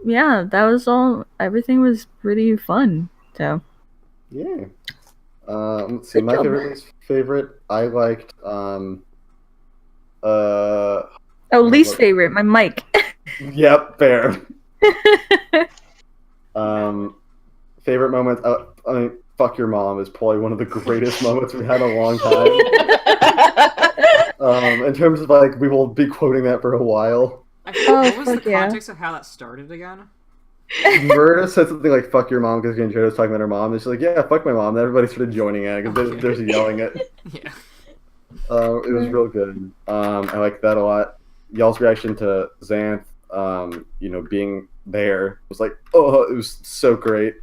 Yeah, that was all. Everything was pretty fun. So. Yeah. Let's see. My favorite, least favorite. I liked Oh, least favorite, my mic. Yep, fair. Favorite moment. I mean, fuck your mom is probably one of the greatest moments we've had in a long time. In terms of like, we will be quoting that for a while. What was the context of how that started again? Murda said something like "fuck your mom" because Jada was talking about her mom, and she's like, "Yeah, fuck my mom." And everybody started joining in because they're yelling it. Yeah. It was real good. I like that a lot. Y'all's reaction to Xanth, being there was like, oh, it was so great.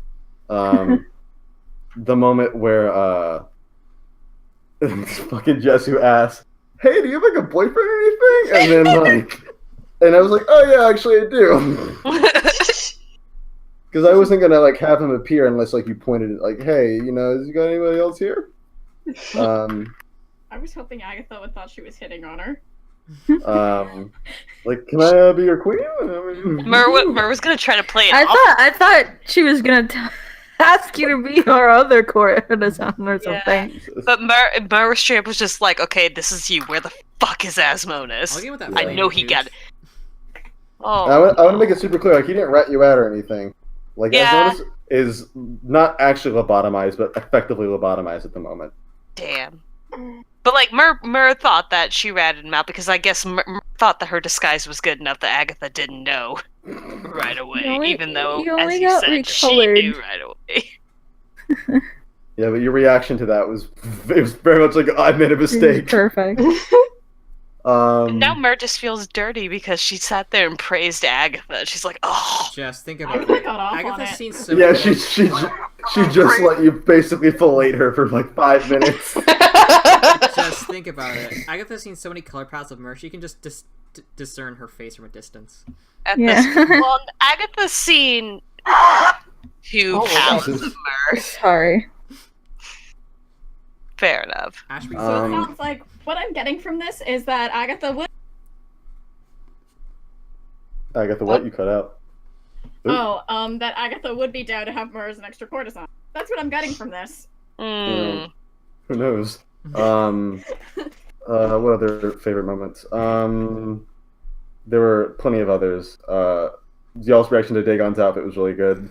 The moment where fucking Jesu asked, "Hey, do you have like a boyfriend or anything?" And then and I was like, "Oh yeah, actually I do." Because I wasn't gonna like have him appear unless like you pointed it like, "Hey, has you got anybody else here?" I was hoping Agatha would thought she was hitting on her. Like, can I be your queen? Mer was gonna try to play it off. I thought she was gonna ask you to be our other courtesan or something. Yeah. But Mer straight up was just like, okay, this is you. Where the fuck is Asmodeus? I'll get with that I know he got it. Oh. I want to make it super clear. Like, he didn't rat you out or anything. Like, Asmodeus is not actually lobotomized, but effectively lobotomized at the moment. Damn. But like Mer thought that she ratted him out because I guess Mer thought that her disguise was good enough that Agatha didn't know right away, even though, as you said, she knew right away. Yeah, but your reaction to that was very much like, I made a mistake. Perfect. Now Mer just feels dirty because she sat there and praised Agatha. She's like, oh. Just think about it. Agatha's seen so yeah, she just let you basically fillet her for like 5 minutes. Just think about it. Agatha's seen so many color palettes of Mer, she can just discern her face from a distance. Well, Agatha's seen 2 palettes of Mer. Sorry. Fair enough. So it sounds like what I'm getting from this is that Agatha would. Agatha, what? You cut out. Ooh. That Agatha would be down to have Mer as an extra courtesan. That's what I'm getting from this. Who knows? What other favorite moments? There were plenty of others. Y'all's reaction to Dagon's outfit was really good.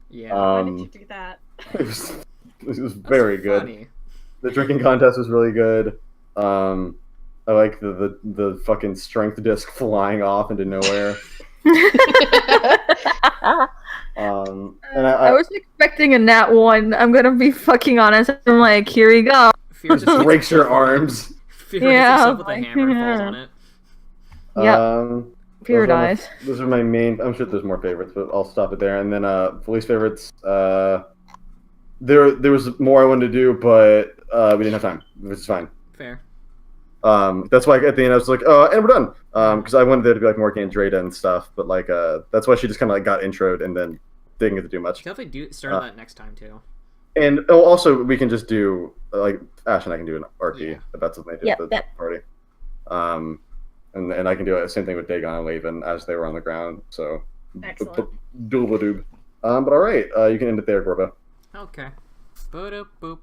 Yeah. Why did you do that? It was very good. Funny. The drinking contest was really good. I like the fucking strength disc flying off into nowhere. And I was expecting a nat 1. I'm gonna be fucking honest. I'm like, here we go. Fear just breaks your arms. Fear hits himself with a hammer and falls on it. Yep. Fear dies. Those are my main. I'm sure there's more favorites, but I'll stop it there. And then police favorites. There was more I wanted to do, but we didn't have time, which is fine. Fair. That's why at the end I was like, and we're done. Because I wanted there to be like more Gandreda and stuff, but like that's why she just kind of like got introed and then didn't get to do much. Definitely start that next time too. And also we can just do like Ash and I can do an Archie if that's what they did at the party. And I can do the same thing with Dagon and Laven as they were on the ground. So excellent. Doobla doob. But all right, you can end it there, Gorba. Okay. Boop.